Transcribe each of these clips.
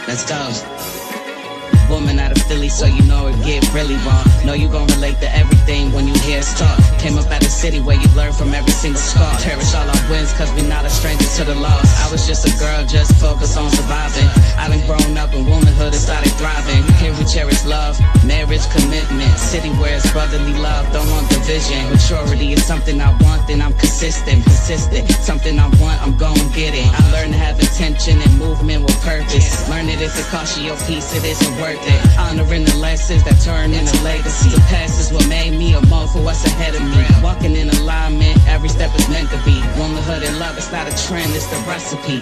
Let's go. Woman out of Philly, so you know it get really raw. Know you gon' relate to everything when you hear us talk. Came up at a city where you learn from every single scar. Cherish all our wins, cause we not a stranger to the loss. I was just a girl, just focused on surviving. I done grown up in womanhood and started thriving. Here we cherish love, marriage, commitment. City where it's brotherly love, don't want division. Maturity is something I want, then I'm consistent. Something I want, I'm gon' get it. I learned to have intention and movement with purpose. Learn it if it costs you your peace, it isn't worth it. Honoring the lessons that turn into legacy. The past is what made me a more for what's ahead of me. Walking in alignment, every step is meant to be. Womanhood and love, it's not a trend, it's the recipe.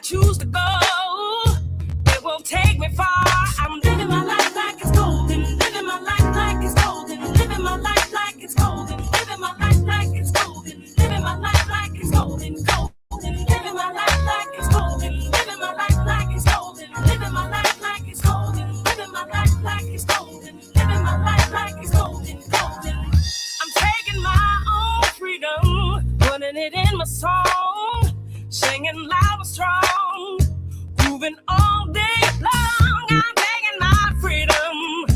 Choose to go, it won't take me far. I'm living my life like it's golden, living my life like it's golden, living my life like it's golden, living my life like it's golden, living my life like it's golden, living my life like it's golden, living my life like it's golden, living my life like it's golden, living my life like it's golden, living my life like it's golden. I'm taking my own freedom, putting it in my song, singing loud and strong. Moving all day long, I'm taking my freedom,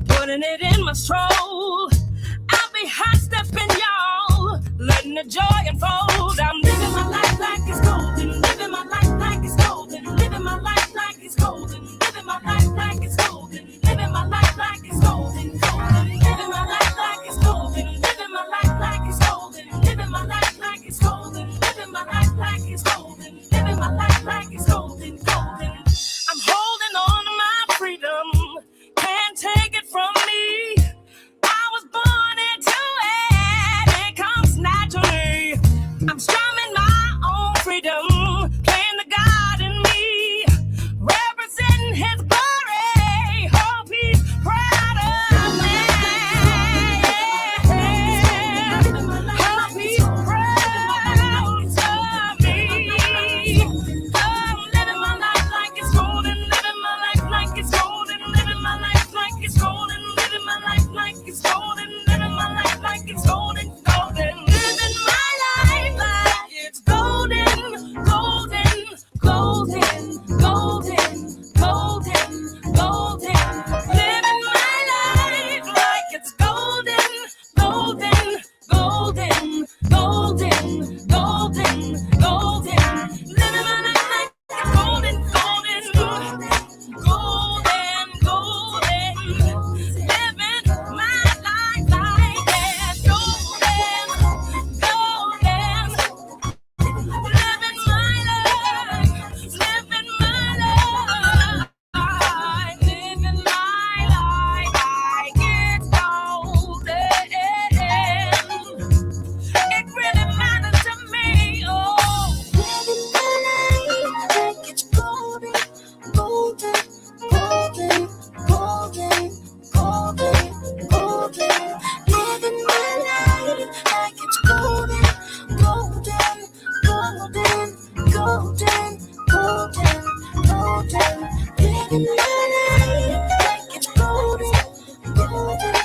putting it in my stroll. I'll be hot stepping, y'all, letting the joy unfold. I'm living my life like it's golden, living my life like it's golden, living my life like it's golden, living my life like it's golden, living my life like it's golden, living my life like it's golden, living my life like it's golden, living my life like it's golden, living my life like it's golden, living my life like it's golden. I'm holding on to my freedom, can't take it from me. I was born into it, it comes naturally. I'm strumming my own freedom, playing the God in me, representing His glory. Hope He's proud of me. Hope He's proud of me. I'm living my life like it's golden, living my life like it's golden, living my life like it's golden, living my life like it's golden, living my life like it's golden, living my life like it's golden, golden, golden, golden, golden, golden, living my life like it's golden, golden, golden, golden, golden, golden, living my life like it's golden, golden, golden, golden, living my life like it's golden, golden, living my life, living my life, living my life like it's golden. It really matters to me, oh. Living my life like it's golden, golden, golden, golden, golden, golden. Living my life like it's golden, golden, golden, golden, golden, golden. Living my life like it's golden, golden,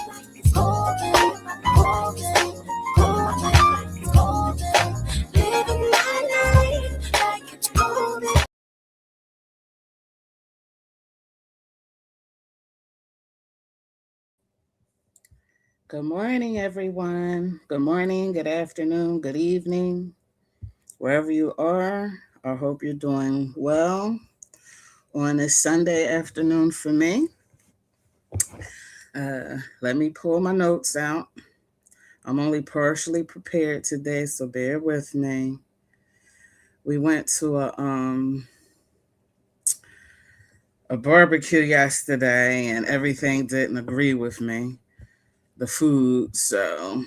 golden, golden, golden, golden. Living my life like it's golden. Good morning, everyone. Good morning, good afternoon, good evening, wherever you are. I hope you're doing well on this Sunday afternoon for me. Let me pull my notes out. I'm only partially prepared today, so bear with me. We went to a barbecue yesterday and everything didn't agree with me, the food. So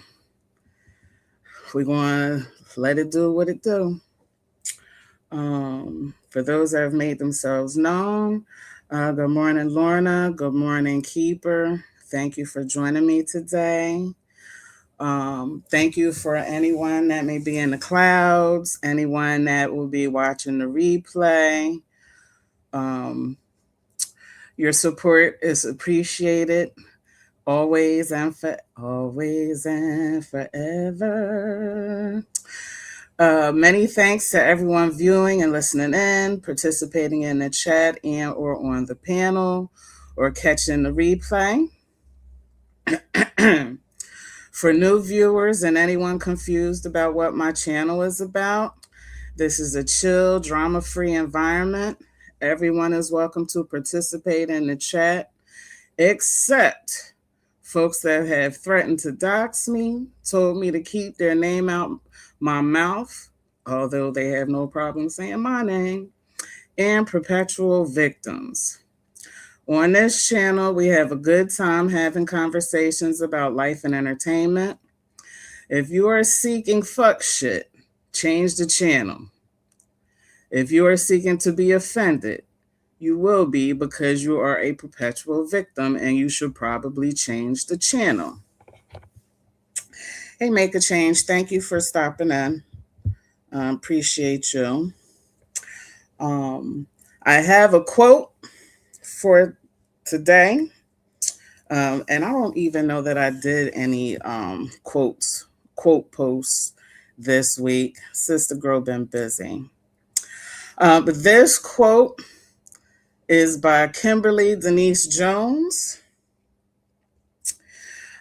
we're going to let it do what it do. For those that have made themselves known, good morning, Lorna. Good morning, Keeper. Thank you for joining me today. Thank you for anyone that may be in the clouds, anyone that will be watching the replay. Um, your support is appreciated always and forever. Many thanks to everyone viewing and listening in, participating in the chat and or on the panel, or catching the replay. For new viewers and anyone confused about what my channel is about, this is a chill, drama-free environment. Everyone is welcome to participate in the chat, except folks that have threatened to dox me, told me to keep their name out my mouth, although they have no problem saying my name, and perpetual victims. On this channel, we have a good time having conversations about life and entertainment. If you are seeking fuck shit, change the channel. If you are seeking to be offended, you will be because you are a perpetual victim and you should probably change the channel. Hey, Make a Change, thank you for stopping in. Appreciate you. Um, I have a quote for today. And I don't even know that I did any quote posts this week. Sister Girl been busy. But this quote is by Kimberly Denise Jones.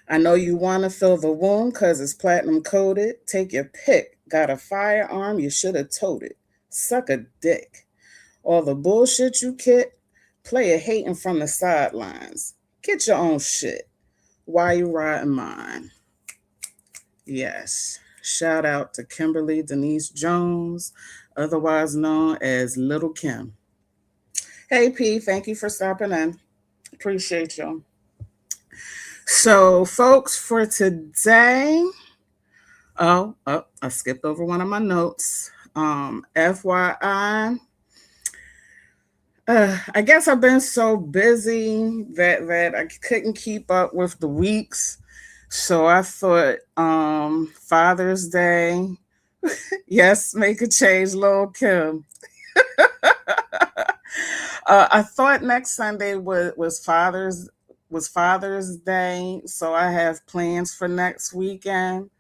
I know you want to fill the wound because it's platinum coated. Take your pick. Got a firearm, you should have told it. Suck a dick. All the bullshit you kit, play a hating from the sidelines. Get your own shit. Why you riding mine? Yes. Shout out to Kimberly Denise Jones, otherwise known as Little Kim. Hey P, thank you for stopping in. Appreciate you. So, folks, for today, I skipped over one of my notes. FYI, I guess I've been so busy that I couldn't keep up with the weeks. So I thought Father's Day, yes, make a change, Lil Kim. I thought next Sunday was Father's Day, so I have plans for next weekend.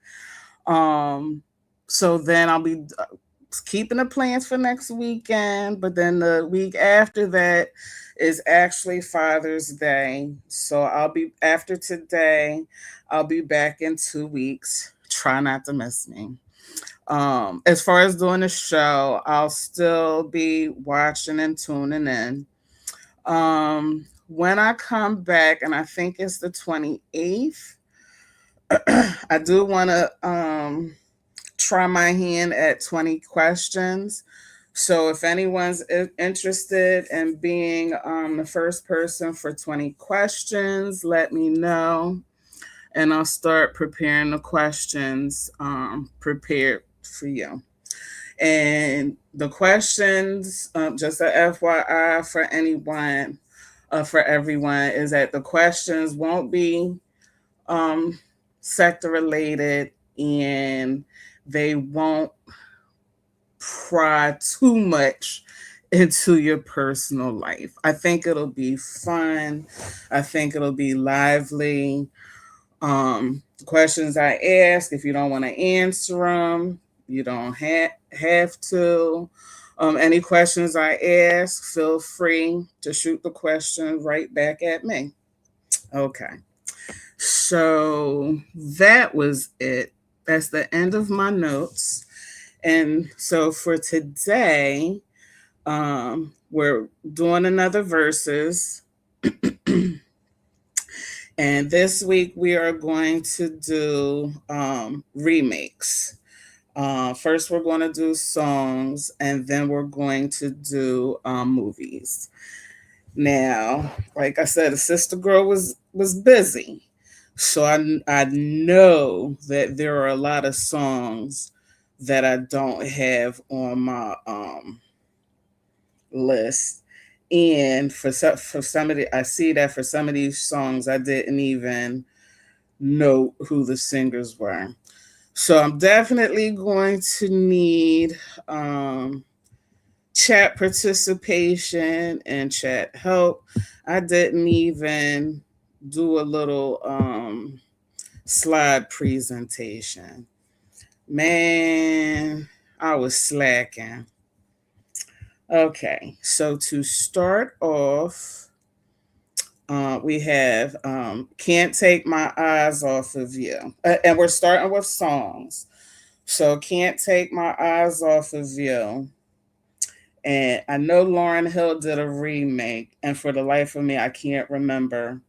Um, so then I'll be keeping the plans for next weekend, but then the week after that is actually Father's Day. So I'll be after today, I'll be back in 2 weeks. Try not to miss me. As far as doing the show, I'll still be watching and tuning in. When I come back, and I think it's the 28th, I do want to try my hand at 20 questions. So if anyone's interested in being the first person for 20 questions, let me know. And I'll start preparing the questions prepared for you. And the questions, just a FYI for anyone, for everyone, is that the questions won't be sector related and they won't pry too much into your personal life. I think it'll be fun. I think it'll be lively. Questions I ask, if you don't want to answer them, you don't have to. Any questions I ask, feel free to shoot the question right back at me. Okay. So that was it. That's the end of my notes. And so for today, we're doing another verses. And this week we are going to do remakes. First, we're going to do songs, and then we're going to do movies. Now, like I said, the sister girl was busy, so I know that there are a lot of songs that I don't have on my list. And for some of the, I see that for some of these songs, I didn't even know who the singers were. So I'm definitely going to need um, chat participation and chat help. I didn't even do a little slide presentation. Man, I was slacking. Okay, so to start off, we have Can't Take My Eyes Off of You. And we're starting with songs. So Can't Take My Eyes Off of You. And I know Lauren Hill did a remake, and for the life of me, I can't remember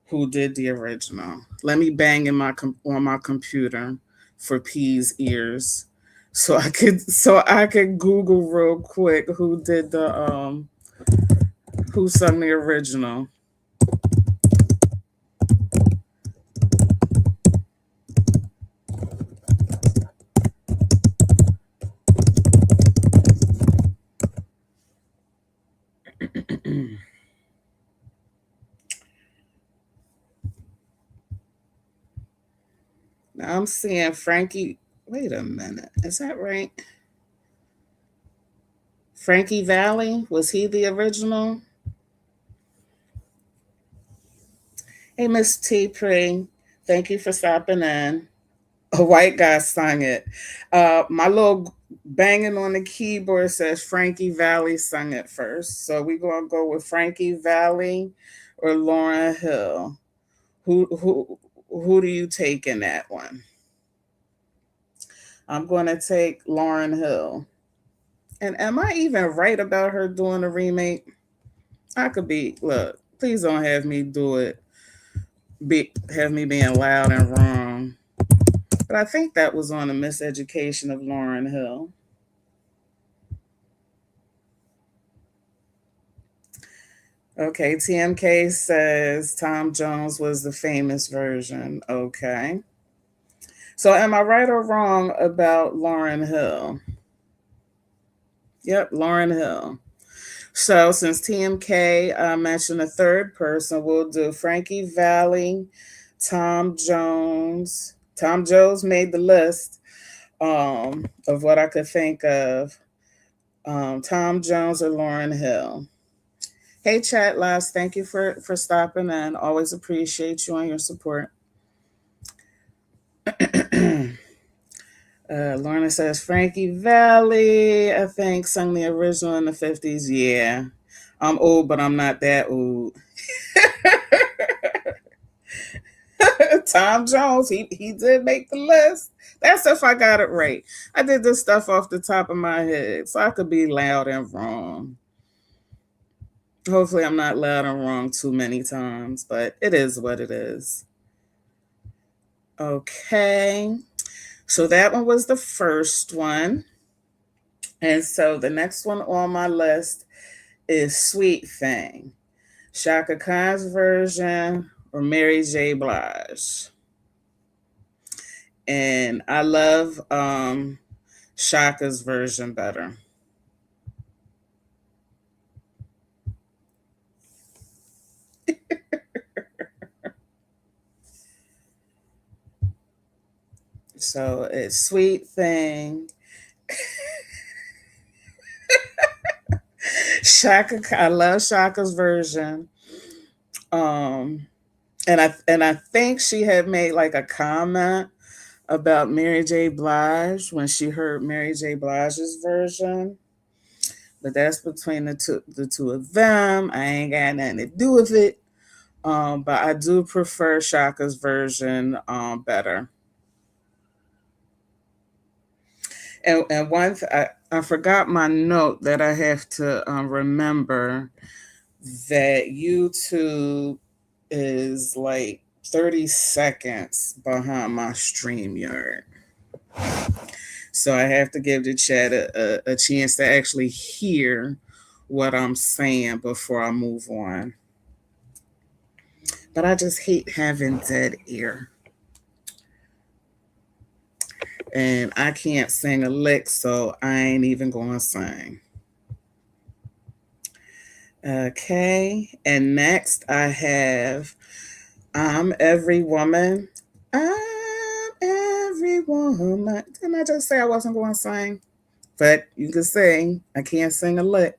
who did the original. Let me bang in on my computer for P's ears, so I could Google real quick who did the who sung the original. Now I'm seeing Frankie. Wait a minute, is that right? Frankie Valley, was he the original? Hey, Miss T. Pre, thank you for stopping in. A white guy sung it. My little banging on the keyboard says Frankie Valley sung it first. So we're gonna go with Frankie Valley or Lauren Hill. Who do you take in that one? I'm gonna take Lauren Hill. And am I even right about her doing a remake? I could be. Look, please don't have me do it. Have me being loud and wrong. But I think that was on a Miseducation of Lauren Hill. Okay, TMK says Tom Jones was the famous version. Okay. So am I right or wrong about Lauren Hill? Yep, Lauren Hill. So since TMK mentioned a third person, we'll do Frankie Valley, Tom Jones. Tom Jones made the list of what I could think of. Tom Jones or Lauren Hill. Hey, Chat Labs, thank you for stopping in. Always appreciate you and your support. Lorna says Frankie Valley, I think, sung the original in the 50s. Yeah. I'm old, but I'm not that old. Tom Jones, he did make the list. That's if I got it right. I did this stuff off the top of my head, so I could be loud and wrong. Hopefully, I'm not loud and wrong too many times, but it is what it is. Okay. So that one was the first one. And so the next one on my list is Sweet Thing, Shaka Khan's version or Mary J. Blige. And I love Shaka's version better. So it's Sweet Thing. I love Shaka's version. Um, and I think she had made like a comment about Mary J. Blige when she heard Mary J. Blige's version. But that's between the two of them. I ain't got nothing to do with it. But I do prefer Shaka's version better. And I forgot my note that I have to remember that YouTube is like 30 seconds behind my StreamYard. So I have to give the chat a chance to actually hear what I'm saying before I move on. But I just hate having dead air. And I can't sing a lick, so I ain't even going to sing. Okay, and next I have I'm Every Woman. I'm every woman. Didn't I just say I wasn't going to sing? But you can sing. I can't sing a lick.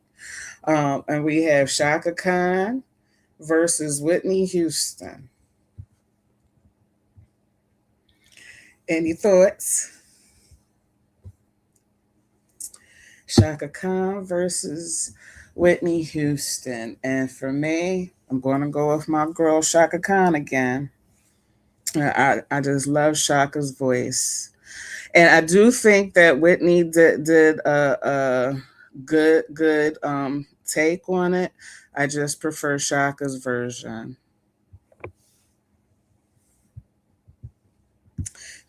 And we have Shaka Khan versus Whitney Houston. Any thoughts? Shaka Khan versus Whitney Houston. And for me, I'm going to go with my girl Shaka Khan again. I just love Shaka's voice. And I do think that Whitney did a good take on it. I just prefer Shaka's version.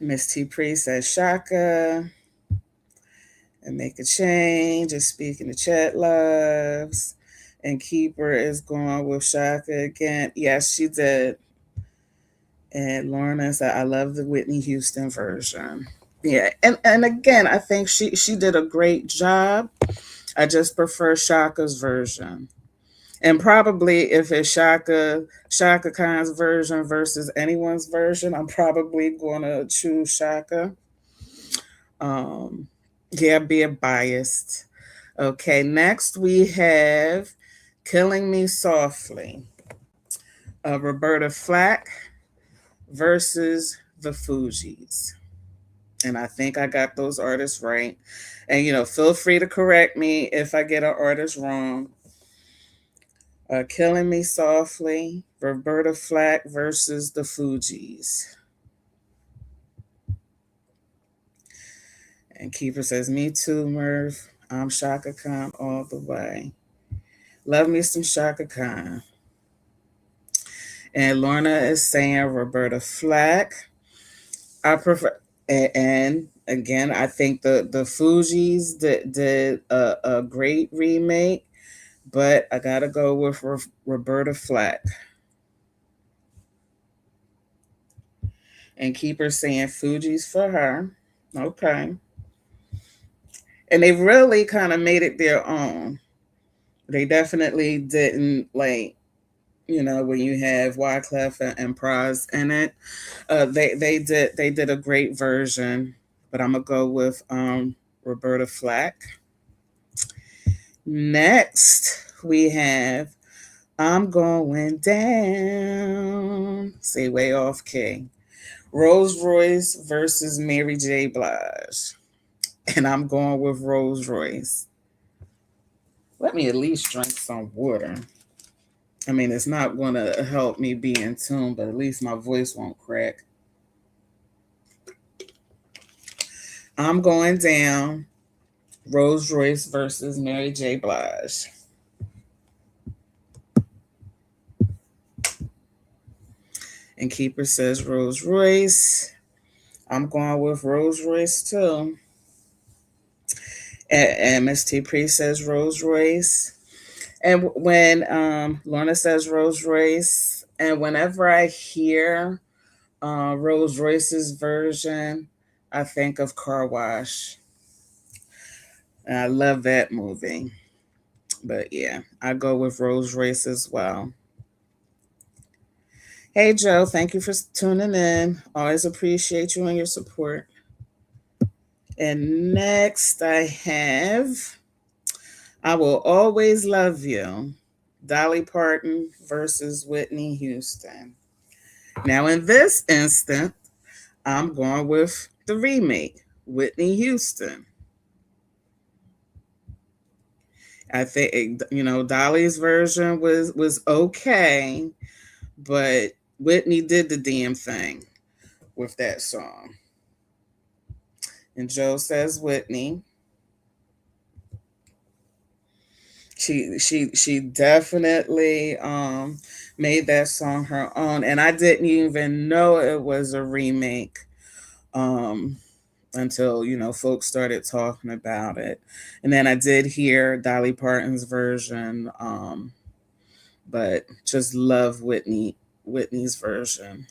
Miss T Priest says Shaka and make a change. Just speaking to chat loves. And Keeper is going with Shaka again. Yes, she did. And Lorna said, I love the Whitney Houston version. Yeah, and again, I think she did a great job. I just prefer Shaka's version. And probably if it's Shaka Khan's version versus anyone's version, I'm probably gonna choose Shaka. Um, yeah, being biased. Okay, next we have Killing Me Softly. Roberta Flack versus the Fugees. And I think I got those artists right. And feel free to correct me if I get an artist wrong. Killing Me Softly, Roberta Flack versus the Fugees. And Keeper says, me too, Merv. I'm Shaka Khan all the way. Love me some Shaka Khan. And Lorna is saying Roberta Flack. I prefer, and again, I think the Fugees did a great remake, but I gotta go with Roberta Flack. And Keeper saying Fugees for her. Okay. And they really kind of made it their own. They definitely didn't like, when you have Wyclef and Praz in it. They did a great version, but I'm gonna go with Roberta Flack. Next we have I'm Going Down. Say way off key. Rose Royce versus Mary J. Blige. And I'm going with Rose Royce. Let me at least drink some water. I mean, it's not going to help me be in tune, but at least my voice won't crack. I'm Going Down. Rose Royce versus Mary J. Blige. And Keeper says Rose Royce. I'm going with Rose Royce too. And MST Priest says Rose Royce. And when Lorna says Rose Royce, and whenever I hear Rose Royce's version, I think of Car Wash. And I love that movie. But yeah, I go with Rose Royce as well. Hey Joe, thank you for tuning in. Always appreciate you and your support. And next I have I Will Always Love You, Dolly Parton versus Whitney Houston. Now, in this instant, I'm going with the remake, Whitney Houston. I think Dolly's version was okay, but Whitney did the damn thing with that song. And Joe says Whitney. She definitely made that song her own, and I didn't even know it was a remake until, folks started talking about it. And then I did hear Dolly Parton's version, but just love Whitney's version.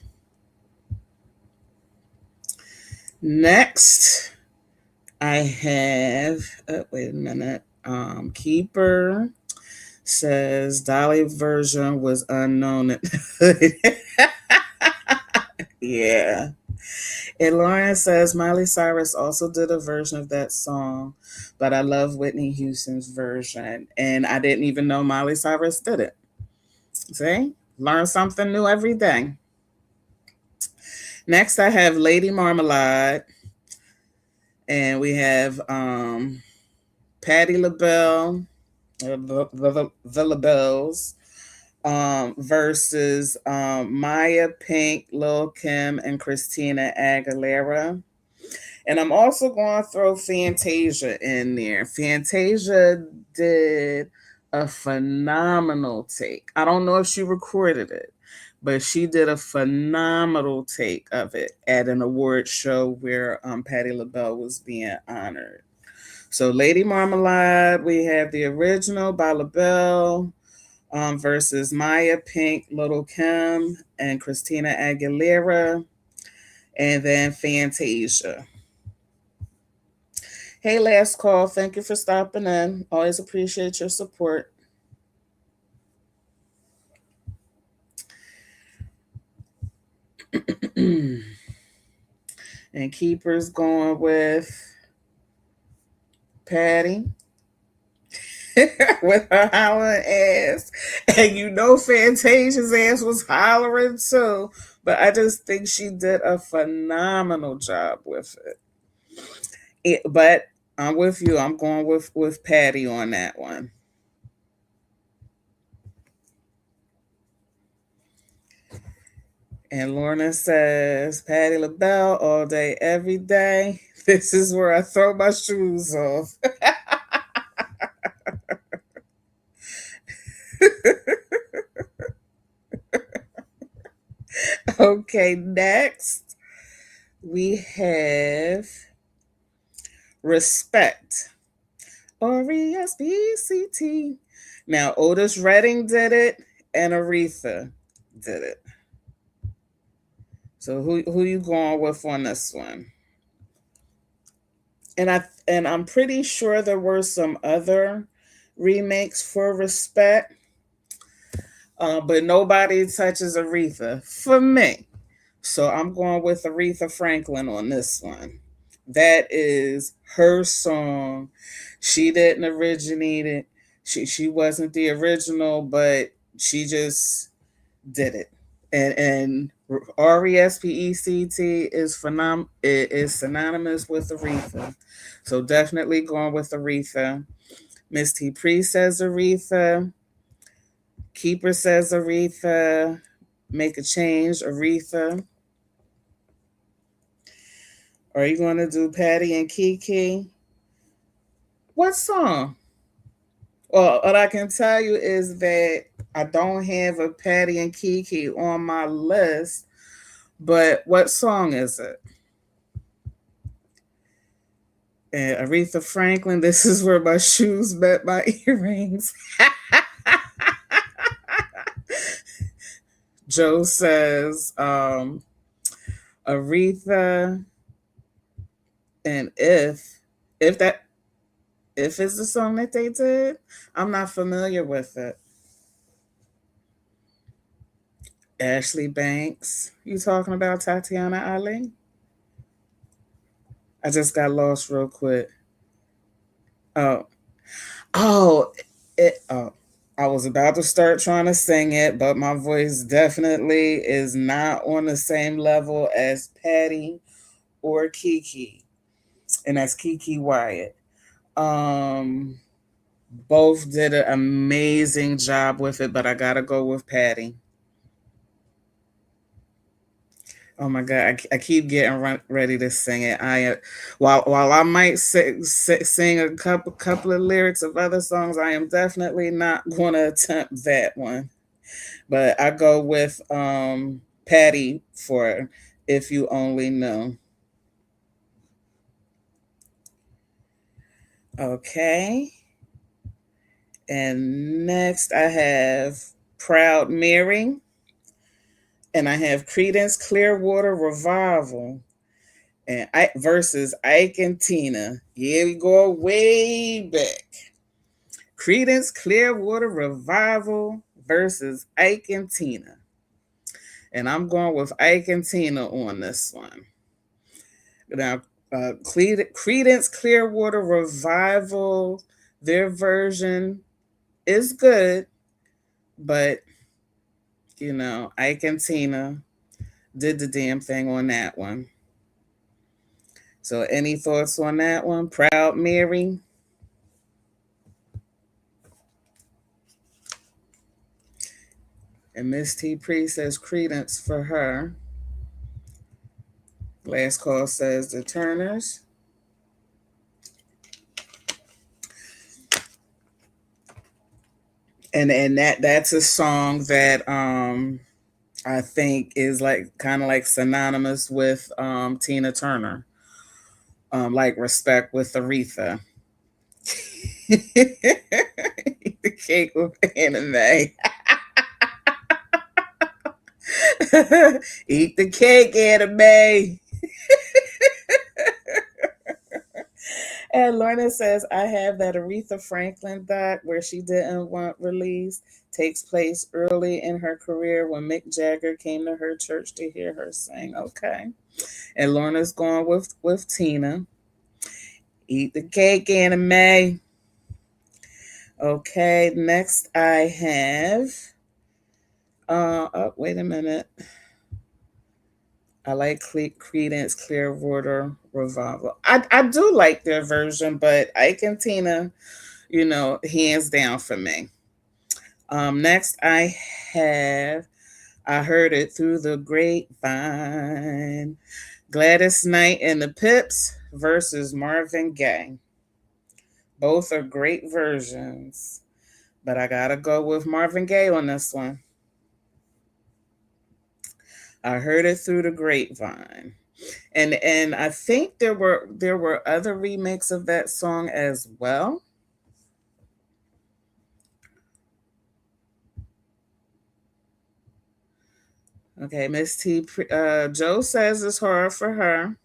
Next, I have, wait a minute, Keeper says Dolly version was unknown. Yeah. And Lauren says Miley Cyrus also did a version of that song, but I love Whitney Houston's version. And I didn't even know Miley Cyrus did it. See? Learn something new every day. Next, I have Lady Marmalade. And we have Patti LaBelle, the LaBelles, versus Maya Pink, Lil Kim, and Christina Aguilera. And I'm also going to throw Fantasia in there. Fantasia did a phenomenal take. I don't know if she recorded it, but she did a phenomenal take of it at an award show where Patti LaBelle was being honored. So Lady Marmalade, we have the original by LaBelle versus Maya Pink, Little Kim, and Christina Aguilera, and then Fantasia. Hey, last call. Thank you for stopping in. Always appreciate your support. And Keeper's going with Patty with her hollering ass. And Fantasia's ass was hollering too. But I just think she did a phenomenal job with but I'm with you. I'm going with Patty on that one. And Lorna says, Patti LaBelle all day, every day. This is where I throw my shoes off. Okay, next we have Respect. RESPECT. Now, Otis Redding did it and Aretha did it. So who you going with on this one? And I'm pretty sure there were some other remakes for Respect, but nobody touches Aretha for me. So I'm going with Aretha Franklin on this one. That is her song. She didn't originate it. She wasn't the original, but she just did it. And RESPECT is synonymous with Aretha. So definitely going with Aretha. Miss T Pre says Aretha. Keeper says Aretha. Make a change, Aretha. Are you going to do Patty and Kiki? What song? Well, what I can tell you is that I don't have a Patty and Kiki on my list, but what song is it? And Aretha Franklin, this is where my shoes met my earrings. Joe says Aretha, and if it's the song that they did, I'm not familiar with it. Ashley Banks, you talking about Tatiana Ali? I just got lost real quick. Oh, oh, oh. I was about to start trying to sing it, but my voice definitely is not on the same level as Patty or Kiki, and that's Kiki Wyatt. Um, both did an amazing job with it, but I gotta go with Patty. Oh my God, I keep getting ready to sing it. While I might sing a couple of lyrics of other songs, I am definitely not going to attempt that one. But I go with Patty for If You Only Know. Okay. And next I have Proud Mary. And I have Credence Clearwater Revival and versus Ike and Tina. Yeah, we go way back. Credence Clearwater Revival versus Ike and Tina. And I'm going with Ike and Tina on this one. Now, Credence Clearwater Revival, their version is good, but Ike and Tina did the damn thing on that one. So, any thoughts on that one? Proud Mary. And Miss T Pre says Credence for her. Last call says the Turners. And that's a song that I think is like kind of like synonymous with Tina Turner. Like Respect with Aretha. Eat the cake with anime. Eat the cake, anime. And Lorna says, I have that Aretha Franklin doc where she didn't want release. Takes place early in her career when Mick Jagger came to her church to hear her sing. Okay. And Lorna's going with Tina. Eat the cake, anime. Okay, next I have oh, wait a minute. I like Credence Clearwater Revival. I do like their version, but Ike and Tina, hands down for me. Next I have I Heard It Through the Grapevine. Gladys Knight and the Pips versus Marvin Gaye. Both are great versions, but I gotta go with Marvin Gaye on this one. I Heard It Through the Grapevine. And I think there were other remakes of that song as well. Okay, Miss T. Joe says it's hard for her.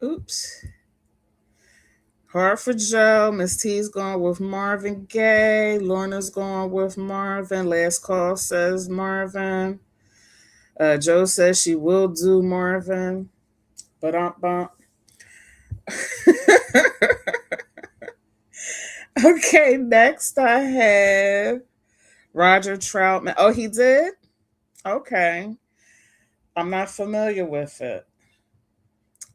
Oops. Hard for Joe. Miss T's going with Marvin Gaye. Lorna's going with Marvin. Last call says Marvin. Joe says she will do Marvin. But bump. Okay, next I have Roger Troutman. Oh, he did? Okay. I'm not familiar with it.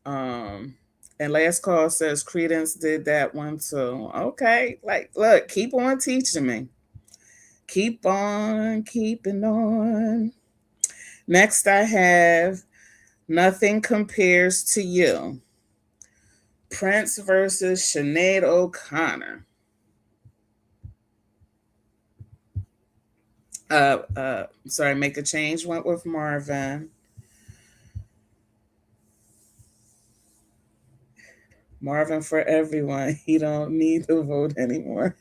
Um, and last call says Credence did that one too. Okay, like look, keep on teaching me. Keep on keeping on. Next, I have Nothing Compares to You. Prince versus Sinead O'Connor. Sorry, Make a Change went with Marvin. Marvin for everyone. He don't need to vote anymore.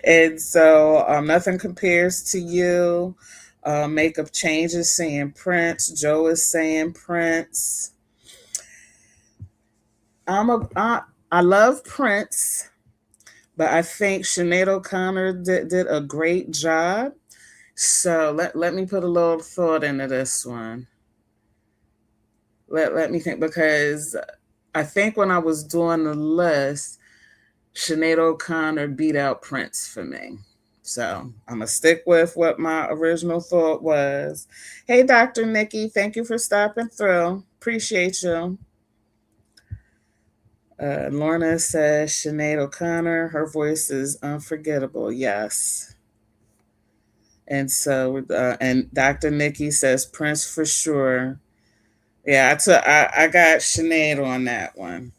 And so Nothing Compares to You. Makeup Changes saying Prince. Joe is saying Prince. I love Prince, but I think Sinead O'Connor did a great job. So let me put a little thought into this one. Let me think, because I think when I was doing the list, Sinead O'Connor beat out Prince for me. So I'm going to stick with what my original thought was. Hey, Dr. Nikki, thank you for stopping through. Appreciate you. Lorna says Sinead O'Connor, her voice is unforgettable. Yes. And so, and Dr. Nikki says Prince for sure. Yeah, I got Sinead on that one.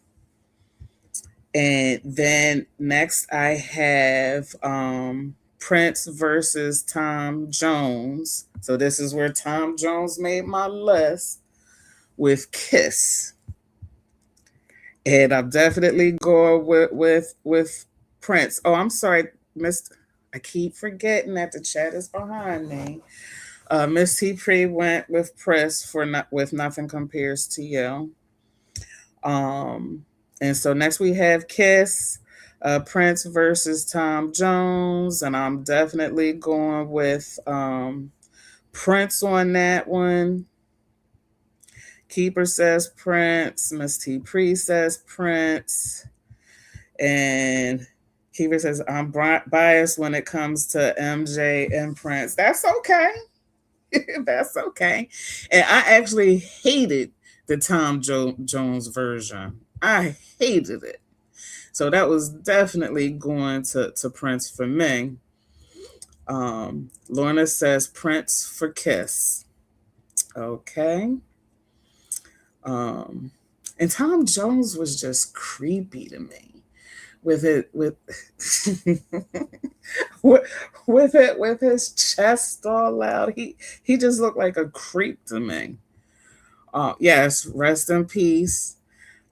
And then next I have Prince versus Tom Jones. So this is where Tom Jones made my list with Kiss. And I'm definitely going with Prince. Oh, I'm sorry, Miss. I keep forgetting that the chat is behind me. Miss T Pre went with Prince for not with Nothing Compares to You. Um, and so next we have Kiss, Prince versus Tom Jones, and I'm definitely going with Prince on that one. Keeper says Prince. Miss T Pre says Prince. And Keeper says, I'm biased when it comes to MJ and Prince. That's okay. That's okay. And I actually hated the Tom Jones version. I hated it. So that was definitely going to Prince for me. Lorna says Prince for Kiss. Okay. And Tom Jones was just creepy to me with it with his chest all out. He just looked like a creep to me. Yes, rest in peace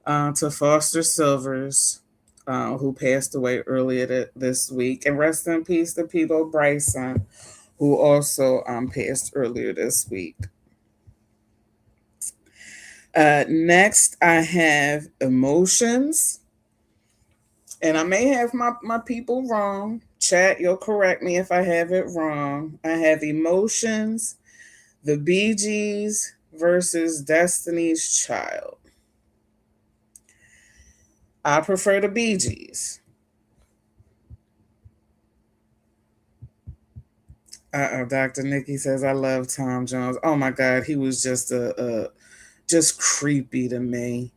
to Foster Silvers, who passed away earlier this week, and rest in peace to Peebo Bryson, who also passed earlier this week. Next, I have Emotions. And I may have my people wrong. Chat, you'll correct me if I have it wrong. I have Emotions, the Bee Gees versus Destiny's Child. I prefer the Bee Gees. Dr. Nikki says, I love Tom Jones. Oh my God, he was just just creepy to me.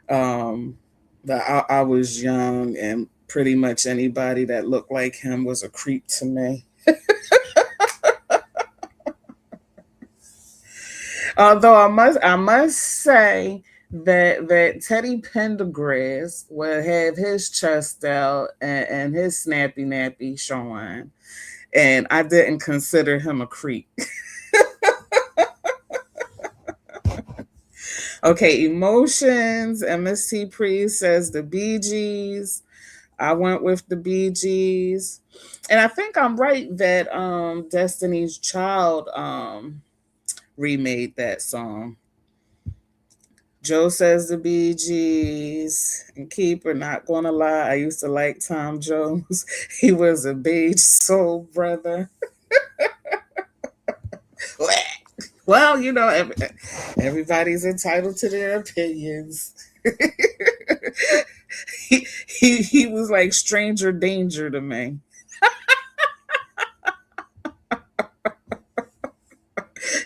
I was young, and pretty much anybody that looked like him was a creep to me. Although I must say that Teddy Pendergrass will have his chest out and his snappy nappy showing, and I didn't consider him a creep. Okay, Emotions. MST Priest says the Bee Gees. I went with the Bee Gees. And I think I'm right that Destiny's Child remade that song. Joe says the Bee Gees. And Keeper, not gonna lie, I used to like Tom Jones. He was a beige soul brother. Well, you know, everybody's entitled to their opinions. he was like stranger danger to me.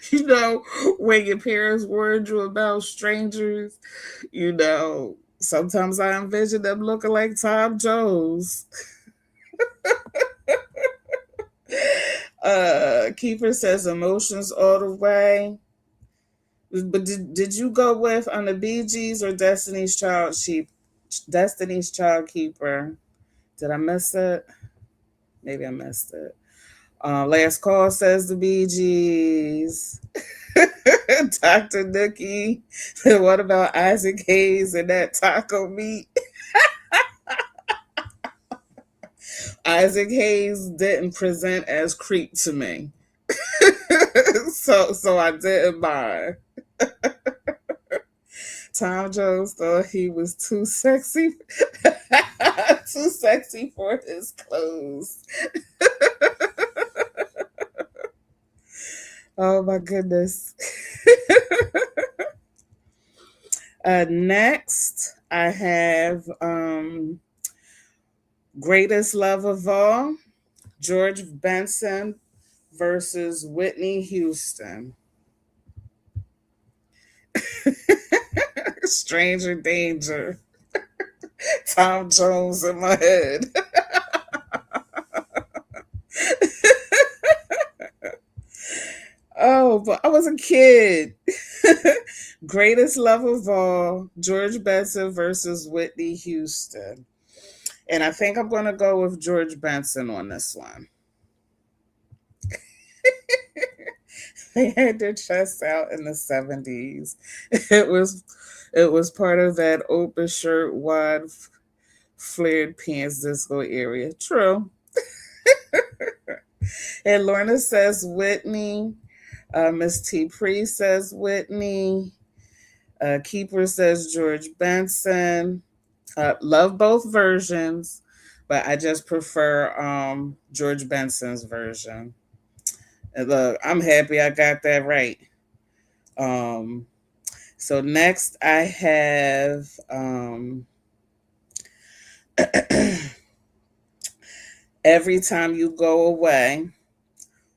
You know, when your parents warned you about strangers, you know, sometimes I envision them looking like Tom Jones. Keeper says Emotions all the way. But did you go with on the Bee Gees or Destiny's Child Destiny's Child Keeper? Did I miss it? Maybe I missed it. Last call says the Bee Gees. Dr. Nookie. What about Isaac Hayes and that taco meat? Isaac Hayes didn't present as creep to me. so I didn't mind. Tom Jones thought he was too sexy. Too sexy for his clothes. Oh my goodness. Next, I have Greatest Love of All, George Benson versus Whitney Houston. Stranger danger. Tom Jones in my head. Oh, but I was a kid. Greatest Love of All, George Benson versus Whitney Houston. And I think I'm going to go with George Benson on this one. they had their chests out in the 70s. It was it was part of that open shirt, wide flared pants disco area. True. And Lorna says Whitney. Miss T. Priest says Whitney. Keeper says George Benson. Love both versions, but I just prefer George Benson's version. And look, I'm happy I got that right. Um, so next I have Every Time You Go Away,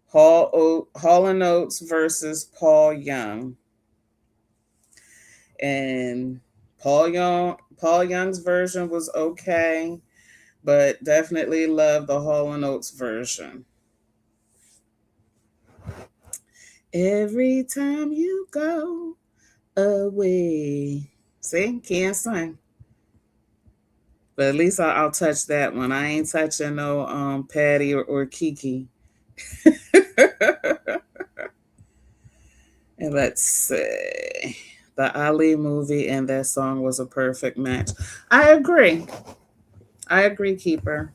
Hall and Oates versus Paul Young. And Paul Young's version was okay, but definitely love the Hall and Oates version. Every time you go away. See, can't sing. But at least I'll touch that one. I ain't touching no Patty or Kiki. And let's see. The Ali movie and that song was a perfect match. I agree. I agree, Keeper.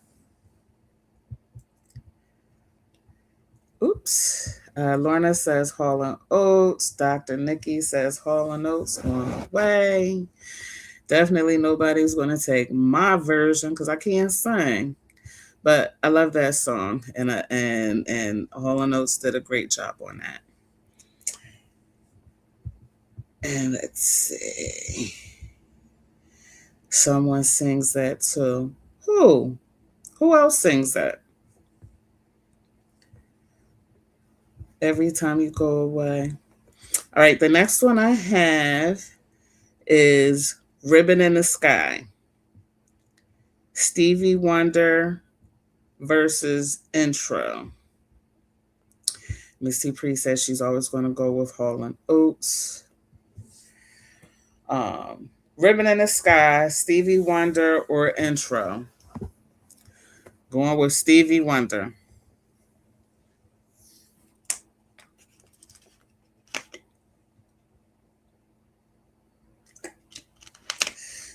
Oops. Lorna says Hall and Oates. Dr. Nikki says Hall and Oates on the way. Definitely nobody's going to take my version because I can't sing. But I love that song, and Hall and Oates did a great job on that. And let's see. Someone sings that too. Who? Who else sings that? Every Time You Go Away. All right, the next one I have is Ribbon in the Sky. Stevie Wonder versus Intro. Missy Pre says she's always going to go with Hall and Oates. Ribbon in the Sky, Stevie Wonder, or Intro? Going with Stevie Wonder.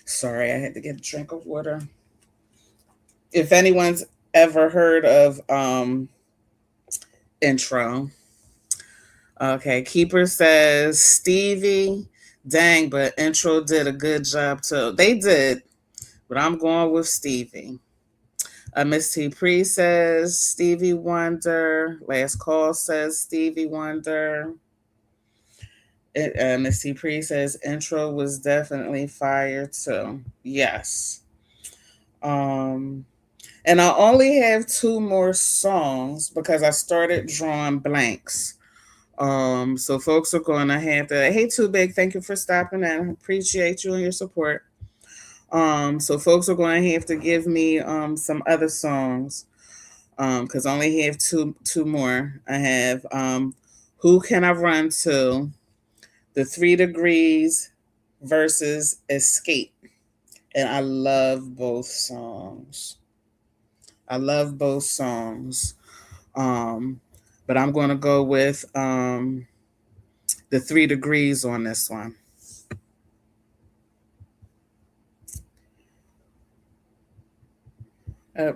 Sorry, I had to get a drink of water. If anyone's ever heard of Intro. Okay, Keeper says Stevie. Dang, but Intro did a good job too. They did, but I'm going with Stevie. Miss T. Pre says Stevie Wonder. Last Call says Stevie Wonder. Miss T. Pre says Intro was definitely fire too. Yes. And I only have two more songs because I started drawing blanks. So folks are going to have to. Hey, Too Big, thank you for stopping in. Appreciate you and your support. So folks are going to have to give me some other songs. Because I only have two more. I have Who Can I Run To? The 3 Degrees versus Escape. And I love both songs. I love both songs. But I'm going to go with the 3 Degrees on this one.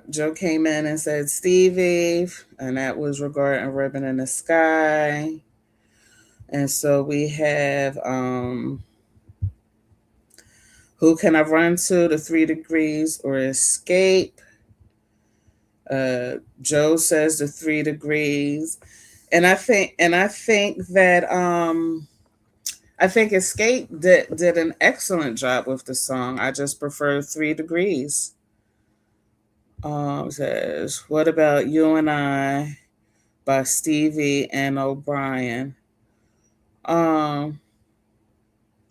Joe came in and said Stevie, and that was regarding Ribbon in the Sky. And so we have Who Can I Run To? The 3 Degrees or Escape. Joe says the 3 Degrees. And I think that I think Escape did an excellent job with the song. I just prefer 3 Degrees. Says, what about You and I by Stevie and O'Brien? I'm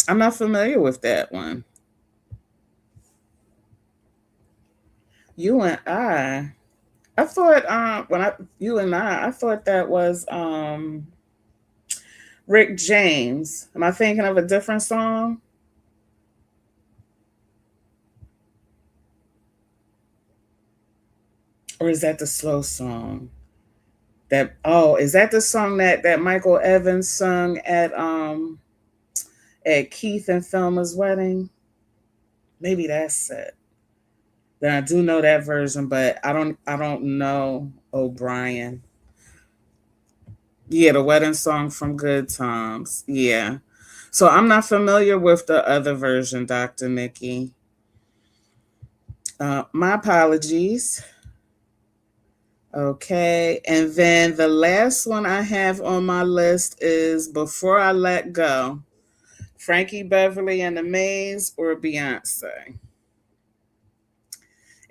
not familiar with that one. You and I thought when I You and I thought that was Rick James. Am I thinking of a different song? Or is that the slow song? That is that the song that Michael Evans sung at Keith and Thelma's wedding? Maybe that's it. Then I do know that version, but I don't know O'Brien. Yeah, the wedding song from Good Times. Yeah. So I'm not familiar with the other version, Dr. Nikki. My apologies. Okay. And then the last one I have on my list is Before I Let Go. Frankie Beverly and the Maze or Beyonce.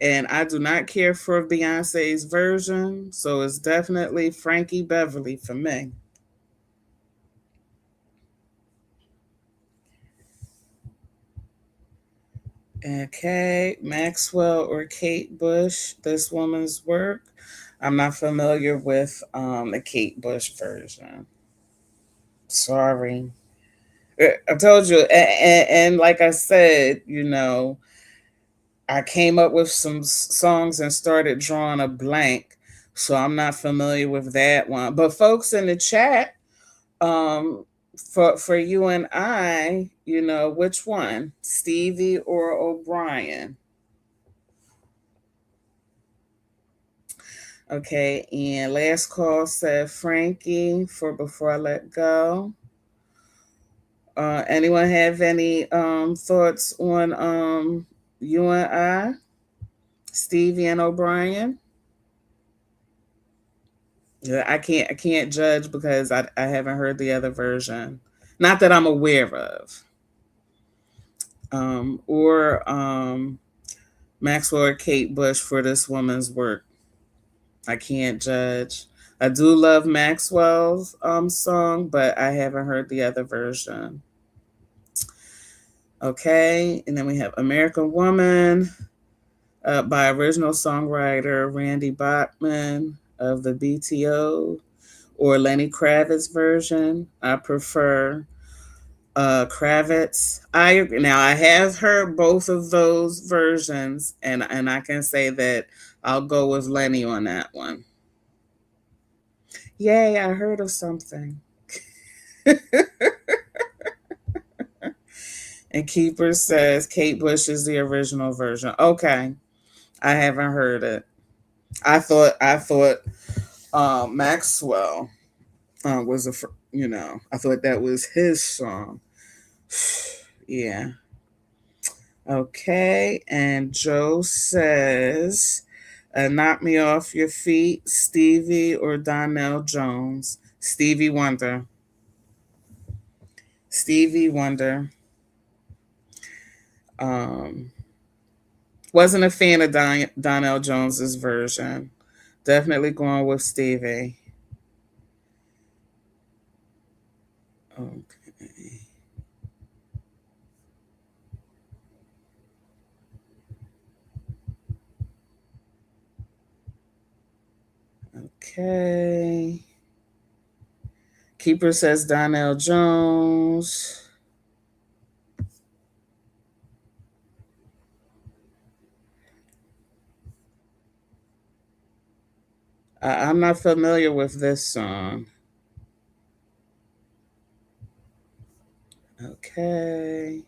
And I do not care for Beyonce's version, so it's definitely Frankie Beverly for me. Okay, Maxwell or Kate Bush, this woman's work. I'm not familiar with the Kate Bush version. Sorry. I told you, and like I said, I came up with some songs and started drawing a blank, so I'm not familiar with that one. But folks in the chat, um, for you and I, which one, Stevie or O'Brien? Okay, and last call said Frankie for Before I Let Go. Anyone have any thoughts on you and I, Stevie and O'Brien? Yeah, I can't judge because I haven't heard the other version. Not that I'm aware of. Or Maxwell or Kate Bush for this woman's work. I can't judge. I do love Maxwell's song, but I haven't heard the other version. Okay, and then we have American Woman by original songwriter Randy Bachman of the BTO, or Lenny Kravitz version. I prefer Kravitz. I have heard both of those versions, and I can say that I'll go with Lenny on that one. Yay! I heard of something. And Keeper says Kate Bush is the original version. Okay, I haven't heard it. I thought Maxwell was I thought that was his song. Yeah. Okay, and Joe says, "Knock Me Off Your Feet, Stevie or Donnell Jones." Stevie Wonder. Stevie Wonder. Um, wasn't a fan of Donnell Jones's version. Definitely going with Stevie. Okay. Okay. Keeper says Donnell Jones. I'm not familiar with this song. Okay.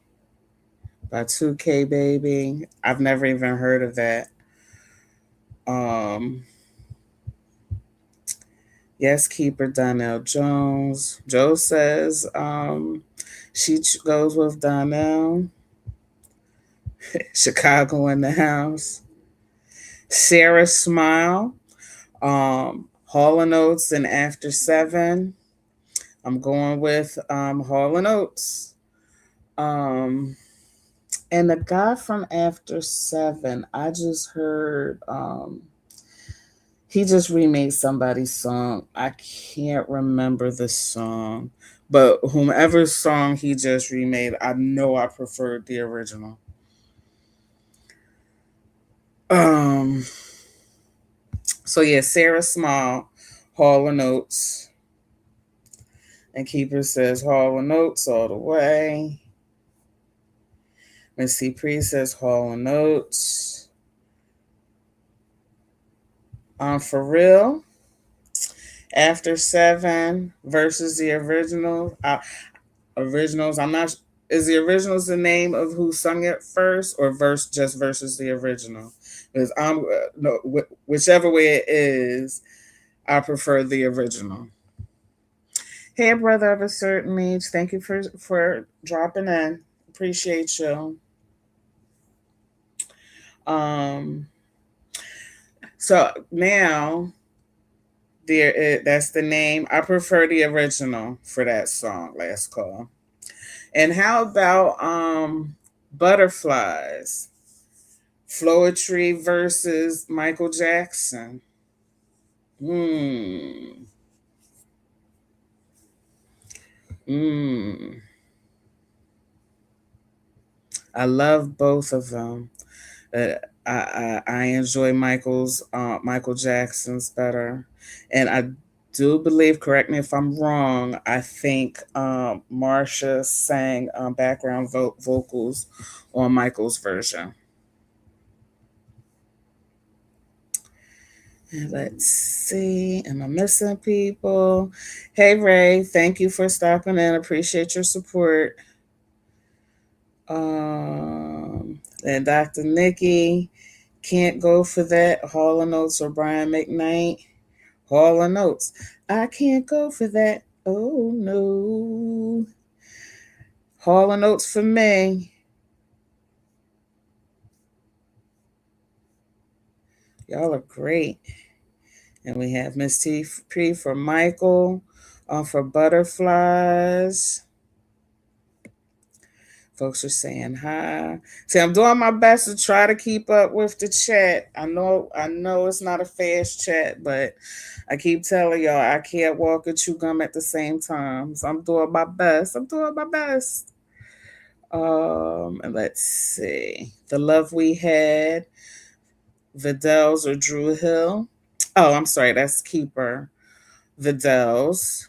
By 2K Baby. I've never even heard of that. Um, yes, Keeper Donnell Jones. Joe says she goes with Donnell. Chicago in the house. Sarah Smile. Hall and Oates and After Seven. I'm going with Hall and Oates. Um, and the guy from After Seven, I just heard he just remade somebody's song. I can't remember the song, but whomever's song he just remade, I know I preferred the original. Um, so yeah, Sarah Small, Hall and Oates, and Keeper says Hall and Oates all the way. Missy Priest says Hall and Oates. For real. After Seven versus the original. Originals. I'm not. Is the originals the name of who sung it first, or verse just versus the original? Because I'm no, whichever way it is, I prefer the original. Hey, brother of a certain age, thank you for dropping in. Appreciate you. Um, so now there, that's the name. I prefer the original for that song. Last call. And how about Butterflies? Floetry versus Michael Jackson. Hmm. Hmm. I love both of them. Uh, I enjoy Michael Jackson's better, and I do believe. Correct me if I'm wrong. I think Marsha sang background vocals on Michael's version. And let's see. Am I missing people? Hey Ray, thank you for stopping in. Appreciate your support. And Dr. Nikki, can't go for that. Hall of Notes or Brian McKnight. Hall of Notes. I can't go for that. Oh no. Hall of Notes for me. Y'all are great. And we have Miss T P for Michael. For Butterflies. Folks are saying hi. See, I'm doing my best to try to keep up with the chat. I know it's not a fast chat, but I keep telling y'all I can't walk and chew gum at the same time. So I'm doing my best. I'm doing my best. And let's see. The Love We Had, Vidal's or Drew Hill. Oh, I'm sorry, that's Keeper. Vidal's.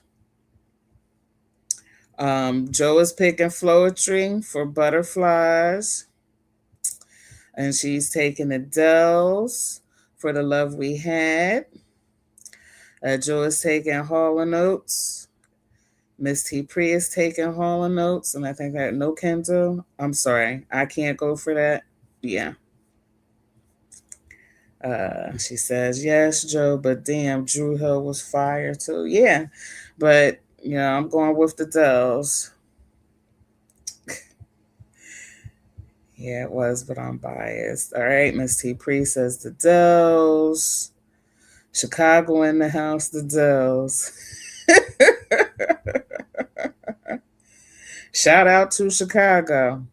Joe is picking Floetry for Butterflies. And she's taking Adele's for The Love We Had. Joe is taking Hall and Oates. Miss T Pre is taking Hall and Oates. And I think that no Kendall. I'm sorry. I can't go for that. Yeah. She says, yes, Joe, but damn, Drew Hill was fire too. Yeah. But, I'm going with the Dells. Yeah, it was, but I'm biased. All right, Miss T Pre says the Dells. Chicago in the house, the Dells. Shout out to Chicago.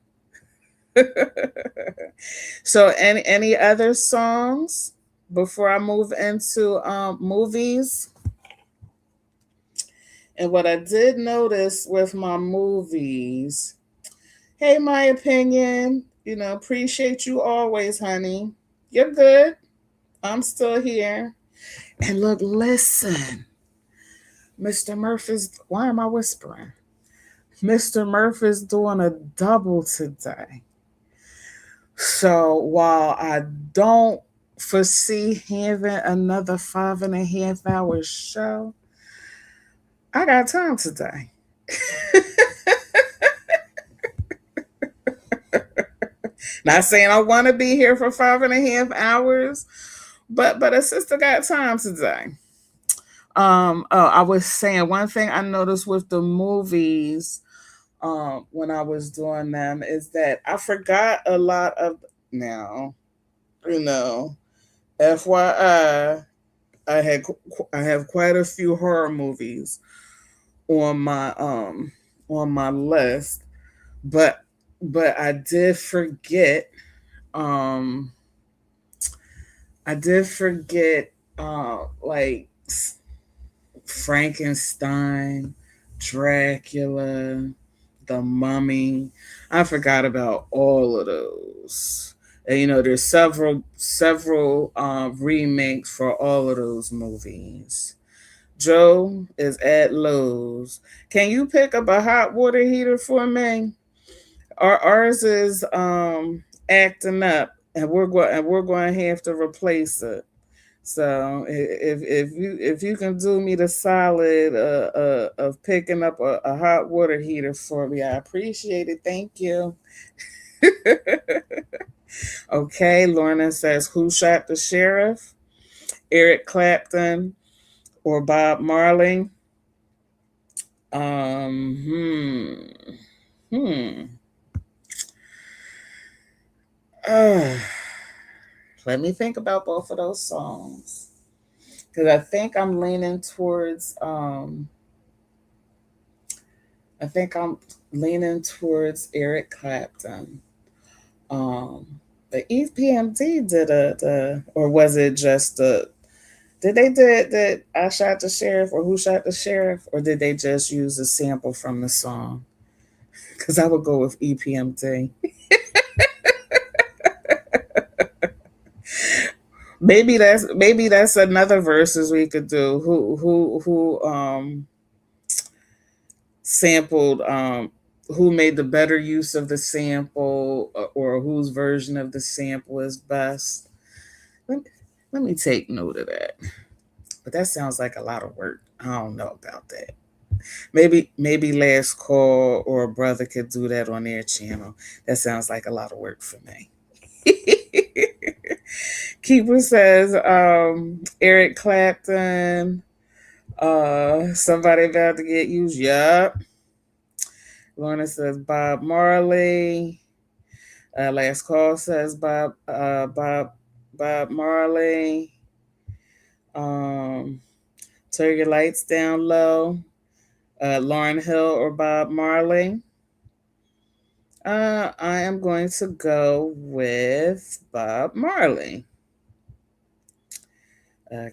So, any other songs before I move into movies? And what I did notice with my movies, hey, my opinion, appreciate you always, honey. You're good. I'm still here. And look, listen, Mr. Murphy's. Why am I whispering? Mr. Murphy's doing a double today. So while I don't foresee having another 5.5 hour show, I got time today. Not saying I want to be here for 5.5 hours, but a sister got time today. Oh, I was saying one thing I noticed with the movies when I was doing them is that I forgot a lot of now, you know, FYI, I had I have quite a few horror movies on my list, but I did forget um like Frankenstein, Dracula, The Mummy. I forgot about all of those. And, there's several remakes for all of those movies. Joe is at Lowe's. Can you pick up a hot water heater for me? Ours is acting up, and we're going to have to replace it. So if you can do me the solid of picking up a hot water heater for me, I appreciate it. Thank you. Okay, Lorna says, who shot the sheriff? Eric Clapton or Bob Marley? Hmm. Uh, Let me think about both of those songs because I think I'm leaning towards. I think I'm leaning towards Eric Clapton. Um, the EPMD did or was it just the? Did they did that I shot the sheriff or who shot the sheriff or did they just use a sample from the song? Because I would go with EPMD. Maybe that's another verses we could do. Who sampled who made the better use of the sample or whose version of the sample is best. Let, let me take note of that. But that sounds like a lot of work. I don't know about that. Maybe last call or a brother could do that on their channel. That sounds like a lot of work for me. Keeper says Eric Clapton. Somebody about to get used. Yup. Lorna says Bob Marley. Last call says Bob Marley. Um, Turn your lights down low. Lauren Hill or Bob Marley. I am going to go with Bob Marley.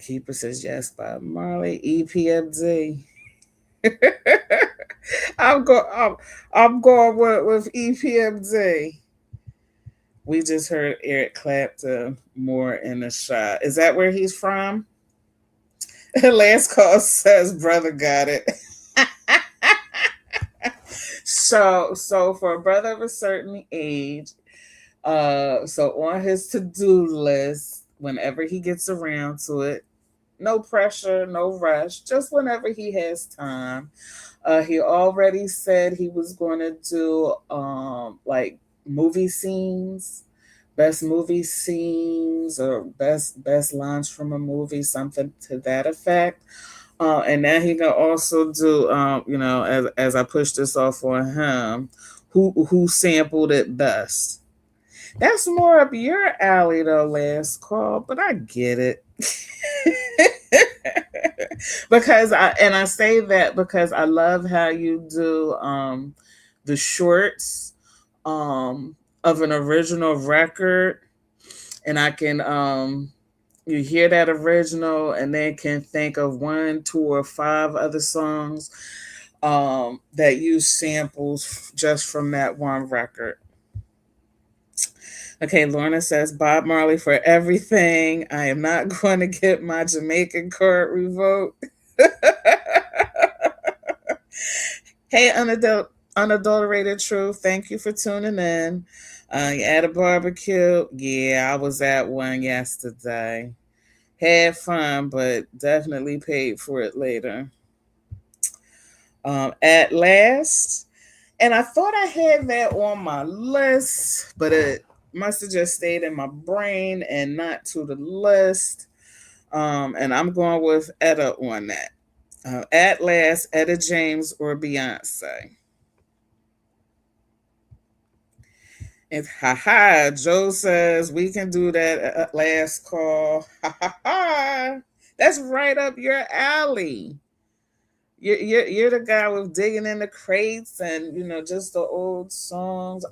Keeper says yes, Bob Marley. EPMD. I'm going. I'm going with EPMD. We just heard Eric Clapton more in the shot. Is that where he's from? Last call says brother got it. So for a brother of a certain age, so on his to-do list, whenever he gets around to it, no pressure, no rush, just whenever he has time. He already said he was going to do like movie scenes, best movie scenes, or best lines from a movie, something to that effect. And then he can also do, as I push this off on him, who sampled it best. That's more up your alley, though, last call, but I get it. Because I say that because I love how you do the shorts of an original record, and I can you hear that original and then can think of one, two, or five other songs that use samples just from that one record. Okay, Lorna says Bob Marley for everything. I am not going to get my Jamaican card revoked. Hey, unadulterated truth. Thank you for tuning in. You at a barbecue? Yeah, I was at one yesterday. Had fun, but definitely paid for it later. At last, and I thought I had that on my list, but it must have just stayed in my brain and not to the list. And I'm going with Etta on that. At last, Etta James or Beyonce. And haha, Joe says we can do that at last call. Ha ha ha. That's right up your alley. You're the guy with digging in the crates and just the old songs.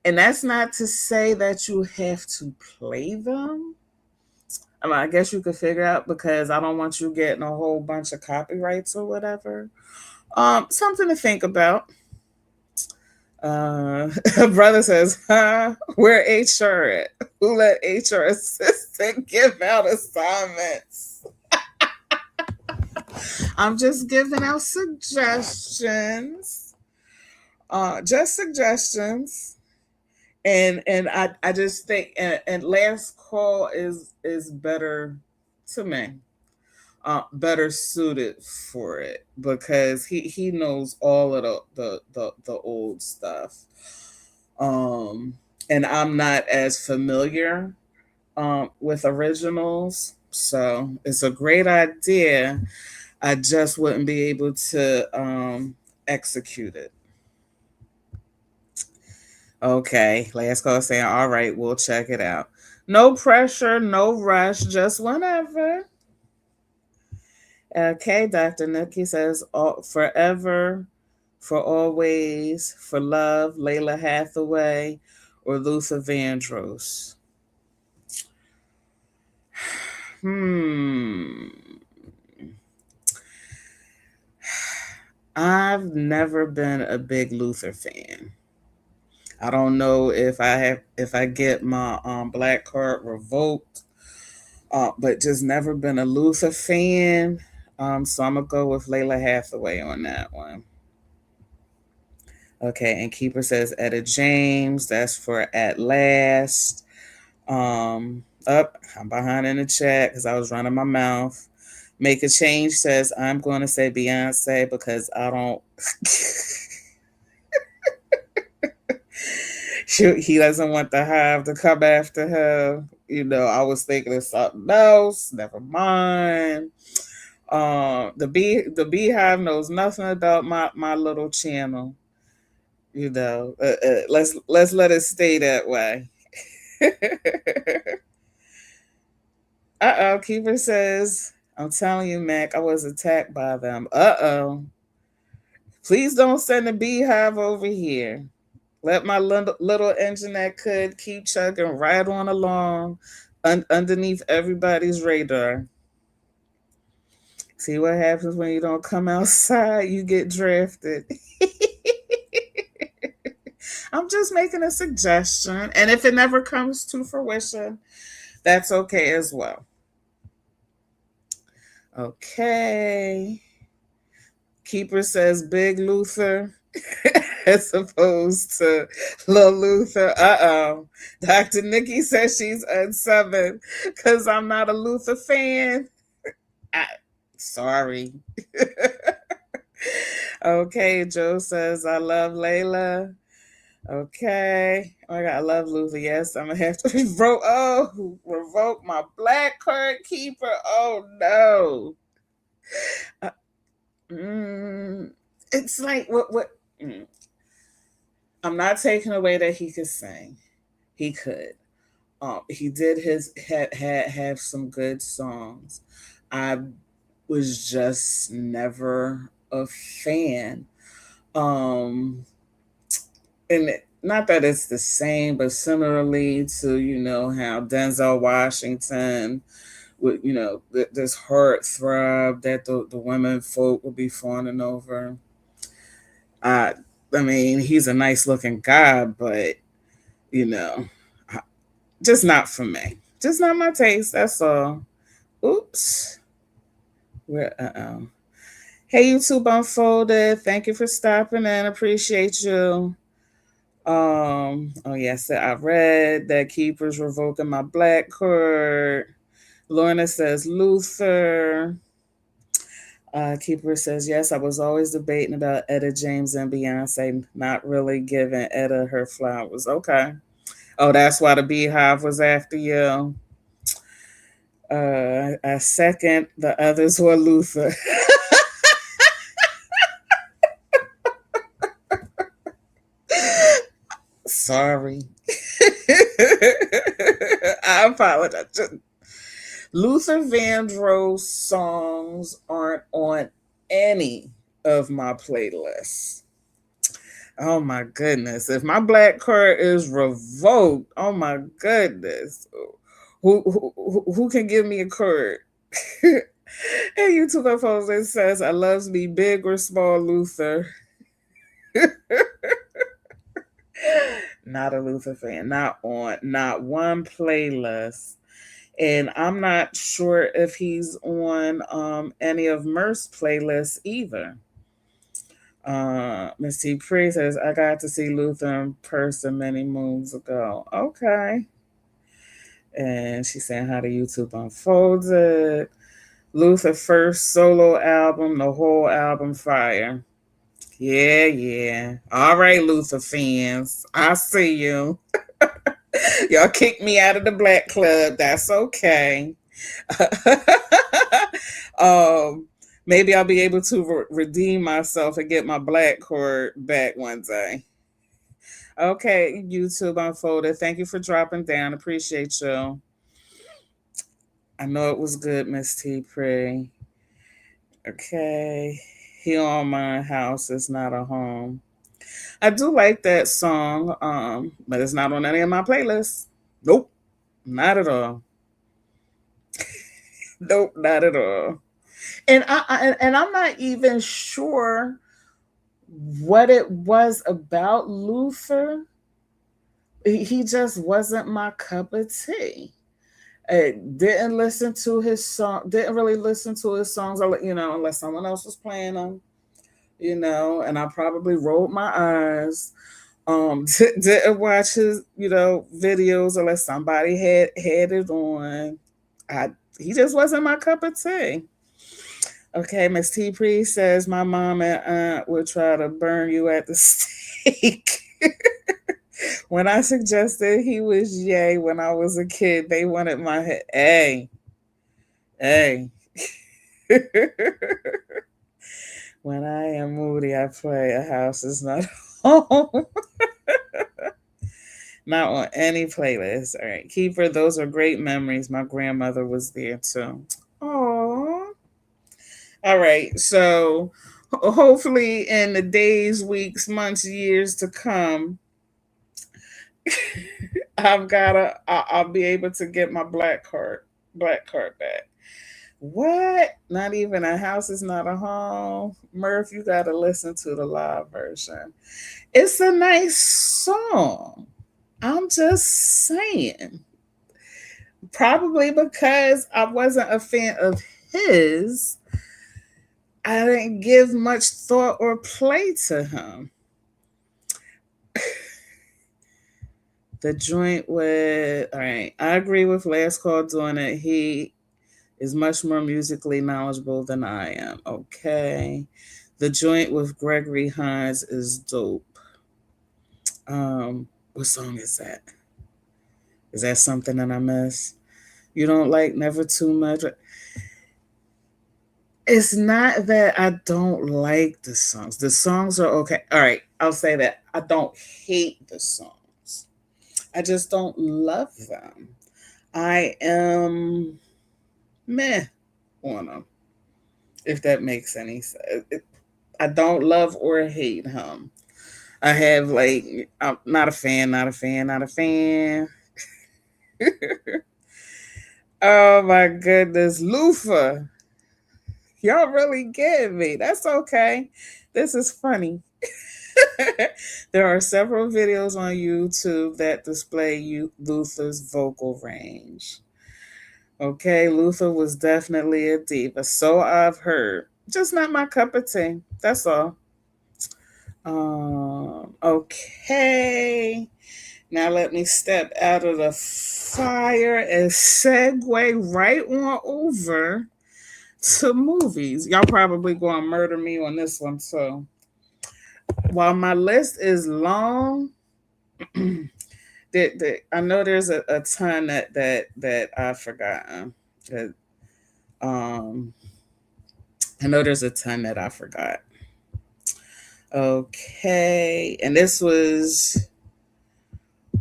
And that's not to say that you have to play them. I mean, I guess you could figure out because I don't want you getting a whole bunch of copyrights or whatever. Something to think about. Brother says, huh? Where HR at? Who let HR assistant give out assignments? I'm just giving out suggestions. Just suggestions. And I just think and last call is better to me, better suited for it because he knows all of the old stuff. Um, and I'm not as familiar with originals, so it's a great idea. I just wouldn't be able to execute it. Okay, last call saying, all right, we'll check it out. No pressure, no rush, just whenever. Okay, Dr. Nikki says, forever, for always, for love, Layla Hathaway, or Luther Vandross. Hmm. I've never been a big Luther fan. I don't know if I get my black card revoked, but just never been a Luther fan. So I'm gonna go with Layla Hathaway on that one. Okay, and Keeper says Etta James. That's for At Last. Up, I'm behind in the chat because I was running my mouth. Make a Change says I'm going to say Beyonce because I don't. He doesn't want the Hive to come after her. I was thinking of something else. Never mind. The Beehive knows nothing about my little channel. Let's let it stay that way. Keeper says, I'm telling you, Mac, I was attacked by them. Please don't send the Beehive over here. Let my little engine that could keep chugging right on along underneath everybody's radar. See what happens when you don't come outside? You get drafted. I'm just making a suggestion. And if it never comes to fruition, that's okay as well. Okay. Keeper says Big Luther as opposed to Lil Luther. Dr. Nikki says she's unseven because I'm not a Luther fan. Sorry. Okay, Joe says I love Layla. Okay. Oh my God, I love Luther. Yes, I'm gonna have to revoke my black card keeper. Oh no. Uh, it's like what I'm not taking away that he could sing. He could. He did have some good songs. I was just never a fan. Um, and not that it's the same, but similarly to how Denzel Washington with this heartthrob that the women folk will be fawning over. I I mean, he's a nice looking guy, but you know, just not for me. Just not my taste. That's all. Oops. Where? Hey, YouTube Unfolded. Thank you for stopping in. Appreciate you. Oh yes, I read that Keeper's revoking my black card. Lorna says Luther. Keeper says, yes, I was always debating about Etta James and Beyonce, not really giving Etta her flowers. Okay. Oh, that's why the Beehive was after you. I second, the others were Luther. Sorry. I apologize. Luther Vandross songs aren't on any of my playlists. Oh my goodness. If my black card is revoked, oh my goodness. Who can give me a card? And YouTube post it says I loves me big or small Luther. Not a Luther fan. Not one playlist. And I'm not sure if he's on any of Merce's playlists either. Miss T. Pre says, I got to see Luther in person many moons ago. Okay. And she's saying how the YouTube unfolded. Luther first solo album, the whole album fire. Yeah, yeah. All right, Luther fans. I see you. Y'all kicked me out of the black club. That's okay. um, maybe I'll be able to redeem myself and get my black card back one day. Okay, YouTube unfolded. Thank you for dropping down. Appreciate you. I know it was good, Miss T. Pre. Okay. He on my house is not a home. I do like that song, but it's not on any of my playlists. Nope, not at all. Nope, not at all. And I'm not even sure what it was about Luther. He just wasn't my cup of tea. I didn't listen to his song. Didn't really listen to his songs. Unless someone else was playing them. And I probably rolled my eyes. Didn't watch his videos unless somebody had it on. I He just wasn't my cup of tea. Okay, Miss T Pre says my mom and aunt would try to burn you at the stake. When I suggested he was yay when I was a kid, they wanted my head. Hey, hey. When I am moody, I play a house is not home. Not on any playlist. All right, Keeper, those are great memories. My grandmother was there too. Oh. All right, so hopefully in the days, weeks, months, years to come, I'll be able to get my black card back. What? Not even a house is not a home. Murph, you gotta listen to the live version. It's a nice song. I'm just saying. Probably because I wasn't a fan of his, I didn't give much thought or play to him. The joint with, all right, I agree with Last Call doing it. He is much more musically knowledgeable than I am. Okay. The joint with Gregory Hines is dope. What song is that? Is that something that I miss? You don't like Never Too Much? It's not that I don't like the songs. The songs are okay. All right, I'll say that. I don't hate the songs. I just don't love them. I am meh on them, if that makes any sense. I don't love or hate him. I have I'm not a fan, not a fan, not a fan. Oh my goodness, Lufa, y'all really get me. That's okay. This is funny. There are several videos on YouTube that display Luther's vocal range. Okay, Luther was definitely a diva. So I've heard. Just not my cup of tea. That's all. Okay. Now let me step out of the fire and segue right on over to movies. Y'all probably going to murder me on this one too. While my list is long, I know there's a ton that I've forgotten. That, um, I know there's a ton that I forgot. Okay, and this was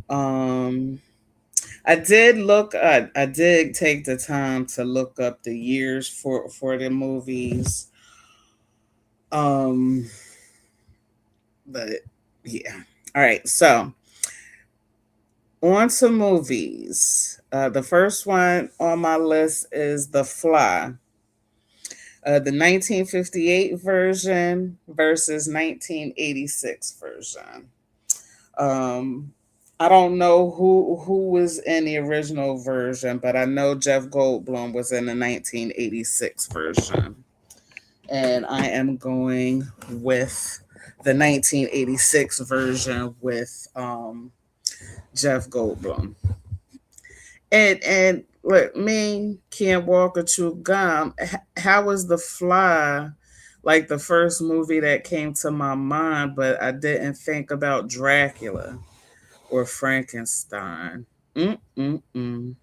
I did I did take the time to look up the years for the movies. Um but yeah. All right, so on to movies. The first one on my list is The Fly. The 1958 version versus 1986 version. Um, I don't know who was in the original version, but I know Jeff Goldblum was in the 1986 version, and I am going with the 1986 version with Jeff Goldblum. And look, me can't walk or chew gum. How was The Fly like the first movie that came to my mind, but I didn't think about Dracula or Frankenstein. Mm-mm-mm.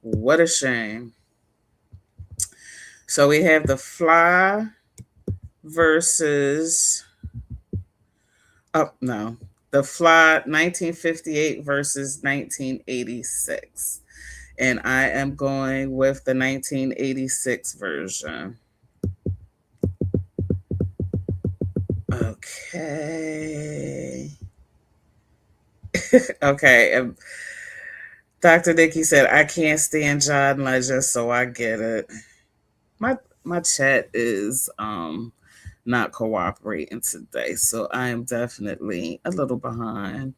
What a shame. So we have The Fly versus, oh no, The Fly 1958 versus 1986. And I am going with the 1986 version. Okay. Okay. Dr. Dickey said, I can't stand John Legend, so I get it. My my chat is not cooperating today, so I am definitely a little behind.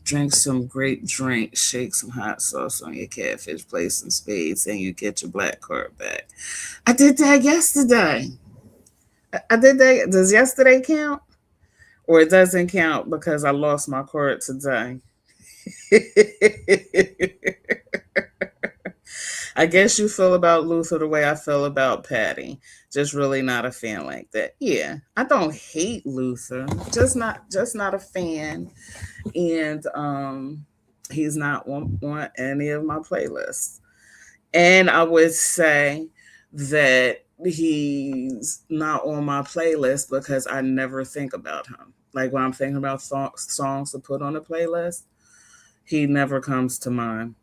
Drink some great drink, shake some hot sauce on your catfish, play some spades, and you get your black card back. I did that yesterday. I did that. Does yesterday count? Or it doesn't count because I lost my card today. I guess you feel about Luther the way I feel about Patty. Just really not a fan like that. Yeah, I don't hate Luther. Just not a fan. And he's not on any of my playlists. And I would say that he's not on my playlist because I never think about him. Like when I'm thinking about songs to put on a playlist, he never comes to mind.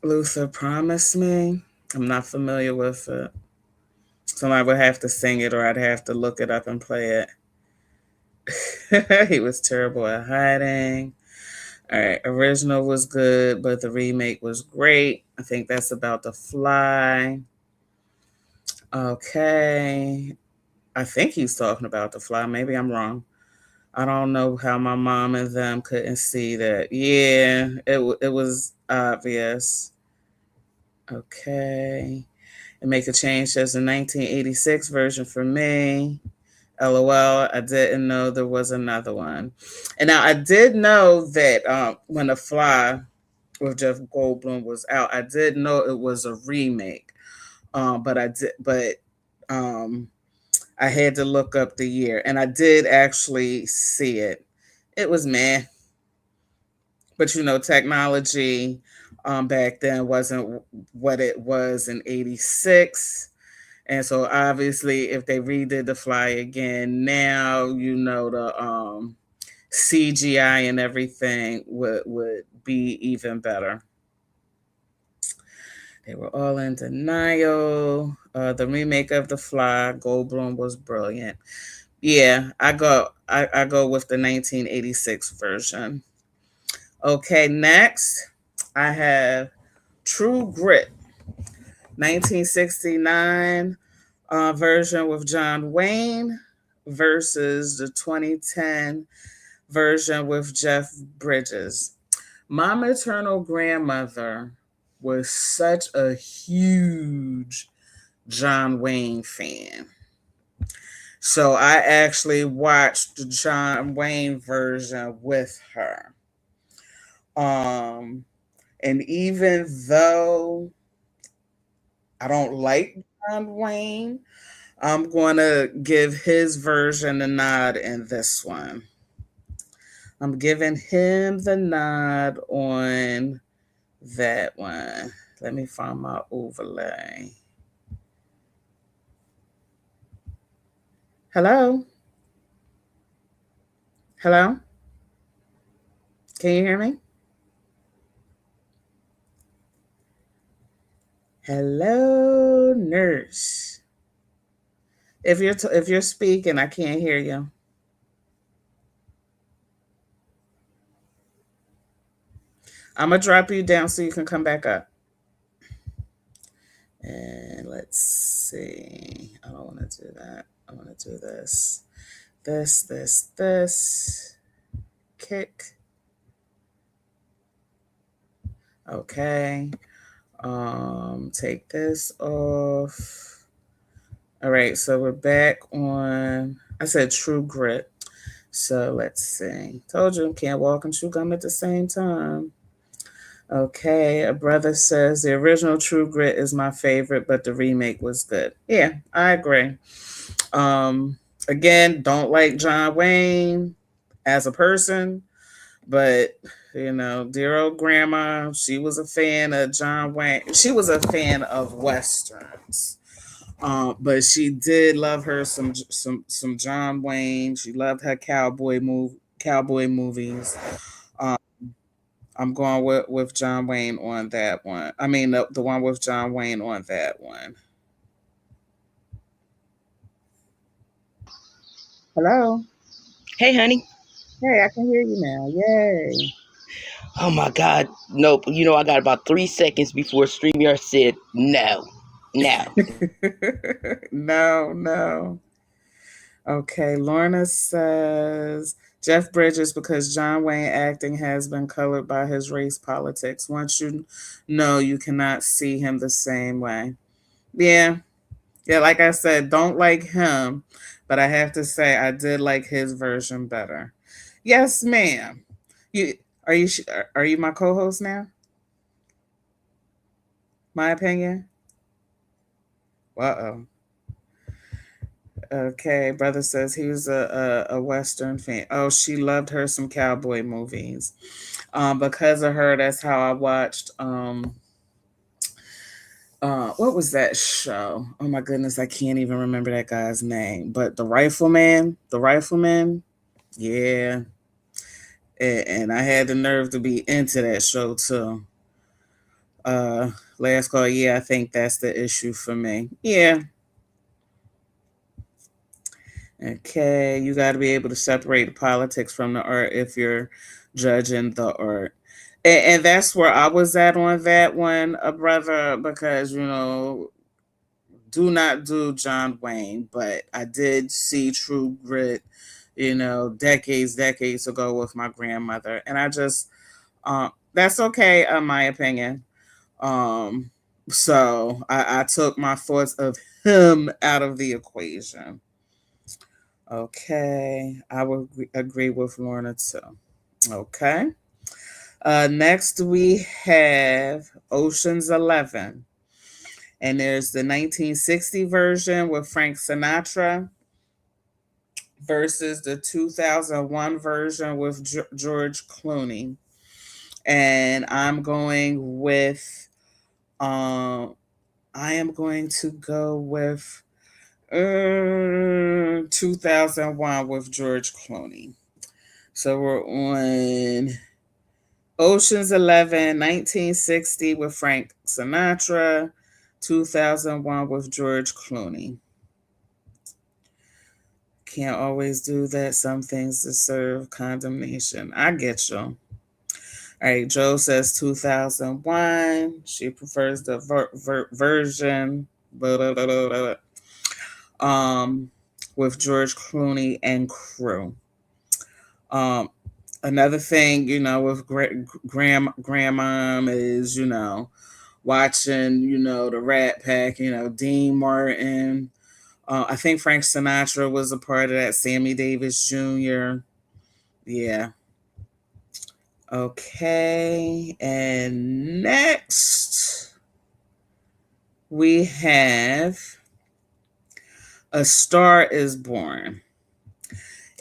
Luther Promise Me. I'm not familiar with it. Somebody would have to sing it or I'd have to look it up and play it. He was terrible at hiding. All right, original was good, but the remake was great. I think that's about to fly. Okay. I think he's talking about the fly. Maybe I'm wrong. I don't know how my mom and them couldn't see that. Yeah, it was obvious. Okay. And make a change. There's a 1986 version for me. LOL. I didn't know there was another one. And now I did know that when The Fly with Jeff Goldblum was out, I did know it was a remake. But um, I had to look up the year, and I did actually see it. It was man, but technology back then wasn't what it was in '86. And so obviously, if they redid The Fly again now, the CGI and everything would be even better. They were all in denial. The remake of The Fly, Goldblum was brilliant. Yeah, I go with the 1986 version. Okay, next I have True Grit, 1969 version with John Wayne versus the 2010 version with Jeff Bridges. My maternal grandmother was such a huge John Wayne fan. So I actually watched the John Wayne version with her. Um, and even though I don't like John Wayne, I'm going to give his version a nod in this one. I'm giving him the nod on that one. Let me find my overlay. Hello? Hello? Can you hear me? Hello, nurse. If you're speaking, I can't hear you. I'm gonna drop you down so you can come back up. And let's see. I don't want to do that. I want to do this. This. Kick. Okay. Take this off. All right, so we're back on. I said True Grit. So let's see. Told you can't walk and chew gum at the same time. Okay, a brother says the original True Grit is my favorite, but the remake was good. Yeah, I agree. Um, again, don't like John Wayne as a person, but dear old grandma, she was a fan of John Wayne. She was a fan of westerns. But she did love her some John Wayne. She loved her cowboy movies. Um, I'm going with John Wayne on that one. I mean the one with John Wayne on that one. Hello. Hey, honey. Hey, I can hear you now. Yay. Oh my God. Nope. I got about 3 seconds before StreamYard said no. No. No, no. Okay, Lorna says Jeff Bridges because John Wayne acting has been colored by his race politics. Once you know, you cannot see him the same way. Yeah, yeah. Like I said, don't like him, but I have to say I did like his version better. Yes, ma'am. You are you my co-host now? My opinion. Uh oh. Okay, brother says he was a Western fan. Oh, she loved her some cowboy movies. Because of her, that's how I watched. What was that show? Oh my goodness, I can't even remember that guy's name. But the Rifleman, yeah. And I had the nerve to be into that show too. Last call, yeah, I think that's the issue for me. Yeah, okay, you got to be able to separate the politics from the art if you're judging the art. And that's where I was at on that one, brother, because, do not do John Wayne, but I did see True Grit, decades ago with my grandmother. And I just, that's okay, in my opinion. Um, so I took my thoughts of him out of the equation. Okay, I would agree with Lorna too. Okay. Next we have Ocean's 11, and there's the 1960 version with Frank Sinatra versus the 2001 version with George Clooney, and um, I am going to go with 2001 with George Clooney. So we're on Ocean's 11, 1960 with Frank Sinatra, 2001 with George Clooney. Can't always do that. Some things deserve condemnation. I get you. All right, Joe says 2001. She prefers the version blah, blah, blah, blah, blah, with George Clooney and crew. Um, Another thing, with grandmom is, watching, the Rat Pack, Dean Martin. I think Frank Sinatra was a part of that. Sammy Davis Jr. Yeah. Okay. And next we have A Star is Born.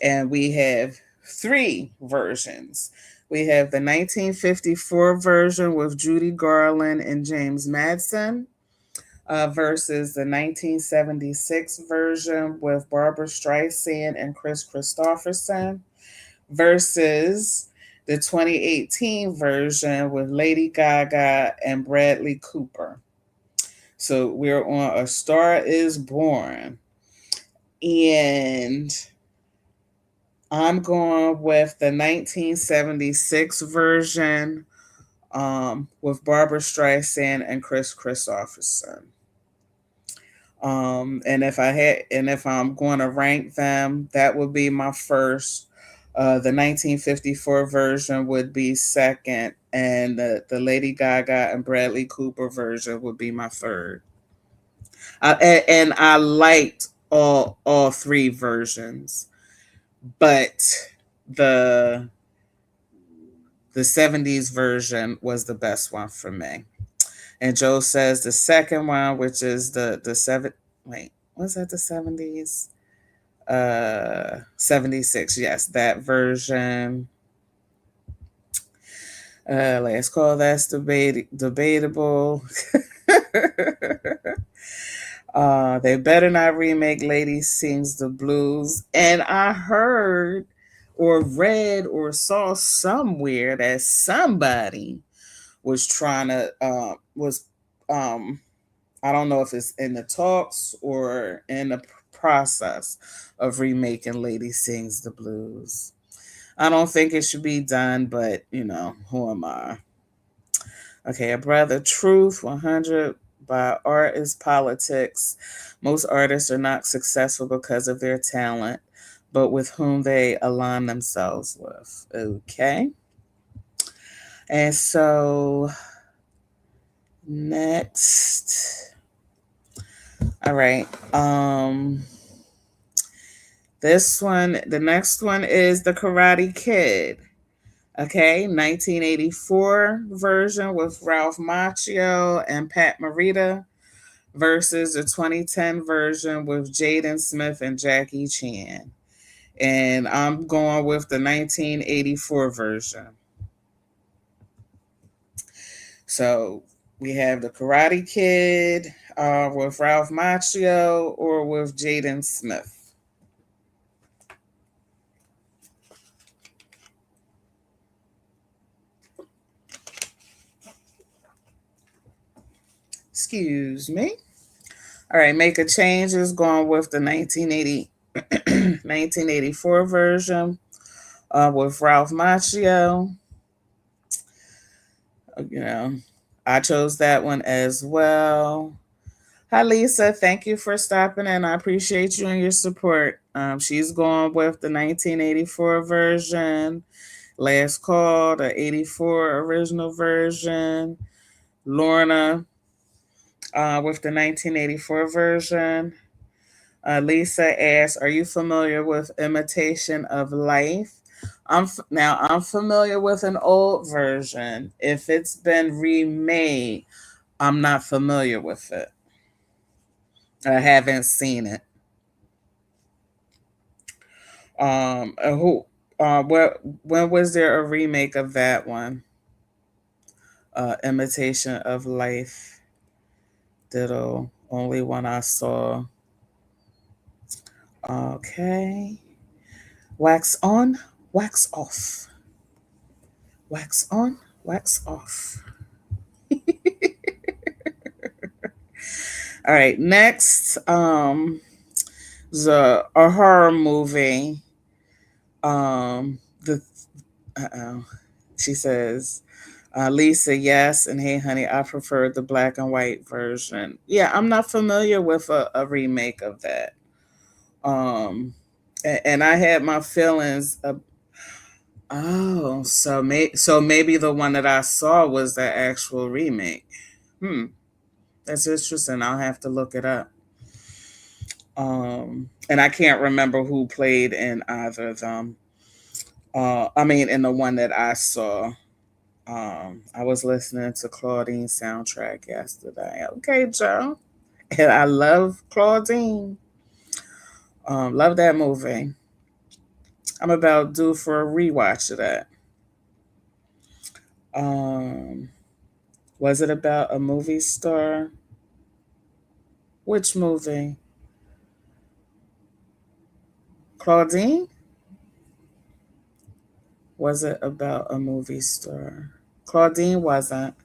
And we have three versions. We have the 1954 version with Judy Garland and James Madsen versus the 1976 version with Barbara Streisand and Chris Christopherson versus the 2018 version with Lady Gaga and Bradley Cooper. So we're on A Star is Born. And I'm going with the 1976 version with Barbara Streisand and Chris Christopherson. And if I'm going to rank them, that would be my first. The 1954 version would be second, and the Lady Gaga and Bradley Cooper version would be my third. And I liked all three versions. but the the 70s version was the best one for me. And Joe says the second one, which is the seven wait, was that the 70s? 76, yes, that version. Let's call that's debatable. They better not remake Lady Sings the Blues. And I heard or read or saw somewhere that somebody was trying to was I don't know if it's in the talks or in the process of remaking Lady Sings the Blues. I don't think it should be done, but who am I? Okay, a brother, truth 100 by art is politics. Most artists are not successful because of their talent, but with whom they align themselves with. Okay. And so next. All right. This one, the next one is The Karate Kid. Okay, 1984 version with Ralph Macchio and Pat Morita versus the 2010 version with Jaden Smith and Jackie Chan. And I'm going with the 1984 version. So we have The Karate Kid with Ralph Macchio or with Jaden Smith. Excuse me. All right, make a change is going with the 1984 version with Ralph Macchio. You know, I chose that one as well. Hi, Lisa. Thank you for stopping in. I appreciate you and your support. She's going with the 1984 version. Last Call, the 84 original version. Lorna with the 1984 version. Lisa asks, "Are you familiar with Imitation of Life?" I'm familiar with an old version. If it's been remade, I'm not familiar with it. I haven't seen it. Who? When was there a remake of that one? Imitation of Life. Ditto. Only one I saw. Okay. Wax on, wax off. Wax on, wax off. All right, next, the a horror movie. The she says, Lisa, yes, and hey, honey, I prefer the black and white version. Yeah, I'm not familiar with a remake of that. Um, and I had my feelings. Oh, so maybe the one that I saw was the actual remake. Hmm, that's interesting. I'll have to look it up. And I can't remember who played in either of them. I mean, in the one that I saw. I was listening to Claudine's soundtrack yesterday. Okay, Joe. And I love Claudine. Love that movie. I'm about due for a rewatch of that. Um, was it about a movie star? Which movie? Claudine? Was it about a movie star? Claudine wasn't.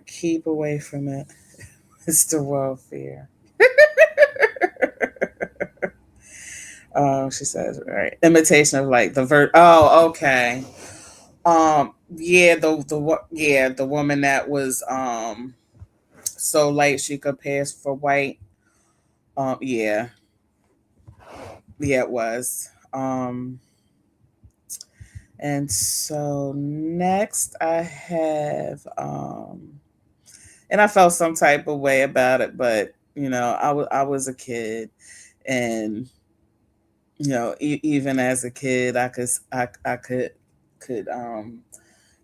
Keep away from it. Mr. Welfare. She says, right. Imitation of like the ver. Oh, okay. Yeah, the woman that was so late she could pass for white. Yeah, yeah, it was. And so next I have and I felt some type of way about it, but I was a kid, And even as a kid, I could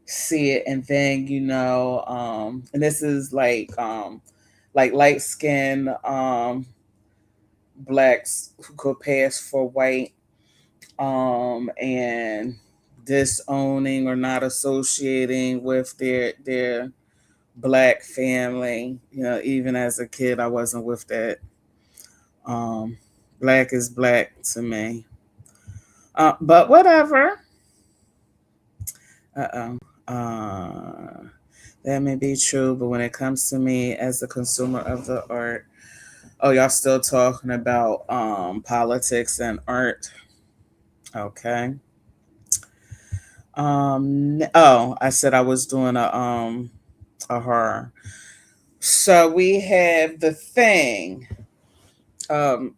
see it. And then and this is like light skin blacks who could pass for white, and disowning or not associating with their black family. Even as a kid, I wasn't with that. um Black is black to me. But whatever. Uh-oh. That may be true, but when it comes to me as a consumer of the art. Oh, y'all still talking about politics and art. Okay. Oh, I said I was doing a horror. So we have The Thing. Um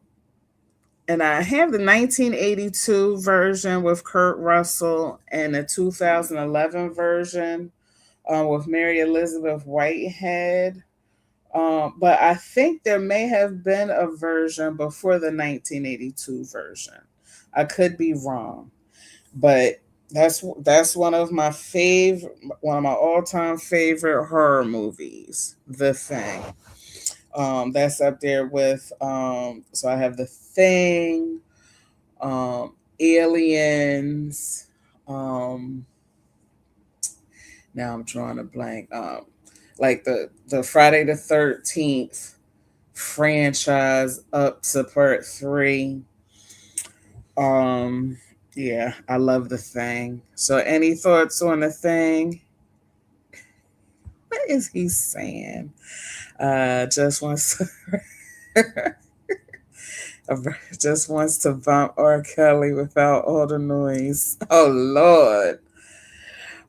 and I have the 1982 version with Kurt Russell and the 2011 version with Mary Elizabeth Whitehead. But I think there may have been a version before the 1982 version. I could be wrong, but that's one of my all time favorite horror movies. The Thing. That's up there with So I have The Thing, Aliens. Um, Now I'm drawing a blank. Like the Friday the 13th franchise up to part 3. Um, yeah, I love The Thing. So any thoughts on The Thing? What is he saying? Just wants just wants to bump R. Kelly without all the noise. Oh Lord.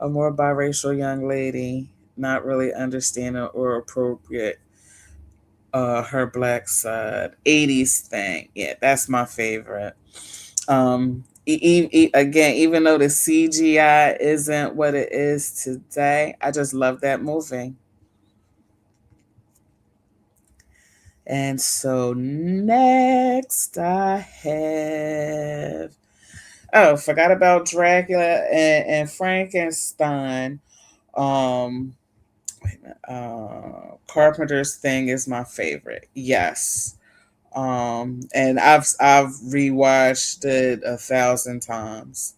A more biracial young lady, not really understanding or appropriate her black side. 80s thing. Yeah, that's my favorite. Again, even though the CGI isn't what it is today, I just love that movie. And so next I have, oh, forgot about Dracula and Frankenstein. Um Wait a minute. Carpenter's Thing is my favorite. Yes. And I've rewatched it 1,000 times.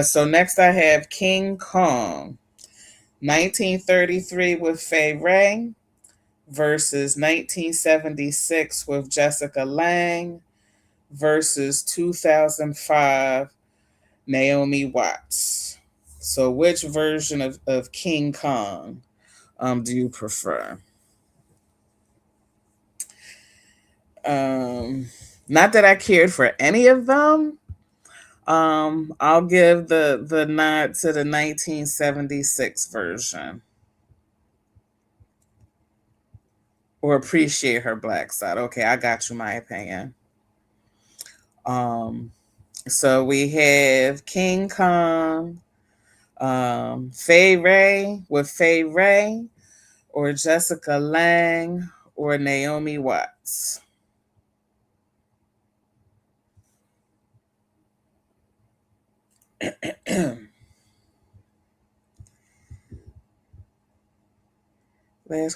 So next I have King Kong, 1933 with Fay Ray versus 1976 with Jessica Lange versus 2005 Naomi Watts. So which version of King Kong do you prefer? Um, Not that I cared for any of them. I'll give the nod to the 1976 version, or appreciate her black side. Okay, I got you. My opinion. Um, so we have King Kong, Fay Ray with Fay Ray, or Jessica Lange, or Naomi Watts.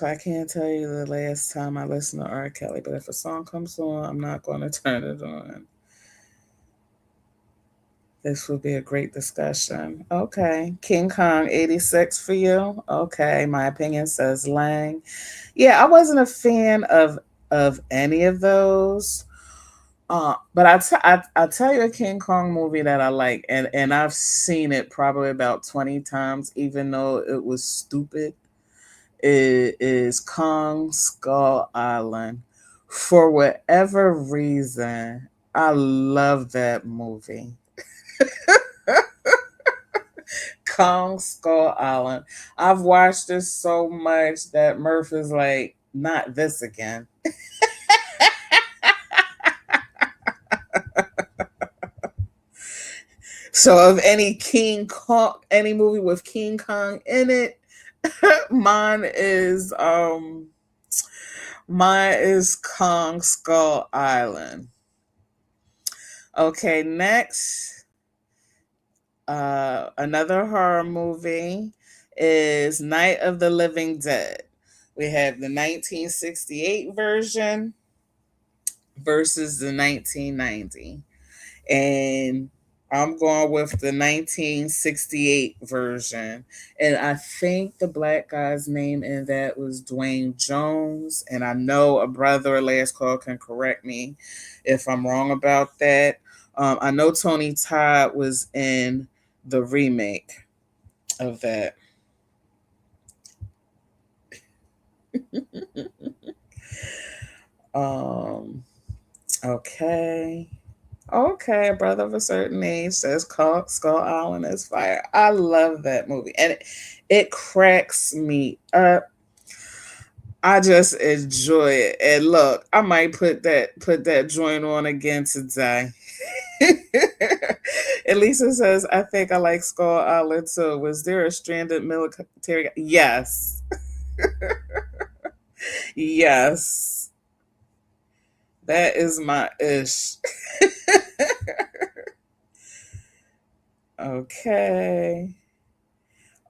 I can't tell you the last time I listened to R. Kelly, but if a song comes on, I'm not going to turn it on. This will be a great discussion. Okay. King Kong 86 for you. Okay. My opinion says Lang. Yeah, I wasn't a fan of any of those. But I tell you a King Kong movie that I like, and I've seen it probably about 20 times, even though it was stupid. It is Kong Skull Island. For whatever reason, I love that movie. Kong Skull Island. I've watched this so much that Murph is like, not this again. So of any King Kong, any movie with King Kong in it, mine is Kong Skull Island. Okay, next, another horror movie is Night of the Living Dead. We have the 1968 version versus the 1990. And I'm going with the 1968 version. And I think the black guy's name in that was Dwayne Jones. And I know a brother or last call can correct me if I'm wrong about that. I know Tony Todd was in the remake of that. Um, okay. Okay, a brother of a certain age says Skull Island is fire. I love that movie, and it cracks me up. I just enjoy it. And look, I might put that joint on again today. And Lisa says, "I think I like Skull Island too. Was there a stranded military? Yes, yes, that is my ish." Okay.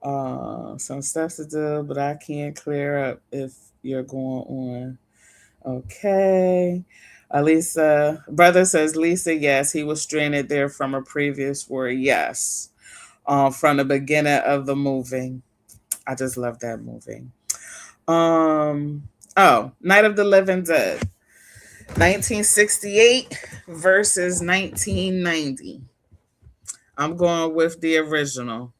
Some stuff to do, but I can't clear up if you're going on. Okay. Lisa, brother says, Lisa, yes, he was stranded there from a previous war. Yes. From the beginning of the movie. I just love that movie. Night of the Living Dead. 1968 versus 1990. I'm going with the original.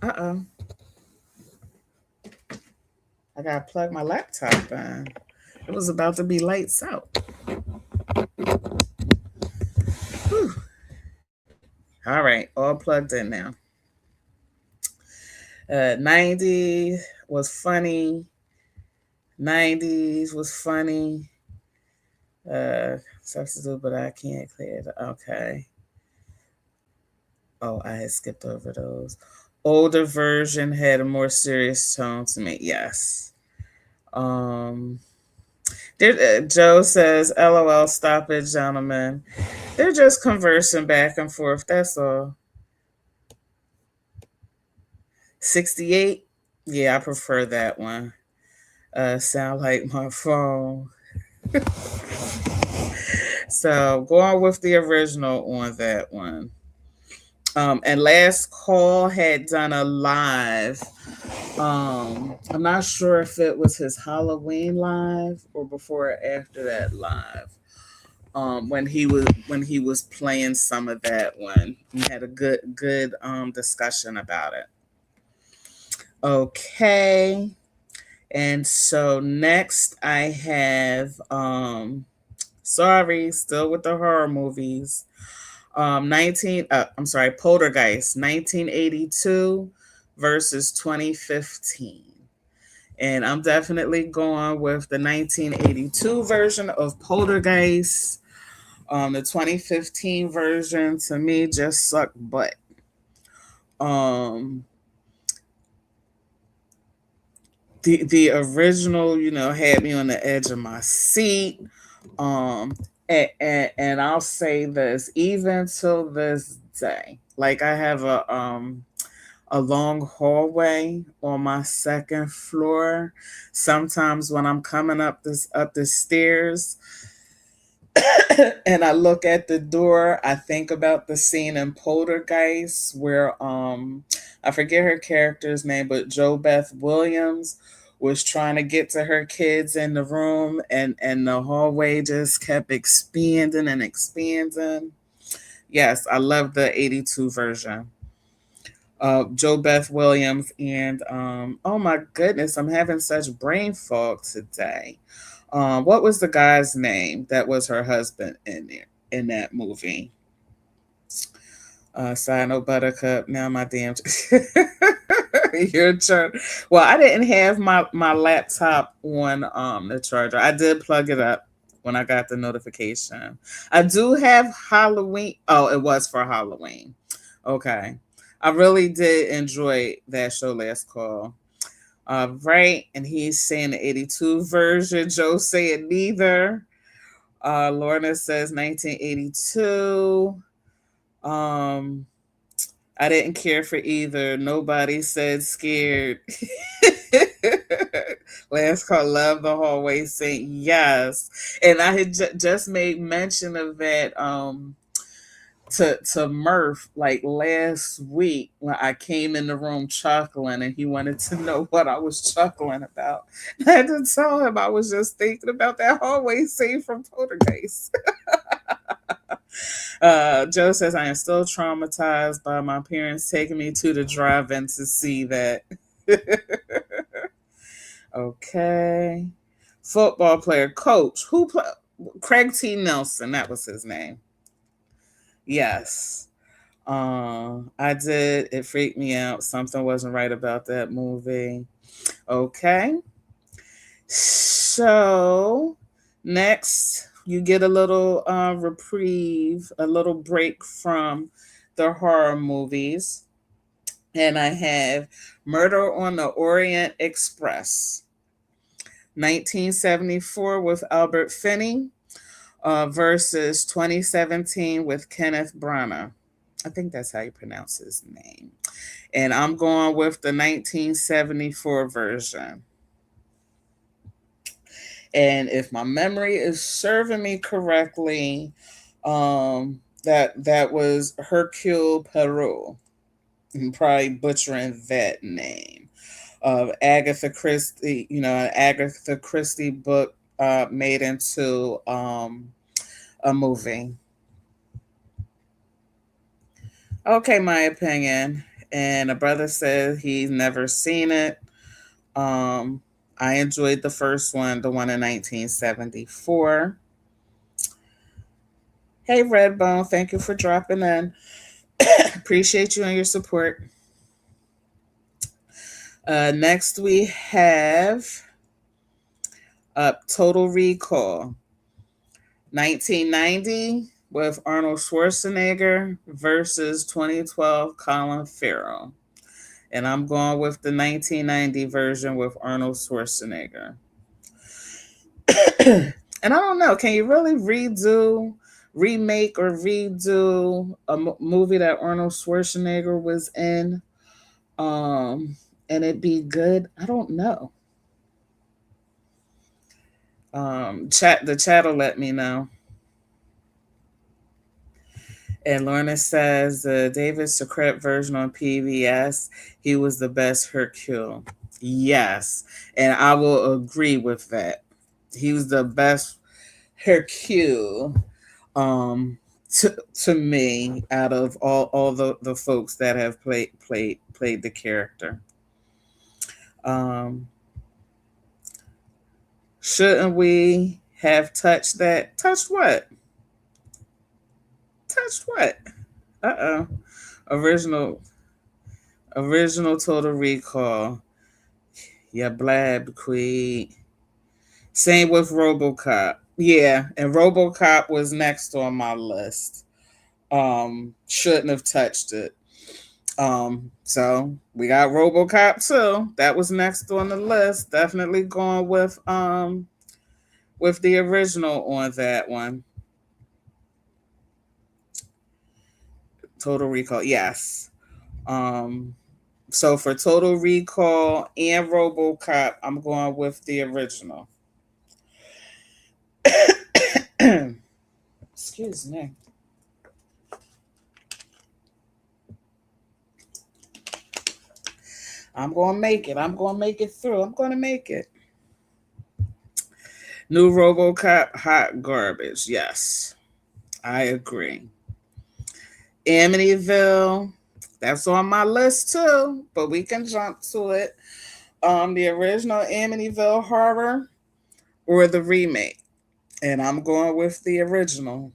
Uh-oh. I gotta plug my laptop in. It was about to be lights out. Whew. All right, all plugged in now. 90 was funny. 90s was funny. Substitute, but I can't clear it. Okay. Oh, I had skipped over those. Older version had a more serious tone to me. Yes. Um, Joe says, "LOL, stop it, gentlemen. They're just conversing back and forth. That's all." 68. Yeah, I prefer that one. Sound like my phone. So going with the original on that one. And Last Call had done a live. I'm not sure if it was his Halloween live or before or after that live. When he was playing some of that one, we had a good discussion about it. Okay. And so next I have sorry, still with the horror movies. 19 I'm sorry, Poltergeist 1982 versus 2015. And I'm definitely going with the 1982 version of Poltergeist. The 2015 version to me just sucked butt. Um the original, had me on the edge of my seat. And I'll say this, even till this day, like I have a long hallway on my second floor. Sometimes when I'm coming up the stairs, and I look at the door, I think about the scene in Poltergeist where I forget her character's name, but Jo Beth Williams was trying to get to her kids in the room, and the hallway just kept expanding and expanding. Yes, I love the 82 version. Jo Beth Williams and oh my goodness, I'm having such brain fog today. What was the guy's name that was her husband in that movie? Side note, Buttercup. Now my damn your turn. Well, I didn't have my laptop on the charger. I did plug it up when I got the notification. I do have Halloween. Oh, it was for Halloween. Okay. I really did enjoy that show, Last Call. Right, and he's saying the 82 version. Joe saying neither. Lorna says 1982. Um, I didn't care for either. Nobody said scared. Last call, love the hallway saying yes. And I had just made mention of that to Murph like last week when I came in the room chuckling and he wanted to know what I was chuckling about. I had to tell him I was just thinking about that hallway scene from Poltergeist. Joe says I am still traumatized by my parents taking me to the drive-in to see that. Okay. Football player, coach, who play Craig T. Nelson, that was his name. Yes. I did. It freaked me out. Something wasn't right about that movie. Okay. So next, you get a little reprieve, a little break from the horror movies. And I have Murder on the Orient Express, 1974 with Albert Finney versus 2017 with Kenneth Branagh. I think that's how you pronounce his name. And I'm going with the 1974 version. And if my memory is serving me correctly, that was Hercule Poirot. I'm probably butchering that name. Of Agatha Christie, an Agatha Christie book made into a movie. Okay, my opinion. And a brother said he's never seen it. Um, I enjoyed the first one, the one in 1974. Hey, Redbone, thank you for dropping in. Appreciate you and your support. Next, we have Total Recall, 1990 with Arnold Schwarzenegger versus 2012 Colin Farrell. And I'm going with the 1990 version with Arnold Schwarzenegger. And I don't know, can you really remake or redo a movie that Arnold Schwarzenegger was in, and it be good? I don't know. The chat will let me know. And Lorna says the David Secret version on PBS, he was the best Hercule. Yes, and I will agree with that. He was the best Hercule, um, to me out of all the folks that have played the character. Um, shouldn't we have touched that? Touched what? Touched what? Uh-oh. Original Total Recall. Yeah, blab queen. Same with RoboCop. Yeah, and RoboCop was next on my list. Shouldn't have touched it. So we got RoboCop too. That was next on the list. Definitely going with the original on that one. Total Recall, yes. So for Total Recall and RoboCop, I'm going with the original. Excuse me. I'm going to make it. I'm going to make it through. I'm going to make it. New RoboCop, hot garbage. Yes, I agree. Amityville, that's on my list too, but we can jump to it. The original Amityville horror or the remake, and I'm going with the original.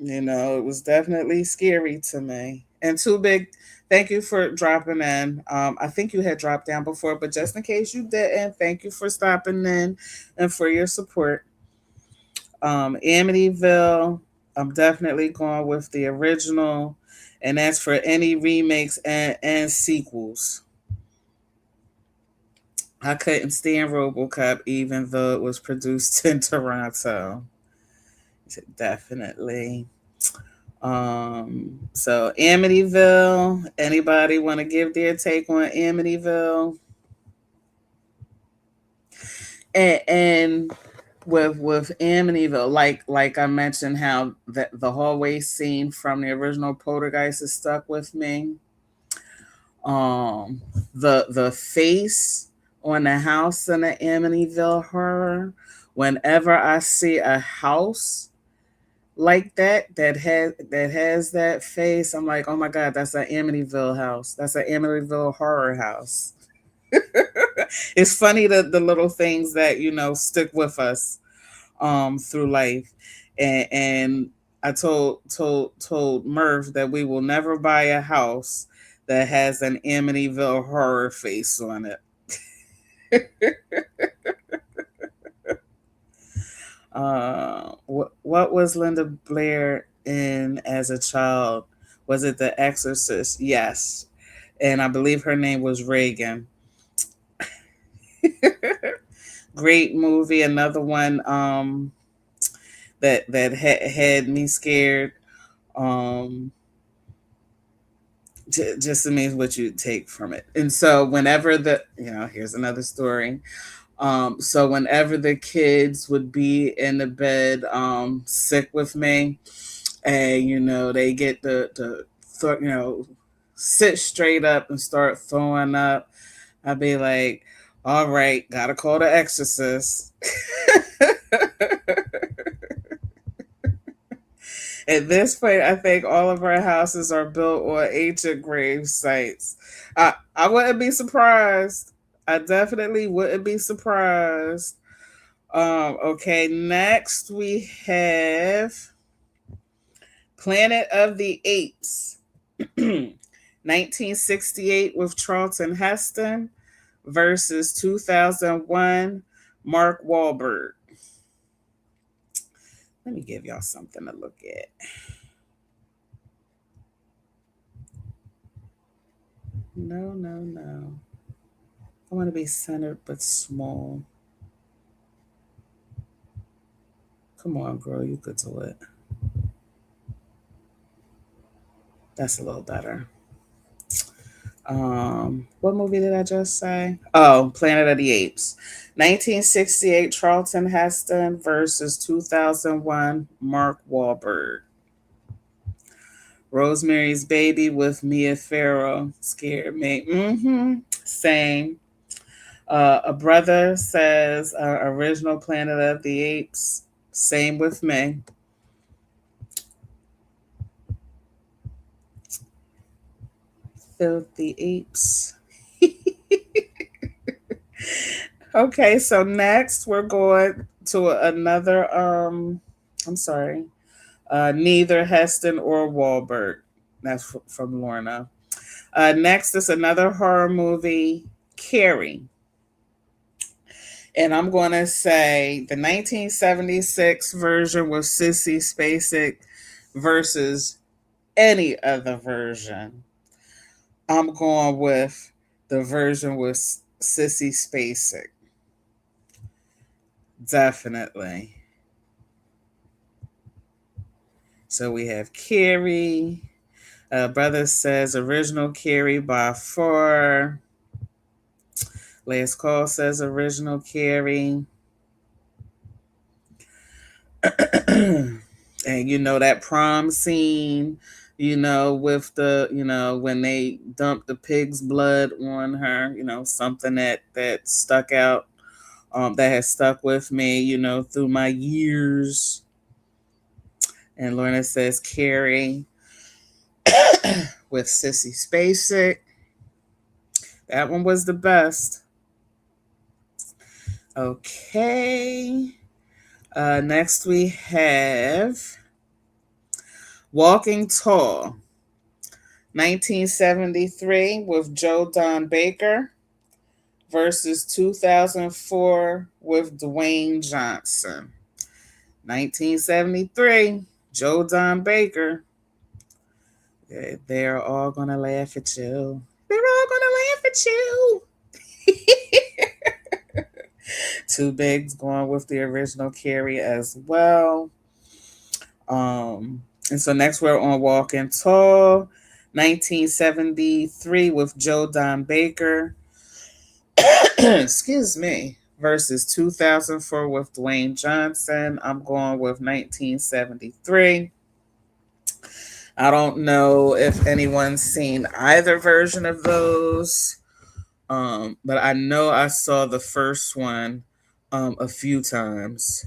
It was definitely scary to me. And Too Big, thank you for dropping in. I think you had dropped down before, but just in case you didn't, thank you for stopping in and for your support. Amityville, I'm definitely going with the original. And that's for any remakes and sequels. I couldn't stand RoboCop even though it was produced in Toronto. Definitely. So Amityville. Anybody want to give their take on Amityville? And with Amityville, like I mentioned, how the hallway scene from the original Poltergeist is stuck with me. Um, the face on the house in the Amityville horror. Whenever I see a house like that has that face, I'm like, oh my god, that's an Amityville house. That's an Amityville horror house. It's funny that the little things that stick with us through life. And I told Murph that we will never buy a house that has an Amityville horror face on it. What was Linda Blair in as a child? Was it The Exorcist? Yes, and I believe her name was Reagan. Great movie. Another one that had me scared. Um, just amazing what you take from it. And so whenever here's another story. So whenever the kids would be in the bed sick with me, and they get sit straight up and start throwing up, I'd be like, all right, gotta call the exorcist. At this point, I think all of our houses are built on ancient grave sites. I wouldn't be surprised. I definitely wouldn't be surprised. Okay, next we have Planet of the Apes. 1968 with Charlton Heston versus 2001 Mark Wahlberg. Let me give y'all something to look at. No. I want to be centered but small. Come on, girl, you could do it. That's a little better. What movie did I just say? Oh, Planet of the Apes. 1968 Charlton Heston versus 2001 Mark Wahlberg. Rosemary's Baby with Mia Farrow scared me. Same. A brother says original Planet of the Apes. Same with me. Filthy apes. Okay, so next we're going to another I'm sorry. Neither Heston or Wahlberg. That's from Lorna. Next is another horror movie, Carrie. And I'm going to say the 1976 version with Sissy Spacek versus any other version. I'm going with the version with Sissy Spacek. Definitely. So we have Carrie. Brother says original Carrie by far. Last call says original Carrie. And that prom scene, with the, when they dumped the pig's blood on her, something that stuck out, that has stuck with me, through my years. And Lorna says Carrie with Sissy Spacek. That one was the best. Okay. Next we have Walking Tall. 1973 with Joe Don Baker versus 2004 with Dwayne Johnson. 1973, Joe Don Baker. They're all going to laugh at you. They're all going to laugh at you. Two Bigs going with the original Carrie as well. And so next we're on Walking Tall, 1973 with Joe Don Baker. Excuse me. Versus 2004 with Dwayne Johnson. I'm going with 1973. I don't know if anyone's seen either version of those, but I know I saw the first one a few times.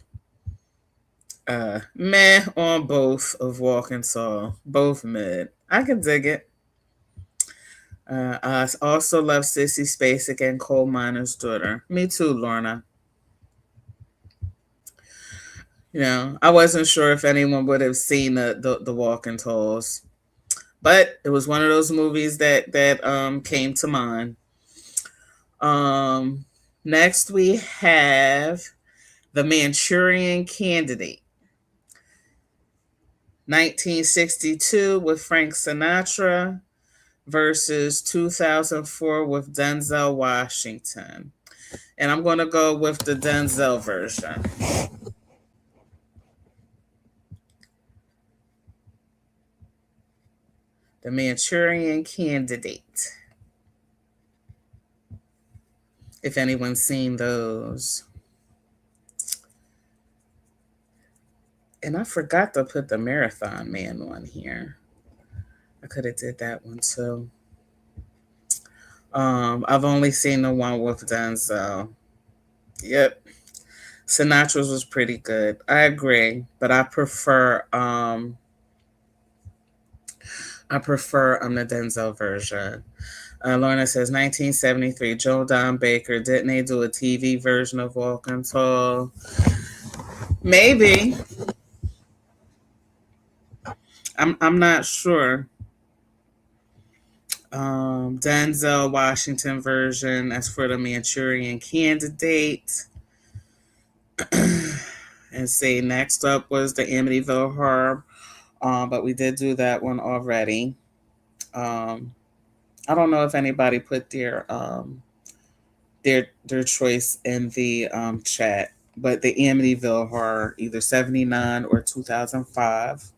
Meh on both of Walking Tall, both mid. I can dig it. I also love Sissy Spacek and Coal Miner's Daughter. Me too, Lorna. I wasn't sure if anyone would have seen the Walking Talls, but it was one of those movies that came to mind. Um, Next we have The Manchurian Candidate, 1962 with Frank Sinatra versus 2004 with Denzel Washington. And I'm going to go with the Denzel version. The Manchurian Candidate. If anyone's seen those. And I forgot to put the Marathon Man one here. I could have did that one too. I've only seen the one with Denzel. Yep. Sinatra's was pretty good. I agree, but I prefer the Denzel version. Lorna says 1973, Joe Don Baker. Didn't they do a TV version of Walking Tall? Maybe. I'm not sure. Denzel Washington version. As for the Manchurian Candidate. And see, next up was the Amityville Horror. But we did do that one already. I don't know if anybody put their choice in the chat, but the Amityville Horror, either 79 or 2005.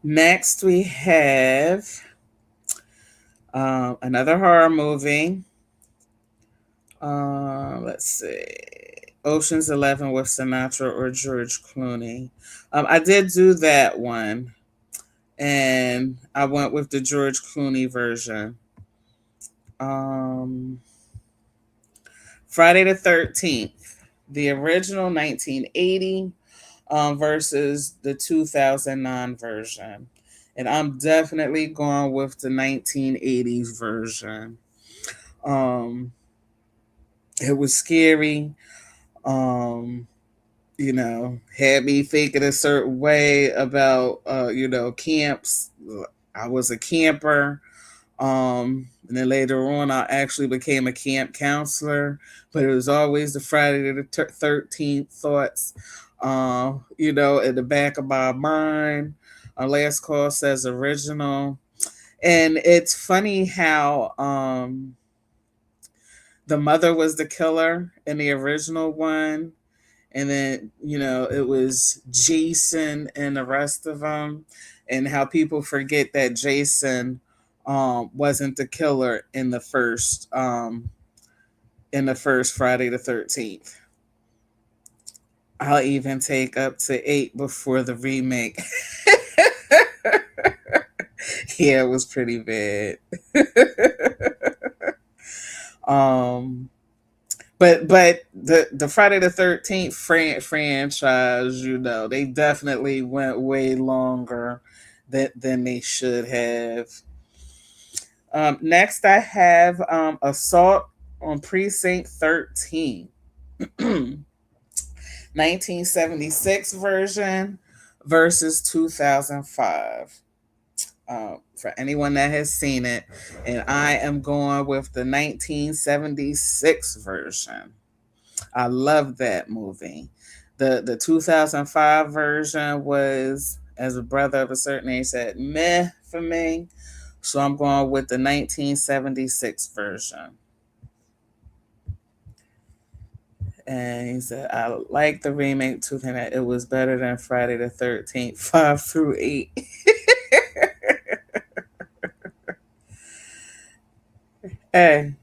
Next, we have another horror movie. Let's see. Ocean's 11 with Sinatra or George Clooney. I did do that one, and I went with the George Clooney version. Friday the 13th, the original 1980 versus the 2009 version. And I'm definitely going with the 1980s version. It was scary. Had me thinking a certain way about, camps. I was a camper. And then later on, I actually became a camp counselor, but it was always the Friday the 13th thoughts, in the back of my mind. Last call says original. And it's funny how the mother was the killer in the original one. And then, it was Jason and the rest of them, and how people forget that Jason wasn't the killer in the first Friday the 13th. I'll even take up to 8 before the remake. Yeah, it was pretty bad. But the Friday the 13th franchise, they definitely went way longer than they should have. Next, I have Assault on Precinct 13. 1976 version versus 2005. For anyone that has seen it, and I am going with the 1976 version. I love that movie. The 2005 version was, as a brother of a certain age said, meh for me. So I'm going with the 1976 version. And he said, I like the remake too, and it was better than Friday the 13th, 5 through 8. Hey,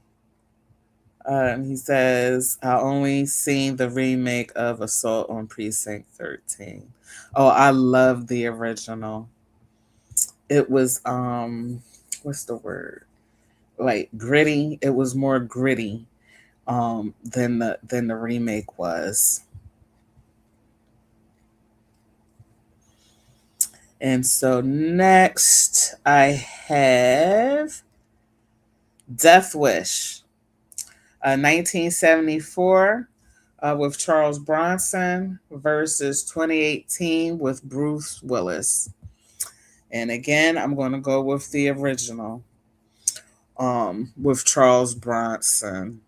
he says, I only seen the remake of Assault on Precinct 13. Oh, I love the original. It was, what's the word? Like gritty. It was more gritty than the remake was. And so next I have Death Wish, 1974 with Charles Bronson versus 2018 with Bruce Willis. And again, I'm going to go with the original with Charles Bronson.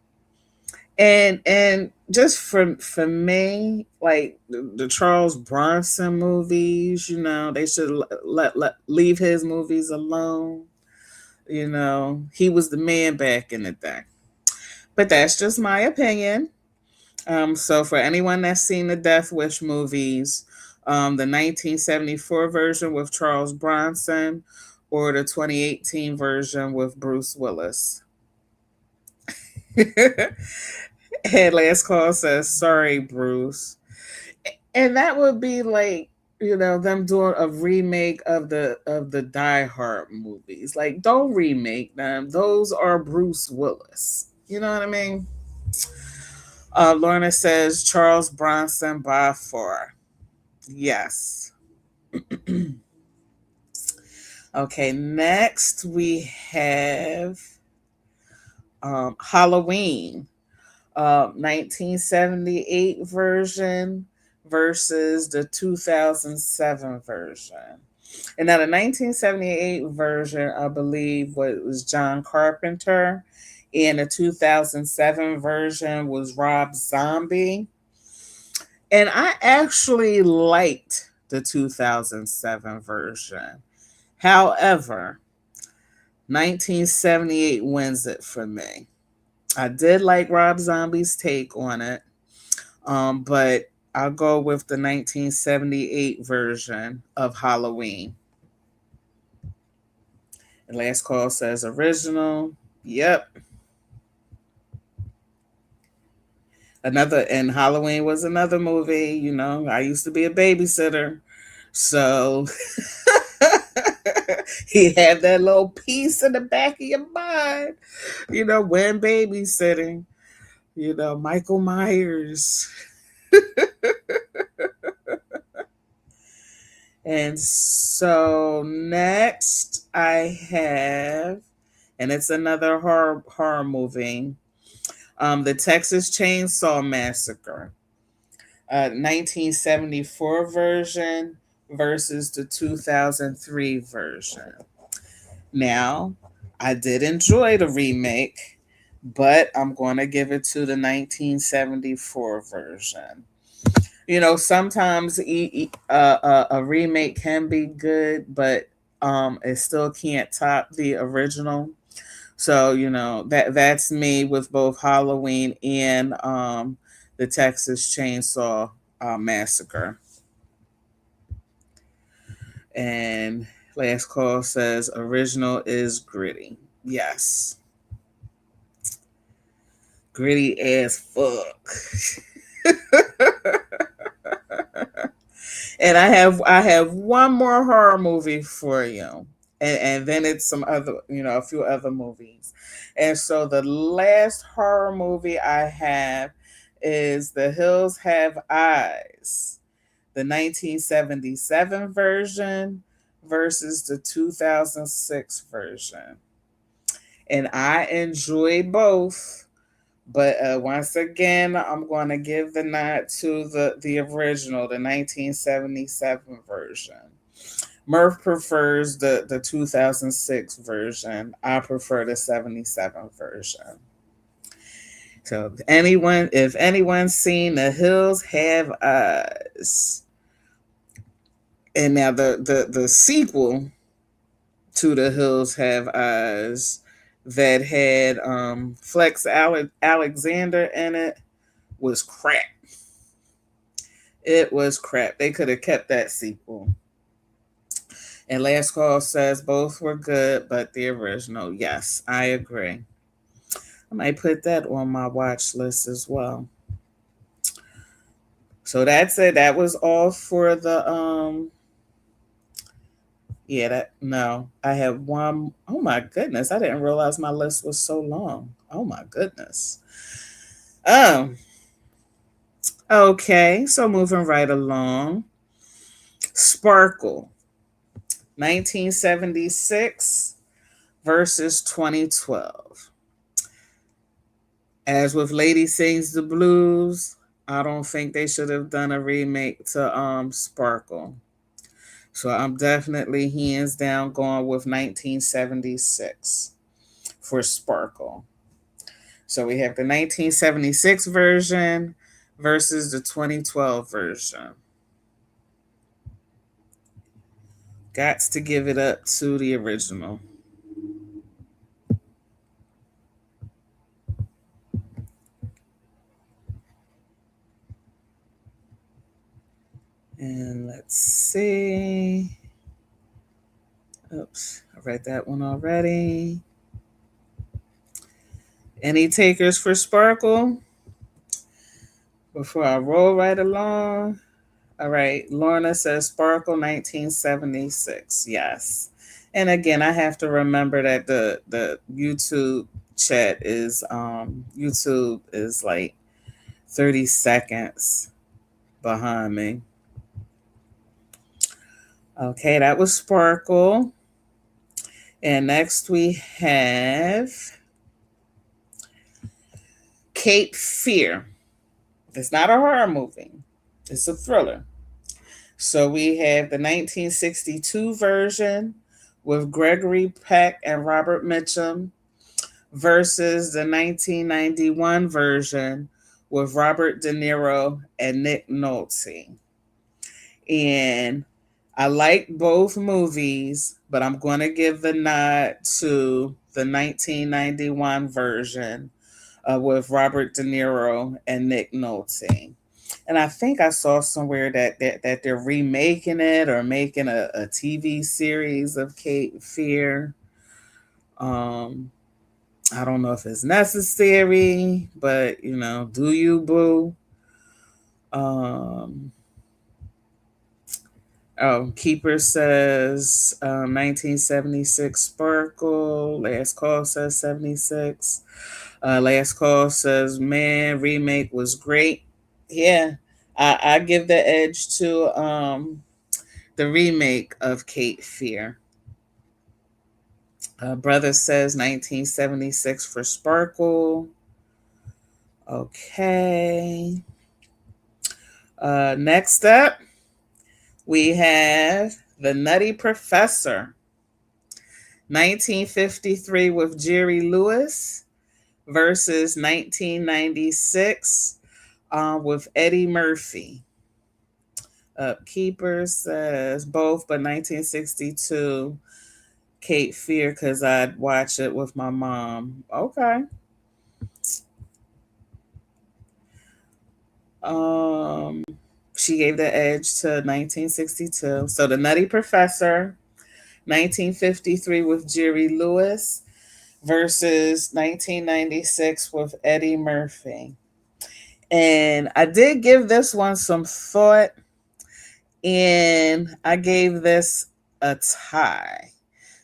And just for me, like the Charles Bronson movies, they should let leave his movies alone. He was the man back in the day. But that's just my opinion. So for anyone that's seen the Death Wish movies, the 1974 version with Charles Bronson or the 2018 version with Bruce Willis. And last call says, sorry, Bruce. And that would be like, them doing a remake of the Die Hard movies. Like, don't remake them. Those are Bruce Willis. You know what I mean? Lorna says Charles Bronson by far. Yes. Okay, next we have Halloween, 1978 version versus the 2007 version. And now the 1978 version, I believe, was John Carpenter, and the 2007 version was Rob Zombie. And I actually liked the 2007 version. However, 1978 wins it for me. I did like Rob Zombie's take on it, but I'll go with the 1978 version of Halloween. And last call says original. Yep. And Halloween was another movie. I used to be a babysitter. So he had that little piece in the back of your mind, when babysitting, Michael Myers. And so next I have, and it's another horror movie, the Texas Chainsaw Massacre, 1974 version versus the 2003 version. Now, I did enjoy the remake, but I'm going to give it to the 1974 version. Sometimes a remake can be good, but it still can't top the original. So that's me with both Halloween and the Texas Chainsaw Massacre. And last call says original is gritty. Yes, gritty as fuck. And I have one more horror movie for you. And then it's some other, a few other movies. And so the last horror movie I have is The Hills Have Eyes, the 1977 version versus the 2006 version. And I enjoy both. But once again, I'm going to give the nod to the original, the 1977 version. Murph prefers the 2006 version. I prefer the 77 version. So if anyone's seen The Hills Have Eyes, and now the sequel To the Hills Have Eyes that had Alexander in it was crap. It was crap. They could have kept that sequel. And Last Call says both were good, but the original, yes, I agree. I might put that on my watch list as well. So that's it. That was all for the yeah, that no. I have one. Oh my goodness. I didn't realize my list was so long. Oh my goodness. Um okay, so moving right along. Sparkle, 1976 versus 2012. As with Lady Sings the Blues, I don't think they should have done a remake to Sparkle. So I'm definitely hands down going with 1976 for Sparkle. So we have the 1976 version versus the 2012 version. Got to give it up to the original. And let's see. Oops, I read that one already. Any takers for Sparkle? Before I roll right along. All right, Lorna says Sparkle 1976. Yes. And again, I have to remember that the YouTube chat is YouTube is like 30 seconds behind me. Okay, that was Sparkle. And next we have Cape Fear. It's not a horror movie. It's a thriller. So we have the 1962 version with Gregory Peck and Robert Mitchum versus the 1991 version with Robert De Niro and Nick Nolte. And I like both movies, but I'm going to give the nod to the 1991 version with Robert De Niro and Nick Nolte. And I think I saw somewhere that they're remaking it or making a TV series of Cape Fear. I don't know if it's necessary, but do you, boo? Um, Keeper says 1976 Sparkle. Last Call says 76. Last Call says, man, remake was great. Yeah, I give the edge to the remake of Cape Fear. Brother says 1976 for Sparkle. Okay. Next up, we have The Nutty Professor, 1953 with Jerry Lewis versus 1996 with Eddie Murphy. Keeper says both, but 1962 Cape Fear because I'd watch it with my mom. Okay. She gave the edge to 1962. So The Nutty Professor, 1953 with Jerry Lewis versus 1996 with Eddie Murphy. And I did give this one some thought, and I gave this a tie.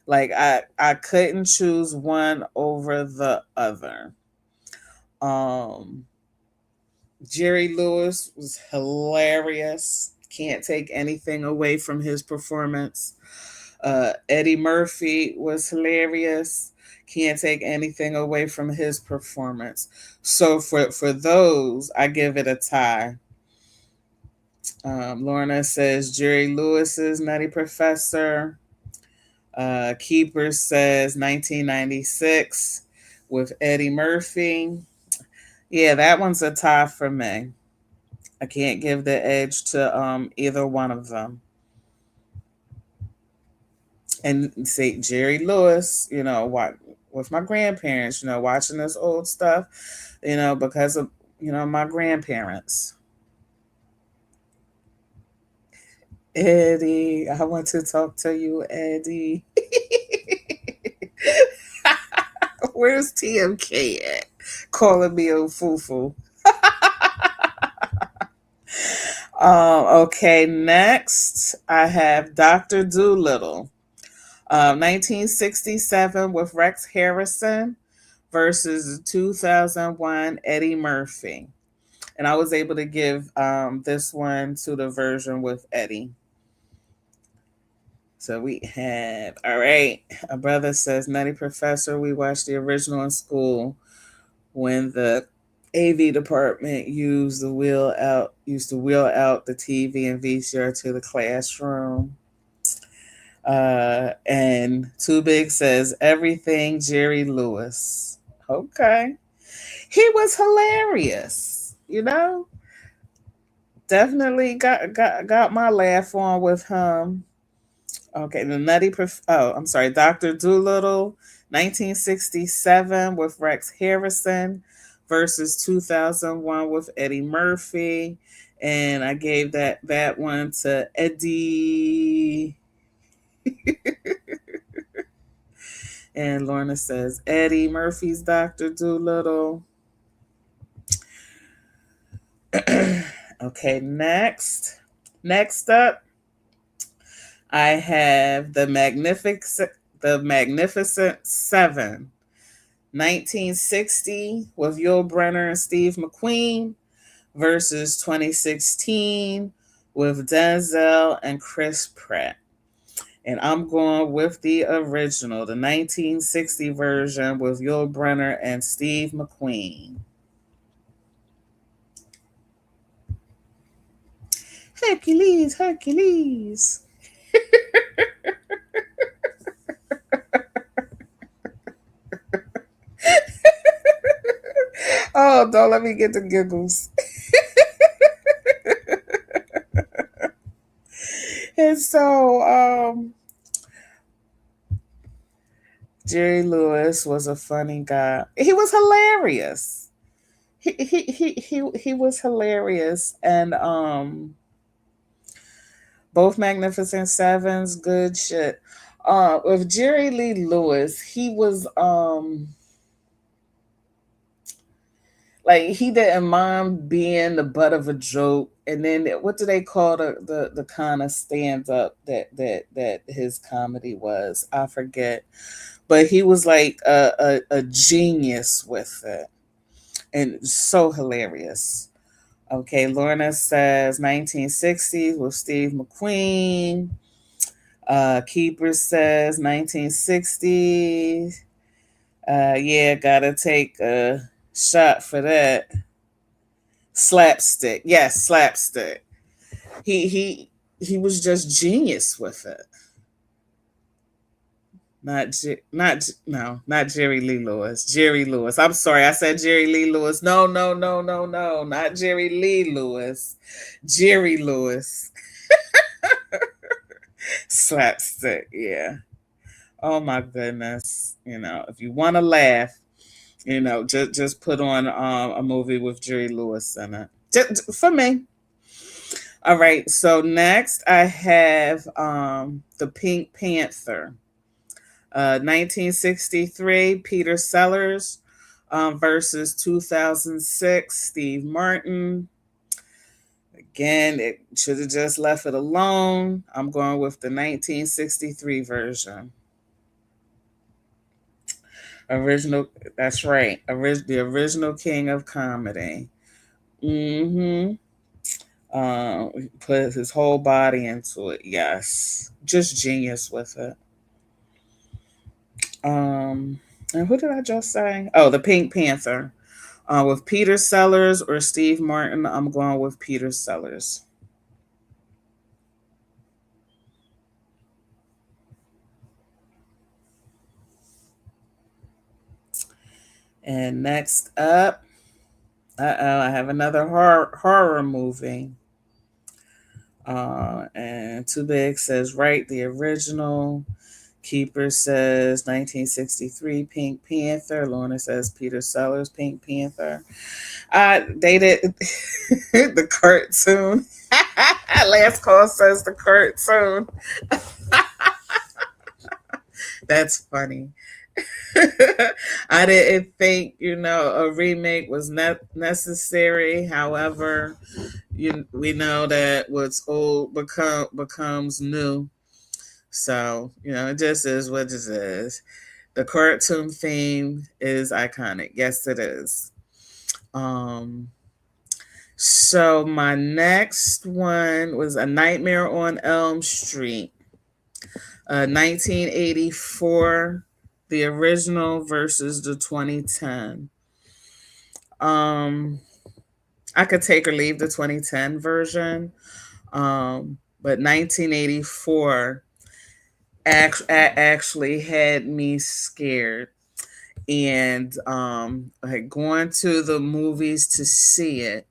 Like I couldn't choose one over the other. Um Jerry Lewis was hilarious. Can't take anything away from his performance. Eddie Murphy was hilarious. Can't take anything away from his performance. So for those, I give it a tie. Lorna says Jerry Lewis's Nutty Professor. Keeper says 1996 with Eddie Murphy. Yeah, that one's a tie for me. I can't give the edge to either one of them. And see Jerry Lewis, what with my grandparents, watching this old stuff, because of my grandparents. Eddie, I want to talk to you, Eddie. Where's TMK at? Calling me a foo. Okay, next I have Dr. Doolittle, 1967 with Rex Harrison versus 2001 Eddie Murphy. And I was able to give this one to the version with Eddie. So we have, all right. A brother says, Nutty Professor, we watched the original in school when the AV department used to wheel out the TV and VCR to the classroom. And Too Big says, everything Jerry Lewis. Okay. He was hilarious. Definitely got my laugh on with him. Okay, I'm sorry, Dr. Doolittle, 1967 with Rex Harrison versus 2001 with Eddie Murphy. And I gave that one to Eddie. And Lorna says Eddie Murphy's Dr. Doolittle. Okay, next up, I have the Magnificent Seven, 1960 with Yul Brynner and Steve McQueen versus 2016 with Denzel and Chris Pratt. And I'm going with the original, the 1960 version with Yul Brynner and Steve McQueen. Hercules. Oh, don't let me get the giggles. And so, Jerry Lewis was a funny guy. He was hilarious. He was hilarious, and both Magnificent Sevens, good shit. With Jerry Lee Lewis, he was like he didn't mind being the butt of a joke. And then what do they call the kind of stand up that his comedy was? I forget, but he was like a genius with it, and so hilarious. Okay, Lorna says 1960s with Steve McQueen. Keeper says 1960s. Yeah, gotta take a shot for that. Slapstick. Yes, slapstick. He was just genius with it. Not Jerry Lee Lewis. Jerry Lewis. I'm sorry, I said Jerry Lee Lewis. No, no, no, no, no, not Jerry Lee Lewis. Jerry Lewis. Slapstick. Yeah. Oh my goodness. If you want to laugh, just put on a movie with Jerry Lewis in it. Just, for me. All right. So next I have the Pink Panther. 1963, Peter Sellers versus 2006, Steve Martin. Again, it should have just left it alone. I'm going with the 1963 version. Original, that's right. The original king of comedy. Mm-hmm. Put his whole body into it. Yes. Just genius with it. And who did I just say? Oh, the Pink Panther. With Peter Sellers or Steve Martin, I'm going with Peter Sellers. And next up, I have another horror movie. And Too Big says, right, the original. Keeper says 1963 Pink Panther. Lorna says Peter Sellers Pink Panther. They did the cartoon. Last call says the cartoon. That's funny. I didn't think, a remake was necessary. However, we know that what's old becomes new. So, it just is what it is. The cartoon theme is iconic. Yes, it is. Um, so my next one was A Nightmare on Elm Street, 1984, the original versus the 2010. Um, I could take or leave the 2010 version, but 1984 actually had me scared. And I had gone to the movies to see it.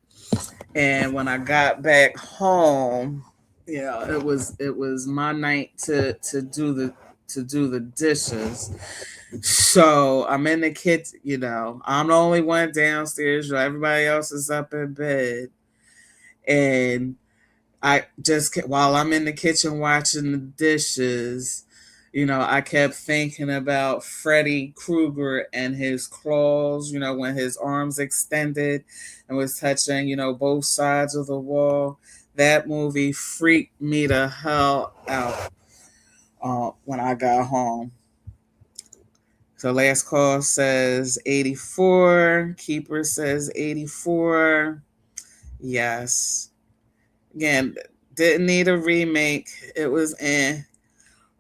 And when I got back home, it was my night to do the dishes. So I'm in the kitchen, I'm the only one downstairs, everybody else is up in bed. And I just, while I'm in the kitchen watching the dishes, I kept thinking about Freddy Krueger and his claws, when his arms extended and was touching, both sides of the wall. That movie freaked me the hell out when I got home. So last call says 84. Keeper says 84. Yes. Again, didn't need a remake. It was in.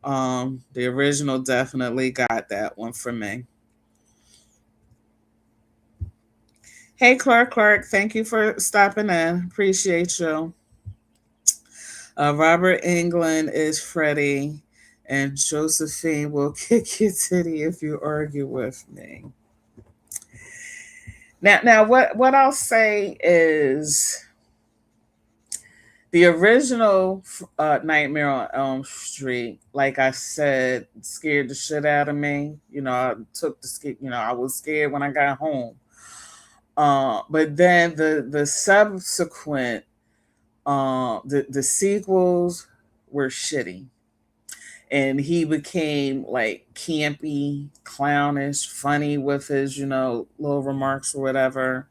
The original definitely got that one for me. Hey, Clark, thank you for stopping in. Appreciate you. Robert England is Freddie, and Josephine will kick your titty if you argue with me. Now, what I'll say is the original Nightmare on Elm Street, like I said, scared the shit out of me. I took I was scared when I got home. But then the subsequent, the sequels were shitty, and he became like campy, clownish, funny with his little remarks or whatever.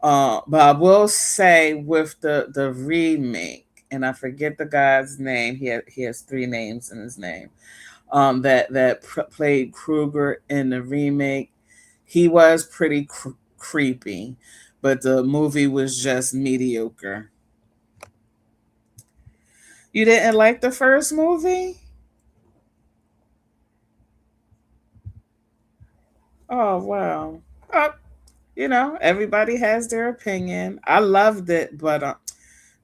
But I will say with the remake, and I forget the guy's name. He has three names in his name. That played Krueger in the remake. He was pretty creepy, but the movie was just mediocre. You didn't like the first movie? Oh wow. Uh, everybody has their opinion. I loved it, but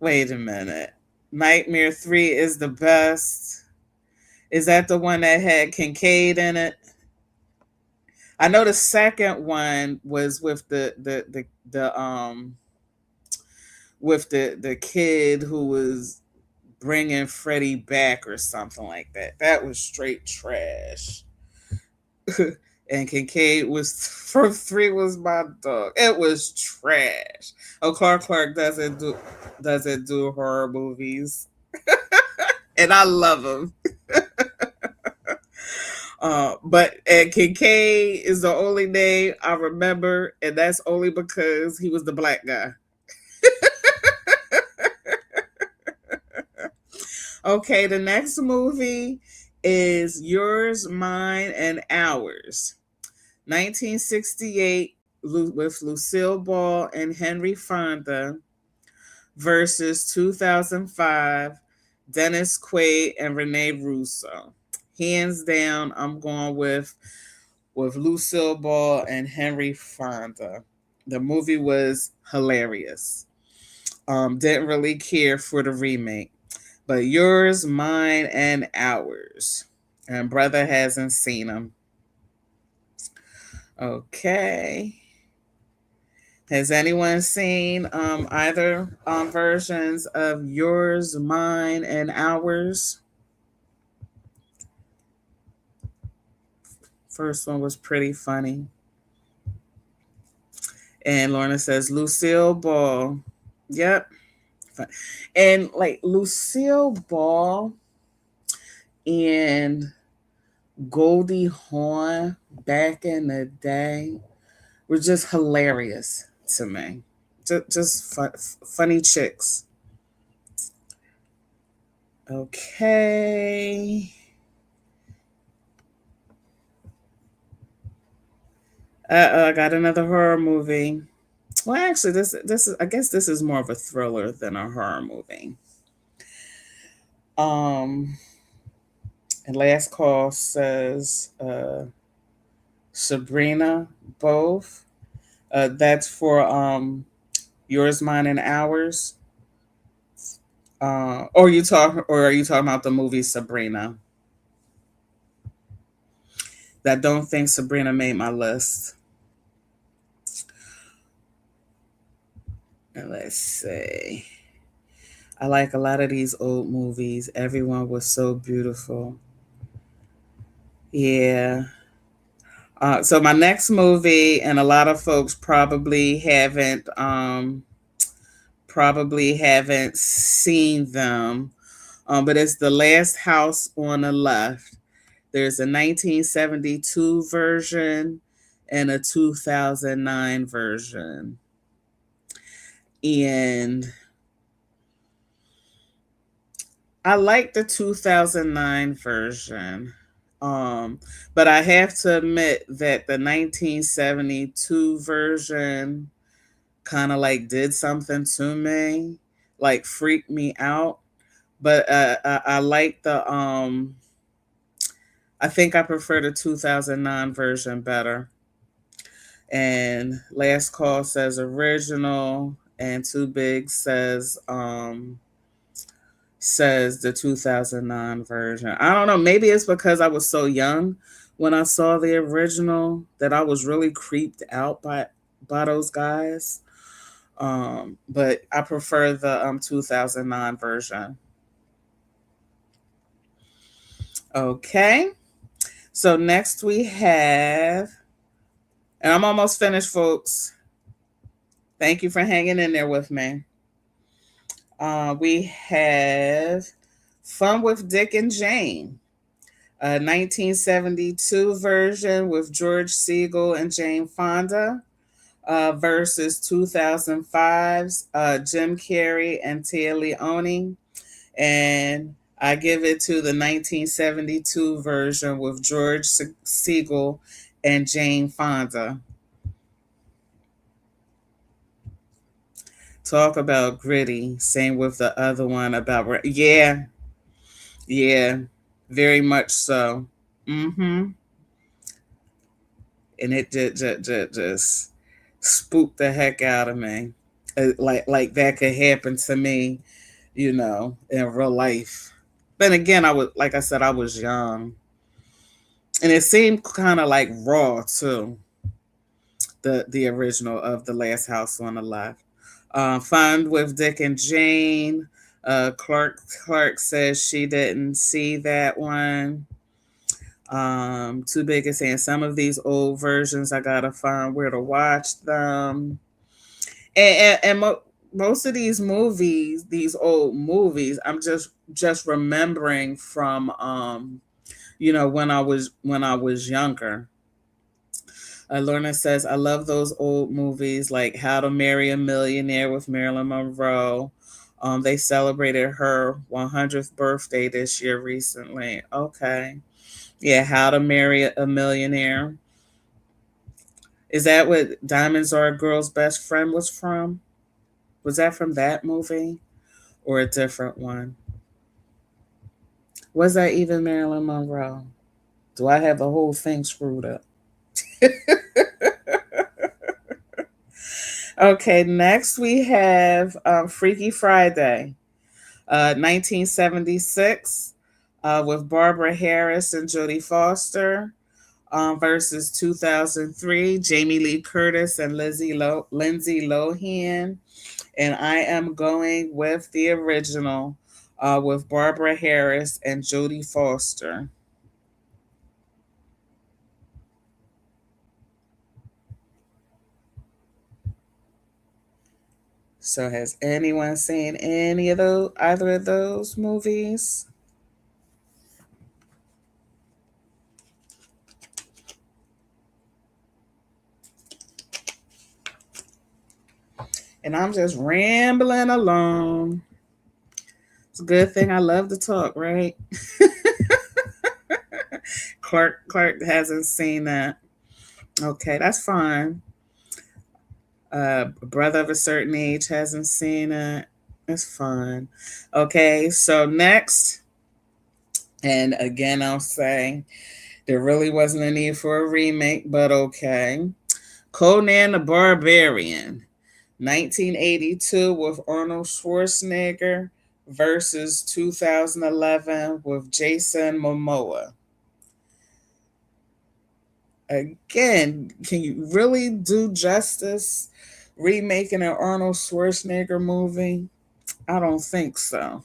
wait a minute. Nightmare 3 is the best. Is that the one that had Kincaid in it? I know the second one was with the with the kid who was bringing Freddie back or something like that. That was straight trash. And Kincaid was from 3 was my dog. It was trash. Oh, Clark doesn't do horror movies, and I love him. But Kincaid is the only name I remember, and that's only because he was the black guy. Okay, the next movie is Yours, Mine, and Ours. 1968 with Lucille Ball and Henry Fonda versus 2005 Dennis Quaid and Rene Russo. Hands down, I'm going with Lucille Ball and Henry Fonda. The movie was hilarious. Didn't really care for the remake, but Yours, Mine, and Ours. And brother hasn't seen them. Okay. Has anyone seen either versions of Yours, Mine, and Ours? First one was pretty funny. And Lorna says Lucille Ball. Yep. And like Lucille Ball and Goldie Hawn back in the day were just hilarious to me. Just funny chicks. Okay. I got another horror movie. Well, actually, this is I guess this is more of a thriller than a horror movie. Um, and Last Call says Sabrina both. That's for yours, mine, and ours. Or are you talking about the movie Sabrina? That don't think Sabrina made my list. And let's see. I like a lot of these old movies. Everyone was so beautiful. Yeah. So my next movie, and a lot of folks probably haven't seen them, but it's The Last House on the Left. There's a 1972 version and a 2009 version, and I like the 2009 version. Um, but I have to admit that the 1972 version kind of like did something to me, like freaked me out. But I like I think I prefer the 2009 version better. And Last Call says original, and Too Big says the 2009 version. I don't know. Maybe it's because I was so young when I saw the original that I was really creeped out by those guys. But I prefer the 2009 version. Okay. So next we have, and I'm almost finished, folks. Thank you for hanging in there with me. We have Fun with Dick and Jane, a 1972 version with George Siegel and Jane Fonda, versus 2005's Jim Carrey and Tia Leone. And I give it to the 1972 version with George Siegel and Jane Fonda. Talk about gritty. Same with the other one about, yeah, yeah, very much so. Mm-hmm. And it just spooked the heck out of me. Like that could happen to me, in real life. Then again, I was, like I said, I was young, and it seemed kind of like raw too. The original of The Last House on the Left. Fun with Dick and Jane. Clark says she didn't see that one. Too Big is saying some of these old versions I gotta find where to watch them. And most of these movies, these old movies, I'm just remembering from when I was younger. Lorna says, I love those old movies like How to Marry a Millionaire with Marilyn Monroe. They celebrated her 100th birthday this year recently. Okay. Yeah, How to Marry a Millionaire. Is that what Diamonds Are a Girl's Best Friend was from? Was that from that movie or a different one? Was that even Marilyn Monroe? Do I have the whole thing screwed up? Okay, next we have Freaky Friday, 1976, with Barbara Harris and Jodie Foster, versus 2003, Jamie Lee Curtis and Lindsay Lohan. And I am going with the original, with Barbara Harris and Jodie Foster. So has anyone seen any of those, either of those movies? And I'm just rambling along. It's a good thing I love to talk, right? Clark hasn't seen that. Okay, that's fine. A brother of a certain age hasn't seen it. It's fine. Okay, so next, and again, I'll say there really wasn't a need for a remake, but okay. Conan the Barbarian, 1982 with Arnold Schwarzenegger versus 2011 with Jason Momoa. Again, can you really do justice remaking an Arnold Schwarzenegger movie? I don't think so.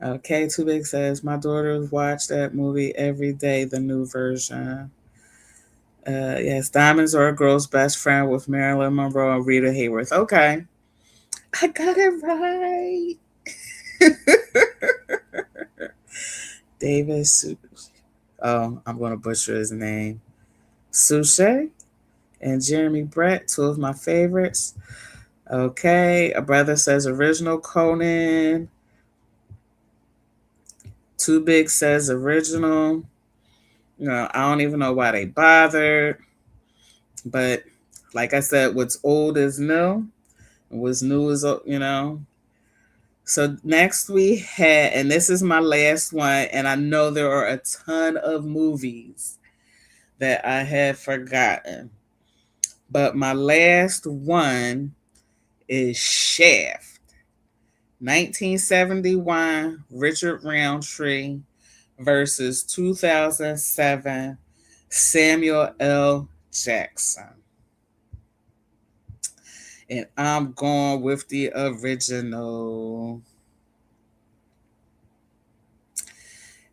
Okay, Too Big says my daughters watch that movie every day, the new version. Yes, Diamonds Are a Girl's Best Friend with Marilyn Monroe and Rita Hayworth. Okay, I got it right. David Oh, I'm going to butcher his name. Suchet and Jeremy Brett, two of my favorites. Okay, a brother says original Conan. Too Big says original. No, I don't even know why they bothered. But like I said, what's old is new. What's new is, So next we had, and this is my last one, and I know there are a ton of movies that I have forgotten. But my last one is Shaft. 1971, Richard Roundtree versus 2007, Samuel L. Jackson. And I'm going with the original.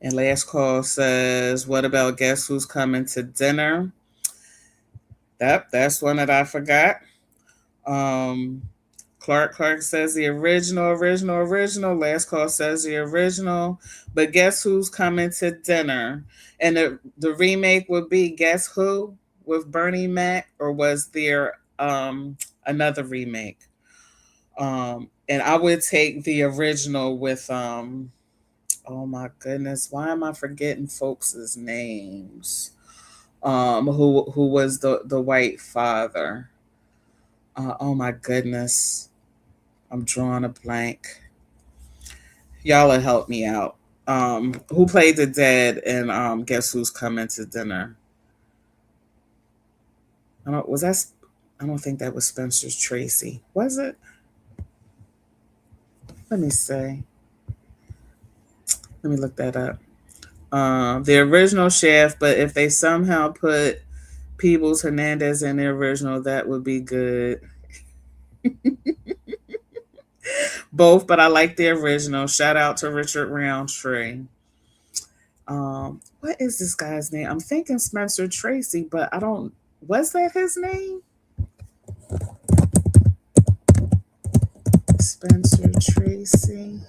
And last call says, what about Guess Who's Coming to Dinner? That's one that I forgot. Clark says the original. Last call says the original. But Guess Who's Coming to Dinner? And the remake would be Guess Who with Bernie Mac, or was there another remake? And I would take the original with oh my goodness, why am I forgetting folks' names? Who was the white father? Oh my goodness, I'm drawing a blank. Y'all will help me out. Who played the dad in Guess Who's Coming to Dinner? I don't think that was Spencer Tracy. Was it? Let me see. Let me look that up. The original chef, but if they somehow put Peebles Hernandez in the original, that would be good. Both, but I like the original. Shout out to Richard Roundtree. What is this guy's name? I'm thinking Spencer Tracy, but I don't. Was that his name? Spencer Tracy.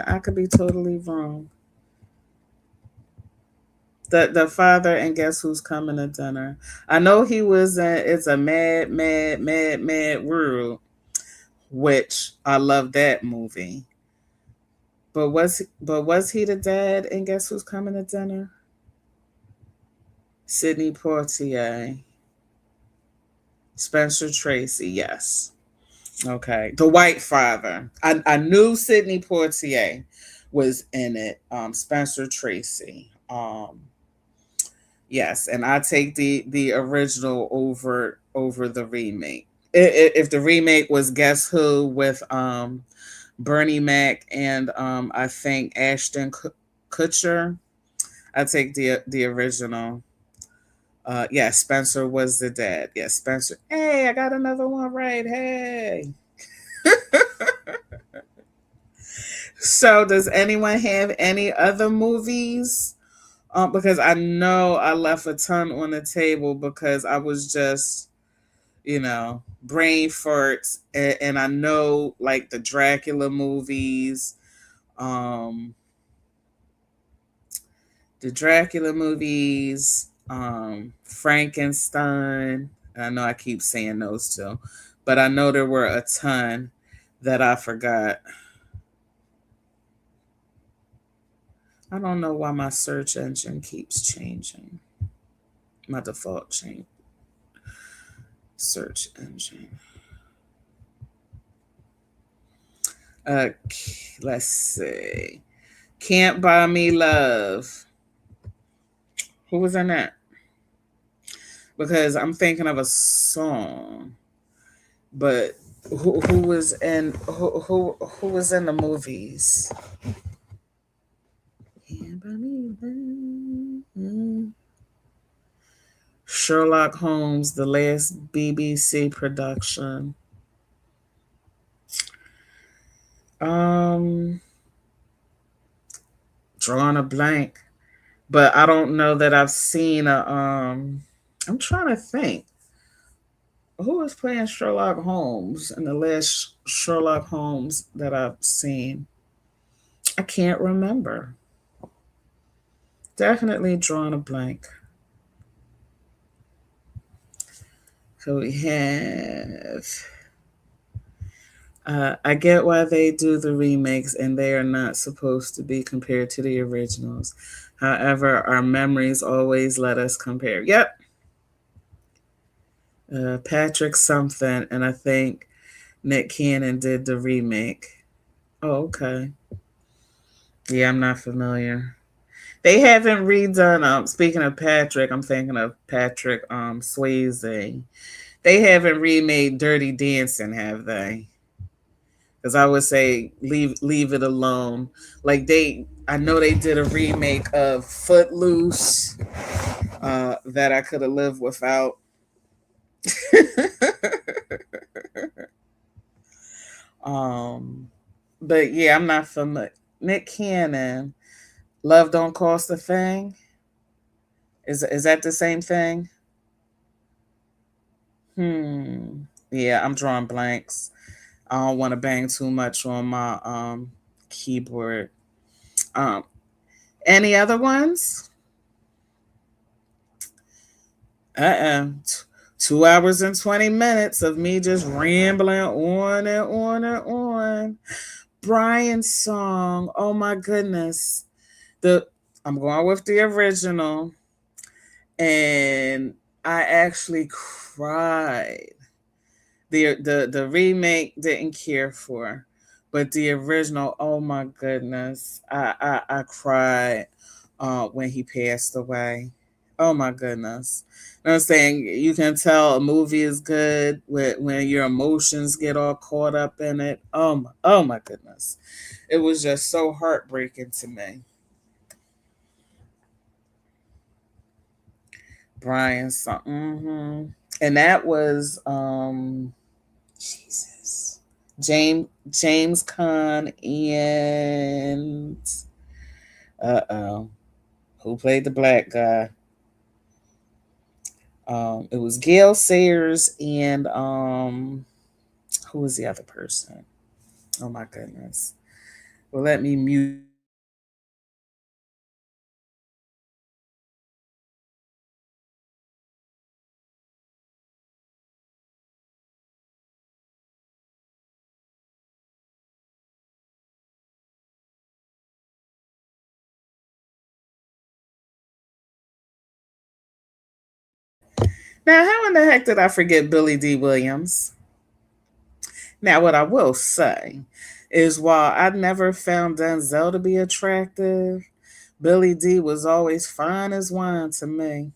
I could be totally wrong. The father and Guess Who's Coming to Dinner. I know he was in It's a Mad World, which I love that movie. But was he the dad in Guess Who's Coming to Dinner? Sidney Poitier. Spencer Tracy, yes. Okay. The white father. I knew Sidney Poitier was in it. Spencer Tracy. Yes, and I take the original over the remake. If the remake was Guess Who with Bernie Mac and I think Ashton Kutcher, I take the original. Yeah, Spencer was the dad. Yeah, Spencer. Hey, I got another one right. Hey. So, does anyone have any other movies? Because I know I left a ton on the table because I was just, brain farts, and I know like the Dracula movies, um, Frankenstein. I know I keep saying those two, but I know there were a ton that I forgot. I don't know why my search engine keeps changing. My default change search engine. Okay, let's see. Can't Buy Me Love. Who was in that? Because I'm thinking of a song, but who was in who was in the movies? Can't Buy Me Love. Sherlock Holmes, the last BBC production. Um, Drawing a blank, but I don't know that I've seen a. I'm trying to think. Who was playing Sherlock Holmes in the last Sherlock Holmes that I've seen? I can't remember. Definitely drawing a blank. So we have. I get why they do the remakes and they are not supposed to be compared to the originals. However, our memories always let us compare. Yep. Patrick something, and I think Nick Cannon did the remake. Oh, okay. Yeah, I'm not familiar. They haven't redone. Speaking of Patrick, I'm thinking of Patrick Swayze. They haven't remade Dirty Dancing, have they? Because I would say leave it alone. Like I know they did a remake of Footloose that I could have lived without. um, but yeah, I'm not familiar. Nick Cannon, Love Don't Cost a Thing. Is that the same thing? Hmm. Yeah, I'm drawing blanks. I don't want to bang too much on my keyboard. Um, any other ones? 2 hours and 20 minutes of me just rambling on and on and on. Brian's song. Oh my goodness. The I'm going with the original, and I actually cried. The remake didn't care for, but the original, oh my goodness, I cried when he passed away. Oh my goodness. You know what I'm saying? You can tell a movie is good when your emotions get all caught up in it. Oh my goodness. It was just so heartbreaking to me. Brian song. And that was Jesus. James Caan and who played the black guy? It was Gail Sayers and who was the other person? Oh my goodness. Well, let me mute. Now, how in the heck did I forget Billy D. Williams? Now, what I will say is while I never found Denzel to be attractive, Billy D was always fine as wine to me.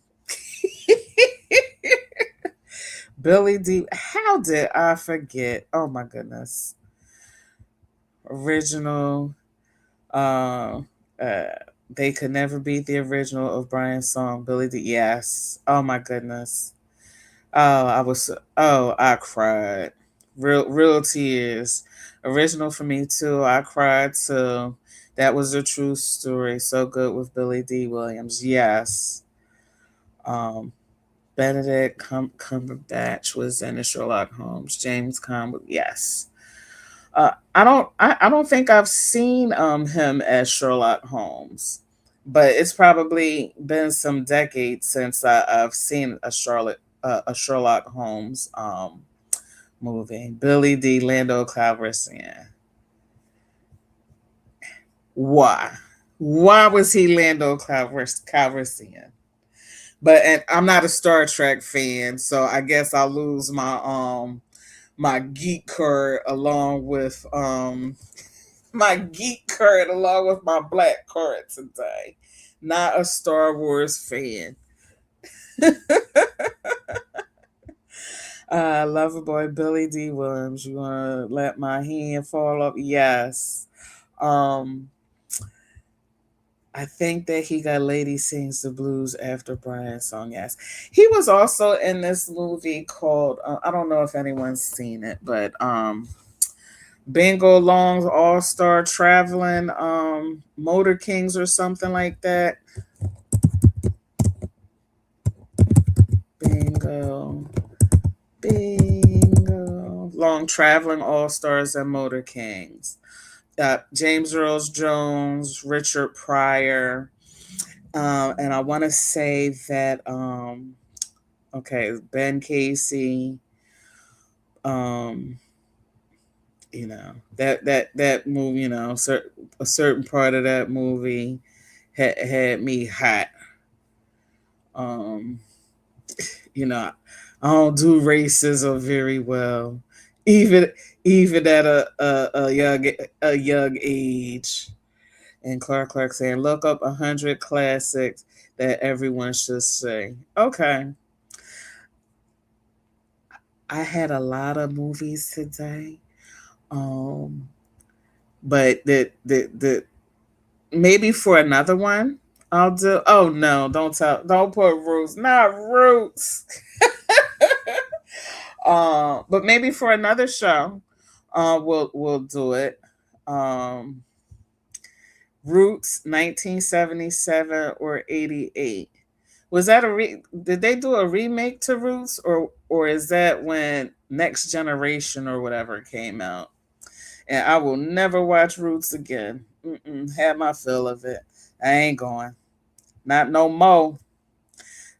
Billy D. How did I forget? Oh my goodness. Original. Uh, uh, they could never beat the original of Brian's song, Billy D. Yes. Oh my goodness. Oh, I cried. Real tears. Original for me too. I cried too. That was a true story. So good with Billy D. Williams. Yes. Um, Benedict Cumberbatch was in the Sherlock Holmes. James Conn, yes. I don't think I've seen him as Sherlock Holmes, but it's probably been some decades since I've seen a Sherlock Holmes movie. Billy D. Lando Calrissian. Why? Why was he Lando Calrissian? But and I'm not a Star Trek fan, so I guess I'll lose my geek card along with my geek card along with my black card today. Not a Star Wars fan. Lover boy Billy D. Williams. You wanna let my hand fall off? Yes. Um I think that he got Lady Sings the Blues after Brian's song. Yes. He was also in this movie called I don't know if anyone's seen it, but Bingo Long's All Star Traveling Motor Kings or something like that. Bingo. Bingo. Long Traveling All Stars and Motor Kings. James Earl Jones, Richard Pryor. And I want to say that, okay, Ben Casey. Um, that movie, a certain part of that movie had me hot. Um, I don't do racism very well, even even at a young age. And Clark saying, look up 100 classics that everyone should see. Okay, I had a lot of movies today, um, but the maybe for another one. I'll do. Oh no! Don't put Roots. Not Roots. But maybe for another show, we'll do it. Um, Roots 1977 or 88. Was that did they do a remake to Roots, or is that when Next Generation or whatever came out? And I will never watch Roots again. Had my fill of it. I ain't going. Not no more.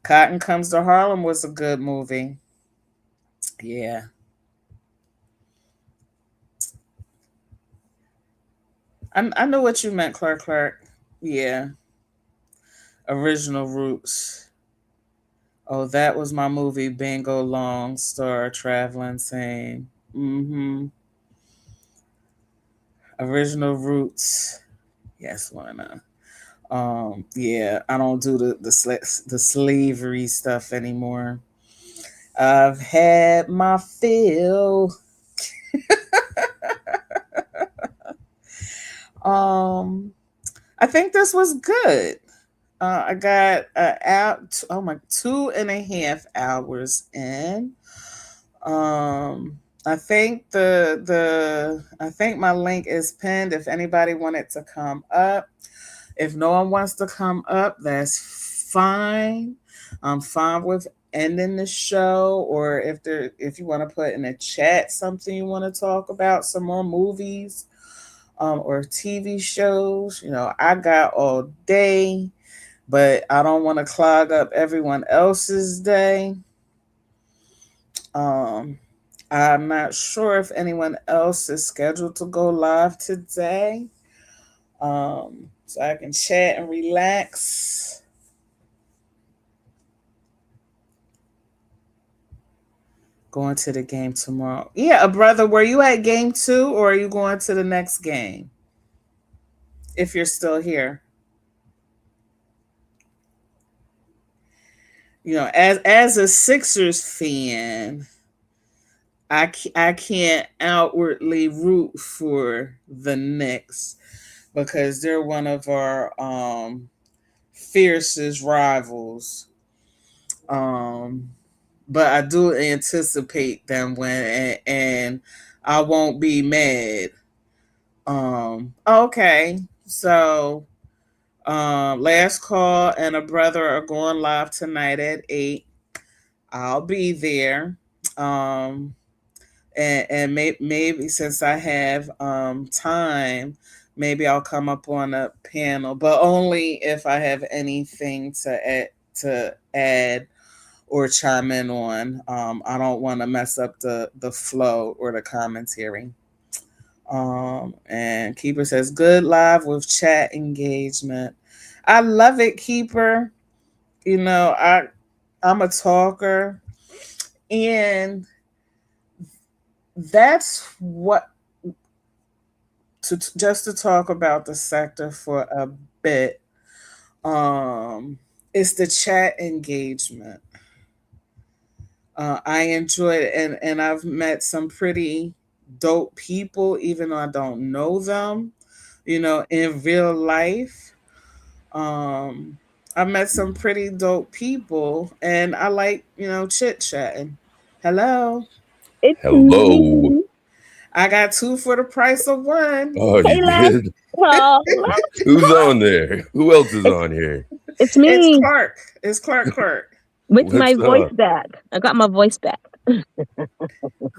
Cotton Comes to Harlem was a good movie. Yeah. I know what you meant, Clark. Yeah. Original Roots. Oh, that was my movie, Bingo Long Star Traveling Same. Original Roots. Yes, why not? Yeah, I don't do the slavery stuff anymore. I've had my fill. Um, I think this was good. I got out. Oh my, 2.5 hours in. I think I think my link is pinned. If anybody wanted to come up, if no one wants to come up, that's fine. I'm fine with ending the show, or if you want to put in a chat something you want to talk about, some more movies, or TV shows. I got all day, but I don't want to clog up everyone else's day. I'm not sure if anyone else is scheduled to go live today. So I can chat and relax. Going to the game tomorrow. Yeah, brother, were you at game 2 or are you going to the next game? If you're still here. As a Sixers fan, I can't outwardly root for the Knicks because they're one of our fiercest rivals. But I do anticipate them winning, and I won't be mad. Okay, so last call and a brother are going live tonight at 8. I'll be there. Um, maybe since I have time, maybe I'll come up on a panel, but only if I have anything to add or chime in on. I don't want to mess up the flow or the commentary. And Keeper says, good live with chat engagement. I love it, Keeper. You know, I'm a talker, and that's what just to talk about the sector for a bit. Um, it's the chat engagement. I enjoy it, and I've met some pretty dope people, even though I don't know them. You know, in real life, um, I met some pretty dope people, and I like chit chatting. Hello, It's Hello. me. I got two for the price of one. Oh, you Hey, last did? call. Last Who's call. on there? Who else is It's, on here? it's It's me Clark. It's Clark. Clark. with my What's voice up? back. I got my voice back.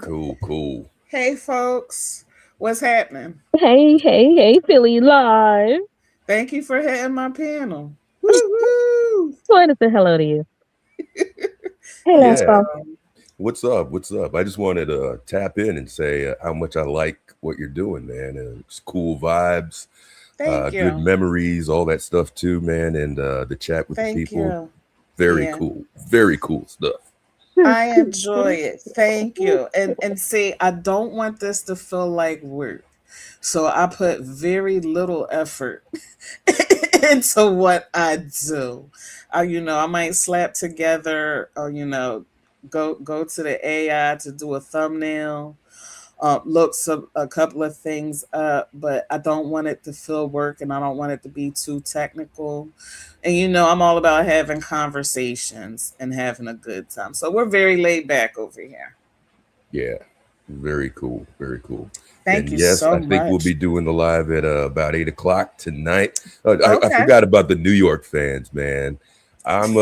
Cool, cool. Hey, folks, what's happening? Hey, hey, hey, Philly Live. Thank you for hitting my panel. Woo woo! Just wanted to say hello to you. Hey, last Yeah. call. What's up? What's up? I just wanted to tap in and say how much I like what you're doing, man. It's cool vibes, Thank good you. memories, all that stuff too, man. And the chat with the Thank people, you. very Yeah. cool. Very cool stuff. I enjoy it. Thank you. And see, I don't want this to feel like work. So I put very little effort into what I do. I might slap together or go to the AI to do a thumbnail, look a couple of things up, but I don't want it to feel work and I don't want it to be too technical. And I'm all about having conversations and having a good time. So we're very laid back over here. Yeah. Very cool. Very cool. Thank And you yes, so I think we'll much. be doing the live at about 8 o'clock tonight. I Okay. forgot about the New York fans, man. I'm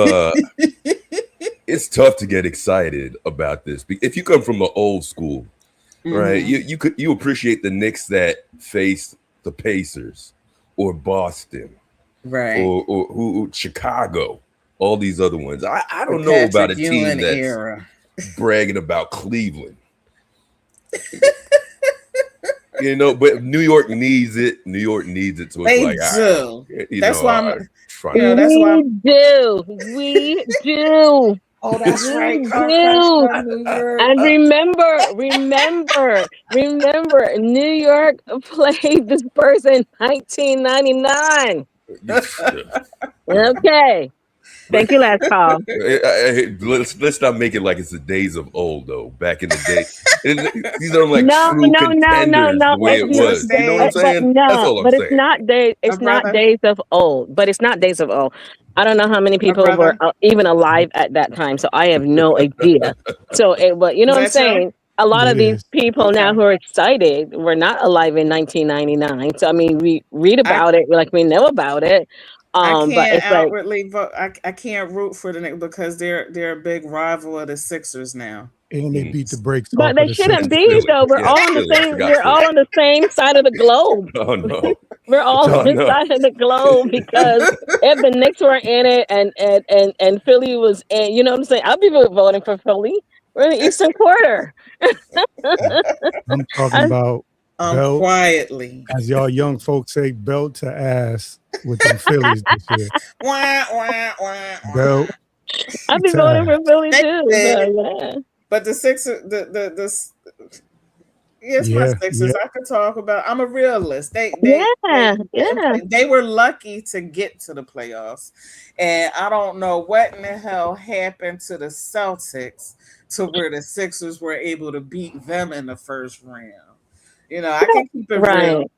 it's tough to get excited about this. If you come from the old school, right? Mm-hmm. You appreciate the Knicks that face the Pacers or Boston Right. or who Chicago, all these other ones. I The don't know about Patrick a Ewing team that's era. bragging about Cleveland. But New York needs it. New York needs it. So it's They like, all right, do. That's why I'm try to. that's why I'm We do. We do. oh, that's We right. Clark comes do. from New York. And remember, New York played the Spurs in 1999. Okay. But Thank you, last call. let's not make it like it's the days of old though. Back in the day, these are like No, true no, no, no, contenders. no. The way Wait, it what was, you know what I'm stage? But saying? That's no, all I'm but it's saying. not days. A It's not brother, days of old. But it's not days of old. I don't know how many a people were brother. even alive at that time, so I have no idea. But you know Is what I'm that true? saying? A lot of these Yes. people now Okay. who are excited were not alive in 1999. So I mean, we read I about it, like we know about it. I But can't it's like, outwardly vote. I can't root for the Knicks because they're a big rival of the Sixers now. And they Mm. beat the brakes but off they of the shouldn't And Sixers. be Philly, though. We're yeah, all on the Philly. I same. forgot We're Philly. all on the same side of the globe. Oh no, We're all on oh this no. side of the globe because if the Knicks were in it and Philly was in, you know what I'm saying? I'll be voting for Philly. We're in the Eastern Quarter. I'm talking I, about belt, Quietly. as y'all young folks say, belt to ass with them Phillies this year. Wah, wah, wah, wah. Belt I'll be to voting ass. for Philly They too. did, So but the Sixers, it's my Yeah, yeah. Sixers. I could talk about. I'm a realist. They yeah, yeah, didn't yeah. play. They were lucky to get to the playoffs, and I don't know what in the hell happened to the Celtics to where the Sixers were able to beat them in the first round. I can keep it real. Right.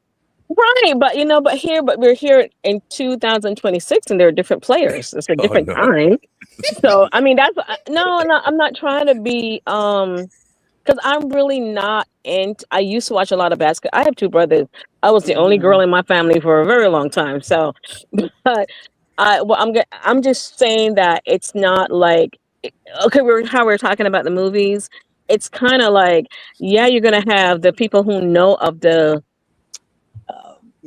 Right, but we're here in 2026, and there are different players. It's a Oh different no. time. So I mean, that's no, no. I'm not trying to be because I'm really not into. I used to watch a lot of basketball. I have two brothers. I was the only girl Mhm. in my family for a very long time. So, but I'm just saying that it's not like. okay, how we're talking about the movies. It's kind of like, yeah, you're gonna have the people who know of the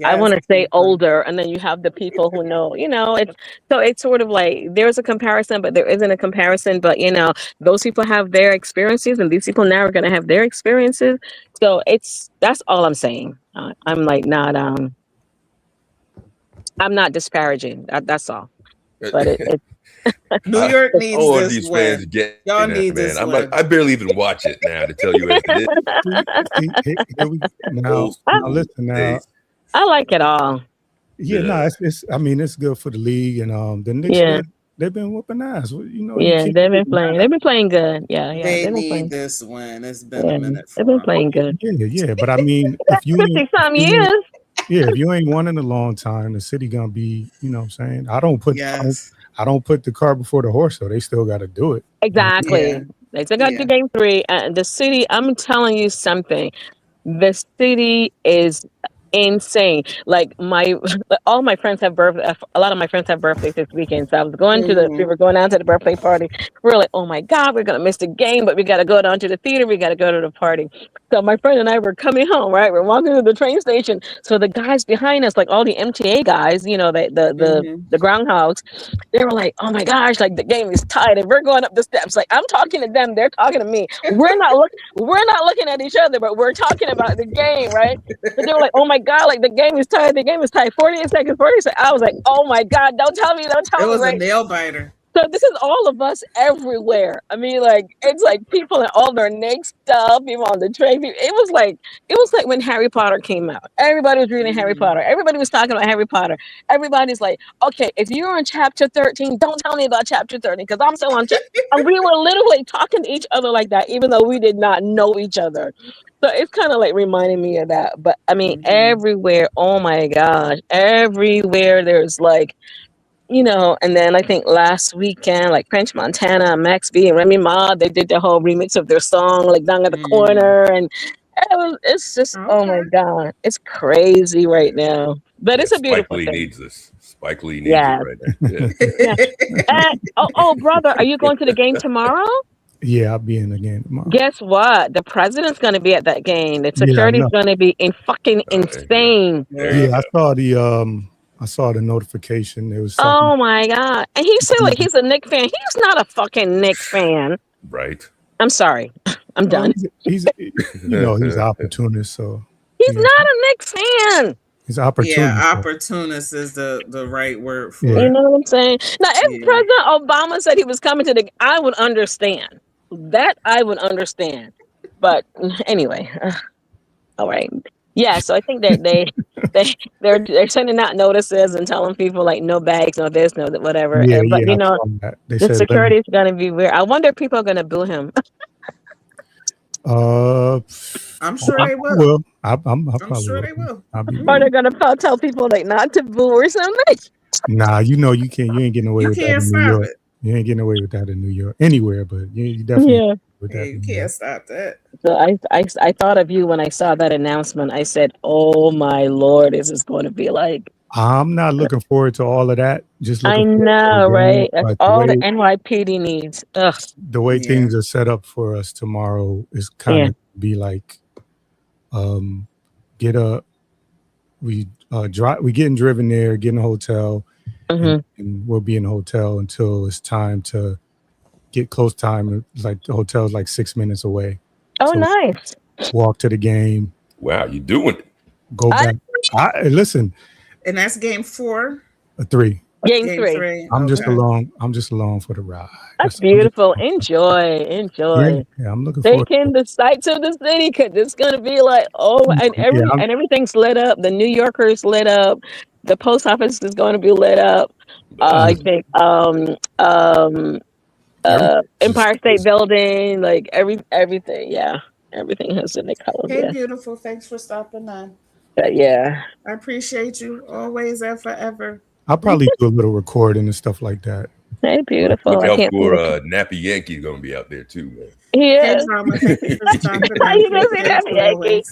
I Yes, want to say people. older, and then you have the people who know, it's so it's sort of like there's a comparison, but there isn't a comparison. But those people have their experiences, and these people now are going to have their experiences. So that's all I'm saying. I'm like not I'm not disparaging. That's all. But it New York I needs want this these fans win. getting Y'all that, need man. this win. I barely even watch it now, to tell you as it is. Here we now. Old Now school listen now. days. I like it all. Yeah, no, Yeah. it's. I mean, it's good for the league, and the Knicks Yeah, they've been whooping ass. You yeah, can't they've do been playing. They've been playing good. Yeah, yeah, They they've been need playing. this win. It's been a Yeah, minute they've been for them. playing good. Yeah. But I mean, if you ain't, 50 some years. if you ain't won in a long time, the city gonna be. You know what I'm saying? Yes. I don't put the cart before the horse, so they still got to do it. You know? Yeah. Exactly. They still got the Yeah. game three. And the city, I'm telling you something. The city is insane. Like all my friends have birthday. A lot of my friends have birthdays this weekend. So I was going we Hmm. were going down to the birthday party. We are like, oh my God, we're gonna miss the game, but we gotta go down to the theater. We gotta go to the party. So my friend and I were coming home. Right, we're walking to the train station. So the guys behind us, like all the MTA guys, Hmm. the groundhogs, they were like, oh my gosh, like the game is tied, and we're going up the steps. Like I'm talking to them, they're talking to me. We're not looking at each other, but we're talking about the game, right? But they were like, oh my God, like the game is tied. The game is tied. 48 seconds, 40 seconds. I was like, oh my God, don't It tell me, was a right? nail biter. So this is all of us everywhere. I mean, like it's like people in all their Nick stuff, people on the train. It was like when Harry Potter came out. Everybody was reading Harry Hmm. Potter. Everybody was talking about Harry Potter. Everybody's like, okay, if you're on chapter 13, don't tell me about chapter 13 because I'm still on chapter. And we were literally talking to each other like that, even though we did not know each other. So it's kind of like reminding me of that. But I mean, Hmm. everywhere, oh my gosh, everywhere there's like and then I think last weekend, like French Montana, Max B, and Remy Ma, they did the whole remix of their song, like Down at the Hmm. Corner. And it's just, oh my Okay. God, it's crazy right now. But Yeah, it's a Spike beautiful Lee thing. needs this. Spike Lee needs it Yeah. right now. Yeah. Yeah. Brother, are you going to the game tomorrow? Yeah, I'll be in the game tomorrow. Guess what? The president's going to be at that game. The Yeah, I security's know. going to be fucking All right. Yeah. insane. There you Yeah. Yeah, go. I saw the notification. There was something. Oh my God. And he said like he's a Nick fan. He's not a fucking Nick fan. Right. I'm sorry. I'm Oh, done. he's an opportunist, so He's yeah, not a Knicks fan. he's an Yeah. opportunist. So, Opportunist is the right word for yeah, You it. know what I'm saying? Now, if Yeah. President Obama said he was coming to I would understand. That I would understand. But anyway, all right. Yeah, so I think that they're sending out notices and telling people like no bags, no this, no that, whatever. But I saw that. They the said limit. security is going to be weird. I wonder if people are going to boo him. Uh, I'm sure they I will. will. I I'm probably sure will. they will. I'll be Or booed. they're going to tell people like not to boo or something. Nah, you can't. You ain't getting away You with that can't in New stop York. it. You ain't getting away with that in New York. Anywhere, but you definitely Yeah. with Yeah, that you in New can't York. stop that. So I thought of you when I saw that announcement. I said, "Oh my Lord, this is going to be like." I'm not looking forward to all of that. Just I looking forward to the know, game. right? That's But all the NYPD needs. Ugh. the way Yeah. things are set up for us tomorrow is kind Yeah. of be like, um, get a we getting driven there, get in a hotel, Hmm. and we'll be in a hotel until it's time to get close time. It's like the hotel's like 6 minutes away, Oh, so nice. walk to the game, Wow, you doing it. go I back. Listen, And that's game 4, a three. game game three. 3. I'm just Okay. along. I'm just along for the ride. That's I'm just, beautiful. Enjoy, yeah, enjoy. yeah. I'm looking Take forward to in the sights of the city because it's gonna be like and it. Yeah, everything's lit up. The New Yorker's lit up. The post office is going to be lit up. I Nice. think everything. Just Empire State Building, like everything, yeah, everything has in the color, Hey, yeah, beautiful. Thanks for stopping on. yeah. I appreciate you always and forever. I'll probably do a little recording and stuff like that. Hey, beautiful. look I out can't see for the Nappy Yankee's gonna be out there too, man. he Hey, is. Drama. Thank you for stopping How on. you gonna see Appreciate that, you Yankee? always.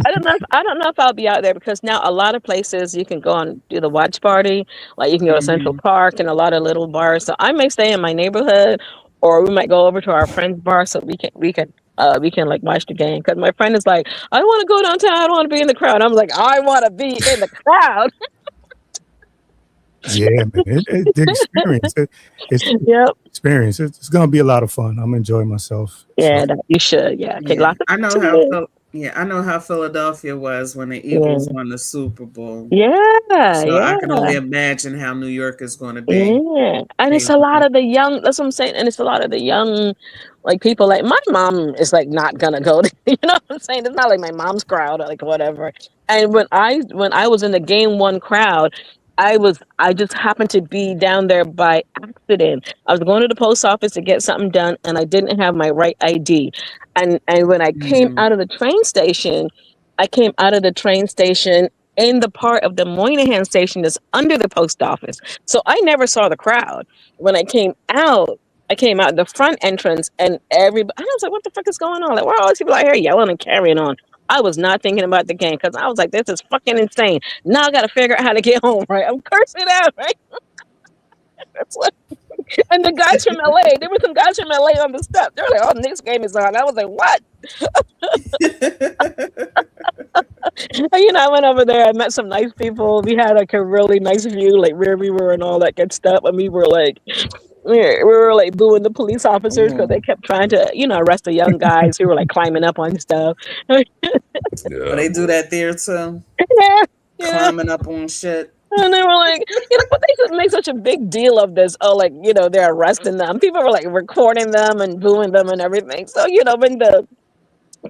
I don't know if I'll be out there because now a lot of places you can go and do the watch party. Like you can go to Central Hmm. Park and a lot of little bars. So I may stay in my neighborhood, or we might go over to our friend's bar so we can like watch the game. Because my friend is like, I want to go downtown. I don't want to be in the crowd. I'm like, I want to be in the crowd. Yeah, man. The experience. It's Yep. experience. It's gonna be a lot of fun. I'm enjoying myself. Yeah, So you should. Yeah, take Yeah, lots of I know how. pictures. I know how Philadelphia was when the Yeah, Eagles won the Super Bowl. yeah, So I can only yeah. imagine how New York is going to be. Yeah, and it's a lot Basically. of the young. That's what I'm saying. And it's a lot of the young, like people. Like my mom is like not gonna go. To, you know what I'm saying? It's not like my mom's crowd or like whatever. And when I was in the game one crowd, I just happened to be down there by accident. I was going to the post office to get something done, and I didn't have my right ID. And when I came Mm, out of the train station, I came out of the train station in the part of the Moynihan station that's under the post office. So I never saw the crowd. When I came out the front entrance and everybody, I was like, what the fuck is going on? Like, why are all these people out here yelling and carrying on? I was not thinking about the game because I was like, this is fucking insane. Now I got to figure out how to get home, right? I'm cursing out, right? That's what, and the guys from LA, there were some guys from LA on the step. They were like, oh, Knicks game is on. I was like, what? I went over there. I met some nice people. We had like a really nice view, like where we were and all that good stuff. And we were like booing the police officers because they mhm. kept trying to, arrest the young guys who were like climbing up on stuff. But Yeah, they do boy. that there too, Yeah, yeah. climbing up on shit. And they were like, but they just make such a big deal of this. Oh, like, they're arresting them. People were like recording them and booing them and everything. So, when the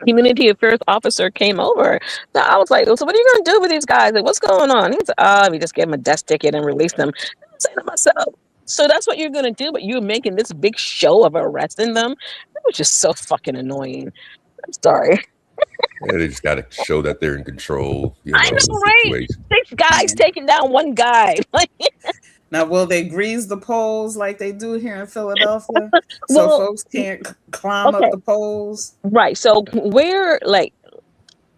community affairs officer came over. So I was like, so what are you going to do with these guys? Like, what's going on? He said, we just gave them a death ticket and released them. I'm saying to myself, so that's what you're going to do, but you're making this big show of arresting them? It was just so fucking annoying. I'm sorry. Yeah, they just got to show that they're in control, I of the know, right? situation. 6 guys Yeah. taking down one guy. Like, Now, will they grease the poles like they do here in Philadelphia, so well, folks can't climb up okay, the poles? right. So where,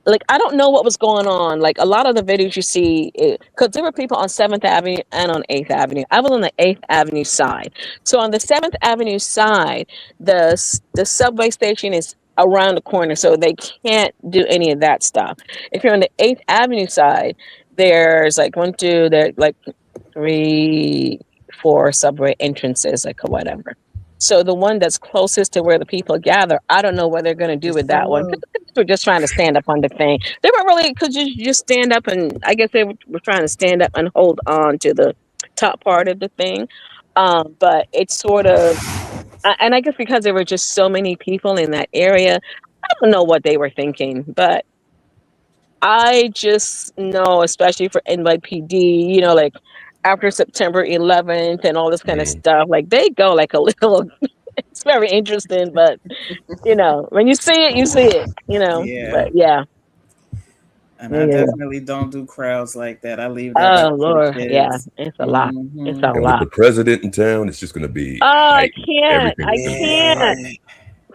like I don't know what was going on. Like a lot of the videos you see, because there were people on 7th Avenue and on 8th Avenue. I was on the 8th Avenue side. So on the 7th Avenue side, the subway station is around the corner, so they can't do any of that stuff. If you're on the 8th Avenue side, there's like there like 3, 4 subway entrances, like or whatever. So the one that's closest to where the people gather, I don't know what they're going to do Just with that pull one. up. We're just trying to stand up on the thing. They weren't really because you just stand up and I guess they were trying to stand up and hold on to the top part of the thing. But it's sort of, and I guess because there were just so many people in that area, I don't know what they were thinking, but I just know, especially for NYPD, like after September 11th and all this kind of Mm. stuff, like they go like a little. It's very interesting, but when you see it, you see it. Yeah, But yeah, and I yeah. definitely don't do crowds like that. I leave that Oh up to the Lord, yeah, kids. it's a lot. It's Hmm. a And with lot. the president in town, it's just going to be Oh, I hype. can't. I Everything's going to be can't hype. Yeah,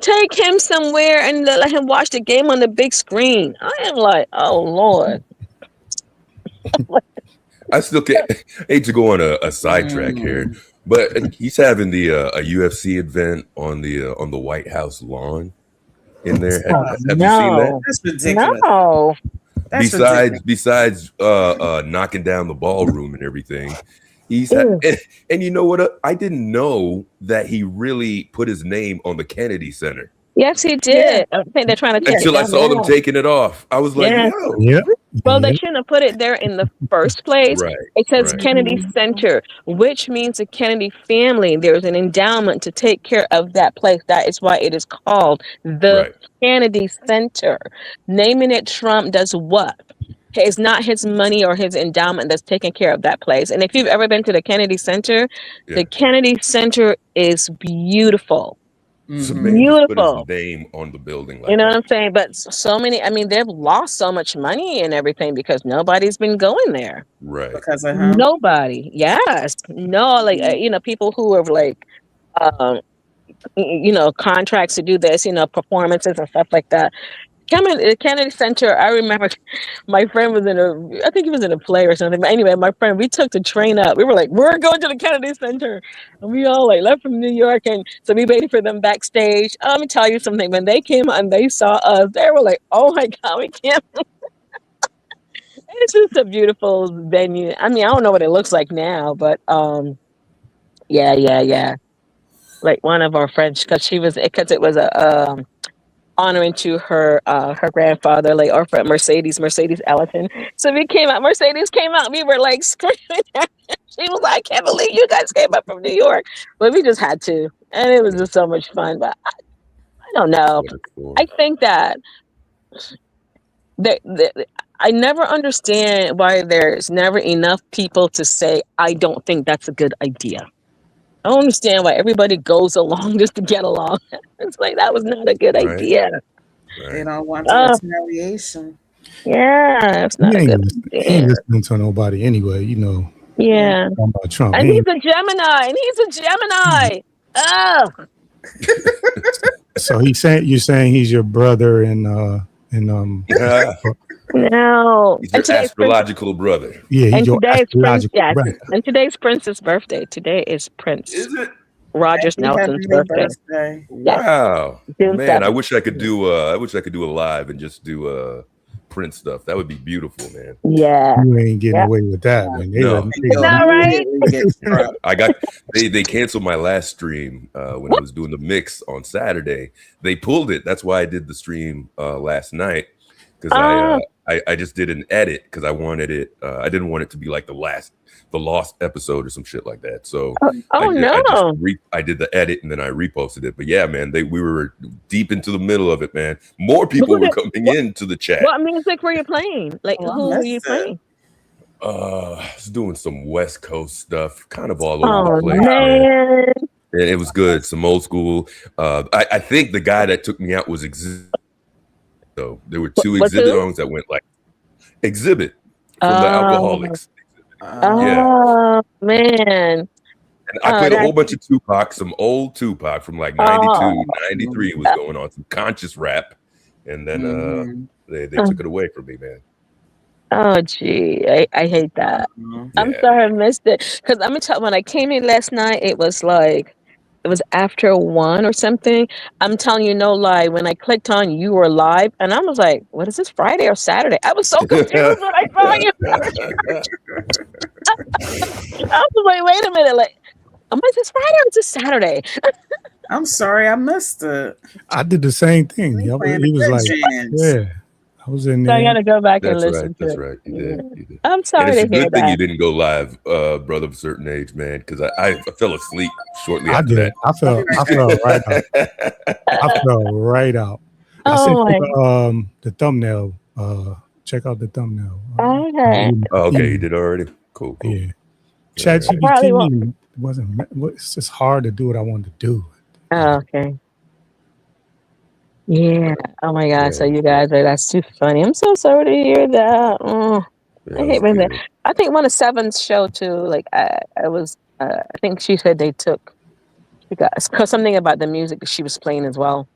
take him somewhere and let him watch the game on the big screen. I am like, oh Lord. I still can't. Hate to go on a sidetrack here, mm, but he's having the a UFC event on the White House lawn in there. Oh Have you seen that? no, that's ridiculous. no. That's ridiculous. Besides knocking down the ballroom and everything, Ew. and you know what? I didn't know that he really put his name on the Kennedy Center Yes, he Yeah, did. I think they're trying to tear it until I down saw them now. taking it off. I was like, Yeah. yo, yeah, Well, they yeah. shouldn't have put it there in the first place. right, It says right, Kennedy Center, which means the Kennedy family. There's an endowment to take care of that place. That is why it is called the right. Kennedy Center. Naming it Trump does what? It's not his money or his endowment that's taking care of that place. And if you've ever been to the Kennedy Center, Yeah. the Kennedy Center is beautiful. So hmm man just put his Beautiful. name on the building You like know what that. I'm saying? But so many, I mean, they've lost so much money and everything because nobody's been going there. Right. because of him. Nobody. Yes. No, like, people who have like, um, contracts to do this, performances and stuff like that. Kennedy Center. I remember my friend was I think he was in a play or something. But anyway, my friend, we took the train up. We were like, we're going to the Kennedy Center. And we all like left from New York. And so we waited for them backstage. Let me tell you something. When they came and they saw us, they were like, oh my God, we can't. It's just a beautiful venue. I mean, I don't know what it looks like now, but yeah. Like one of our friends, because it was a honoring to her grandfather, like our friend Mercedes Ellison. So Mercedes came out, we were like screaming. She was like, I can't believe you guys came up from New York. But we just had to. And it was just so much fun. But I don't know. I think that I never understand why there's never enough people to say, I don't think that's a good idea. I don't understand why everybody goes along just to get along. It's like, that was not a good idea. They don't want the retaliation. Yeah, it's not a good idea. He ain't listening to nobody anyway, you know. Yeah. About Trump. And he's a Gemini. Oh. So you're saying he's your brother and No. He's your astrological brother. Yeah, he's your astrological brother. And today's Prince's birthday. Today is Prince. Is it? Rogers Nelson's birthday. Wow. June Man, 7th. I wish I could do a live and just do Prince stuff. That would be beautiful, man. Yeah. You ain't getting away with that, man. They canceled my last stream when I was doing the mix on Saturday. They pulled it. That's why I did the stream last night, because I just did an edit because I wanted it. I didn't want it to be like the lost episode or some shit like that. So I did the edit and then I reposted it. But yeah, man, we were deep into the middle of it, man. More people were coming into the chat. What music were you playing? Like, who were you playing? I was doing some West Coast stuff, kind of all over the place. Man. And it was good. Some old school. I think the guy that took me out was Exhibit. So there were two Exhibit songs that went like Exhibit from the Alcoholics. Man. And I played a whole bunch of Tupac, some old Tupac from like 92, 93 was going on, some conscious rap. And then they took it away from me, man. Oh, gee. I hate that. I'm sorry I missed it. Because I'm going to tell you, when I came in last night, it was after 1 or something. I'm telling you, no lie. When I clicked on you were live, and I was like, what is this, Friday or Saturday? I was so confused when I saw you. I was like, wait a minute. Like, is this Friday or is this Saturday? I'm sorry, I missed it. I did the same thing. He was like, I was in there. So I got to go back and listen to it. That's right. You did. I'm sorry to hear that. It's a good thing you didn't go live, brother of a certain age, man, because I fell asleep shortly after that. I fell right out. I fell right out. I sent the thumbnail. Check out the thumbnail. Okay. Okay, you did already? Cool. Yeah. ChatGPT it's just hard to do what I wanted to do. Oh, okay. Yeah. Oh my God. So you guys that's too funny. I'm so sorry to hear that. I hate when that. I think one of Seven's show too. Like I think she said she got something about the music that she was playing as well.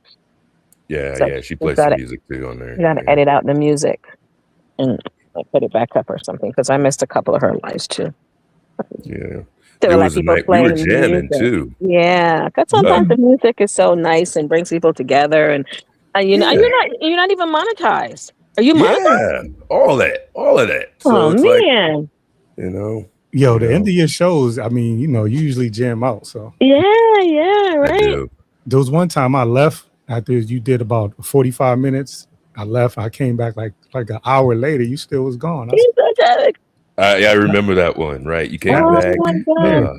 Yeah, she plays some music too on there. You gotta edit out the music and put it back up or something, because I missed a couple of her lives too. Yeah. There was a night we were jamming too. Yeah, because sometimes the music is so nice and brings people together, and you're not even monetized. Are you monetized? Yeah, all of that. So it's man, like, the end of your shows. I mean, you usually jam out. So yeah, right. There was one time I left after you did about 45 minutes. I left. I came back like an hour later. You still was gone. I remember that one, right? You came back.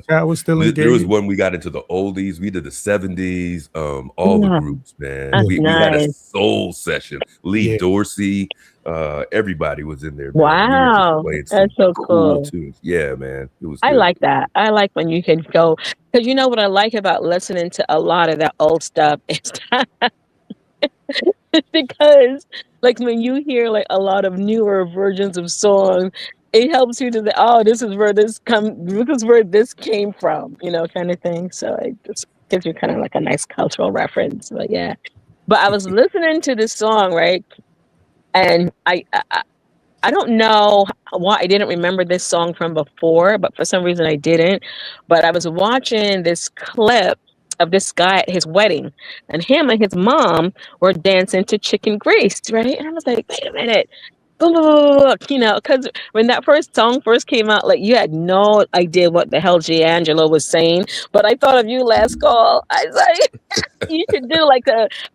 I was still engaged. There was one we got into the oldies. We did the 70s, all the groups, man. We had a soul session. Lee Dorsey, everybody was in there. Man. Wow. That's so cool. Tunes. Yeah, man. It was. I like that. I like when you can go, because you know what I like about listening to a lot of that old stuff is because like when you hear like a lot of newer versions of songs, it helps you to say, this is where this came from, kind of thing. So it just gives you kind of like a nice cultural reference. But yeah, But I was listening to this song, right? And I don't know why I didn't remember this song from before, but for some reason I didn't. But I was watching this clip of this guy at his wedding, and him and his mom were dancing to Chicken Grease, right? And I was like, wait a minute. Look, because when that first song first came out, like you had no idea what the hell D'Angelo was saying. But I thought of you last call. I was like, you should do like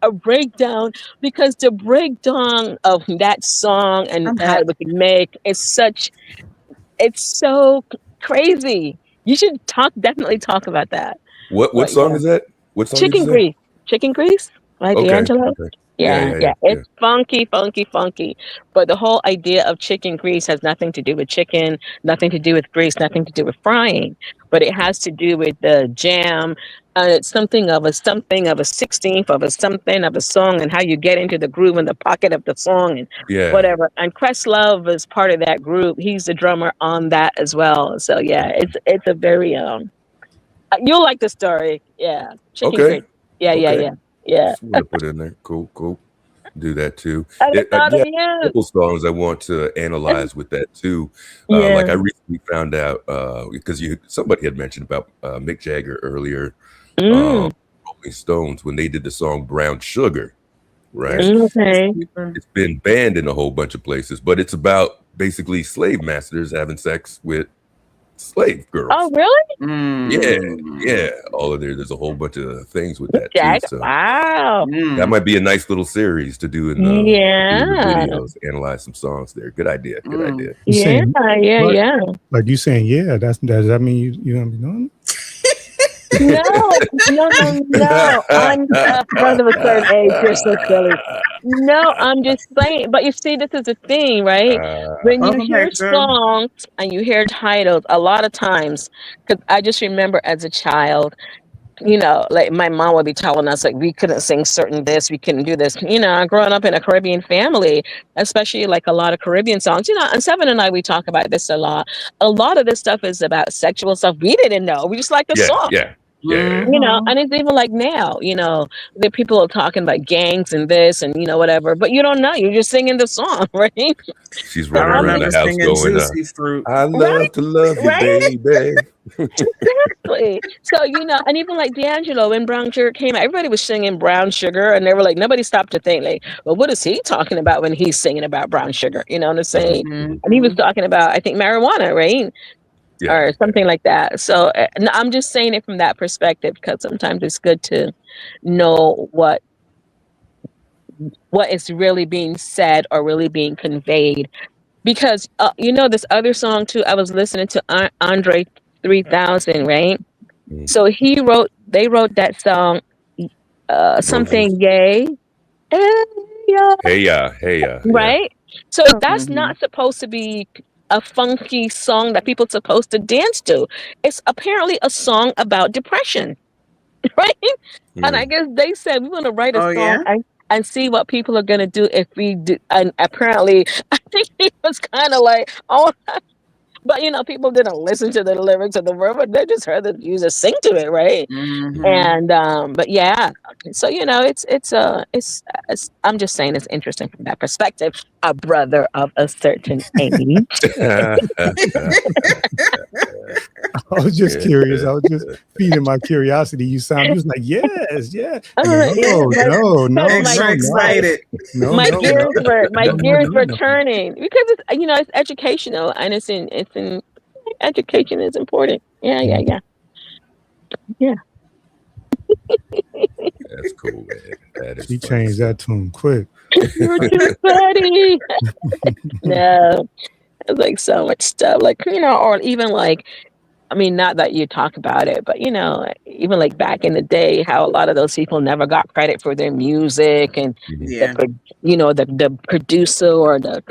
a breakdown, because the breakdown of that song and I'm how hot. it was made is it's so crazy. You should definitely talk about that. What But song yeah, is that? What song did you chicken say? grease, chicken grease, right, Okay. D'Angelo? Okay. Yeah, Yeah, yeah, yeah, yeah. yeah. It's funky, funky, funky. But the whole idea of chicken grease has nothing to do with chicken, nothing to do with grease, nothing to do with frying. But it has to do with the jam. And it's something of a 16th of a something of a song, and how you get into the groove and the pocket of the song and Yeah. whatever. And Questlove is part of that group. He's the drummer on that as well. So yeah, it's a very you'll like the story. Yeah. Chicken Okay. grease. Yeah, yeah, Okay. yeah. Yeah. Just want to put in there. Cool, cool. Do that too. I thought of Yeah, you. couple songs I want to analyze with that too. Like Yeah. I recently found out because somebody had mentioned about Mick Jagger earlier, Mm. Rolling Stones when they did the song Brown Sugar, right? Okay. It's been banned in a whole bunch of places, but it's about basically slave masters having sex with slave Oh, girls. really? Yeah, Mm. yeah. All of there's a whole bunch of things with Mick that too. Jagger. So Wow. that Mm. might be a nice little series to do in the Yeah. videos, analyze some songs there. Good idea. Good Mm. idea. You Yeah. saying Yeah. what? Yeah. Like you saying, yeah, does that mean you gonna be doing No, no, no, no. I'm because of a certain age. You're so silly. No, I'm just saying. But you see, this is the thing, right? When you Oh, hear Hector. songs and you hear titles, a lot of times, because I just remember as a child, like my mom would be telling us, like, we couldn't sing certain this, we couldn't do this. Growing up in a Caribbean family, especially like a lot of Caribbean songs, and Seven and I, we talk about this a lot. A lot of this stuff is about sexual stuff we didn't know. We just like the Yeah, song. yeah, yeah. Mhm. And it's even like now, the people are talking about gangs and this and whatever, but you don't know. You're just singing the song, right? She's I So running I'm around just remember the house singing going, Juicy Fruit. I right, love to love you, right. baby. Exactly. So, and even like D'Angelo, when Brown Sugar came out, everybody was singing Brown Sugar, and they were like, nobody stopped to think, like, well, what is he talking about when he's singing about brown sugar? You know what I'm saying? Mhm. And he was Mhm. talking about, I think, marijuana, right? Yeah, Or yeah. something like that. So I'm just saying it from that perspective, because sometimes it's good to know what is really being said or really being conveyed. Because this other song too, I was listening to Andre 3000, right? Mhm. So they wrote that song, Moses. something yay, eh, yeah, Hey, yeah, hey, yeah. right? So that's Mhm. not supposed to be a funky song that people supposed to dance to. It's apparently a song about depression, right? And I Mm. guess they said we want to write a Oh song yeah. and see what people are gonna do if we do. And apparently, I think he was kind of like, oh, but people didn't listen to the lyrics of the word, but they just heard the user sing to it, right? Mhm. And but yeah, so it's I'm just saying it's interesting from that perspective. A brother of a certain age. I was just curious. I was just feeding my curiosity. You was like, yes, yeah. No, Yeah, no, no, because my Extra no, no, excited. no, my no, gears no, were my no, no, gears no, were no. turning, because it's it's educational, and it's in education is important. Yeah, yeah, yeah, yeah. That's cool, man. That is She funny changed stuff. that tune quick. You're too funny. No, it's like so much stuff, like or even like, I mean, not that you talk about it, but even like back in the day, how a lot of those people never got credit for their music, and Mhm. the Yeah. the producer or the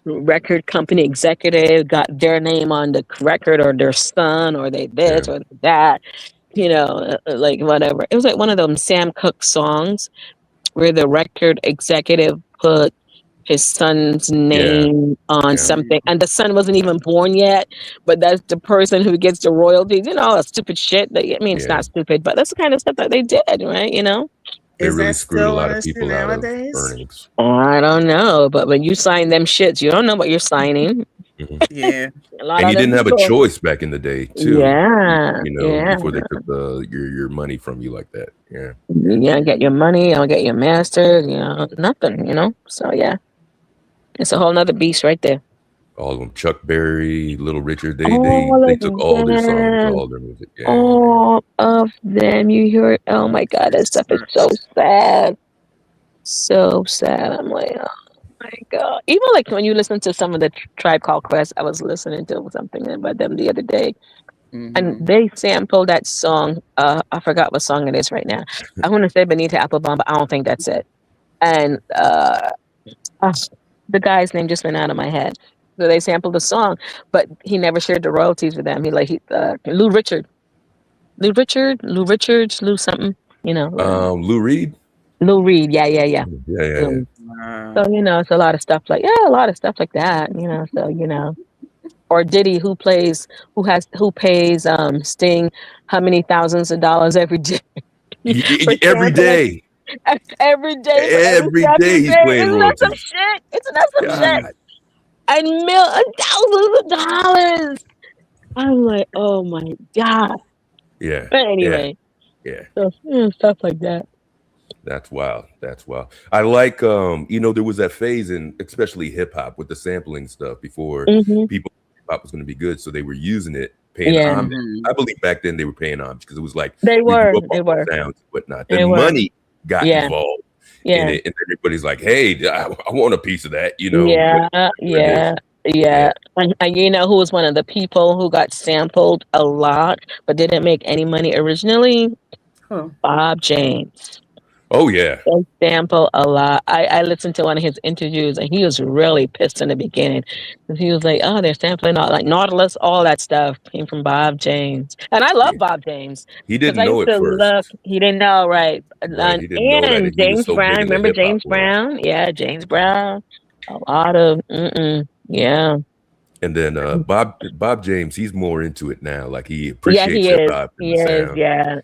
record company executive got their name on the record, or their son, or they Yeah, this or that, like whatever. It was like one of them Sam Cooke songs where the record executive put his son's yeah, name on yeah, something, and the son wasn't even born yet, but that's the person who gets the royalties. All that stupid shit. I mean, it's yeah. not stupid, but that's the kind of stuff that they did, right? They Is really that screwed a still lot an of issue people out of nowadays? earnings. I don't know, but when you sign them shits, you don't know what you're signing. Mhm. Yeah. A lot And of you them didn't have a people. choice back in the day, too. Yeah, You know, yeah. before they took your money from you like that. Yeah. You don't get your money, you don't get your master, nothing, So yeah, it's a whole nother beast right there. All of them, Chuck Berry, Little Richard, All they of took all their songs, them, all their music. Yeah, yeah, yeah. all of them. You hear it? Oh my God, that stuff is so sad, so sad. I'm like, oh my God. Even like when you listen to some of the Tribe Called Quest, I was listening to something about them the other day, and they sampled that song. I forgot what song it is right now. I want to say Benita Applebaum, but I don't think that's it. And the guy's name just went out of my head. So they sampled the song, but he never shared the royalties with them. Lou Richards, Lou something, Lou Reed. Lou Reed, yeah. Yeah, yeah, yeah. Wow. So it's a lot of stuff like that, So or Diddy who pays Sting how many thousands of dollars every day for Every sampling day. every day for every Every step day he he's made. playing Isn't that some royalties. shit? Isn't that some shit? God. And thousands of dollars. I'm like, oh my God. Yeah. But Yeah. anyway, Yeah. so, stuff like that. That's wild. That's wild. I like there was that phase in especially hip hop with the sampling stuff before people hip hop was going to be good, so they were using it, paying Yeah, homage. I believe back then they were paying homage because it was like they we grew were. up on those sounds and whatnot. They Then were. money got Yeah. involved Yeah. in it, and everybody's like, "Hey, I want a piece of that," Yeah. Yeah. Yeah. And you know who was one of the people who got sampled a lot but didn't make any money originally? Oh. Bob James. Oh yeah. They sample a lot. I listened to one of his interviews and he was really pissed in the beginning because he was like, "Oh, they're sampling all like Nautilus, all that stuff came from Bob James." And I love Bob James. He Because didn't I know used at to look, first. he didn't know, right? Right. He didn't know that And he was James so big Brown, in the remember hip hop James world. Brown? Yeah, James Brown. A lot of, yeah. And then Bob James, he's more into it now. Like he Yeah, appreciates he hip is. hop and He the is. sound Yeah.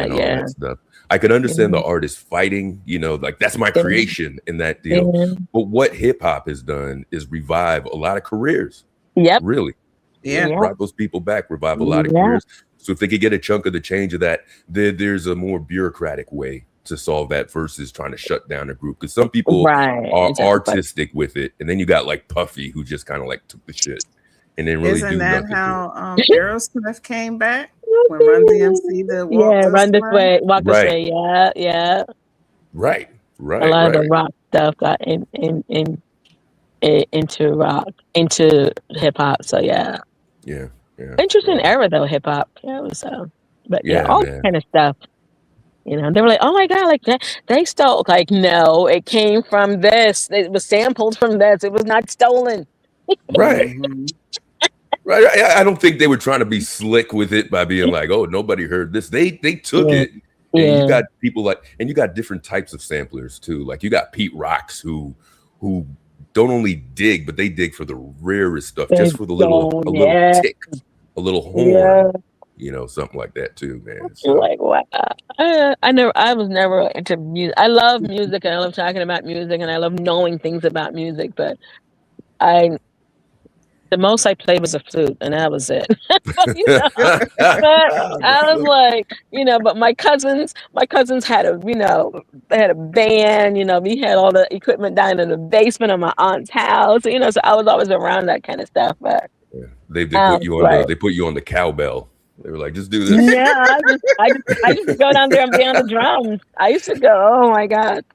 and all that stuff. I could understand the artist fighting, like that's my creation in that deal. Yeah. But what hip hop has done is revive a lot of careers. Yep. Really. Yeah. Brought those people back, revive a lot of careers. So if they could get a chunk of the change of that, there's a more bureaucratic way to solve that versus trying to shut down a group. Because some people are artistic with it, and then you got like Puffy who just kind of like took the shit and then really Isn't do that nothing. how Aerosmith came back when Run DMC did Run this way, walk this way. Yeah. Right. A lot of the rock stuff got into rock, into hip hop. So yeah. Interesting era though, hip hop. Yeah, it was but all kind of stuff. They were like, "Oh my God, like that they stole." Like, no, it came from this. It was sampled from this. It was not stolen. Right. Right. I don't think they were trying to be slick with it by being like, "Oh, nobody heard this." They took it. And you got people and you got different types of samplers too. Like you got Pete Rocks who don't only dig, but they dig for the rarest stuff, just for the little tick, a little horn, something like that too, man. So. Like wow, I was never into music. I love music and I love talking about music and I love knowing things about music, but the most I played was a flute, and that was it. But I was like, but my cousins had they had a band. We had all the equipment down in the basement of my aunt's house. So I was always around that kind of stuff. But they put you on they put you on the cowbell. They were like, just do this. Yeah, I just go down there and be on the drums. I used to go. Oh my God.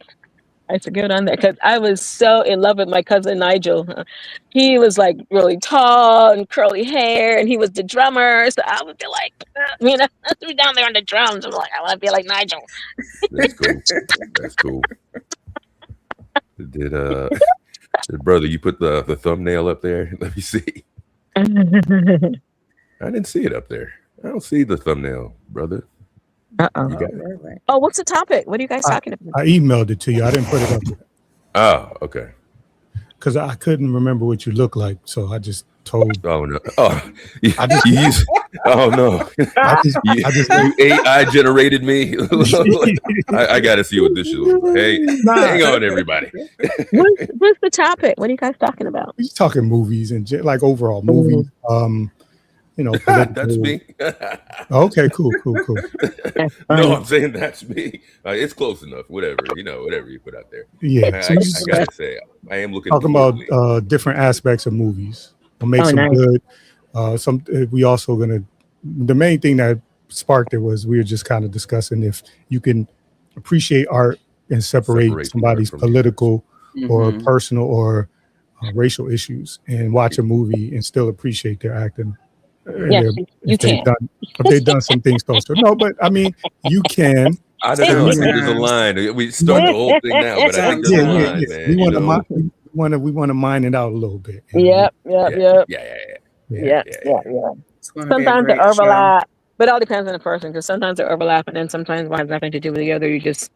I used to go down there because I was so in love with my cousin Nigel. He was like really tall and curly hair, and he was the drummer. So I would be like, let's be down there on the drums. I'm like, I want to be like Nigel. That's cool. That's cool. Did brother, you put the thumbnail up there? Let me see. I didn't see it up there. I don't see the thumbnail, brother. You got it? Oh, what's the topic? What are you guys talking about? I emailed it to you. I didn't put it up there. Oh, okay. because I couldn't remember what you look like, so I just told. Oh no! Oh, I just, oh no! I just You AI generated me. I got to see what this is. Hey, hang on, everybody. What's the topic? What are you guys talking about? We're talking movies and like overall movies. That's me. Okay, cool. No, I'm saying that's me. It's close enough. Whatever you put out there. Yeah. I gotta say, I am looking. Talking about different aspects of movies. We'll make some good. We also gonna. The main thing that sparked it was we were just kind of discussing if you can appreciate art and separate somebody's political or personal or racial issues and watch a movie and still appreciate their acting. Yes, you can. If they've done some things close to no, but I mean, you can. I don't know. I think there's a line. We start the whole thing now, but I think there's a line, man. We want to mine it out a little bit. Yep. Yeah. Sometimes they overlap, but it all depends on the person because sometimes they overlap, and then sometimes one has nothing to do with the other. You just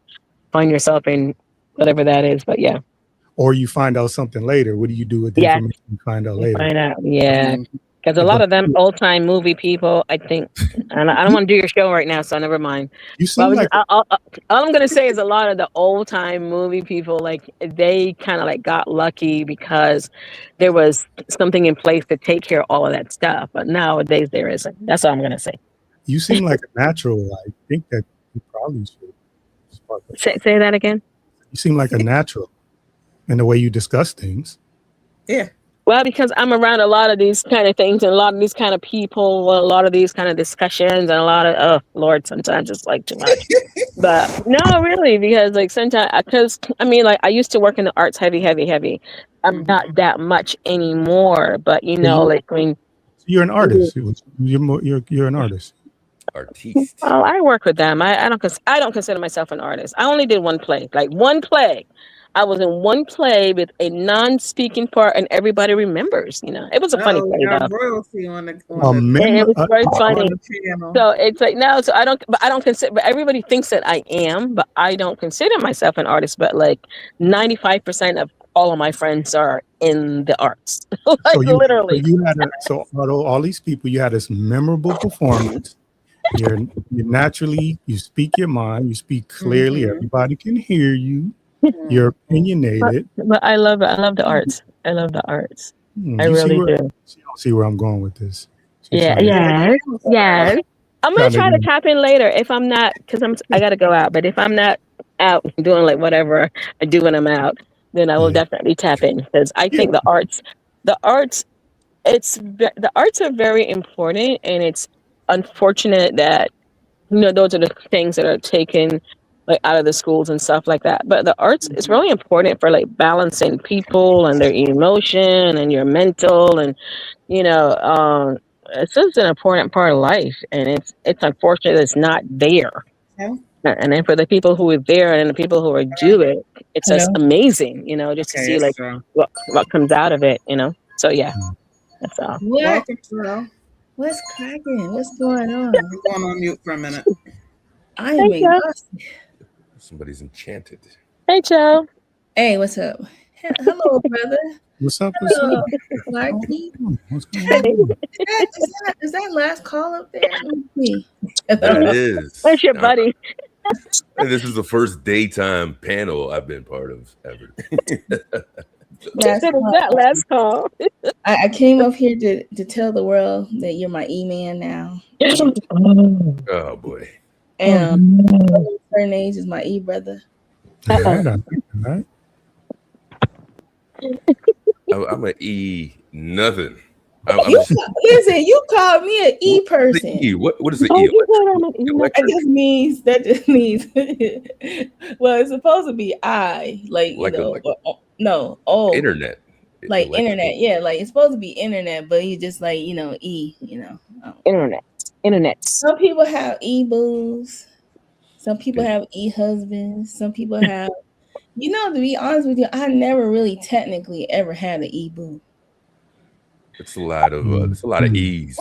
find yourself in whatever that is. But yeah. Or you find out something later. What do you do with the information you find out later? Find out, yeah. Because a lot of them old-time movie people, I think, and I don't want to do your show right now, so never mind. You seem like all I'm going to say is a lot of the old-time movie people, like, they kind of, like, got lucky because there was something in place to take care of all of that stuff. But nowadays, there isn't. That's all I'm going to say. You seem like a natural. I think that you probably should. Say that again? You seem like a natural in the way you discuss things. Yeah. Well, because I'm around a lot of these kind of things and a lot of these kind of people, a lot of these kind of discussions and a lot of, oh, Lord, sometimes it's like too much. But no, really, because like sometimes, because I mean, like I used to work in the arts heavy. I'm not that much anymore, but you know, like when. You're an artist. You're an artist. Artiste. Oh, I work with them. I don't consider myself an artist. I only did one play. I was in one play with a non-speaking part, and everybody remembers. You know, it was a funny play. Royalty on the it was very funny. So it's like no, so I don't consider. But everybody thinks that I am, but I don't consider myself an artist. But like 95% of all of my friends are in the arts, literally. So all these people, you had this memorable performance. You're naturally, you speak your mind, you speak clearly. Everybody can hear you. You're opinionated. But I love it. I love the arts. I love the arts. I really do. You don't see where I'm going with this. Yes. I'm gonna try to tap in later if I'm not, because I gotta go out. But if I'm not out doing like whatever I do when I'm out, then I will definitely tap in because I think the arts are very important, and it's unfortunate that those are the things that are taken like out of the schools and stuff like that. But the arts is really important for like balancing people and their emotion and your mental, and it's just an important part of life, and it's unfortunate that it's not there. And then for the people who are there and the people who are do it, it's just amazing, just to see like what comes out of it, So yeah, that's all. What's cracking? What's going on? I'm going on mute for a minute. I am exhausted. Somebody's enchanted. Hey, Joe. Hey, what's up? Hello, brother. What's up? Larky. Is that last call up there? That is. Where's your buddy? And this is the first daytime panel I've been part of ever. That last call. I came up here to tell the world that you're my E-man now. Oh boy. And certain age is my E-brother. Right. I'm an E nothing. Listen, you called me an E person. E? What is the E? That just means well, it's supposed to be I, internet. Like internet, yeah, like it's supposed to be internet, but you just like E, Internet. Some people have E-boos, some people have E-husbands, some people have to be honest with you, I never really technically ever had an E-boo. It's a lot of E's.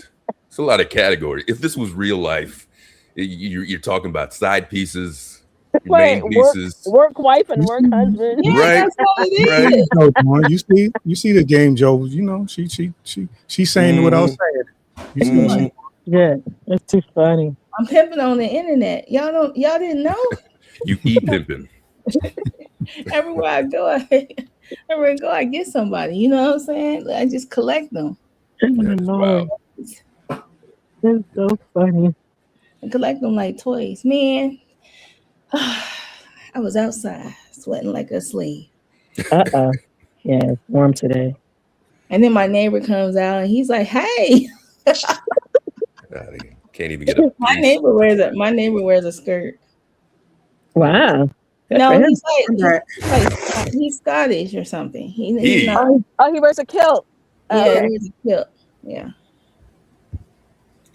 It's a lot of category. If this was real life, you're talking about side pieces, Right, main pieces. work wife and work husband. Yeah, Right. that's what it is. Right. No, Dawn, you see the game, Joe. You know, she's saying what I was saying. You see what she Yeah, that's too funny. I'm pimping on the internet. Y'all didn't know? You pimping. Everywhere I go, I get somebody. You know what I'm saying? I just collect them. That's wild. That's so funny. I collect them like toys. Man, I was outside sweating like a slave. Yeah, it's warm today. And then my neighbor comes out and he's like, "Hey." Can't even get a My neighbor wears a skirt. Wow. Good No, for him. he's Scottish or something. He's He. not. Oh, he wears a kilt. Yeah, Okay. he wears a kilt. Yeah.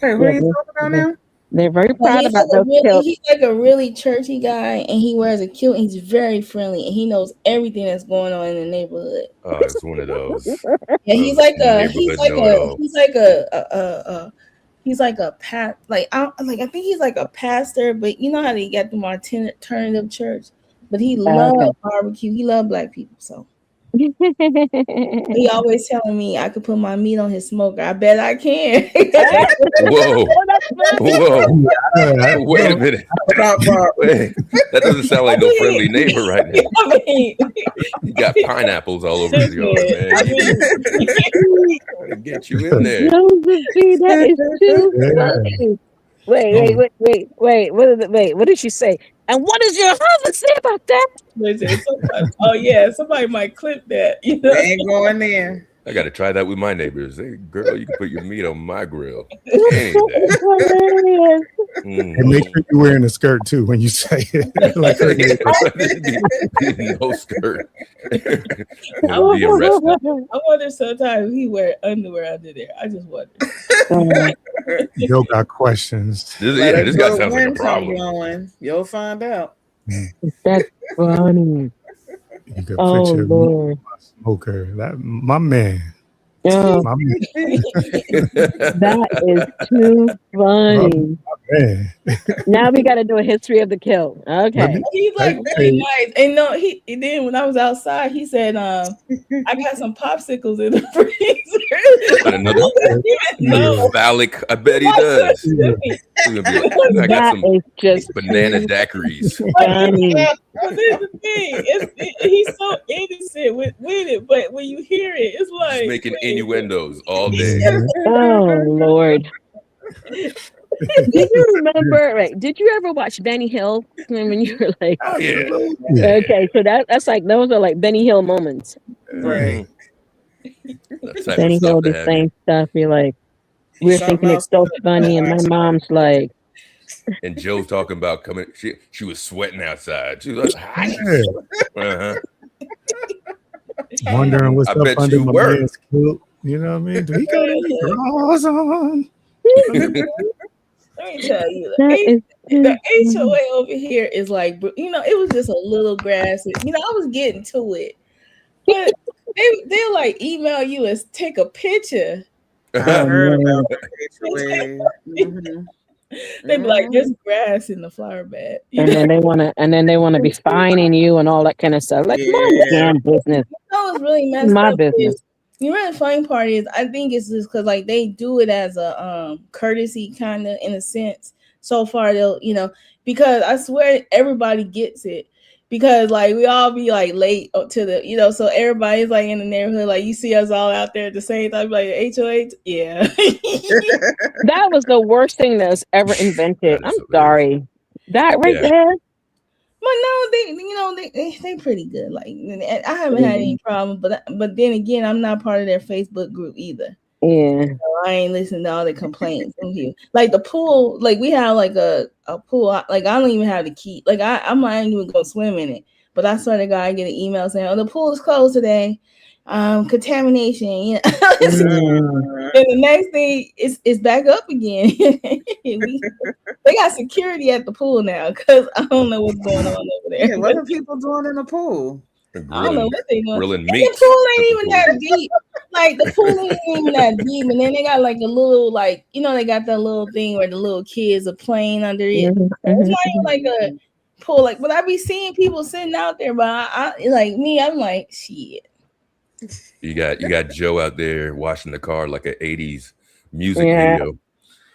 Hey, who are you talking about now? They're very proud He's about like those kilts. he's like a really churchy guy, and he wears a kilt. And he's very friendly, and he knows everything that's going on in the neighborhood. Oh, it's one of those. Yeah, he's like a I think he's like a pastor, but you know how they got the alternative church, but he loved barbecue. He loved black people, so he always telling me I could put my meat on his smoker. I bet I can. Whoa. Wait a minute. Wait, that doesn't sound like no friendly neighbor right now. I mean, You got pineapples all over his yard, man. Trying to get you in there. Josephine, that is too funny. Wait. What did she say? And what does your husband say about that? Somebody might clip that. You know? They ain't going there. I got to try that with my neighbors. Hey, girl, you can put your meat on my grill. And make sure you're wearing a skirt too when you say it. Like no skirt. I wonder sometimes he wear underwear under there. I just wonder. Joe got questions. This guy sounds like a problem. You'll find out. That's funny. You can picture Lord. Smoker. My man. Oh. My man. That is too funny. Now we got to do a history of the kill. Okay. He's like really nice. And no, then when I was outside, he said, I got some popsicles in the freezer. Another phallic. I bet he does. I got some just banana daiquiris. But here's the thing. He's so innocent with it, but when you hear it, it's like he's making innuendos all day. Oh Lord. Did you remember? Right? Did you ever watch Benny Hill when you were like? Oh yeah. Okay, so that's like those are like Benny Hill moments. Right. Benny Hill, the same stuff. You're like, we're thinking it's so funny, and my mom's like. And Joe's talking about coming. She was sweating outside. She was like, hot. Wondering what's I up bet under you my were. man's kilt. You know what I mean? Do he got any drawers on? Let me tell you, the HOA over here is like, it was just a little grass. I was getting to it, but they'll like email you and take a picture. I heard about the HOA. They be like, "There's grass in the flower bed," and then they wanna be fining you and all that kind of stuff. Like, my damn business. That was really messed my up. business. You know, the funny part is, I think it's just because like they do it as a courtesy kind of in a sense. So far, they'll because I swear everybody gets it. Because like we all be like late to the so everybody's like in the neighborhood, like you see us all out there at the same time, like HOH, yeah. That was the worst thing that was ever invented. I'm sorry, that right there. But no, they pretty good. Like I haven't had any problem, but then again, I'm not part of their Facebook group either. Yeah, so I ain't listening to all the complaints from you. Like the pool, like we have like a pool. Like I don't even have the key. Like I'm not even gonna swim in it. But I swear to God, I get an email saying, "Oh, the pool is closed today. Contamination." And the next thing it's back up again. They got security at the pool now because I don't know what's going on over there. Yeah, what are people doing in the pool? I don't know what they doing. Grilling The meat. pool ain't even that deep. Like the pool ain't even that deep, and then they got like a little they got that little thing where the little kids are playing under it. It's not even like pool. Like, but I be seeing people sitting out there, but I like me, I'm like, shit. You got Joe out there washing the car like an 80s music video.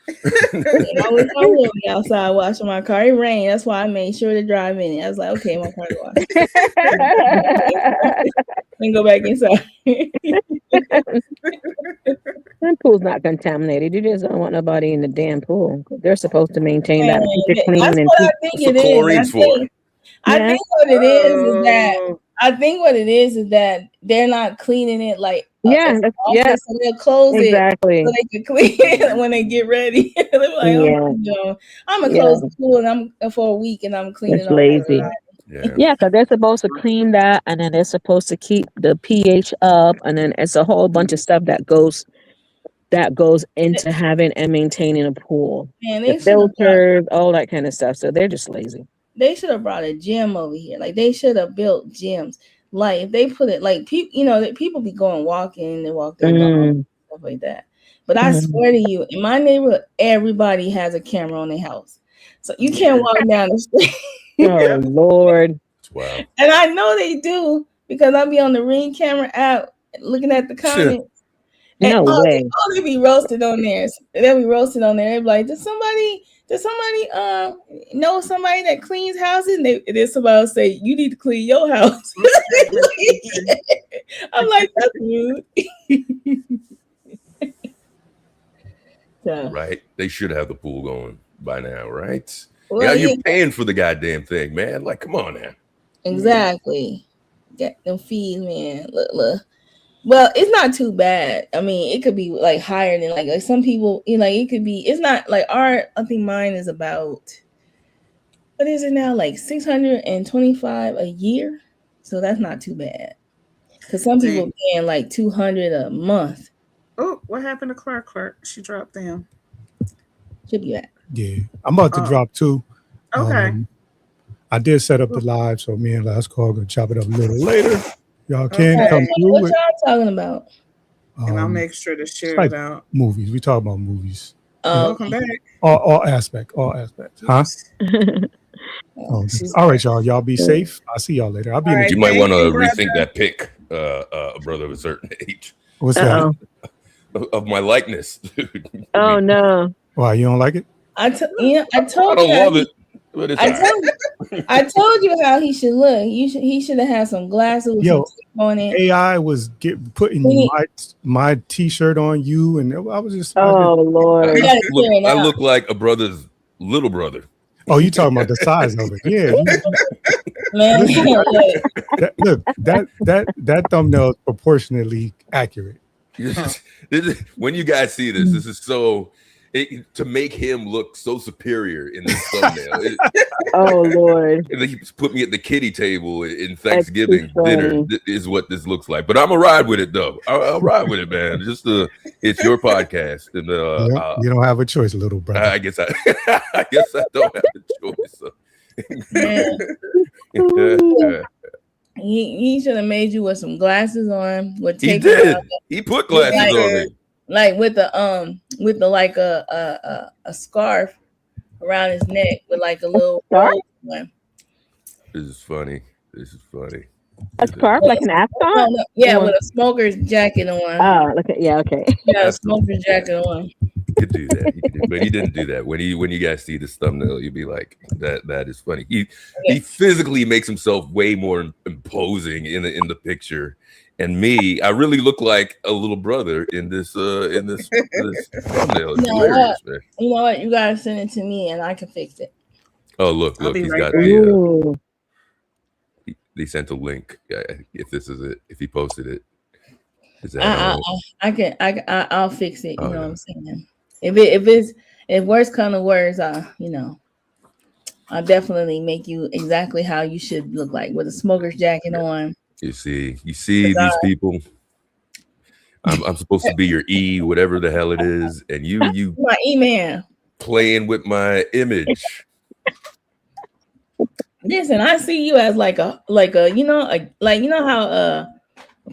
I will be outside washing my car. It rained. That's why I made sure to drive in it. I was like, okay, my car's washed. Then go back inside. That pool's not contaminated. You just don't want nobody in the damn pool. They're supposed to maintain that, keep it clean. That's and what I keep, think it is. I think what it is that I think what it is that they're not cleaning it like so they'll close it so they can clean it when they get ready. They're like, I'm gonna close the pool and I'm for a week and I'm cleaning it. Lazy. Yeah, because they're supposed to clean that, and then they're supposed to keep the pH up, and then it's a whole bunch of stuff that goes into having and maintaining a pool. Man, the filters, all that kind of stuff. So they're just lazy. They should have brought a gym over here. Like they should have built gyms. Like if they put it like people, people be going walking and walk their dog, stuff like that. But I swear to you, in my neighborhood, everybody has a camera on their house, so you can't walk down the street. Oh Lord! Wow. And I know they do because I be on the Ring camera app looking at the comments. No way. They be roasted on there. They'll be roasted on there. They be like, does somebody know somebody that cleans houses? And then somebody will say, you need to clean your house. I'm like, that's rude. Right. They should have the pool going by now, right? Well, you're paying for the goddamn thing, man. Like, come on now. Exactly. Get them fees, man. Look. Well, it's not too bad. I mean, it could be like higher than like some people, it could be, it's not like I think mine is about, what is it now? Like 625 a year. So that's not too bad. Because some people paying like 200 a month. Oh, what happened to Clark? She dropped down. Should be back. Yeah. I'm about to drop too. Okay. I did set up the live, so me and Last Call gonna chop it up a little later. Y'all can come through. What y'all talking about? And I'll make sure to share it out. Movies. We talk about movies. Welcome back. All aspects. Huh? All right, y'all. Y'all be safe. I'll see y'all later. I'll be. You might want to rethink that pick, a brother of a certain age. What's that? Of my likeness. Oh no! Why you don't like it? I told I don't love it. I told you how he should look. He should have had some glasses with some tape on it. AI was putting my t-shirt on you, and I was just Lord. I look like a brother's little brother. Oh, you talking about the size of it? Yeah. Man, look, that thumbnail is proportionately accurate. When you guys see this is so. To make him look so superior in this thumbnail. Oh Lord! He put me at the kiddie table in Thanksgiving dinner. Is what this looks like. But I'm gonna ride with it though. I'll ride with it, man. It's your podcast, and you don't have a choice, little brother. I guess I don't have a choice. So. He should have made you with some glasses on. With tape. He did. He put glasses on me. Like with the like a scarf around his neck with like a little robe one. This is funny. A scarf, like an ascot? Yeah, with a smoker's jacket on. Oh, okay. Yeah, okay. Yeah, a smoker's jacket on. You could do that, but he didn't do that. When you guys see this thumbnail, you'll be like, that is funny. He physically makes himself way more imposing in the picture. And me, I really look like a little brother in this thumbnail. It's hilarious, man. You know what? You gotta send it to me, and I can fix it. Oh, look! He's got the. They sent a link. If this is it, if he posted it, is that? I'll fix it. You know what I'm saying? If worse come to worse, I'll definitely make you exactly how you should look like with a smoker's jacket on. You see these people. I'm supposed to be your E, whatever the hell it is, and you my E-man playing with my image. Listen, I see you as like a how a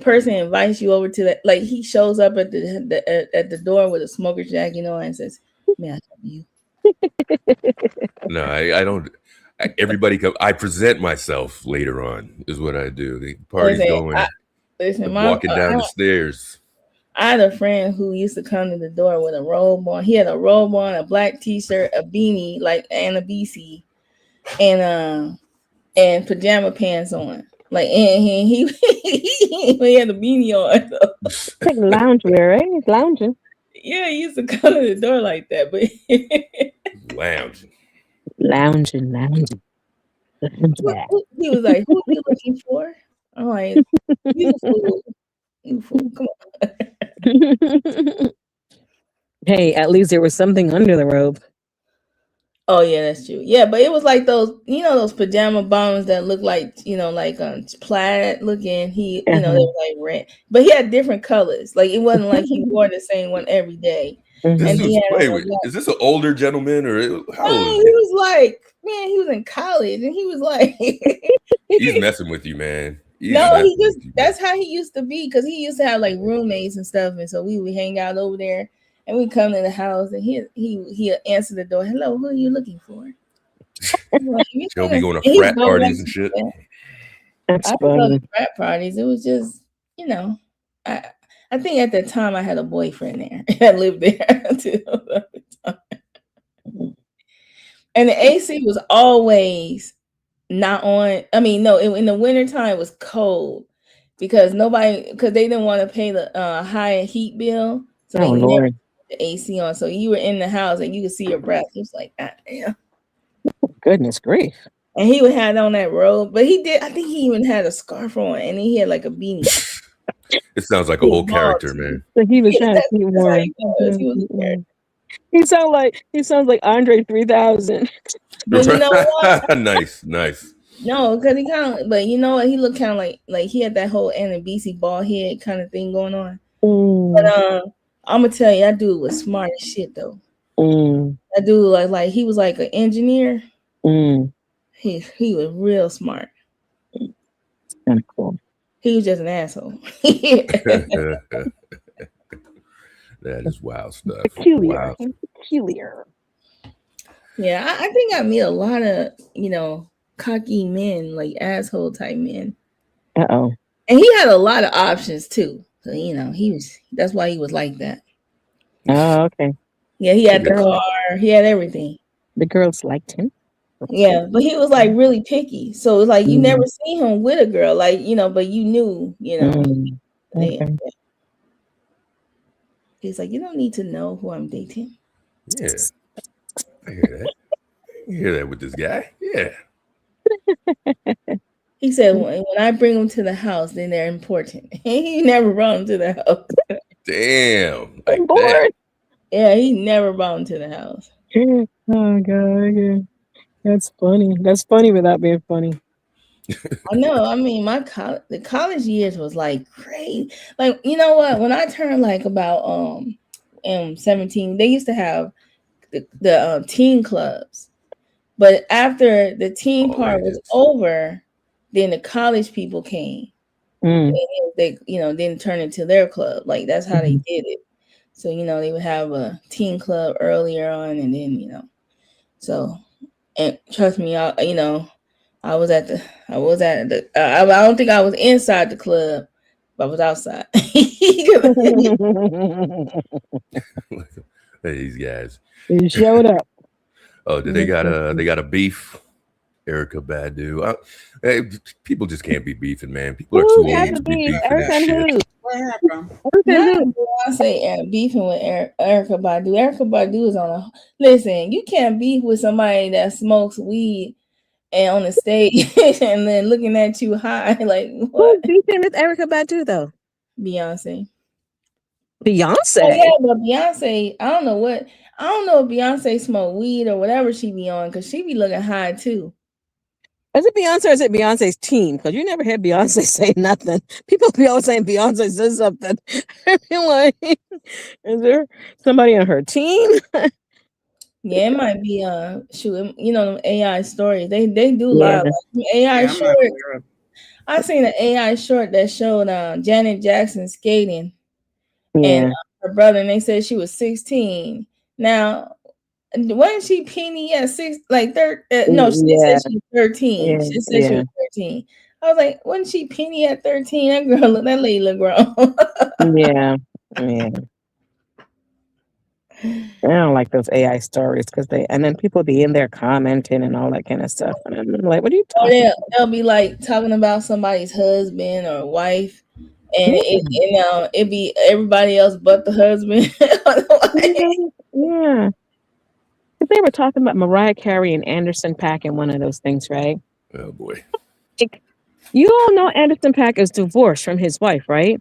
person invites you over to that, like he shows up at the door with a smoker's jacket on and says, "May I help you?" No, I don't. Everybody come. I present myself later on. Is what I do. The party's going. Listen, Walking down the stairs. I had a friend who used to come to the door with a robe on. He had a robe on, a black t-shirt, a beanie like Anna BC, and pajama pants on. Like and he he had a beanie on. Like loungewear, right? He's lounging. Yeah, he used to come to the door like that, but lounging. He was like, "Who are you looking for?" I'm like, "You fool, you fool, come on." Hey, at least there was something under the robe. Oh yeah, that's true. Yeah, but it was like those, those pajama bottoms that look like, like plaid looking. He, they were like red, but he had different colors. Like it wasn't like he wore the same one every day. This is this an older gentleman or how old is he was like, man, he was in college and he was like, he's messing with you, man. That's how he used to be because he used to have like roommates and stuff, and so we would hang out over there. And we come to the house, and he answer the door. Hello, who are you looking for? Like, He'll be going to frat parties and shit. That's I funny. go to frat parties. It was just, I think at that time I had a boyfriend there. I lived there too. And the AC was always not on. I mean, no, in the wintertime it was cold because they didn't want to pay the high heat bill. So they Lord. The AC on, so you were in the house and you could see your breath. It was like, damn. Goodness grief. And he would have on that robe, but I think he even had a scarf on, and he had like a beanie. It sounds like a whole character, man. So he was trying to keep warm. He sounds like Andre 3000. But you know what? Nice. No, because he kind of, but you know what? He looked kind of like he had that whole Anna BC bald head kind of thing going on. But I'm gonna tell you, that dude was smart as shit though. That dude like he was like an engineer. He was real smart. Kind of cool. He was just an asshole. That is wild stuff. Peculiar. Yeah, I think I meet a lot of cocky men, like asshole type men. And he had a lot of options too. So that's why he was like that. Oh, okay. Yeah, he had the car, he had everything. The girls liked him. Yeah, but he was like really picky. So it's like you never see him with a girl, like but you knew, Okay. He's like, you don't need to know who I'm dating. Yeah, I hear that. You hear that with this guy? Yeah. He said, when I bring them to the house, then they're important. He never brought them to the house. Damn. Like that. Yeah, he never brought them to the house. Oh, God. That's funny. That's funny without being funny. I know. I mean, the college years was like crazy. Like, you know what? When I turned like about 17, they used to have the teen clubs. But after the teen part was over, then the college people came. And they didn't turn into their club. Like that's how they did it. So they would have a teen club earlier on, and then so, and trust me, I was at the I don't think I was inside the club, but I was outside. These guys. They showed up. Oh, they got a beef? Erykah Badu. Hey, people just can't be beefing, man. People are too old to be beefing that shit. What happened? Beyonce beefing with Erykah Badu. Erykah Badu is on a listen. You can't beef with somebody that smokes weed and on the stage and then looking at you high. Like what? Who's beefing with Erykah Badu though? Beyonce. Oh, yeah, but Beyonce. I don't know if Beyonce smoke weed or whatever she be on because she be looking high too. Is it Beyonce or is it Beyonce's team? Because you never heard Beyonce say nothing. People be always saying Beyonce says something. Like, is there somebody on her team? Yeah, it might be AI stories. They do live AI short. I seen an AI short that showed Janet Jackson skating and her brother, and they said she was 16. Now wasn't she Penny at six? Like no, she Yeah, said she was 13. yeah, She said she yeah, was 13. I was like, wasn't she Penny at 13? That lady look grown. yeah, yeah. I don't like those AI stories because and then people be in there commenting and all that kind of stuff. And I'm like, what are you Or talking they'll be like talking about somebody's husband or wife, and about? it be everybody else but the husband. Yeah. They were talking about Mariah Carey and Anderson .Paak in one of those things, right? Oh boy. Like, you all know Anderson .Paak is divorced from his wife, right?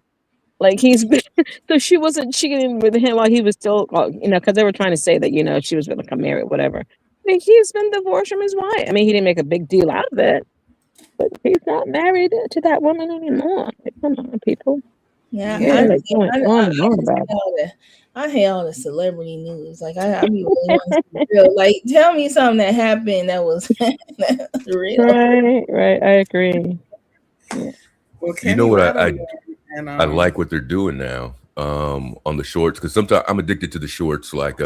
Like he's been, so she wasn't cheating with him while he was still, because they were trying to say that she was going to come married, whatever. I mean, he's been divorced from his wife. I mean, he didn't make a big deal out of it, but he's not married to that woman anymore. Like, come on, people. Yeah, Yeah, like going on and on about it. I hate all the celebrity news. Like I be really want to see real. Like tell me something that happened that was real. Right. I agree. Yeah. Well, You know what and, I like what they're doing now on the shorts, because sometimes I'm addicted to the shorts, like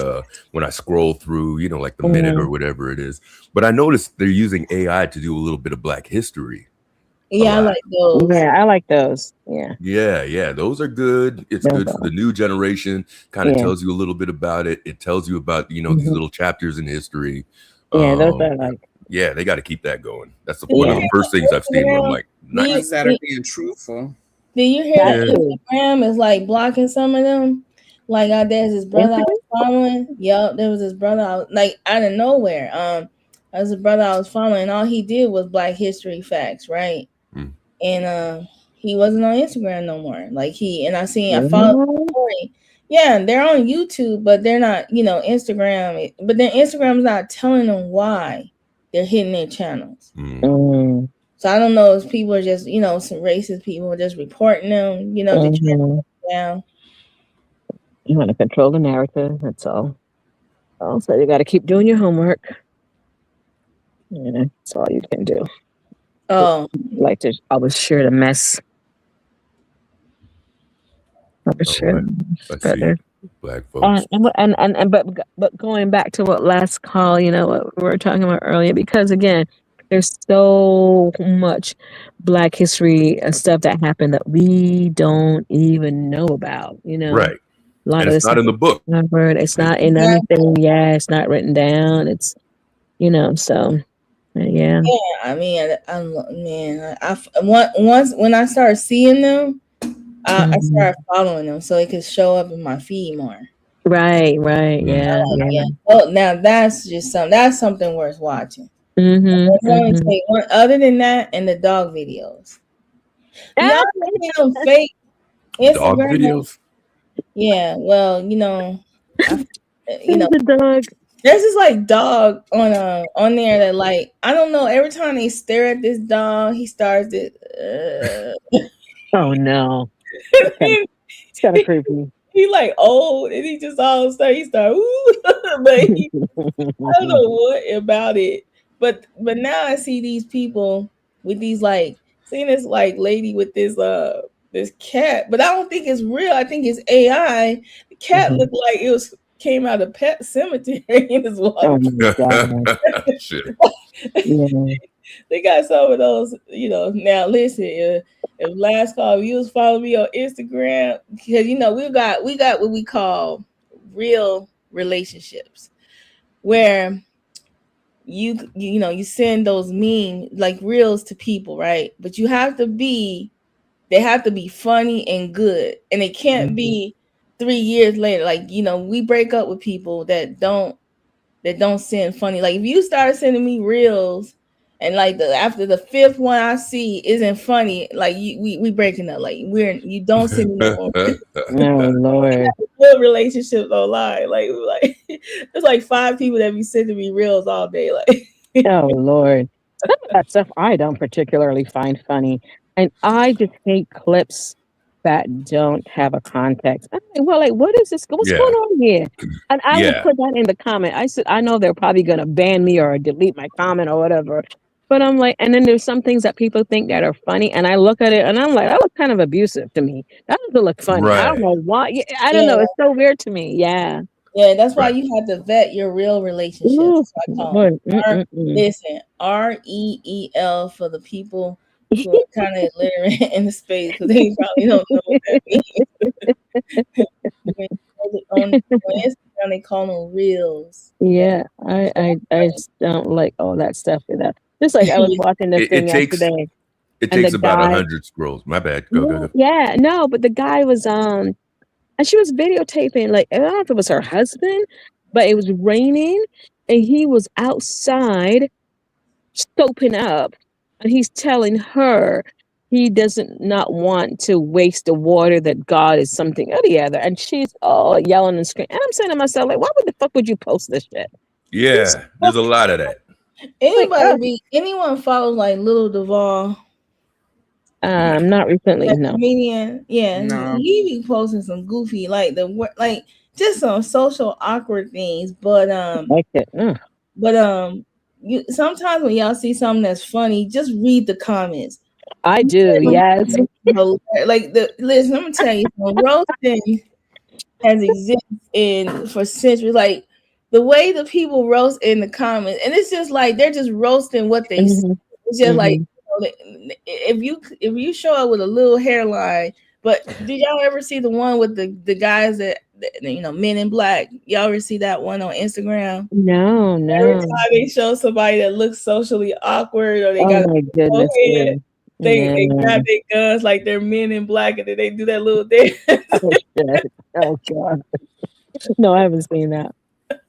when I scroll through, like the minute or whatever it is. But I noticed they're using AI to do a little bit of Black history. Yeah, I like those. Yeah, I like those. Yeah. Yeah, those are good. It's good for the new generation. Kind of tells you a little bit about it. It tells you about these little chapters in history. Yeah, those are like. Yeah, they got to keep that going. That's one of the first things I've seen where I'm like, nice. That are being truthful. Did you hear that Instagram is like blocking some of them? Like there's this brother I was following. Yup, there was this brother like out of nowhere. There's a brother I was following, and all he did was Black History facts, right? And he wasn't on Instagram no more. Like I followed the story. Yeah, they're on YouTube, but they're not, Instagram. But then Instagram's not telling them why they're hitting their channels. So I don't know if people are just, some racist people just reporting them, to down. You want to control the narrative. That's all. So you got to keep doing your homework. Yeah, that's all you can do. Oh, like to always share the mess. Black folks. But going back to what last call, what we were talking about earlier, because again, there's so much Black history stuff that happened that we don't even know about. Right. A lot and of it's not in the book. It's not in anything. Yeah, it's not written down. It's so. Yeah. I mean, once when I start seeing them, I start following them so it could show up in my feed more. Right. Yeah. Oh, now that's something worth watching. Other than that, and the dog videos. Y'all see them fake Instagram dog videos? Yeah, well, the dog. There's this like dog on there that like I don't know. Every time they stare at this dog, he starts to. Oh no! It's kind of creepy. He like old, and he just all of a sudden he start. But I don't know what about it. But now I see these people with these seeing this lady with this cat, but I don't think it's real. I think it's AI. The cat looked like it came out of Pet Cemetery in his walk. Oh my God. Shit. They got some of those, Now listen, if last call you was following me on Instagram, because we got what we call real relationships, where you send those reels to people, right? But they have to be funny and good, and it can't be 3 years later. We break up with people that don't send funny. Like if you start sending me reels and after the fifth one I see isn't funny, we breaking up. You don't send me no more. Oh Lord. Real relationships online. There's 5 people that be sending me reels all day. Oh Lord. Some of that stuff I don't particularly find funny. And I just hate clips that don't have a context. I'm like, what is this? What's going on here? And I would put that in the comment. I said, I know they're probably going to ban me or delete my comment or whatever. But I'm like, and then there's some things that people think that are funny. And I look at it and I'm like, that was kind of abusive to me. That doesn't look funny. Right. I don't know why. I don't know. It's so weird to me. Yeah. Yeah, that's why Right. you have to vet your real relationships. Ooh, That's what I call boy, them. Listen, REEL for the people who are kind of illiterate in the space because they probably don't know what that means. on Instagram, they call them reels. Okay. Yeah, I just don't like all that stuff with that. Just like I was watching this It, thing it takes yesterday, it and the takes about guy, 100 scrolls. My bad. Go. yeah, no, but the guy was and she was videotaping, like, I don't know if it was her husband, but it was raining and he was outside soaping up, and he's telling her he doesn't not want to waste the water, that God is something or the other. And she's all yelling and screaming. And I'm saying to myself, like, why would the fuck would you post this shit? He's Yeah, there's a lot of that. like, Anyone follows like Little Duval? not recently, That no. comedian, yeah, No. he be posting some goofy, like just some social awkward things. But Like it. but you sometimes when y'all see something that's funny, just read the comments. I do, yes. Like listen, let me tell you, roasting has existed for centuries. Like the way the people roast in the comments, and it's just like they're just roasting what they see. It's just like, if you show up with a little hairline. But did y'all ever see the one with the guys that Men in Black? Y'all ever see that one on Instagram? No. Every time they show somebody that looks socially awkward or they Oh got my goodness. head, they grab their guns like they're Men in Black, and then they do that little dance. Oh shit. Oh god. No, I haven't seen that.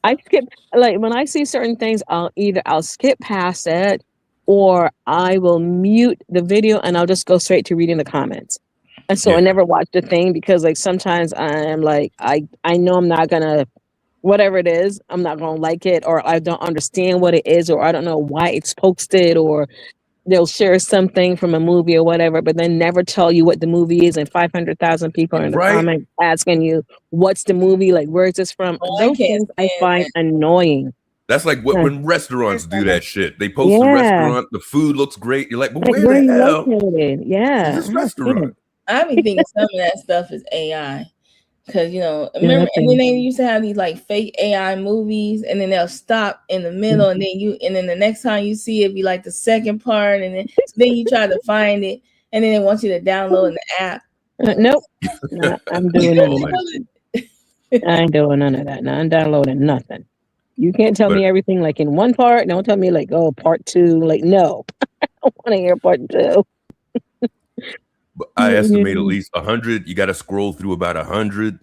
I skip, like, when I see certain things, I'll skip past it, or I will mute the video and I'll just go straight to reading the comments. And so I never watch the thing, because like sometimes I'm like, I know I'm not gonna, whatever it is, I'm not gonna like it, or I don't understand what it is, or I don't know why it's posted, or they'll share something from a movie or whatever, but then never tell you what the movie is, and 500,000 people are in the comment asking you, what's the movie, like, where is this from? Those things I find annoying. That's like when restaurants do that shit. They post the restaurant, the food looks great. You're like, but where are the you hell located? Yeah, is this restaurant? I be thinking some of that stuff is AI. Because remember, and then they used to have these like fake AI movies, and then they'll stop in the middle, and then the next time you see it, be like the second part, and then you try to find it, and then they want you to download the app. Nope, no, I'm doing none of that. I ain't doing none of that. No, I'm downloading nothing. You can't tell me everything like in one part. Don't tell me like, oh, part two. Like, no, I don't want to hear part two. But I estimate at least 100. You got to scroll through about 100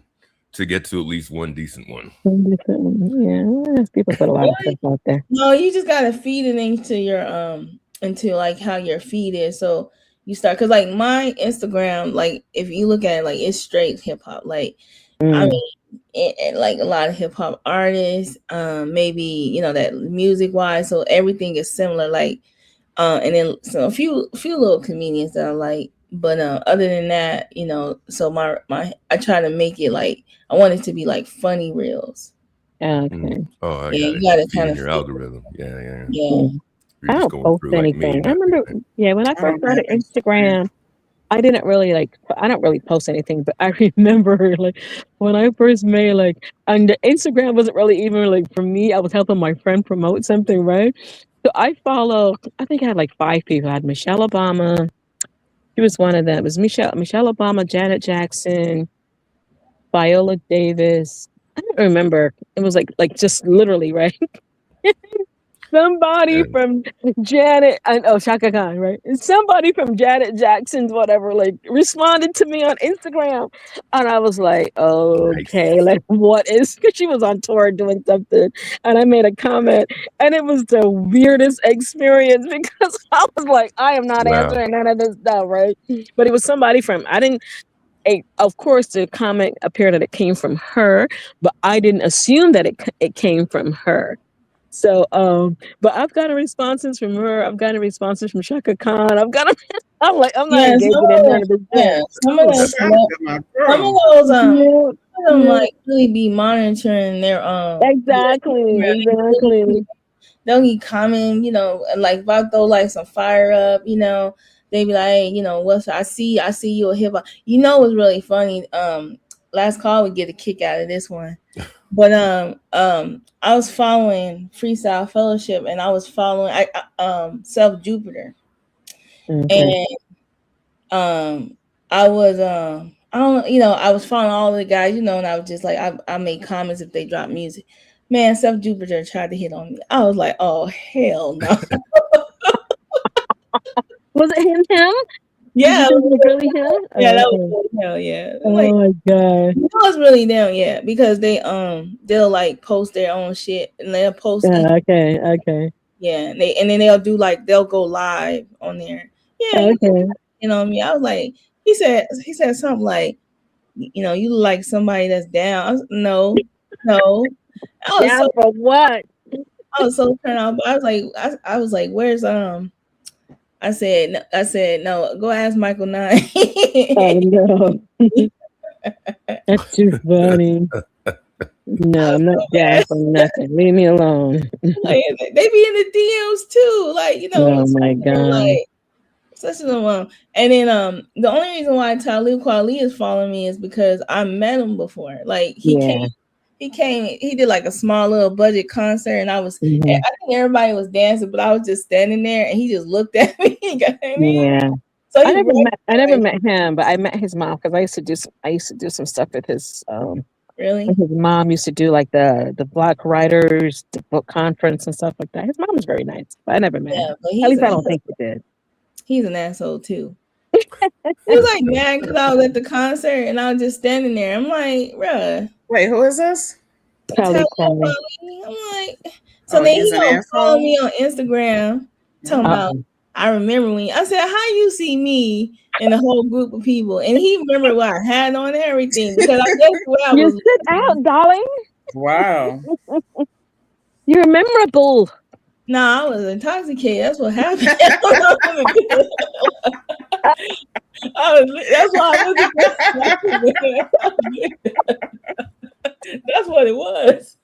to get to at least one decent one. Yeah, people put a lot of stuff out there. No, you just gotta feed it into your into like how your feed is. So you start, because like my Instagram, like if you look at it, like it's straight hip hop. Like I mean, like a lot of hip hop artists, maybe that music wise. So everything is similar. Like and then so a few little comedians that I like. But other than that, so my I try to make it like, I want it to be like funny reels. Okay. Oh, I you got to kind of your algorithm. Yeah. I don't post anything. I remember, when I first started Instagram, I don't really post anything, but I remember like when I first made and the Instagram wasn't really even like for me. I was helping my friend promote something, right? So I think I had like 5 people. I had Michelle Obama. She was one of them. It was Michelle Obama, Janet Jackson, Viola Davis. I don't remember. It was like just literally, right? Somebody from Janet, Shaka Khan, right? Somebody from Janet Jackson's whatever, like responded to me on Instagram, and I was like, okay, like what is? Because she was on tour doing something, and I made a comment, and it was the weirdest experience because I was like, I am not answering none of this stuff, right? But it was somebody from of course, the comment appeared that it came from her, but I didn't assume that it came from her. So, but I've gotten responses from her. I've gotten responses from Shaka Khan. I'm not engaging in none of this. Some of those like really be monitoring their exactly. They'll be commenting, like if I throw like some fire up, they be like, hey, what's I see you a hip hop. What's really funny? Last call would get a kick out of this one. But I was following Freestyle Fellowship, and I was following Self Jupiter, Okay. and I was I don't I was following all the guys, and I was just like I made comments if they dropped music. Man, Self Jupiter tried to hit on me. I was like, oh hell no. Was it him? Did you Yeah, think it was really him? yeah, Oh, that okay. was really hell yeah. Like, Oh my god. it was really them, yeah, because they'll like post their own shit and they'll post Yeah, okay, okay, yeah, and then they'll go live on there. Yeah, okay. me. I was like, he said something like, you look like somebody that's down. I was, no, no. I was Down so for what? I was so turned off. I was like, I was like, where's I said no. Go ask Michael Nine. Oh no. That's too funny. No, I'm not down for nothing. Leave me alone. Like they be in the DMs too, like Oh my god. like such a And then the only reason why Talib Kweli is following me is because I met him before. Like Yeah. he did like a small little budget concert, and I Mhm. think everybody was dancing, but I was just standing there, and he just looked at me. You know what I mean? Yeah. So I never recognized met him, but I met his mom because I used to do some stuff with his really. his mom used to do like the Black Writers the book conference and stuff like that. His mom was very nice, but I never met Yeah, him. but At least I don't think he did. he's an asshole too. He was like mad because I was at the concert and I was just standing there. I'm like, bruh. Wait, who is this? Probably. I'm like, so Oh, then he's he an gonna follow asshole. me on Instagram, talking about. I remember when I said, "How you see me in a whole group of people?" And he remembered what I had on and everything because I guess where I You was. sit out, darling. Wow. You're memorable. Nah, I was intoxicated. That's what happened. That's why I That's what it was.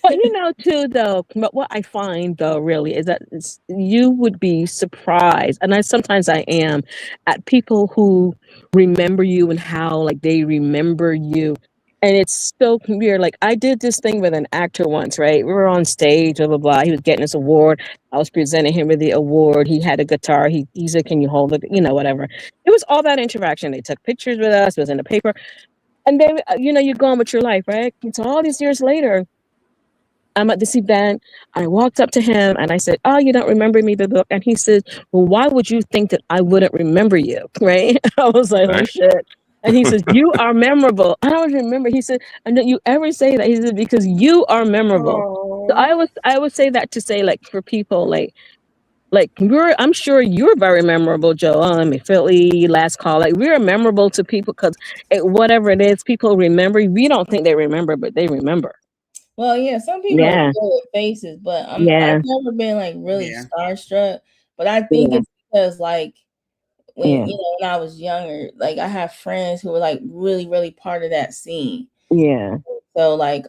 But too, though, but what I find though really is that you would be surprised, and sometimes I am, at people who remember you and how like they remember you. And it's so weird. Like I did this thing with an actor once, right? We were on stage, blah blah blah. He was getting his award. I was presenting him with the award. He had a guitar. He said, "Can you hold it?" Whatever. It was all that interaction. They took pictures with us. It was in the paper. And then you go on with your life, right? And so all these years later, I'm at this event. I walked up to him and I said, "Oh, you don't remember me?" And he said, "Well, why would you think that I wouldn't remember you?" Right? I was like, "Oh shit." And he says, "You are memorable." I don't remember. He said, "And don't you ever say that?" He said, "Because you are memorable." So I would say that to say like for people like I'm sure you're very memorable, Joe. I mean, Philly, last call. Like we're memorable to people because whatever it is, people remember. We don't think they remember, but they remember. Well, yeah, some people are good with faces, but I've never been like really starstruck. But I think it's because like when when I was younger, like I have friends who were like really, really part of that scene. Yeah. So like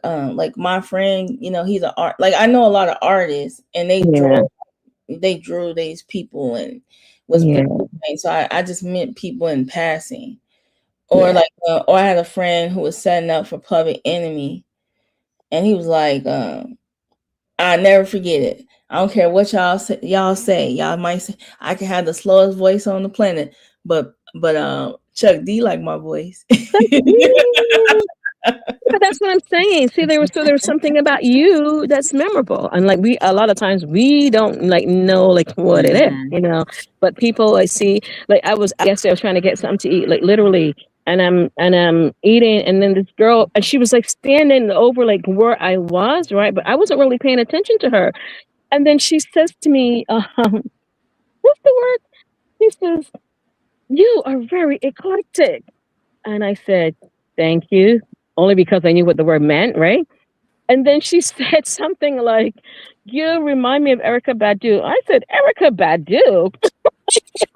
my friend, he's an art. Like I know a lot of artists, and they drew these people and was so I just met people in passing, or like or I had a friend who was setting up for Public Enemy, and he was like, I never forget it. I don't care what y'all say. Y'all might say I can have the slowest voice on the planet, but Chuck D like my voice. But that's what I'm saying. See, there was something about you that's memorable, and like a lot of times we don't like know like what it is, But people I see, like yesterday I was trying to get something to eat, like literally, and I'm eating, and then this girl, and she was like standing over like where I was, right? But I wasn't really paying attention to her, and then she says to me, "What's the word?" She says, "You are very eclectic," and I said, "Thank you." Only because I knew what the word meant, right? And then she said something like, "You remind me of Erica Badu." I said, "Erica Badu?"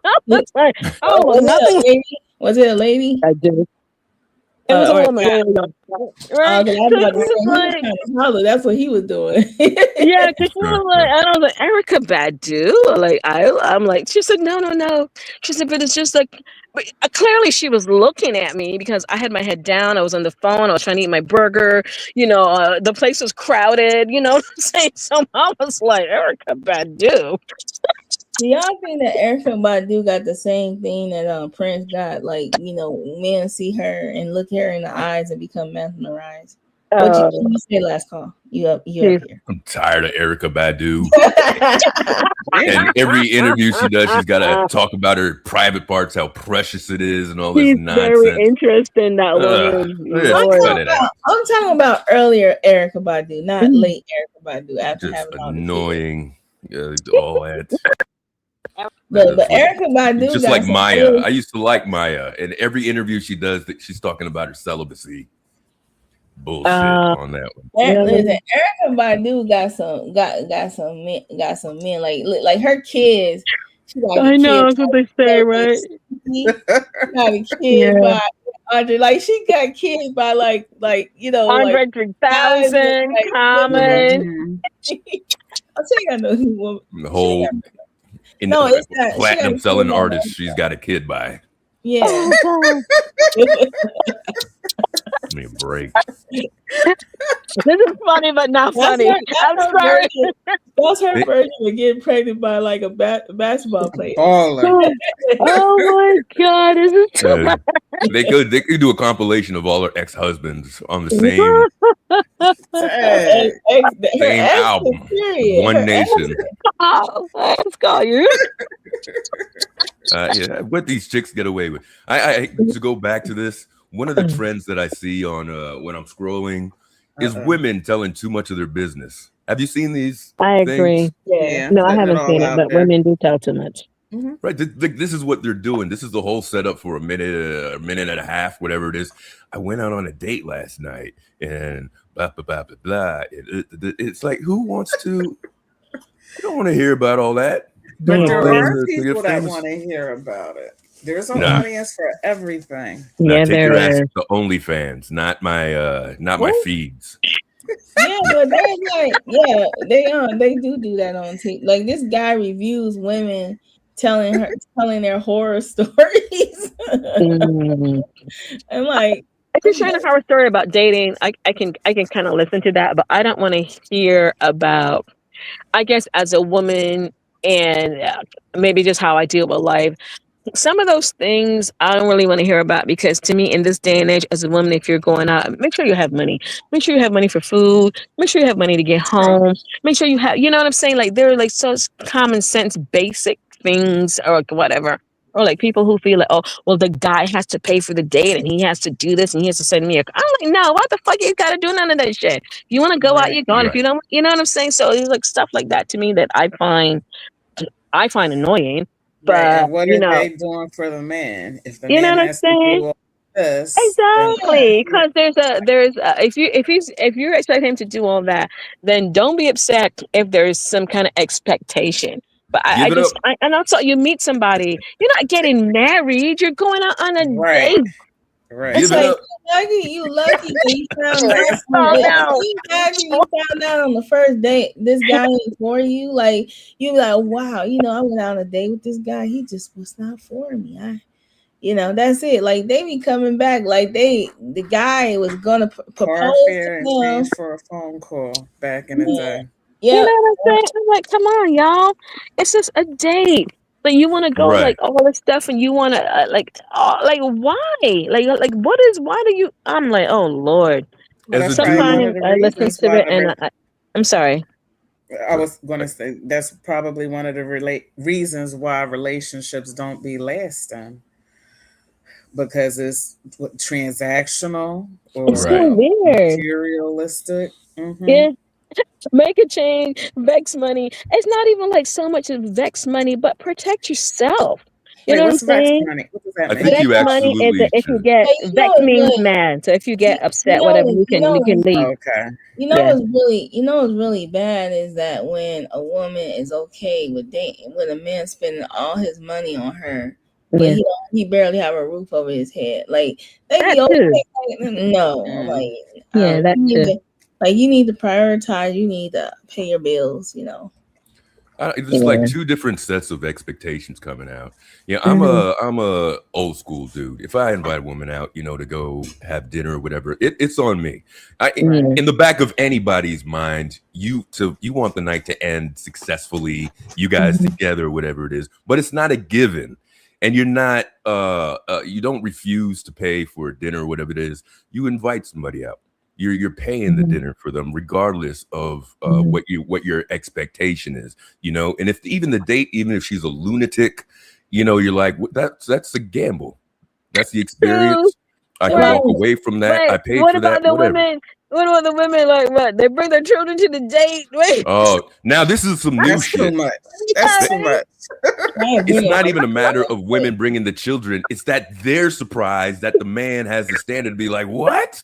I was like, "Oh, nothing." Was it a lady? Badu. It was a Or woman. There we go. Right? I was So about to it's say just he was like, kind of hollow. That's what he was doing. yeah, because she was like, I was like, Erica Badu. Like, I'm like, she said, no, no, no. She said, but it's just like, but clearly she was looking at me because I had my head down. I was on the phone. I was trying to eat my burger. The place was crowded. You know what I'm saying? So I was like, Erica Badu. Do y'all think that Erica Badu got the same thing that Prince got? Like, men see her and look her in the eyes and become mesmerized. What you say last call? You up here. I'm tired of Erica Badu. And every interview she does, she's got to talk about her private parts, how precious it is, and all this nonsense. Very interesting, that woman. I'm talking about earlier Erica Badu, not late Erica Badu. After just having annoying, all that. But Erica Badu just like Maya. I used to like Maya, and every interview she does, she's talking about her celibacy. Bullshit on that one. Listen, Erica Badu got some men like her kids. She got I know that's what they say, right? She got a kid by Andre. Like she got kids by like Andre 3000, Common. I'll tell you, I know who woman. The whole platinum selling artist she's got a kid by. Yeah. Oh, Give me a break. This is funny, but not funny. I'm sorry. That's her version of getting pregnant by like a basketball player. Oh my God! This is too much. They could do a compilation of all her ex-husbands on the same album. One Nation. Let's call you. What these chicks get away with. I to go back to this. One of the trends that I see on when I'm scrolling is women telling too much of their business. Have you seen these? I things? Agree. Yeah. No, I haven't seen it, but women do tell too much. Mm-hmm. Right. This is what they're doing. This is the whole setup for a minute and a half, whatever it is. I went out on a date last night and blah, blah, blah, blah, blah. It's like, who wants to? I don't want to hear about all that. But there are people that want to hear about it. There's an audience for everything. Yeah, take your ass to OnlyFans, not my feeds. Yeah, but they do that on TV. Like this guy reviews women telling their horror stories. I'm like, if you're sharing a horror story about dating, I can kind of listen to that, but I don't want to hear about, I guess, as a woman and maybe just how I deal with life. Some of those things I don't really want to hear about, because to me, in this day and age, as a woman, if you're going out, make sure you have money. Make sure you have money for food. Make sure you have money to get home. Make sure you have, you know what I'm saying? Like they're like such common sense, basic things or whatever. Or like people who feel like, oh, well, the guy has to pay for the date and he has to do this and he has to send me a. I'm like, no, what the fuck? You got to do none of that shit. If you want to go out, you're going. If you don't, you know what I'm saying? So it's like stuff like that to me that I find annoying. But what are they doing for the man? If the you know man what I'm saying? Exactly, because there's if you're expecting him to do all that, then don't be upset if there's some kind of expectation. But and also you meet somebody, you're not getting married, you're going out on a date. Right. It's like you lucky that you found out. You found out on the first date this guy ain't for you. Like you like, wow, I went out on a date with this guy. He just was not for me. That's it. Like they be coming back. Like the guy was gonna propose to him for a phone call back in the day. Yeah. You know what I'm saying? I'm like, come on, y'all. It's just a date. But you want to go like all this stuff, and you want to like why? Like why do you? I'm like, oh Lord. Sometimes I listen to it, and I'm sorry. I was going to say that's probably one of the reasons why relationships don't be lasting, because it's transactional or materialistic. Mm-hmm. Yeah. Make a change, vex money. It's not even like so much of vex money, but protect yourself. You know what I'm saying? What does that mean? I think you absolutely money is if you get vex means mad. So if you get upset, whatever, you can leave. Okay. What's really bad is that when a woman is okay with dating, when a man spending all his money on her, but he barely have a roof over his head. Like they That be too. okay. No, like Yeah, that too. you need to prioritize. You need to pay your bills. You know. There's like two different sets of expectations coming out. Yeah, I'm a old school dude. If I invite a woman out, you know, to go have dinner or whatever, it's on me. In the back of anybody's mind, you want the night to end successfully, you guys together, whatever it is. But it's not a given, and you're not you don't refuse to pay for dinner or whatever it is. You invite somebody out. You're paying the dinner for them, regardless of what your expectation is, you know. And if even the date, even if she's a lunatic, you know, you're like, that's a gamble. That's the experience. I can walk away from that. I paid for that. Women? What about the women? Like what? They bring their children to the date. Wait. Oh, now this is some new shit. Too much. That's too much. It's not even a matter of women bringing the children. It's that they're surprised that the man has the standard to be like, what?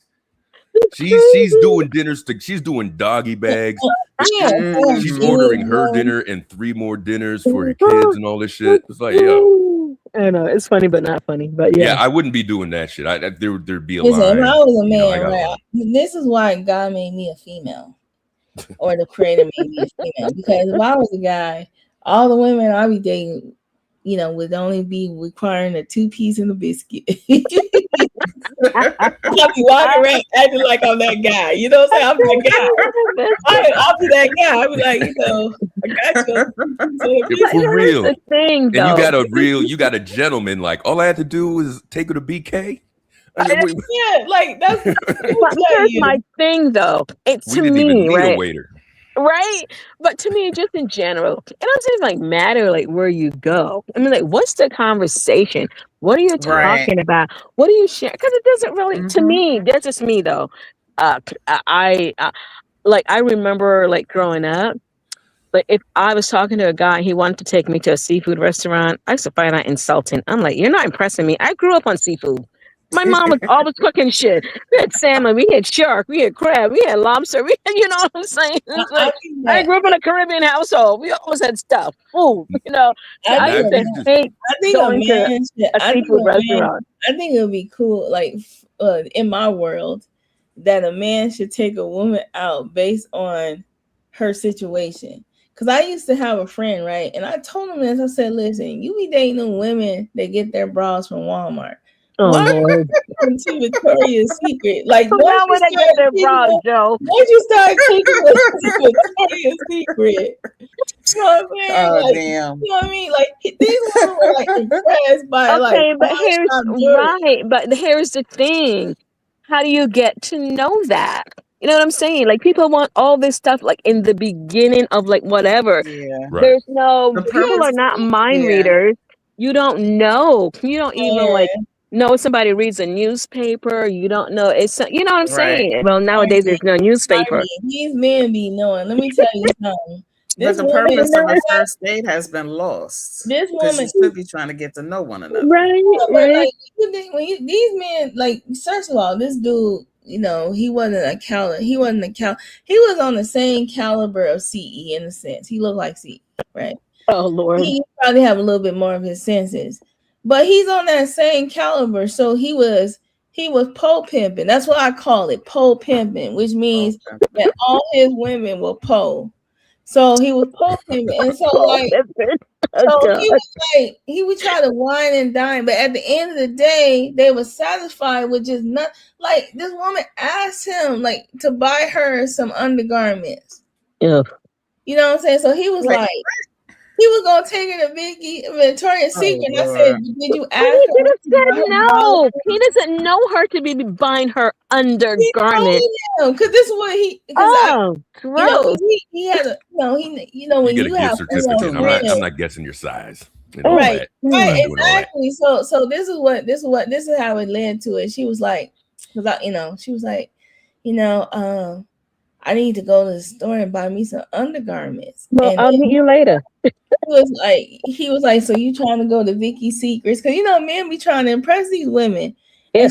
She's doing dinners. She's doing doggy bags. She's ordering her dinner and 3 more dinners for her kids and all this shit. It's like, yo, I know it's funny, but not funny. But yeah, I wouldn't be doing that shit. There'd be a Listen, line. if I was a man, you know, right? This is why God made me a female, or the Creator made me a female. Because if I was a guy, all the women I be dating, you know, would only be requiring a 2-piece and a biscuit. I'll be walking around acting like I'm that guy. You know what I'm saying? I'm that guy. I'll be that guy. I'll be like, you know, I got you. For real. The thing, though. And you got a gentleman, like, all I had to do was take her to BK. Yeah, like that's here's my thing, though. It's to me, right? Right, but to me, just in general, it doesn't even like matter like where you go. I mean, like, what's the conversation? What are you talking about? What do you share? Because it doesn't really, to me, that's just me though. I remember like growing up, like if I was talking to a guy, he wanted to take me to a seafood restaurant. I used to find that insulting. I'm like, you're not impressing me. I grew up on seafood. My mom was always cooking shit. We had salmon, we had shark, we had crab, we had lobster. We had, you know what I'm saying? Like, I grew up in a Caribbean household. We always had stuff, food. You know, I used to hate going to a seafood restaurant. I think it would be cool, like in my world, that a man should take a woman out based on her situation. Because I used to have a friend, right? And I told him this. I said, listen, you be dating them women that get their bras from Walmart. Oh, Lord. To Victoria's Secret. Like, now when they get their bras, Joe. Once you start taking Victoria's Secret. You know what I mean? Oh, like, damn. You know what I mean? Like, these women were like impressed by but here's the thing. How do you get to know that? You know what I'm saying? Like, people want all this stuff like in the beginning of like whatever. Yeah. There's people are not mind readers. You don't know. You don't even like know somebody reads a newspaper. You don't know. It's, you know what I'm saying? Well, nowadays there's no newspaper. These men be knowing. Let me tell you something. But the purpose of the first date has been lost. This woman you should be trying to get to know one another. Right. Like, these men, like, first of all, this dude, you know, he wasn't a caliber. He was on the same caliber of CE in a sense. He looked like CE, right? Oh, Lord. He probably have a little bit more of his senses. But he's on that same caliber. So he was pole pimping. That's what I call it, pole pimping, which means that all his women were pole. So he was pole pimping. And so like he would try to wine and dine, but at the end of the day, they were satisfied with just not like this woman asked him like to buy her some undergarments. Yeah. You know what I'm saying? So he was like he was gonna take her to Victoria's Secret. And I said, "Did you ask her?" He said no. He doesn't know her to be buying her undergarment. Because this is what he. Gross. He had a when you get a have gift certificate. I'm not guessing your size. Right, exactly. So this is how it led to it. She was like, she was like, I need to go to the store and buy me some undergarments. Well, I'll meet you later. He was like, so you trying to go to Vicky's Secrets? Because men be trying to impress these women. Yeah.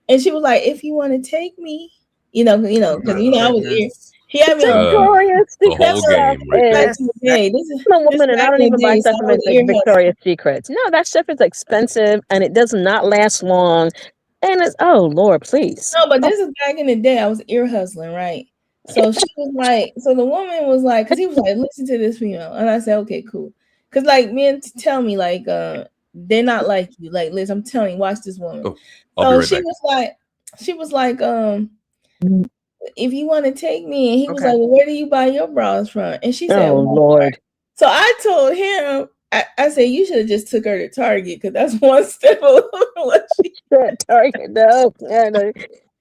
And she was like, if you want to take me, because I was He had me on Victoria's the Secret whole stuff game right there. is. back in the day. This is I'm a this woman and I back don't in the even buy day. stuff So I from was like ear hustling. Victoria's Secrets. No, that stuff is expensive and it does not last long. And it's, oh Lord, please. No, but this is back in the day. I was ear hustling, right? So she was like, so the woman was like, because he was like, listen to this female, and I said, okay, cool. Because like men tell me like, they're not like you. Like, Liz, I'm telling you, watch this woman. Oh, I'll be So right back. she was like, if you want to take me, and he was Okay. like, well, where do you buy your bras from? And she said, Oh Walmart. Lord. So I told him, I said, you should have just took her to Target because that's one step over what she Target, no.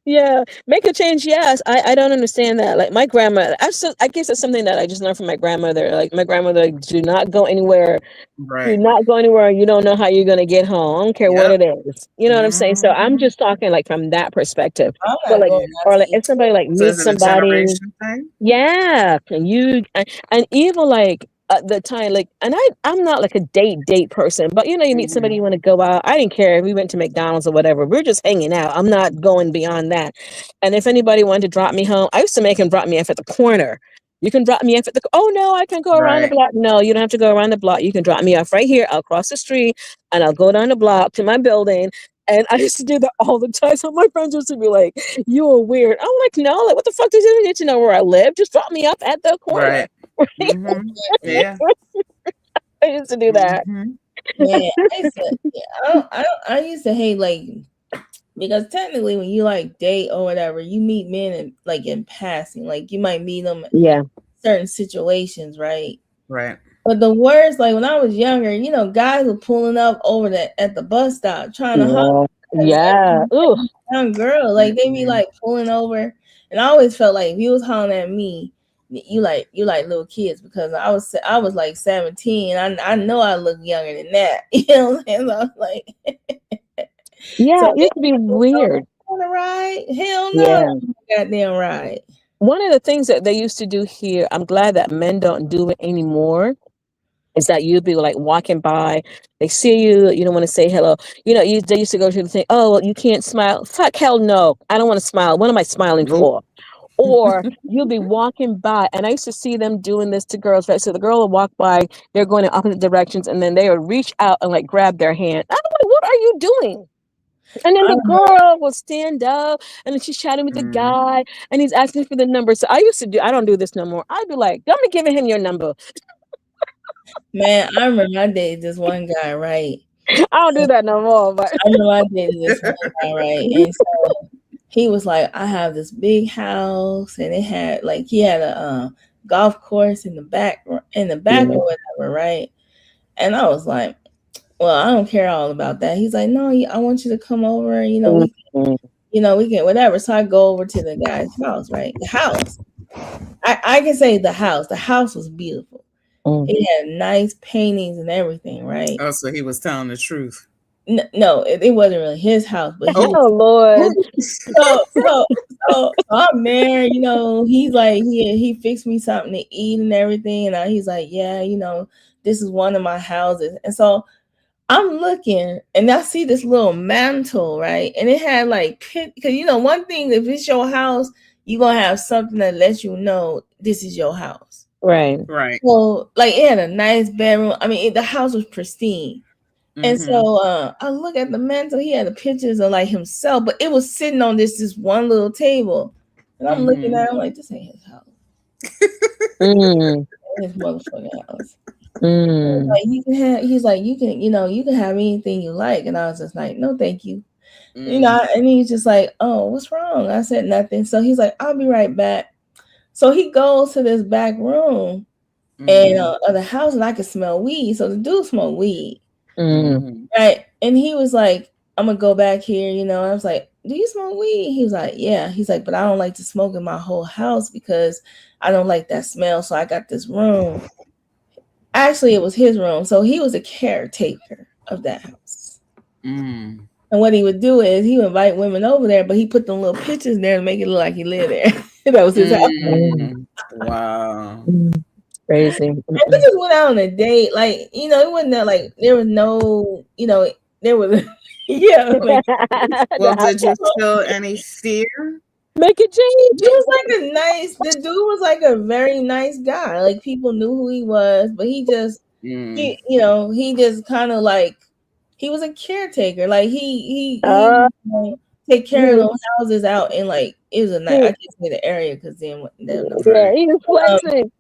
Yeah, make a change. Yes, I don't understand that. Like my grandma, I guess it's something that I just learned from my grandmother. Like my grandmother, like, do not go anywhere. Do Right. not go anywhere. You don't know how you're gonna get home. I don't care what Yep. it is. You know what I'm saying? So I'm just talking like from that perspective. I'm But not like, going out or to like eat. if somebody like So is meets it a somebody, generation thing? yeah, and even like at the time, like, and I'm not like a date person, but you know, you meet somebody, you want to go out. I didn't care if we went to McDonald's or whatever. We're just hanging out. I'm not going beyond that. And if anybody wanted to drop me home, I used to make him drop me off at the corner. You can drop me off at the. Oh no, I can go around the Right. block. No, you don't have to go around the block. You can drop me off right here. I'll cross the street and I'll go down the block to my building. And I used to do that all the time. So my friends used to be like, "You are weird." I'm like, "No, like what the fuck does it need to know where I live? Just drop me off at the corner." Right. Yeah. I used to do that. Man, I used to hate like because technically when you like date or whatever, you meet men in like in passing. Like you might meet them Yeah. in certain situations, right? Right. But the worst, like when I was younger, you know, guys were pulling up over at the bus stop trying to holler. Yeah. Ooh. Young girl, like they be like pulling over, and I always felt like if you was hollering at me, you like little kids because I was like 17. I know I look younger than that. You know what I'm saying? So I was like, Yeah, so it used to be weird. On a ride? Hell Yeah. no, goddamn ride. One of the things that they used to do here, I'm glad that men don't do it anymore, is that you'd be like walking by, they see you, you don't want to say hello. You know, they used to go to the thing, oh, well, you can't smile. Fuck, hell no. I don't want to smile. What am I smiling for? Or you'll be walking by, and I used to see them doing this to girls, right? So the girl will walk by, they're going in opposite directions, and then they would reach out and like grab their hand. I'm like, what are you doing? And then the girl will stand up and then she's chatting with the guy and he's asking for the number. So I don't do this no more. I'd be like, I'm giving him your number. Man, I remember I dated this one guy, right? I don't do that no more, but I remember I dated this one guy, right? And so he was like, I have this big house and it had like he had a golf course in the back or whatever, right? And I was like, well, I don't care all about that. He's like, no, I want you to come over, we can whatever. So I go over to the guy's house, right? The house. I can say the house. The house was beautiful. It had nice paintings and everything, right? Oh, so he was telling the truth. No, it wasn't really his house, but Lord. So I'm there, he's like, he fixed me something to eat and everything. And he's like, yeah, this is one of my houses. And so I'm looking and I see this little mantle, right? And it had like because one thing, if it's your house, you're gonna have something that lets you know this is your house. Right. So like it had a nice bedroom. I mean, the house was pristine. And so I look at the mantle, he had the pictures of like himself, but it was sitting on this one little table. And I'm looking at it, I'm like, this ain't his house. His motherfucking house. Like he's like, you can have anything you like. And I was just like, no, thank you. And he's just like, oh, what's wrong? I said nothing. So he's like, I'll be right back. So he goes to this back room and of the house, and I could smell weed. So the dude smoked weed. Right. And he was like, I'm gonna go back here, I was like, do you smoke weed? He was like, yeah. He's like, but I don't like to smoke in my whole house because I don't like that smell. So I got this room. Actually, it was his room. So he was a caretaker of that house. And what he would do is he would invite women over there, but he put them little pictures there to make it look like he lived there. That was his house. Wow. Crazy. And we just went out on a date. Like, it wasn't that like there was no, there was yeah. Like, well, did you feel any fear Make it change. He was like the dude was like a very nice guy. Like people knew who he was, but he just he just kind of like he was a caretaker. Like he like, take care of those houses out in like it was a night. I can't say the area because then no. Yeah, he was flexing.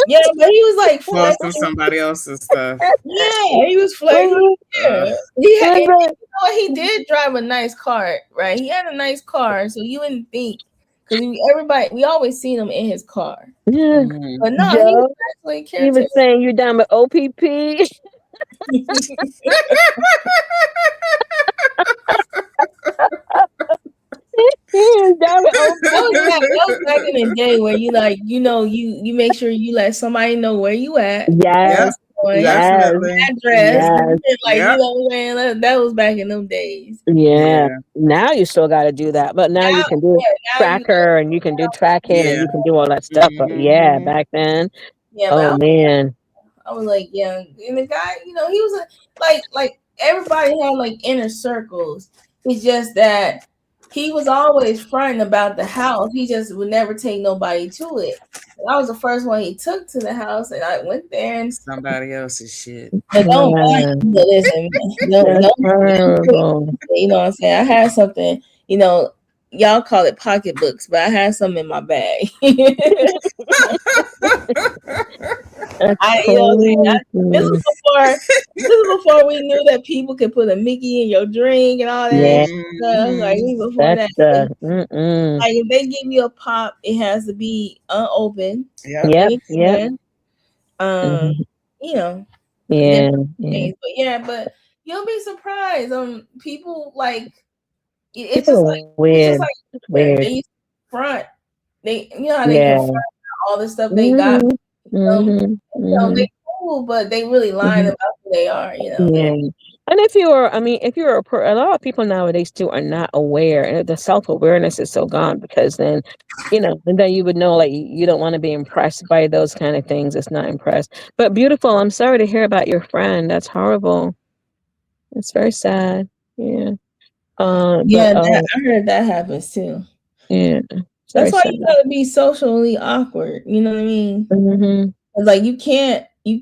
Yeah, but he was like Flossing somebody else's stuff. Yeah, he was flexing. Yeah. He had, and you know what? He did drive a nice car, right? He had a nice car, so you wouldn't think because we always seen him in his car. Yeah. But no, Joe, he was actually a caretaker. he was saying you're down with OPP. That was back in the day where you like, you make sure you let somebody know where you at. Yes. Definitely. Address. Like, you know what I'm saying? That was back in them days. Yeah. Now you still got to do that. But now you can do tracker and you can do tracking and you can do all that stuff. But yeah, back then. Yeah, oh, man. I was like, yeah. And the guy, he was like everybody had like inner circles. It's just that he was always fronting about the house. He just would never take nobody to it. And I was the first one he took to the house, and I went there and somebody else's shit. But listen, no, you know what I'm saying? I had something, y'all call it pocketbooks, but I had something in my bag. This was before we knew that people could put a Mickey in your drink and all that stuff. Like before that, like if they give you a pop, it has to be unopened. Yeah. But you'll be surprised. People like it's just like weird. It's weird. They used to front. They how they can front all the stuff they got. They cool, but they really lying about who they are. Yeah. And if you're a lot of people nowadays too are not aware, and the self-awareness is so gone because then, and then you would know like you don't want to be impressed by those kind of things. It's not impressed. But beautiful. I'm sorry to hear about your friend. That's horrible. It's very sad. Yeah. I heard that happens too. Yeah. That's why you gotta be socially awkward. You know what I mean? Like you can't. You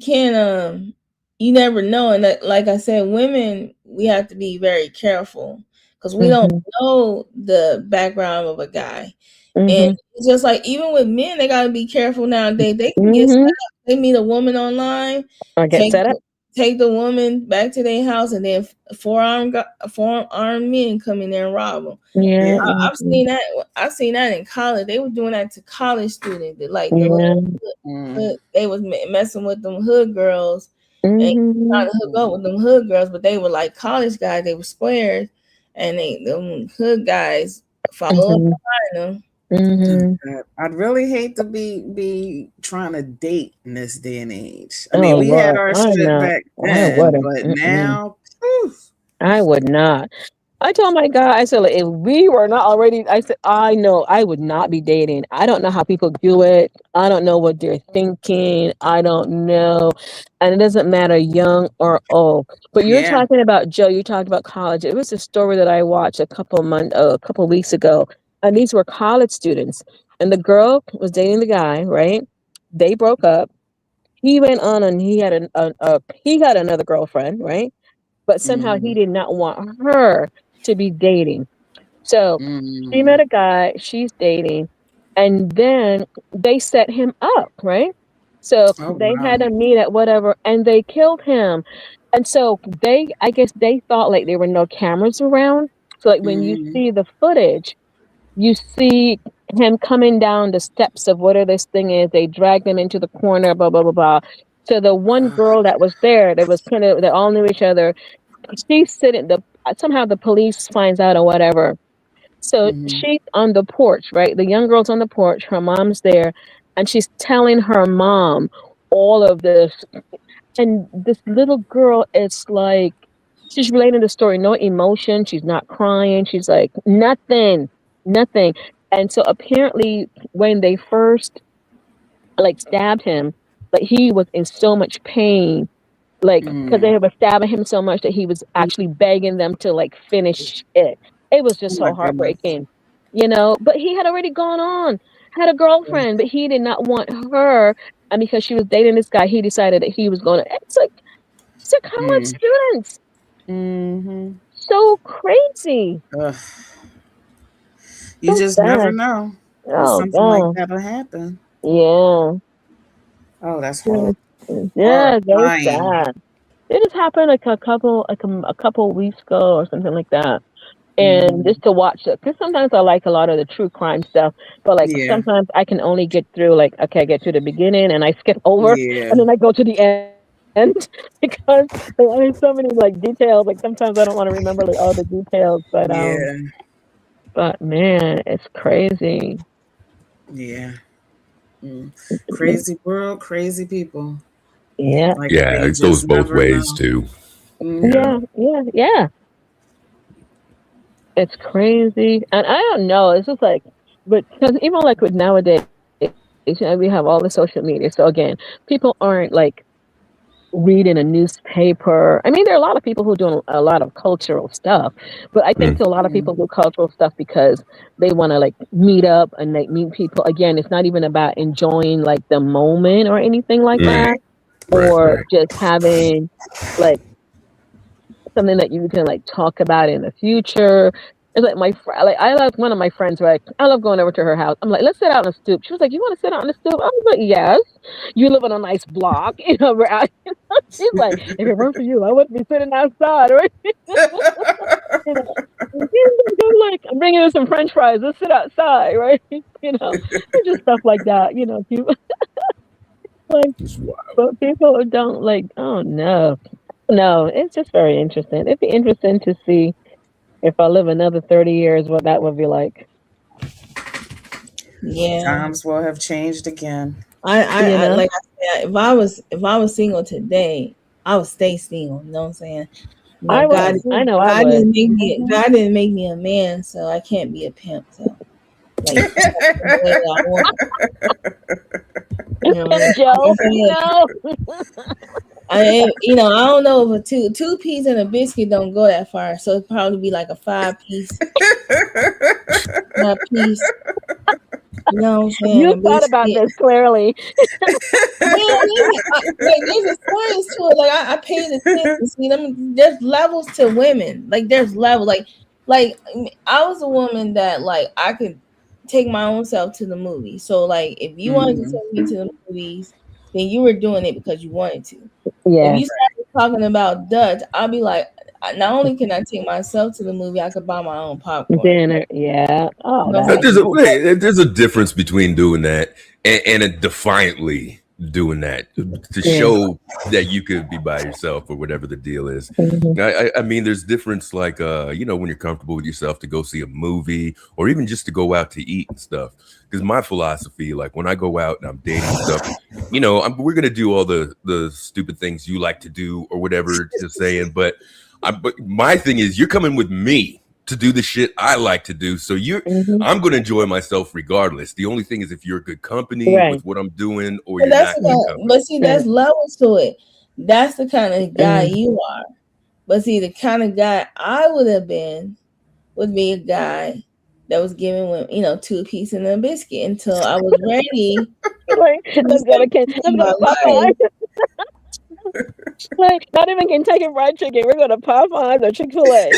never know, and that, like I said, women, we have to be very careful because we don't know the background of a guy, and it's just like even with men, they gotta be careful nowadays. They can get set up. They meet a woman online, or get set up. Take the woman back to their house, and then four armed men come in there and rob them. Yeah, I've seen that. I've seen that in college. They were doing that to college students. That like they was messing with them hood girls and trying to hook up with them hood girls, but they were like college guys. They were squares, and them hood guys follow up behind them. I'd really hate to be trying to date in this day and age. I mean, we had our shit back then, but now, I would not. I told my guy, I said, like, if we were not already, I said, I know I would not be dating. I don't know how people do it. I don't know what they're thinking. I don't know. And it doesn't matter young or old. But you're talking about, Joe, you talked about college. It was a story that I watched a couple weeks ago. And these were college students. And the girl was dating the guy, right? They broke up. He went on and he had he got another girlfriend, right? But somehow he did not want her to be dating. So she met a guy, she's dating, and then they set him up, right? So they had a meet at whatever, and they killed him. And so I guess they thought like there were no cameras around. So like when you see the footage, you see him coming down the steps of whatever this thing is. They dragged him into the corner, blah, blah, blah, blah. So the one girl that was there, that was kind of, they all knew each other. She's sitting, somehow the police finds out or whatever. So she's on the porch, right? The young girl's on the porch. Her mom's there. And she's telling her mom all of this. And this little girl, it's like, she's relating the story. No emotion. She's not crying. She's like, nothing. And so apparently when they first like stabbed him, like he was in so much pain, like because they were stabbing him so much that he was actually begging them to like finish it. It was just so heartbreaking. But he had already gone on, had a girlfriend, but he did not want her. And because she was dating this guy, he decided that he was going to. It's like college Mm. students. Mm-hmm. So crazy. Ugh. You So just never sad. know when Oh, something like God. that'll happen. Yeah. Oh, that's Yeah, horrible. yeah, very Horrifying. sad. It just happened like a couple weeks ago or something like that. And Mm. just to watch it, because sometimes I like a lot of the true crime stuff, but like Yeah. sometimes I can only get through like, okay, I get to the beginning and I skip over Yeah. and then I go to the end because there's so many like details. Like sometimes I don't want to remember like all the details, Yeah. but man, it's crazy. Yeah. Mm. Crazy world, crazy people. Yeah, Like Yeah, you it goes just both never ways know. too. Mm-hmm. Yeah. yeah. It's crazy, and I don't know. It's just like, but because even like with nowadays, we have all the social media. So again, people aren't like reading a newspaper. I mean, there are a lot of people who do a lot of cultural stuff, but I think Mm, a lot of people do cultural stuff because they want to like meet up and like meet people. Again, it's not even about enjoying like the moment or anything like mm. that, Right, or right. just having like something that you can like talk about in the future. It's like like I love one of my friends, right? I love going over to her house. I'm like, let's sit out on the stoop. She was like, you want to sit out on the stoop? I was like, yes. You live on a nice block, we're out. She's like, if it weren't for you, I wouldn't be sitting outside, right? You know, I'm like, I'm bringing you some French fries. Let's sit outside, right? And just stuff like that. People like, It's wild. but people don't like. Oh no, no. It's just very interesting. It'd be interesting to see if I live another 30 years, what that would be like. Yeah. Times will have changed again. You I know? like I said, if I was single today, I would stay single. You know what I'm saying? I God, would. I know I God would. didn't make me. Mhm. God didn't make me a man, so I can't be a pimp. So, like, the way I want. You know, Pimp Joe, I don't know if a two piece and a biscuit don't go that far, so it'd probably be like a five piece. You know what I'm saying? You A thought about biscuit. this clearly. Like there's a science to it. Like I paid attention. See, there's levels to women. Like there's level. Like I was a woman that like I could take my own self to the movie. So like if you wanted to Mm-hmm. take me to the movies, then you were doing it because you wanted to. If Yeah, you started talking about Dutch, I'll be like, not only can I take myself to the movie, I could buy my own popcorn. dinner. Yeah. You Oh, know what I'm that saying? would There's be a cool. there's a difference between doing that and defiantly doing that to Yeah. show that you could be by yourself or whatever the deal is. Mhm. I mean, there's difference like when you're comfortable with yourself to go see a movie or even just to go out to eat and stuff. Because my philosophy, like when I go out and I'm dating and stuff, we're gonna do all the stupid things you like to do or whatever. Just saying, but my thing is, you're coming with me to do the shit I like to do. So Mhm. I'm going to enjoy myself regardless. The only thing is if you're good company Right. with what I'm doing or But you're not good but company. see, Right. that's levels to it. That's the kind of guy Mhm. you are. But see, the kind of guy I would have been would be a guy that was giving women, two piece and a biscuit until I was ready Like, to let's go to in my Popeye. life. Like, not even Kentucky Fried Chicken. We're going to Popeyes or Chick-fil-A.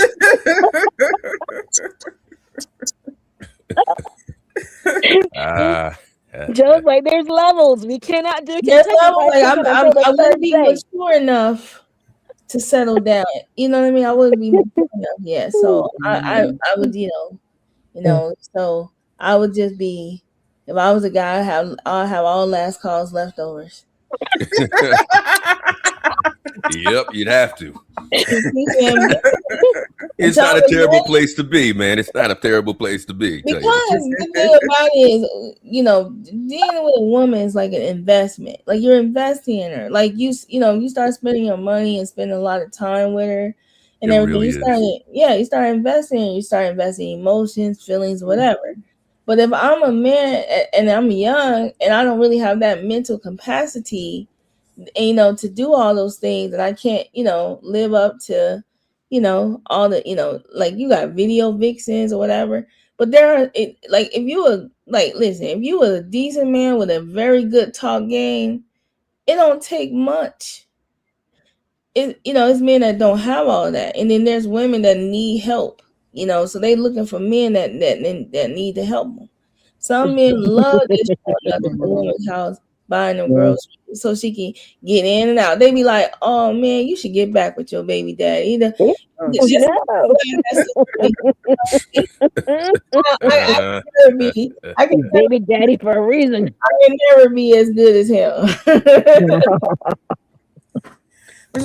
Ah, Joe's like, there's levels. We cannot do There's Kentucky level Fried like Chicken until the I wouldn't third be day. mature enough to settle down. You know what I mean? I wouldn't be mature enough yet. So I would, so I would just be, if I was a guy, I'll have all last calls leftovers. yep, you'd have to. It's Until I not a was terrible ready. place to be, man. It's not a terrible place to be. Tell you the Because truth. the thing about it is, dealing with a woman is like an investment. Like you're investing in her. Like you start spending your money and spending a lot of time with her It and everything. really is. You start investing. You start investing emotions, feelings, whatever. But if I'm a man and I'm young and I don't really have that mental capacity, to do all those things, and I can't, live up to, all the, like you got video vixens or whatever. But there are like if you were like listen, if you were a decent man with a very good talk game, it don't take much. It's men that don't have all that, and then there's women that need help. So they looking for men that need to help them. Some men love just showing up at the woman's house, buying them groceries so she can get in and out. They be like, "Oh man, you should get back with your baby daddy." I can baby daddy for a reason. I can never be as good as him. I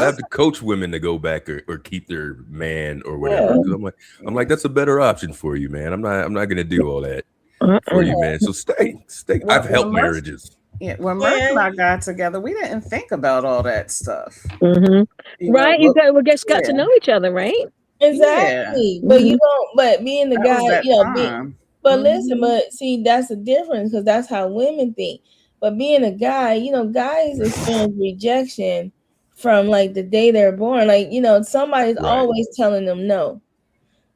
have to coach women to go back or keep their man or whatever. Because I'm like, that's a better option for you, man. I'm not gonna do all that for you, man. So stay. Well, I've helped marriages. Yeah, when Merck and I got together, we didn't think about all that stuff. Right? You just got to know each other, right? Exactly. But you don't. But being the guy, but listen, but see, that's the difference because that's how women think. But being a guy, guys experience rejection from like the day they're born. Like, somebody's always telling them no.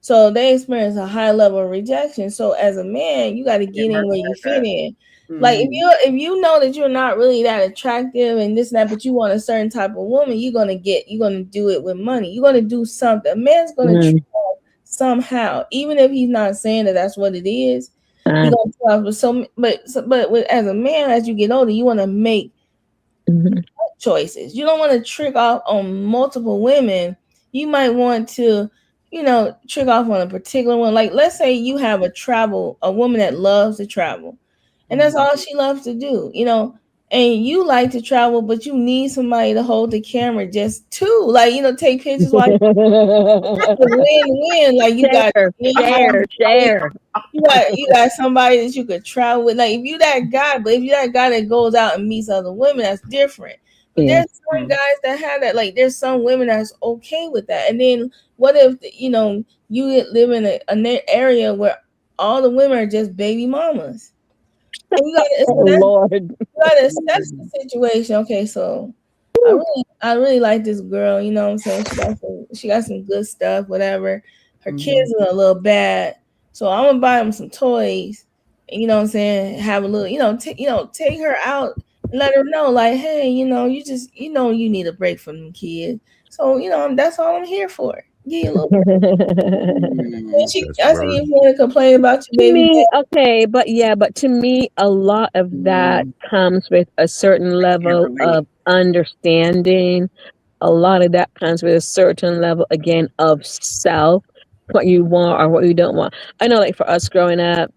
So they experience a high level of rejection. So as a man, you got to get in where you fit in. Like if you know that you're not really that attractive and this and that, but you want a certain type of woman, you're gonna do it with money. You're gonna do something. A man's gonna try somehow, even if he's not saying that that's what it is. He's gonna try. But as a man, as you get older, you want to make choices. You don't want to trick off on multiple women. You might want to, trick off on a particular one. Like let's say you have a woman that loves to travel. And that's all she loves to do, and you like to travel, but you need somebody to hold the camera just to, like, take pictures while win-win. Like you share. You got somebody that you could travel with. Like if you that guy, but if you that guy that goes out and meets other women, that's different. But there's some guys that have that. Like there's some women that's okay with that. And then what if you live in an area where all the women are just baby mamas? And you gotta assess the situation. Okay, so I really like this girl. You know what I'm saying? She got some good stuff. Whatever. Her kids are a little bad, so I'm gonna buy them some toys. And, you know what I'm saying? Have a little, take her out and let her know, like, hey, you just, you need a break from them kids. So that's all I'm here for. Give you a little. I see you want to complain about your baby. But to me, a lot of that comes with a certain level of understanding. A lot of that comes with a certain level, again, of self, what you want or what you don't want. I know, like for us growing up,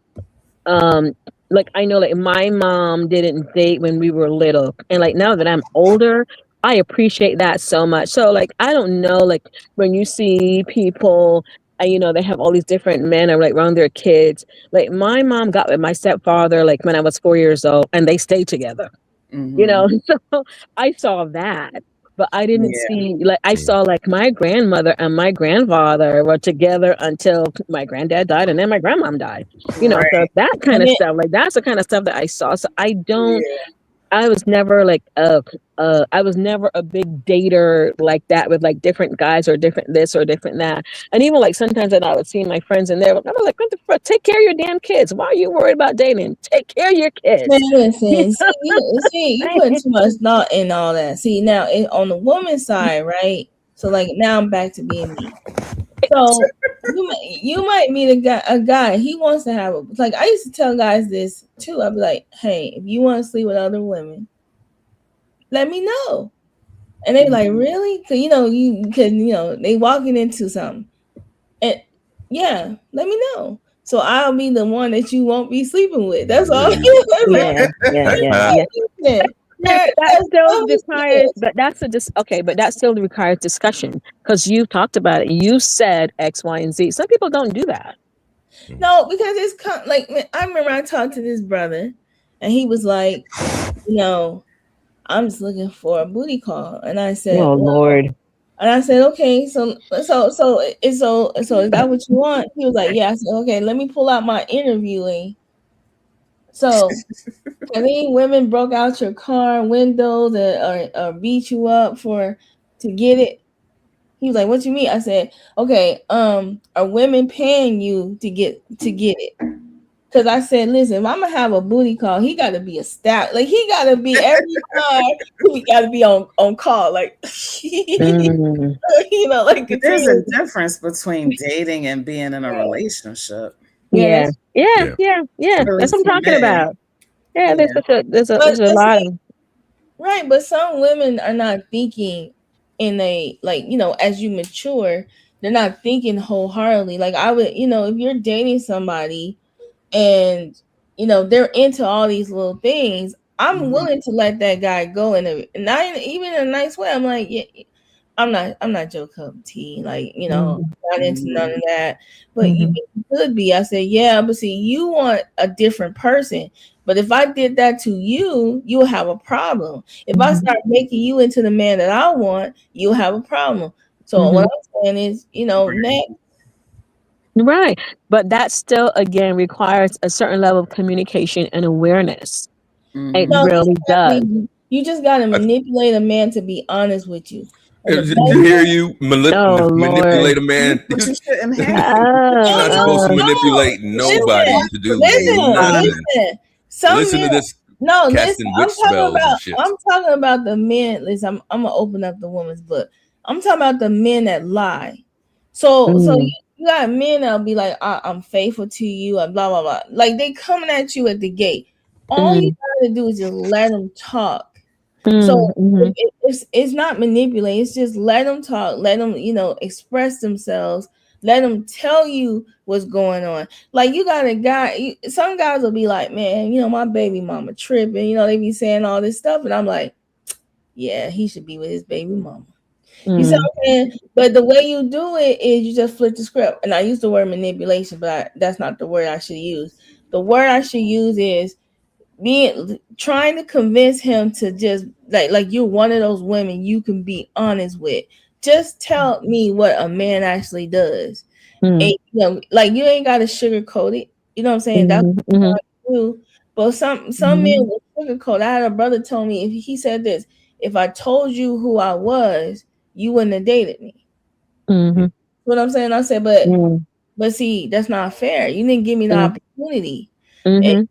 like I know, like my mom didn't date when we were little, and like now that I'm older, I appreciate that so much. So like I don't know, like when you see people and they have all these different men like around their kids. Like my mom got with my stepfather like when I was 4 years old, and they stayed together. So I saw that, but I didn't see, like I saw like my grandmother and my grandfather were together until my granddad died, and then my grandmom died. So that kind of stuff, like that's the kind of stuff that I saw. So I don't. I was never like I was never a big dater like that with like different guys or different this or different that. And even like sometimes I would see my friends and I was like, what the fuck? Take care of your damn kids. Why are you worried about dating? Take care of your kids. Man, listen, you put too much thought in all that. See, now on the woman's side, right? So like now I'm back to being me. So you might meet a guy. He wants to have like I used to tell guys this too. I'd be like, hey, if you want to sleep with other women, let me know. And they be like, really? Because they walking into something, and let me know. So I'll be the one that you won't be sleeping with. That's all. That still requires, but that still requires discussion because you talked about it. You said X, Y, and Z. Some people don't do that. No, because it's like I remember I talked to this brother, and he was like, I'm just looking for a booty call, and I said, "Oh Lord." And I said, okay, so is that what you want? He was like, yeah. I said, okay, let me pull out my interviewing. So, any women broke out your car windows or beat you up to get it? He was like, what you mean? I said, okay, are women paying you to get it? Because I said, listen, if I'm gonna have a booty call, he got to be a stat. Like he got to be every time. He got to be on call. Like you know, like There's a continue. difference between dating and being in a relationship. Yeah, That's yeah, Yeah. yeah, yeah. At That's what least I'm for talking me. about. Yeah, Yeah. but, there's a but lot see, of right. But some women are not thinking in a like as you mature, they're not thinking wholeheartedly. Like I would, if you're dating somebody and they're into all these little things, I'm Mhm. willing to let that guy go in a not even in a nice way. I'm like, yeah, I'm not your cup of tea. Like, not into none Mhm. of that. But you could be. I said, yeah, but see, you want a different person. But if I did that to you, you'll have a problem. If I start making you into the man that I want, you'll have a problem. So what I'm saying is, next. right. But that still again requires a certain level of communication and awareness. It Mhm. No, really does. exactly. You just got to I, manipulate a man to be honest with you. And the to best hear you Oh Lord. manipulate a man, But you shouldn't have to. you're no, not no, supposed to Oh, no. manipulate You shouldn't nobody Listen, have to to do listen, be. nothing. listen. Some Listen men, to this no, listen. casting witch spells and shit. I'm talking about the men. Listen, I'm gonna open up the woman's book. I'm talking about the men that lie. So mm, you got men that'll be like, I'm faithful to you, and blah blah blah. Like they coming at you at the gate. All you mm, gotta do is just let them talk. mm, So mhm, it's not manipulate. It's just let them talk. Let them express themselves. Let them tell you what's going on. Like you got a guy. Some guys will be like, man, my baby mama tripping. They be saying all this stuff, and I'm like, yeah, he should be with his baby mama. You see mm, what I'm saying? But the way you do it is you just flip the script. And I use the word manipulation, but that's not the word I should use. The word I should use is being trying to convince him to just like you're one of those women you can be honest with. Just tell me what a man actually does. And mm, like you ain't gotta sugarcoat it. You know what I'm saying? That's mhm, mhm, what I do. But some men will sugarcoat. I had a brother told me if he said this, if I told you who I was, you wouldn't have dated me. mhm, What I'm saying? I said, mm, but see, that's not fair. You didn't give me the mm, opportunity. And, mhm,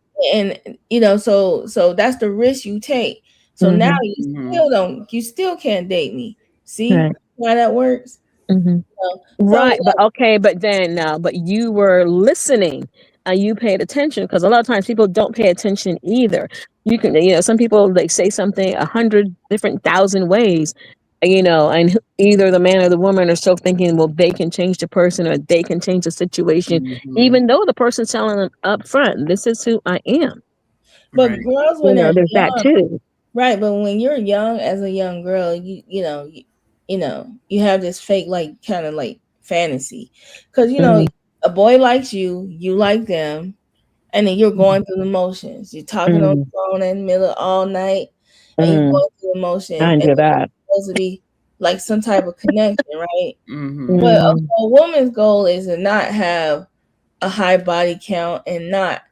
so that's the risk you take. So now mhm, Mhm. you still can't date me. See right. how that works? Mhm. So Right, but okay, but then now, but you were listening and you paid attention because a lot of times people don't pay attention either. You can, some people like say something 100 different thousand ways, and either the man or the woman are still thinking, well, they can change the person or they can change the situation, Mhm. even though the person's telling them up front, this is who I am. but Right. girls when they're There's that young, too. right? But when you're young as a young girl, you have this fake like kind of like fantasy. Because Mm, a boy likes you, you like them, and then you're going through the motions. You're talking on the mm, phone in the middle all night, and you're mm. going through the motions, I and do it's that. supposed to be like some type of connection, right? Mhm. But Mm, a woman's goal is to not have a high body count and not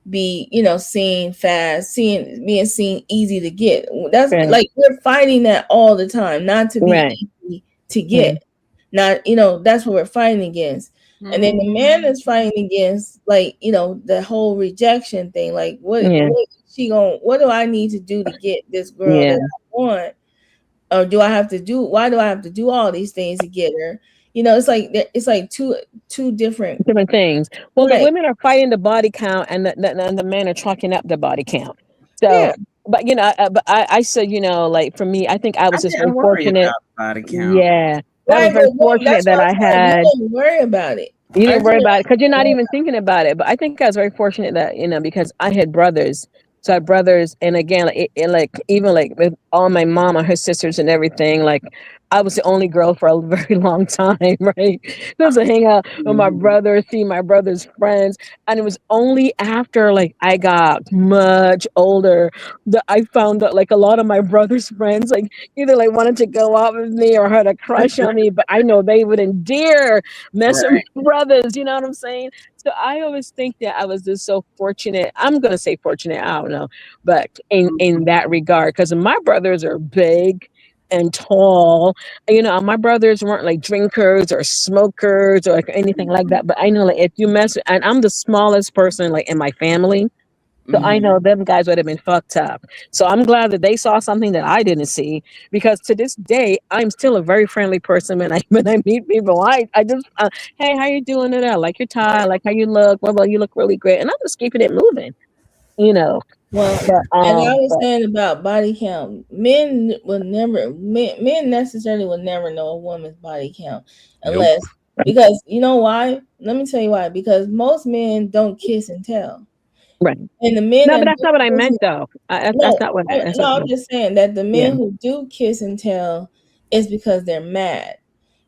be, seen fast, being seen easy to get. That's right, like we're fighting that all the time, not to be right. easy to Mm, get. Not, that's what we're fighting against. And then the man is fighting against like, the whole rejection thing. Like yeah, what do I need to do to get this girl that yeah. I want? Or why do I have to do all these things to get her? It's like two different. Different things. Well, the Right. women are fighting the body count, and the men are chalking up the body count. So, Yeah. but but I said, like for me, I think I I was just very didn't worry fortunate. about body count. Yeah, I was Right, very but fortunate that's that what I I'm saying. You had. don't worry about it. You I didn't worry feel about it because you're not like even thinking about it. But I think I was very fortunate that because I had brothers. So I had brothers, and again, like even like with all my mom and her sisters and everything, like I was the only girl for a very long time, right? Just to hang out with my Mhm. brothers, see my brother's friends, and it was only after like I got much older that I found that like a lot of my brother's friends like either like wanted to go out with me or had a crush on me, but I know they wouldn't dare mess with Right. my brothers, you know what I'm saying? So I always think that I was just so fortunate. I'm gonna say fortunate, I don't know, but in Mhm. that regard, because my brothers are big. and tall. My brothers weren't like drinkers or smokers or like anything like that. But I know like if you and I'm the smallest person like in my family. So I know them guys would have been fucked up. So I'm glad that they saw something that I didn't see, because to this day I'm still a very friendly person when I when I meet people. I just hey, how you doing? And I like your tie, I like how you look. Well, you look really great, and I'm just keeping it moving. You know, Well, but as I was saying about body count, men necessarily will never know a woman's body count Nope. unless, because you know why? Let me tell you why. Because most men don't kiss and tell. right. And the men No, but that that's do not what I kiss meant and, though. That's no, not what that's no, not I'm what, just saying that the yeah. men who do kiss and tell is because they're mad.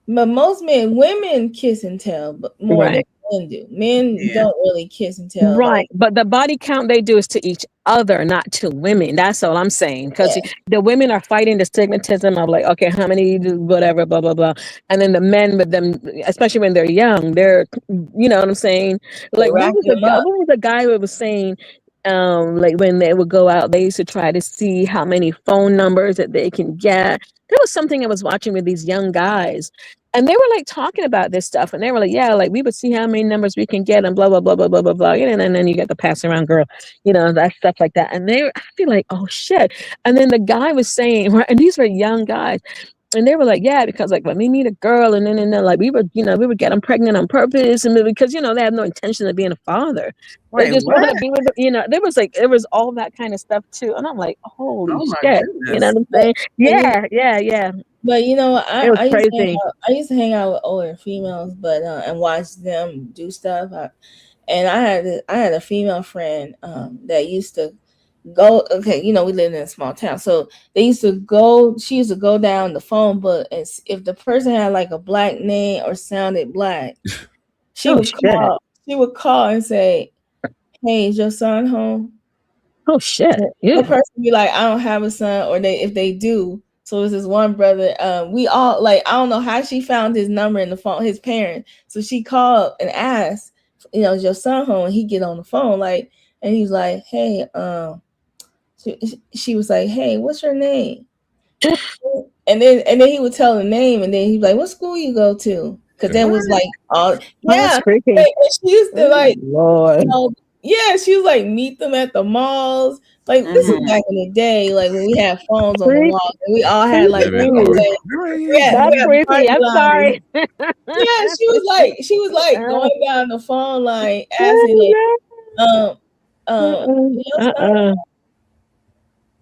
But most men, women kiss and tell, but more than Right. men do. Men Yeah. don't really kiss and tell. Right, Like, but the body count they do is to each other, not to women. That's all I'm saying. Because yeah, the women are fighting the stigmatism of like, okay, how many, whatever, blah blah blah, and then the men with them, especially when they're young, you know what I'm saying? they Like, racking them up. what was the guy who was saying, like when they would go out, they used to try to see how many phone numbers that they can get. There was something I was watching with these young guys, and they were like talking about this stuff, and they were like, yeah, like we would see how many numbers we can get and blah, blah, blah, blah, blah, blah, blah. And then you get the pass around girl, that stuff like that. And I feel like, oh shit. And then the guy was saying, right, and these were young guys. And they were like, yeah, because like when we meet a girl and then like we would get them pregnant on purpose. And because, they have no intention of being a father. They Wait, just what? want to be with, there was all that kind of stuff too. And I'm like, holy Oh my shit. You know goodness. what I'm But, saying? but you Yeah, yeah, yeah. But It was I used to crazy. hang out with older females, but and watch them do stuff. And I had a female friend that used to go. Okay, we lived in a small town, so they used to go. She used to go down the phone book, and if the person had like a black name or sounded black, she Oh would shit. call. She would call and say, "Hey, is your son home?" Oh shit. The Yeah. person be like, I don't have a son, or if they do. So it's this one brother. We all like, I don't know how she found his number in the phone, his parents. So she called and asked, is your son home? And he get on the phone, like, and he's like, hey, she was like, hey, what's your name? And then he would tell the name, and then he'd be like, what school you go to? Because that was What? like all, Oh, that's yeah. creepy. And she used to Oh like, Lord. yeah, she was like meet them at the malls. Like this is back in the day, like when we had phones on the Creep, wall, and we all had like creepy. Devin, AAA. That's We had creepy. party I'm liners. sorry. Yeah, she was like going down the phone, like asking, like, Oh, um, no. your son. Uh-uh.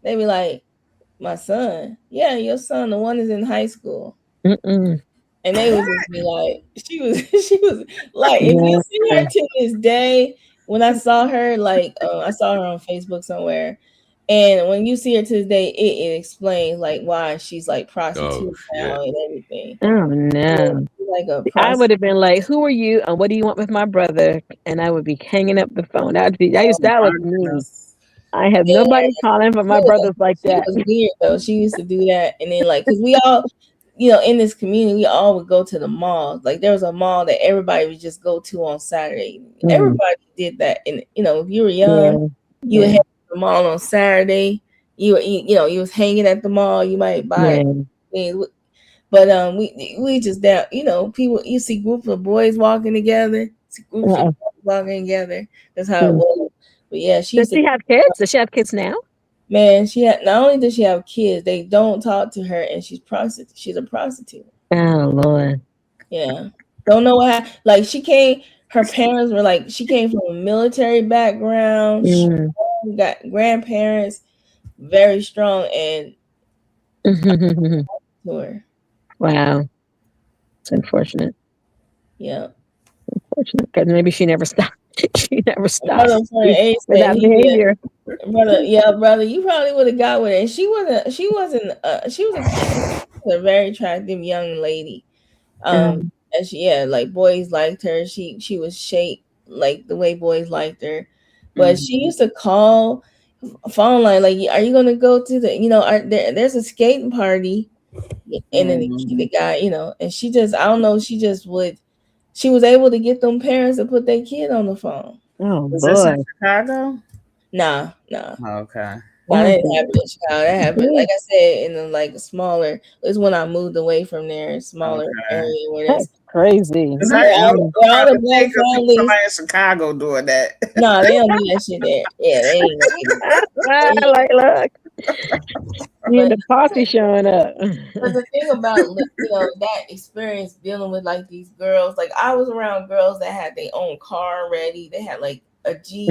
They be like, my son. Yeah, your son, the one is in high school. Mm-mm. And they would just be like, she was like, if you Yeah. see her to this day, when I saw her, like, I saw her on Facebook somewhere, and when you see her to this day, it explains like why she's like oh prostitute shit. now and everything. Oh Yeah, no. she's like a I prostitute. would have been like, "Who are you? And what do you want with my brother?" And I would be hanging up the phone. Oh That was my me. goodness. I have Yeah, nobody calling for my brothers like she that. was weird though. She used to do that, and then like, cause we all, in this community, we all would go to the mall. Like there was a mall that everybody would just go to on Saturday. Mm, Everybody did that, and if you were yeah, young, you would yeah, head to the mall on Saturday. You was hanging at the mall. You might buy yeah. things, but we just down. People, you see groups of boys walking together, see groups of Uh-uh. girls walking together. That's how it Mm. was. But yeah, she Does used to. she have kids? Does she have kids now? Man, she had, not only does she have kids, they don't talk to her, and she's prostitute. She's a prostitute. Oh Lord. Yeah, don't know what happened. Like she came, her parents were like, she came from a military background. She Mm. got grandparents, very strong, and to her. Wow, it's unfortunate. Yeah, Unfortunate because maybe she never stopped. She never my stopped brother from age with said that he did. behavior. Brother, yeah, brother, you probably would have got with her. And she was a very attractive young lady. Um, And like boys liked her. She was shaped like the way boys liked her. But she used to call phone line like, are you gonna go to the, there's a skating party, and then the guy, and she just, I don't know, she was able to get them parents to put their kid on the phone. oh Was this in boy. Chicago? Nah. Okay. No, that didn't happen in Chicago. That happened, like I said, in the like smaller. It's when I moved away from there, smaller Okay. area where That's there's crazy. Because where all, I'm where all trying the to black think of families. somebody in Chicago doing that. No, they don't do that shit there. Yeah, they ain't gonna get it. Like, look, you But the posse showing up. But the thing about that experience dealing with like these girls, like I was around girls that had their own car ready. They had like a Jeep.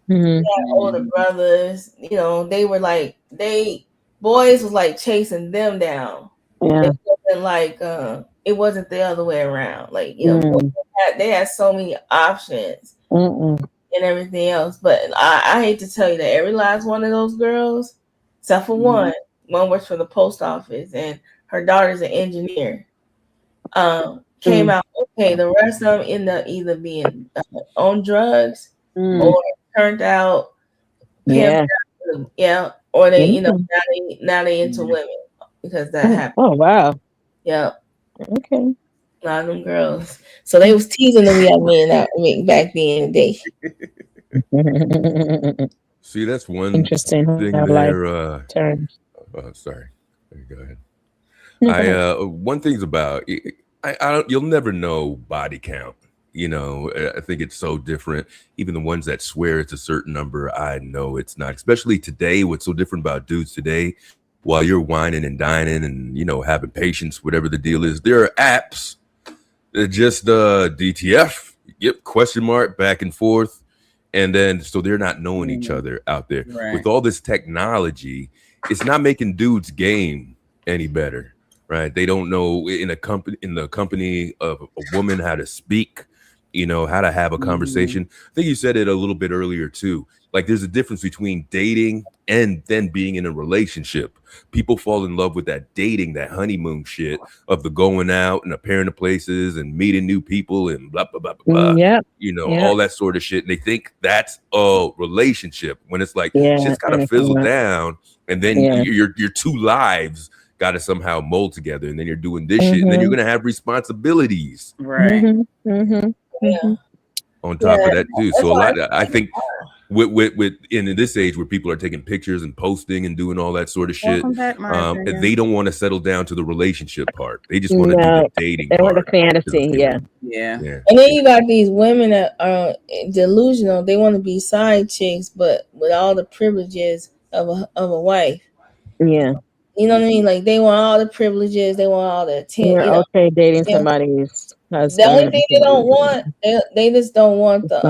Mm-hmm. Older brothers, they were like boys was like chasing them down. Yeah. It wasn't like it wasn't the other way around. Like boys they had so many options and everything else. But I hate to tell you that every last one of those girls, except for one works for the post office and her daughter's an engineer. Came out okay. The rest of them end up either being on drugs or turned out pimped out, or they now they into women because that happened. Oh wow. Yeah. Okay. A lot of them girls. So they was teasing them young men out back then in the day. See, that's one Interesting thing there. Sorry. Go ahead. One thing's about I don't. You'll never know body count. I think it's so different. Even the ones that swear it's a certain number, I know it's not. Especially today, what's so different about dudes today? While you're whining and dining and having patience, whatever the deal is, there are apps that just DTF, yep, question mark, back and forth, and then so they're not knowing each other out there. Right. With all this technology, it's not making dudes' game any better. Right? They don't know in the company of a woman how to speak, how to have a conversation. I think you said it a little bit earlier too. Like there's a difference between dating and then being in a relationship. People fall in love with that dating, that honeymoon shit of the going out and appearing to places and meeting new people and blah, blah, blah, blah, blah. All that sort of shit. And they think that's a relationship when it's like, shit's got to fizzle down. And then your two lives got to somehow mold together, and then you're doing this shit, and then you're gonna have responsibilities, right? On top of that too. So a lot, I think, with in this age where people are taking pictures and posting and doing all that sort of shit, they don't want to settle down to the relationship part. They just want to do the dating. They want the fantasy, yeah. And then you got these women that are delusional. They want to be side chicks, but with all the privileges of a wife. Yeah. You know what I mean? Like they want all the privileges, they want all the attention. You're okay dating somebody's husband. The only thing they don't want, they just don't want the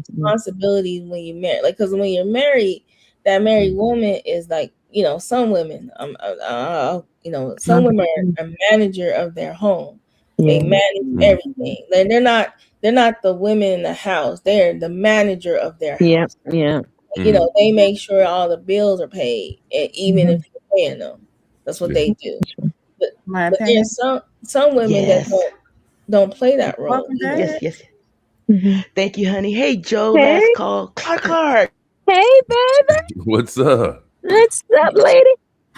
responsibility when you marry. Like, because when you're married, that married woman is like, some women, some women are a manager of their home. They manage everything. Like they're not the women in the house. They're the manager of their house. Yeah. They make sure all the bills are paid, even if you're paying them. That's what they do. But there's some women that don't play that role. Yes. Thank you, honey. Hey, Joe. Last call. Clark. Hey, baby. What's up? What's up, lady?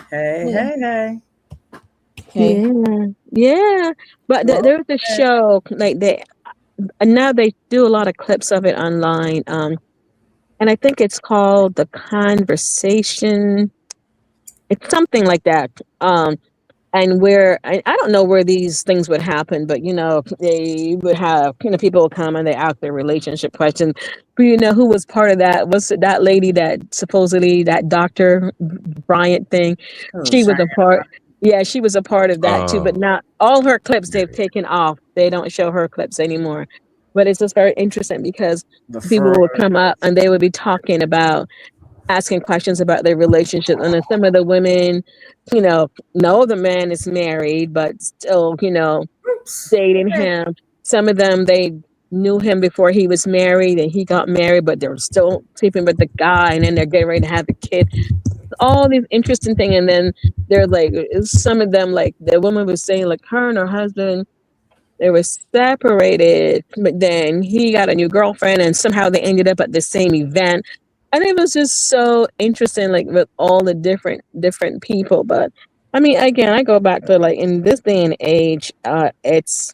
Hey. Yeah. But there's a show like that. Now they do a lot of clips of it online. And I think it's called The Conversation. It's something like that. And where I don't know where these things would happen, but they would have people would come and they ask their relationship questions. But who was part of that? Was that lady that supposedly that Dr. Bryant thing? She was a part. Yeah, she was a part of that too. But not all her clips they've taken off. They don't show her clips anymore. But it's just very interesting because people would come up and they would be talking about asking questions about their relationship. And then some of the women, know the man is married, but still, dating him. Some of them, they knew him before he was married and he got married, but they're still sleeping with the guy and then they're getting ready to have a kid. All these interesting things. And then they're like, some of them, like the woman was saying, like her and her husband, they were separated, but then he got a new girlfriend and somehow they ended up at the same event. And it was just so interesting, like with all the different people. But I mean, again, I go back to like in this day and age, it's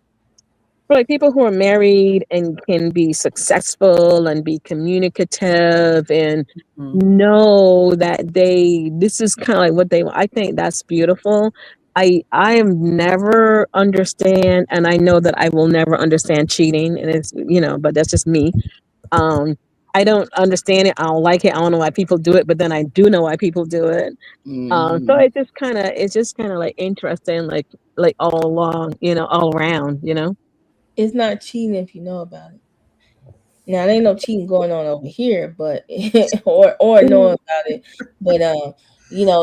For like people who are married and can be successful and be communicative and know that this is kind of like what they want. I think that's beautiful. I am never understand, and I know that I will never understand cheating, and it's but that's just me. Um, I don't understand it. I don't like it. I don't know why people do it, but then I do know why people do it. So it's just kind of like interesting, like all along, all around, It's not cheating if you know about it. Now there ain't no cheating going on over here, but or knowing about it. But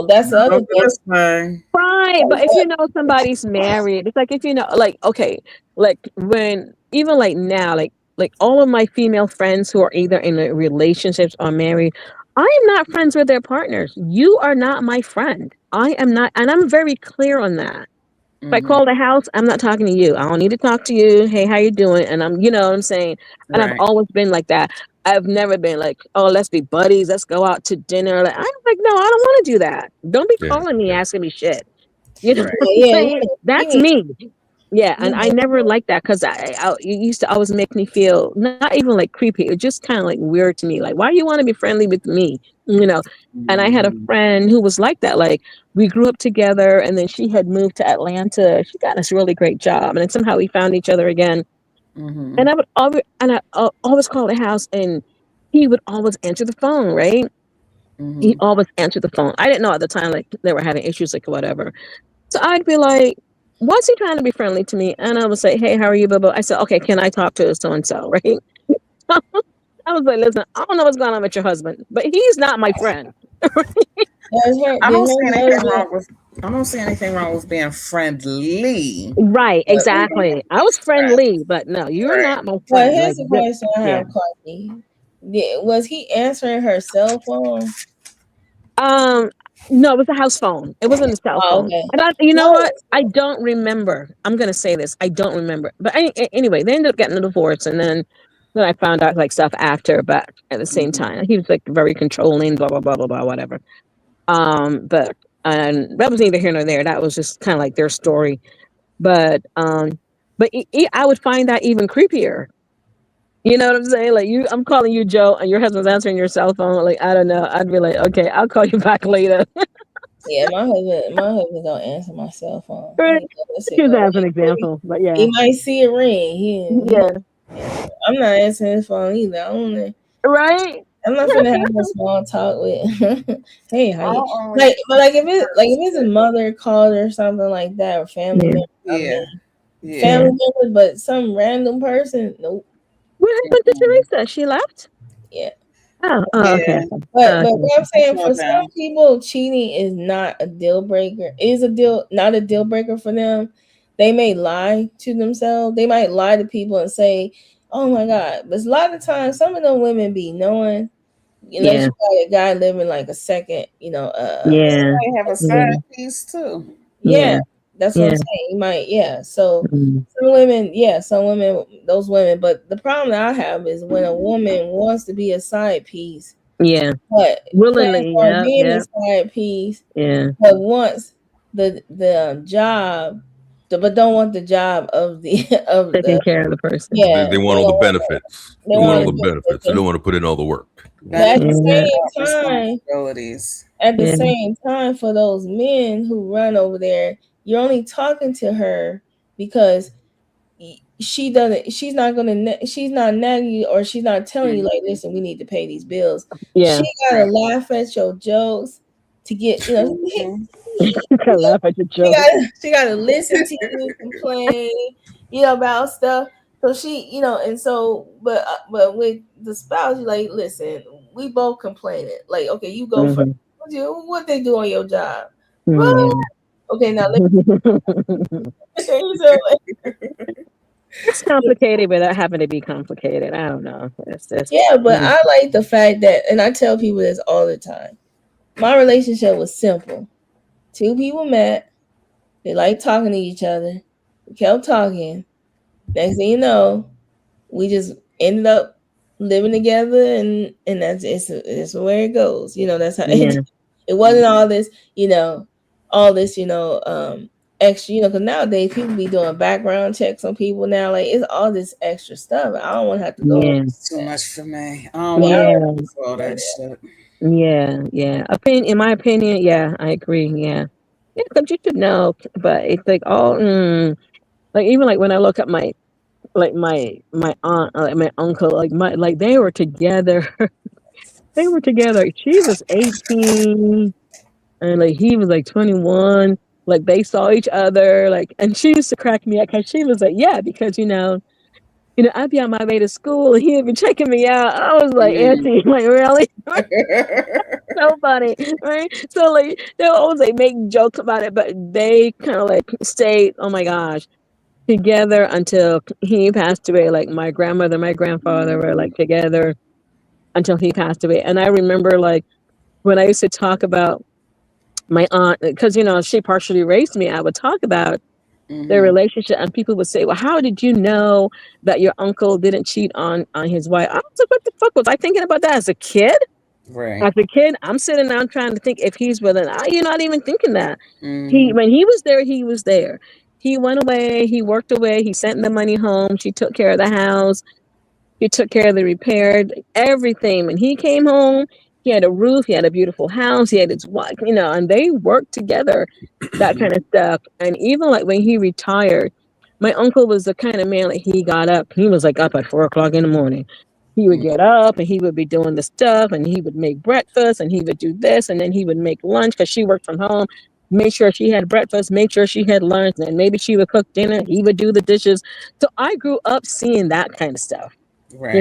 that's the other Oh, thing. this way. Right, but if you know somebody's married, it's like if like okay, like when even like now, like all of my female friends who are either in relationships or married, I am not friends with their partners. You are not my friend. I am not, and I'm very clear on that. If I call the house, I'm not talking to you. I don't need to talk to you. Hey, how you doing? And I'm, what I'm saying, and I've Right. always been like that. I've never been like, oh, let's be buddies. Let's go out to dinner. Like, I'm like, no, I don't want to do that. Don't be Yeah, calling me yeah. asking me shit. You know Right. what I'm Yeah, saying? That's me. Yeah, and I you never liked that because it used to always make me feel not even like creepy. It was just kind of like weird to me. Like, why do you want to be friendly with me? You know. And I had a friend who was like that. Like, we grew up together, and then she had moved to Atlanta. She got this really great job, and then somehow we found each other again. And I would always call the house, and he would always answer the phone. Right? He always answered the phone. I didn't know at the time like they were having issues, like whatever. So I'd be like, what's he trying to be friendly to me? And I would say, hey, how are you, Bubba? I said, okay, can I talk to so and so, right? I was like, listen, I don't know what's going on with your husband, but he's not my friend. I did don't see her anything husband, wrong with I don't see anything wrong with being friendly. Right, But exactly. I was right, friendly, but no, you're right. not my well, friend. here's Like, the question I yeah. have, Clarky. Was he answering her cell phone? Um, no, it was a house phone. It wasn't a cell Oh, phone. okay. And you know No, what? I don't remember. I'm gonna say this. I don't remember. But anyway, they ended up getting a divorce, and then I found out like stuff after. But at the same time, he was like very controlling. Blah blah blah blah blah. Whatever. But and that was neither here nor there. That was just kind of like their story. But I would find that even creepier. You know what I'm saying? Like I'm calling you Joe, and your husband's answering your cell phone. Like I don't know. I'd be like, okay, I'll call you back later. yeah, my husband don't answer my cell phone. Right. Let's see, Just go. as an example, but yeah, He might see it ring. He yeah, I'm not answering his phone either. right. I'm not gonna have no small talk with. Hey, how you I'll only like? But like if it's a mother called or something like that, or family Yeah. member. I yeah. mean, Yeah. family member, but some random person. Nope. What happened to Teresa? She left. Yeah. Oh, okay. Yeah. But Okay. what I'm saying, Slow for some down. people, cheating is not a deal breaker. Is a deal not a deal breaker for them. They may lie to themselves. They might lie to people and say, "Oh my God!" But a lot of times, some of them women be knowing, unless Yeah. you got a guy living like a second, Yeah. They have a Yeah. side piece too. yeah, Yeah. that's what I'm Yeah. saying. You might, yeah. So Mm. some women, those women. But the problem that I have is when a woman wants to be a side piece, Yeah. but plans Willingly. on Yeah. being a Yeah. side piece, Yeah. but wants the job, but don't want the job of the of Taking the care of the person. They, yeah. they They want all the don't want benefits. they They want want all Yeah. the to benefits. They don't want to put in all the work. but at the Benefits Yeah. same without time, responsibilities. Yeah. for those men who run over there, you're only talking to her because she's not nagging you, or she's not telling you Mhm. like, listen, we need to pay these bills. She Yeah. gotta Right. laugh at your jokes to get I laugh at your joke. she gotta listen to you complain, about stuff. So and so, but with the spouse, you like, listen, we both complaining. Like, okay, you go first. Hmm. What they do on your job? Well, Yeah. okay, now let so, It's complicated without having to be complicated. I don't know. yeah, but Mm. I like the fact that, and I tell people this all the time. My relationship was simple. Two people met. They like talking to each other. We kept talking. Next thing you know, we just ended up living together, and it's where it goes. That's how Yeah. it wasn't all this, all this, extra, because nowadays people be doing background checks on people now. Like, it's all this extra stuff. I don't want to have to go. Yeah. It's too much for me. I don't want Yeah. to do all that shit. Yeah. In my opinion, yeah, I agree. Yeah. Yeah, because you should know, but it's like like even like when I look at my aunt, like my uncle, like they were together. They were together. She was 18 and like he was like 21. Like they saw each other, like, and she used to crack me up because she was like, yeah, because I'd be on my way to school and he'd be checking me out. I was like, Auntie, like, really? So funny, right? So like they'll always like make jokes about it, but they kind of like stayed, oh my gosh, together until he passed away. Like my grandmother, my grandfather were like together until he passed away. And I remember like when I used to talk about my aunt, because she partially raised me, I would talk about their relationship, and people would say, well, how did you know that your uncle didn't cheat on his wife? I was like, what the fuck was I thinking about that as a kid? Right. As a kid, I'm sitting down trying to think if he's with an you're not even thinking that. Mm-hmm. When he was there, he was there. He went away, he worked away, he sent the money home, she took care of the house, he took care of the repair, everything. When he came home, he had a roof, he had a beautiful house, he had his wife, and they worked together, that kind of stuff. And even like when he retired, my uncle was the kind of man, like he got up, he was like up at 4 o'clock in the morning. He would get up and he would be doing the stuff and he would make breakfast and he would do this and then he would make lunch because she worked from home. Make sure she had breakfast, make sure she had lunch, and maybe she would cook dinner. He would do the dishes. So I grew up seeing that kind of stuff. Right.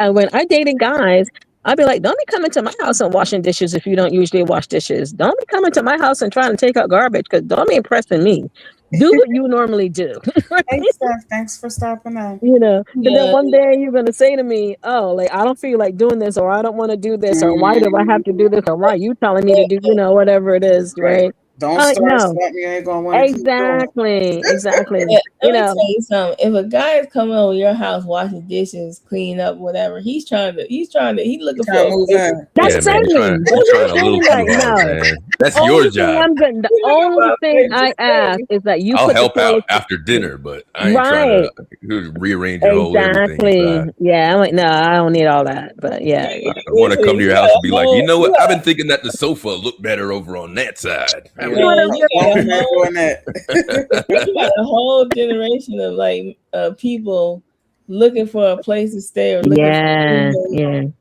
And when I dated guys, I'd be like, don't be coming to my house and washing dishes if you don't usually wash dishes. Don't be coming to my house and trying to take out garbage because don't be impressing me. Do what you normally do. Hey, Steph, thanks for stopping in. And then one day you're going to say to me, oh, like, I don't feel like doing this, or I don't want to do this, or why do I have to do this, or why are you telling me to do, whatever it is, right? Don't I'm like, start no. something you ain't going to want to keep doing. Exactly. Let me tell you something. If a guy is coming over your house washing dishes, cleaning up, whatever, he's looking for move in. That's man, you're trying a little too hard, man. That's your job. The only thing I ask is that you I'll put help the out toilet after dinner, but I ain't trying to rearrange your whole everything. Exactly. Yeah, I'm like, no, I don't need all that. But yeah. I want to come to your house and be like, you know what? I've been thinking that the sofa looked better over on that side. You got a whole generation of like people looking for a place to stay, or looking and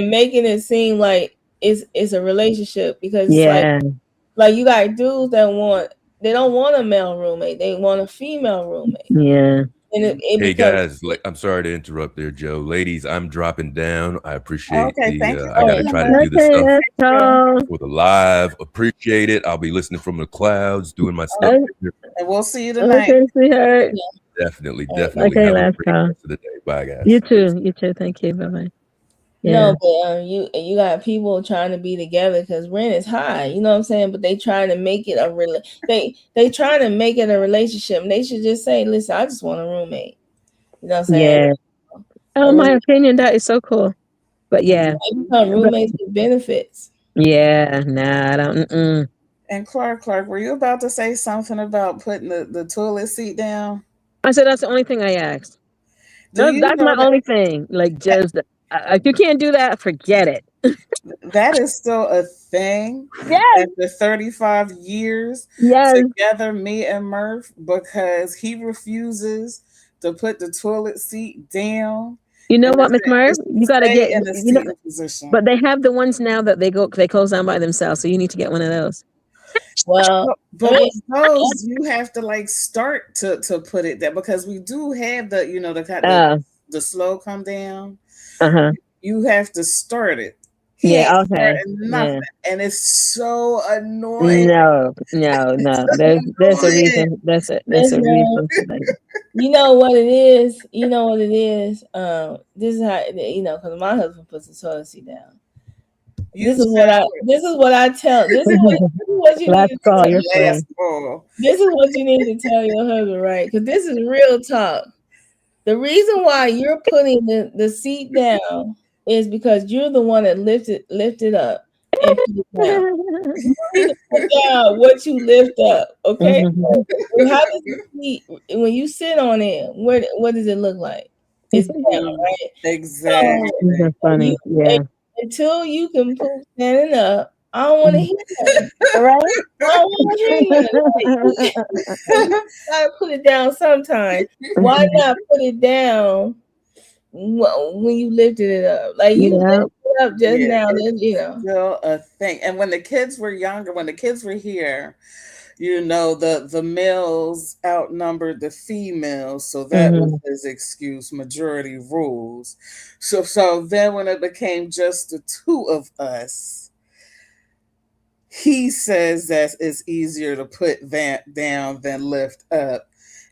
making it seem like it's a relationship, because it's like you got dudes that they don't want a male roommate, they want a female roommate. Yeah. And hey guys, like, I'm sorry to interrupt there, Joe. Ladies, I'm dropping down. I appreciate I gotta try to do this stuff for the live. Appreciate it. I'll be listening from the clouds, doing my stuff. And we'll see you tonight. Definitely. Okay, Have last a great call. rest of the day. Bye, guys. You too. Thank you. Bye-bye. Yeah. No, but you got people trying to be together because rent is high. You know what I'm saying? But they trying to make it they trying to make it a relationship. And they should just say, "Listen, I just want a roommate." You know what I'm saying? Yeah. My opinion, that is so cool. But yeah, roommates with benefits. Yeah. Nah, I don't. And Clark, were you about to say something about putting the toilet seat down? I said that's the only thing I asked. That's my only thing. Like, just if you can't do that, forget it. That is still a thing. Yes. After 35 years together, me and Murph, because he refuses to put the toilet seat down. You know what, Miss Murph? You got to get in the position. But they have the ones now that they close down by themselves. So you need to get one of those. Well, but with those, you have to like start to put it there, because we do have the the kind of the slow come down. You have to start it. Nothing. And it's so annoying. No. There's a reason. There's a reason. You know what it is. This is how because my husband puts the toilet seat down. This is what I tell. This is what you need to tell. This is what you need to tell your husband, right? Because this is real talk. The reason why you're putting the seat down is because you're the one that lifted up. and put it down. You need to put down what you lift up. Okay. So how does the seat when you sit on it? What does it look like? It's down, right? Exactly. That's funny. Yeah. Until you can poop standing up, I don't want to hear nothing. Right? I don't want to hear nothing. Like, you gotta put it down sometime. Why not put it down when you lifted it up? Like you lifted it up just now, then Still a thing. And when the kids were younger, when the kids were here, the males outnumbered the females, so that was his excuse, majority rules. So then when it became just the two of us, he says that it's easier to put that down than lift up.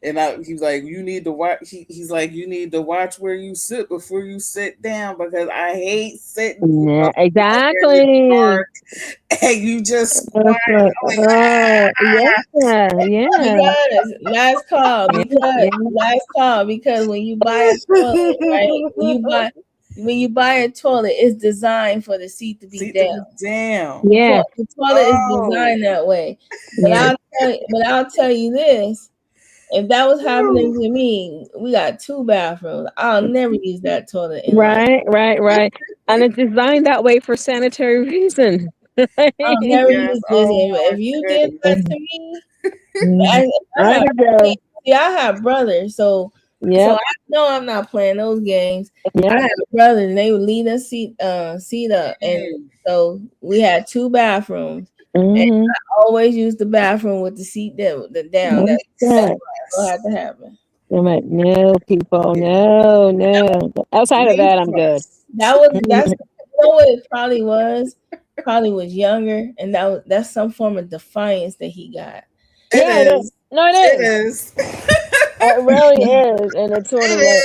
And he's like, you need to watch. He's like, you need to watch where you sit before you sit down, because I hate sitting. Yeah, exactly. And you just squat. Yeah. Last call because when you buy a toilet, right? When you buy a toilet, it's designed for the seat to be down. Yeah. The toilet is designed that way. But I'll tell you this. If that was happening to me, we got 2 bathrooms. I'll never use that toilet in life. Right. And it's designed that way for sanitary reasons. I'll never use this. If you did that to me, I have brothers, so I know I'm not playing those games. I had brothers, and they would lead us seat up, and so we had 2 bathrooms. And I always use the bathroom with the seat down. That's what had to happen. I'm like, no, people, no. Outside of that, I'm good. That's what it probably was. Probably was younger, and that's some form of defiance that he got. It is. It is. It really is, and it's sort of like.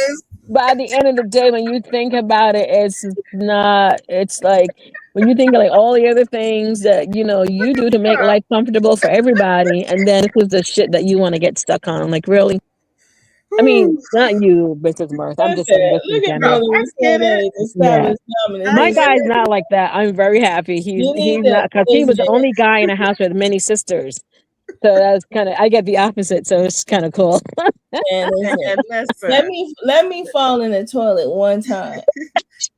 But at the end of the day, when you think about it, it's not. It's like when you think of like all the other things that you do to make life comfortable for everybody, and then this is the shit that you want to get stuck on. I'm like, really? I mean, not you, Mrs. Mirth. I'm just saying this in general. My guy's not like that. I'm very happy. He's not, because he was the only guy in a house with many sisters. So that's kind of, I get the opposite. So it's kind of cool. Let me fall in the toilet one time.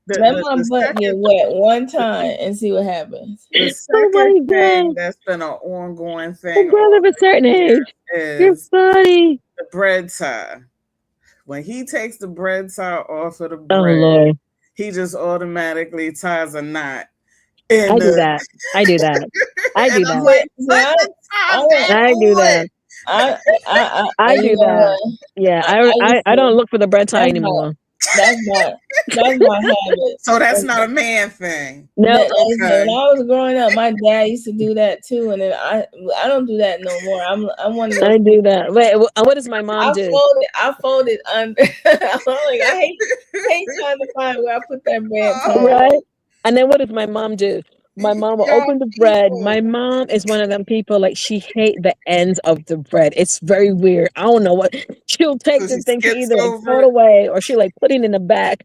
Let my butt get wet one time and see what happens. The second thing that's been an ongoing thing. A brother of a certain age. You're funny. The bread tie. When he takes the bread tie off of the bread, he just automatically ties a knot. I do that. I do that. I do that. Yeah, I don't look for the bread tie anymore. That's my habit. So that's not a man thing. No. When I was growing up, my dad used to do that too, and then I don't do that no more. I'm one of those. I do that. Wait, what does my mom do? I folded under. I hate trying to find where I put that bread tie. Right. And then what does my mom do? My mom will open the bread. My mom is one of them people, like, she hates the ends of the bread. It's very weird. I don't know what. She'll take the thing to either throw it away, or she put it in the back.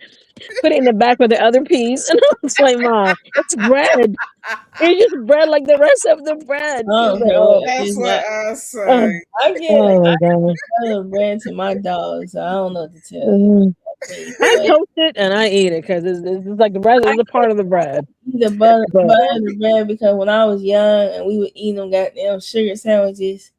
Put it in the back with the other piece. And I was like, Mom, it's bread. It's just bread like the rest of the bread. That's what I say. I give bread to my dogs, so I don't know what to tell you. I toast it and I eat it because it's like the bread is a part of the bread. The butter and the bread, because when I was young and we would eat them goddamn sugar sandwiches,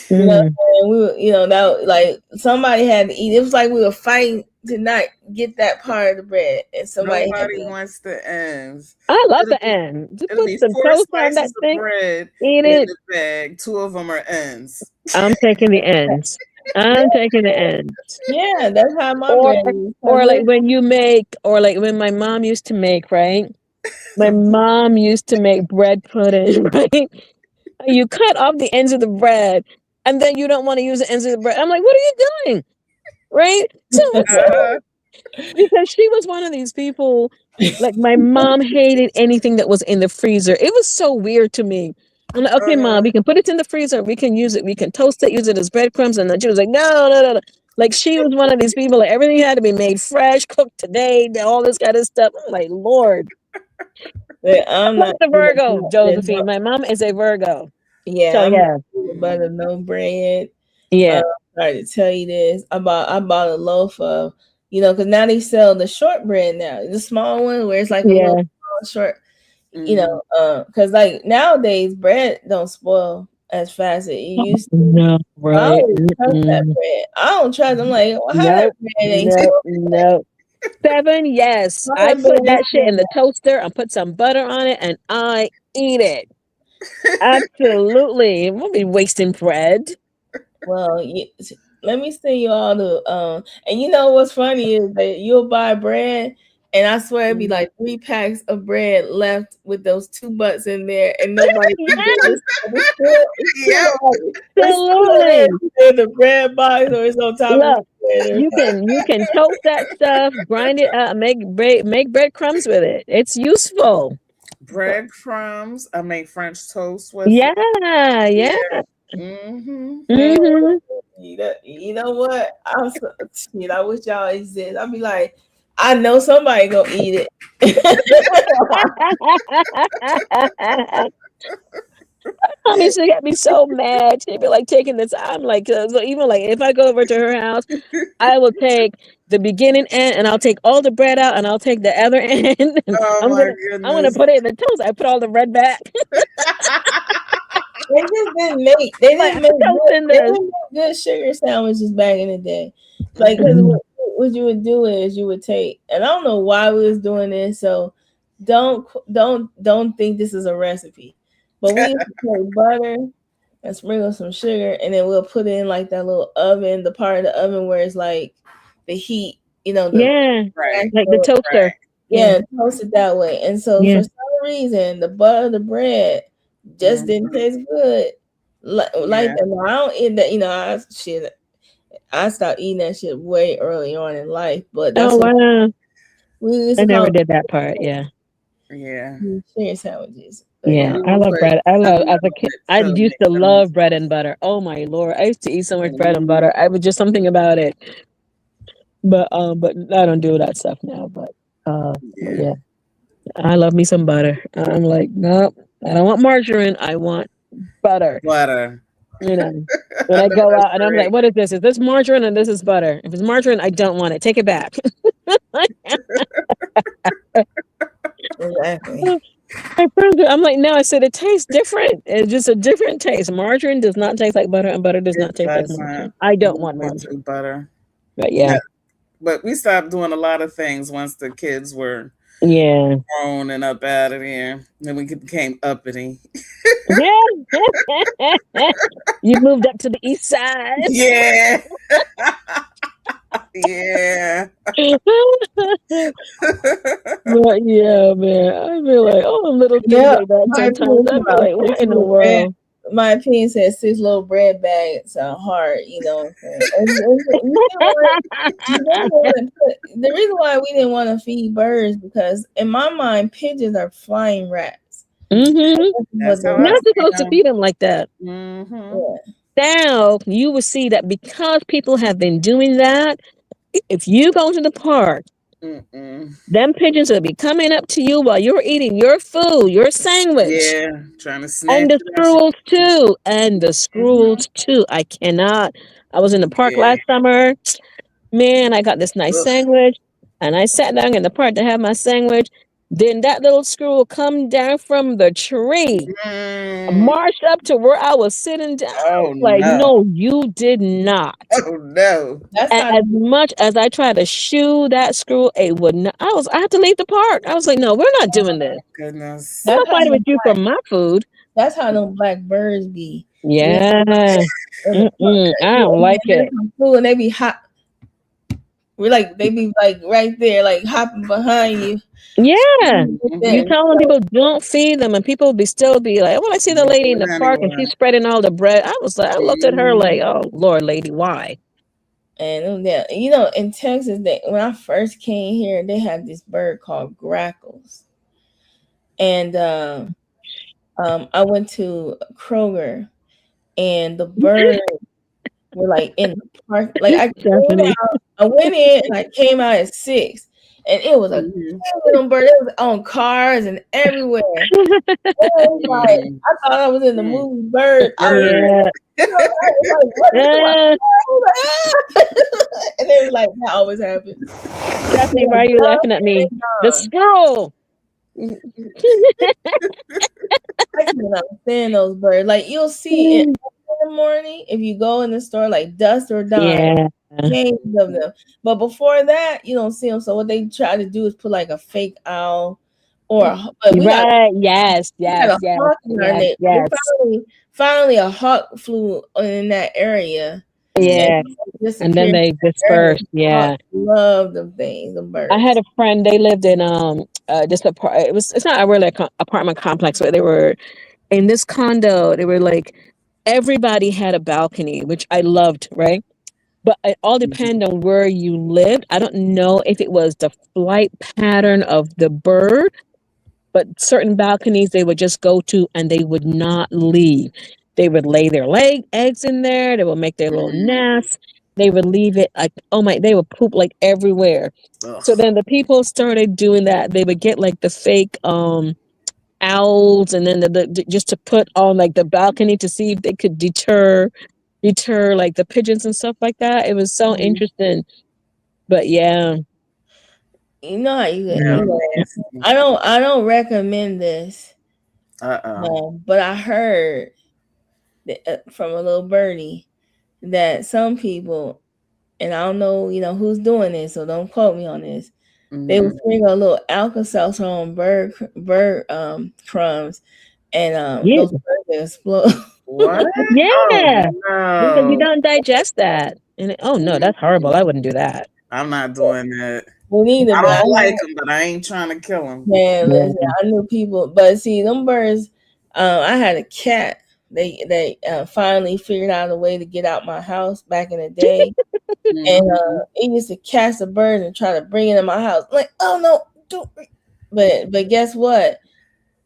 and we were, that like somebody had to eat. It was like we were fighting to not get that part of the bread, and nobody wants the ends. I love the ends. Just put some toast on that thing. Bread eat it. The bag. 2 of them are ends. I'm taking the ends. I'm taking the ends. Yeah, that's how my or like when you make, or like when my mom used to make, right? My mom used to make bread pudding, right? You cut off the ends of the bread, and then you don't want to use the ends of the bread. I'm like, what are you doing? Right? So, because she was one of these people, like my mom hated anything that was in the freezer. It was so weird to me. I'm like, okay, Mom, we can put it in the freezer. We can use it. We can toast it, use it as breadcrumbs. And then she was like, no. Like, she was one of these people, like, everything had to be made fresh, cooked today, all this kind of stuff. I'm like, Lord. I'm I'm not a eating Virgo, butter. Josephine. My mom is a Virgo. Yeah, So I'm not yeah, eating butter, no bread. yeah, Sorry to tell you this. I bought a loaf of, because now they sell the shortbread now, the small one where it's like a little yeah. short, Mhm. because like nowadays bread don't spoil as fast as it used to. No, I right. don't trust that Mm-mm. bread. I don't trust. I'm like, well, how that Nope, bread ain't nope, nope. 7, yes. how I that bread put ain't that shit in the toaster. I put some butter on it, and I eat it. Absolutely, I won't be wasting bread. well, let me send you all the and you know what's funny is that you'll buy bread and I swear it'd be Mhm. like 3 packs of bread left with those 2 butts in there and nobody eat it. Yes, Yep. It's still there. absolutely. It's in the bread box or it's on top of the Look, refrigerator. you can toast that stuff, grind it up, make breadcrumbs with it. It's useful. Breadcrumbs. I make French toast with it. Yeah, Yeah. yeah. Mm-hmm. Man, Mhm. you know what? Shit, I wish y'all exist. I'll be like, I know somebody gonna eat it. Mommy used to get me so mad. She'd be like taking this. I'm like, so even like if I go over to her house, I will take the beginning end and I'll take all the bread out and I'll take the other end. And Oh I'm my gonna I'm gonna goodness. put it in the toast. I put all the bread back. They Like didn't I'm make good toasting they this. didn't make good sugar sandwiches back in the day. Like, because Mhm. what you would do is you would take, and I don't know why we was doing this, so don't think this is a recipe. But we used to take butter and sprinkle some sugar, and then we'll put it in like that little oven, the part of the oven where it's like the heat, the Yeah, Right. like the actual, toaster. Yeah, yeah, toast it that way. And so yeah. for some reason, the butter of the bread just didn't Mhm. taste good. Like Yeah. that. Now, I don't eat that. I stopped eating that shit way early on in life. But Oh that's what wow. we used I to never call did that part. Yeah. Yeah. sugar sandwiches. But Yeah, yeah, We I would love put bread. I love cinnamon as a on kid. it I to used make to them. love bread and butter. Oh my lord, I used to eat so much bread and Mhm. butter. I was just something about it. But I don't do that stuff now. But Yeah. yeah, I love me some butter. I'm like, nope, I don't want margarine. I want butter. Butter. You know, when I I know go that's out and I'm like, right. what is this? Is this margarine and this is butter? If it's margarine, I don't want it. Take it back. exactly. My friends, I'm like, no. I said it tastes different. It's just a different taste. Margarine does not taste like butter, and butter does It not taste like doesn't. margarine. I don't I'm want way margarine. too butter. But Yeah. yeah, But we stopped doing a lot of things once the kids were yeah, grown and up out of here. Then we became uppity. yeah. You moved up to the east side. Yeah. Yeah. But yeah, man, I feel like little things Yep. like that. My Sometimes opinion I is feel about like, what six in the little bread. world? My opinion says 6 little bread bags are hard. You know what I'm saying? We didn't the reason why we didn't want to feed birds because in my mind pigeons are flying rats. Mm-hmm. But That's how You're I the not see supposed to them. feed them like that. Mm-hmm. yeah. Now you will see that because people have been doing that. If you go to the park, Mm-mm. them pigeons will be coming up to you while you're eating your food, your sandwich. Yeah. Trying to And snatch the that shit. squirrels too. And the Mm-hmm. squirrels too. I cannot. I was in the park Yeah. last summer. Man, I got this nice Ugh. sandwich. And I sat down in the park to have my sandwich. Then that little squirrel come down from the tree, Mm. marched up to where I was sitting down. Oh Like, no. no, you did not. Oh no. That's And how as much as I tried to shoo that squirrel, it would not. I had to leave the park. I was like, no, we're not doing this. I'm Goodness. not that's how fighting with them you for my food. that's how them black birds be. You know, Yeah. in the park. Mm-mm, I don't And like they it. come through and they be hot. We're like they be like right there, like hopping behind you. Yeah. You Mm-hmm. telling people don't feed them, and people be still be like, well, I see the Do lady in the it park and anyway. she's spreading all the bread. I was like, I looked at her Mm-hmm. like, oh Lord, lady, why? And yeah, in Texas, when I first came here, they had this bird called grackles, and I went to Kroger, and the bird were like in the park. Like Stephanie. I went in and I came out at 6, and it was a them bird. It was on cars and everywhere. It was like I thought I was in the movie Bird. I was, Yeah. you know, I was like, what is going on? I was like, ah! And it was like that always happens. Stephanie, why are you laughing at me? The squirrel. I cannot stand those birds. Like you'll see it in the morning if you go in the store, like dusk or dawn. Yeah. Gangs of them. But before that, you don't see them. So what they try to do is put like a fake owl or but we got Right. Yes. we got Yes. a Yes. hawk in our Yes. net. Yes. Finally a hawk flew in that area Yeah. and And then disappeared. they dispersed. Yeah. Hawks love them things, the birds. I had a friend. They lived in just it's not a really apartment complex, but they were in this condo. They were like everybody had a balcony, which I loved. Right. But it all depends on where you lived. I don't know if it was the flight pattern of the bird, but certain balconies they would just go to and they would not leave. They would lay their eggs in there. They would make their little nests. They would leave it like, oh my, they would poop like everywhere. So then the people started doing that. They would get like the fake owls and then just to put on like the balcony to see if they could deter like the pigeons and stuff like that. It was so interesting. But yeah. You know how I don't recommend this. But I heard that, from a little birdie that some people, and I don't know, who's doing this, so don't quote me on this. They would sprinkle a little Alka-Seltzer on bird crumbs, and those birds would explode. What? Yeah. No. Because you don't digest that. And oh no, that's horrible. I wouldn't do that. I'm not doing that. Well, neither, I but don't like them, but I ain't trying to kill them. Man, listen, I knew people, but see, them birds. I had a cat. They finally figured out a way to get out my house back in the day, and it used to catch the birds and try to bring it in my house. I'm like, oh no, but guess what?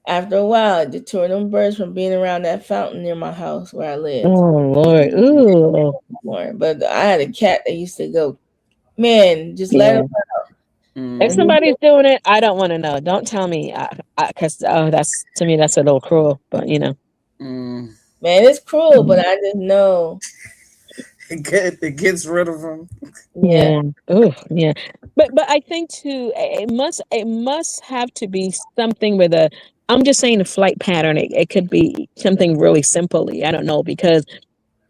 After a while, it deterred them birds from being around that fountain near my house where I live. Oh Lord, ooh. But I had a cat that used to go, man, just let him out. If somebody's doing it, I don't want to know. Don't tell me, because that's to me that's a little cruel. But you know, man, it's cruel. But I just know it gets rid of them. Yeah. Oh, yeah. But I think too, it must have to be something with a. I'm just saying a flight pattern. It could be something really simply. I don't know because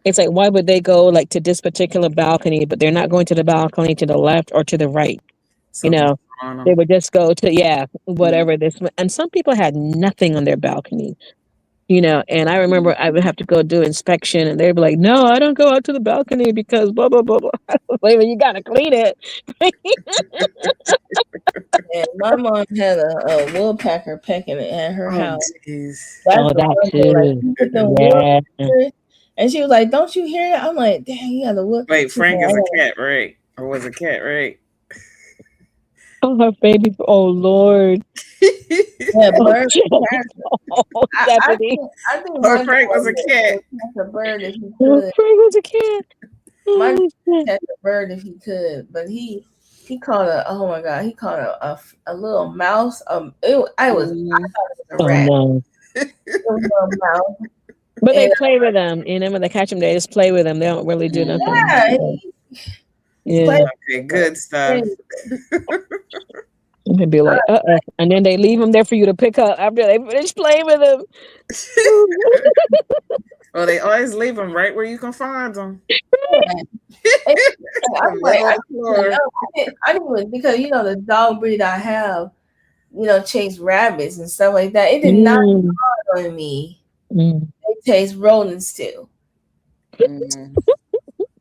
it's like why would they go like to this particular balcony, but they're not going to the balcony to the left or to the right. They would just go to whatever this. And some people had nothing on their balcony. And I remember I would have to go do inspection and they'd be like, no, I don't go out to the balcony because blah, blah, blah, blah. Wait, you got to clean it. And my mom had a woodpecker pecking at her house. Geez. That too. And she was like, don't you hear that? I'm like, dang, you got the wood. Wait, Frank is a cat, right? Or was a cat, right? Oh, her baby. Oh, Lord. Yeah, bird. I think Frank was a cat. A bird if he could. Frank was a cat. My catch a bird if he could, but he caught he caught a little mouse. I thought it was a rat. No. It was a mouse. But they play with them, when they catch them, they just play with them. They don't really do nothing. Yeah. Okay, good stuff. They'd be like, and then they leave them there for you to pick up after they finish playing with them. Well, they always leave them right where you can find them. I'm like, I didn't because the dog breed I have, chase rabbits and stuff like that. It did not dawn on me. They taste rodents too.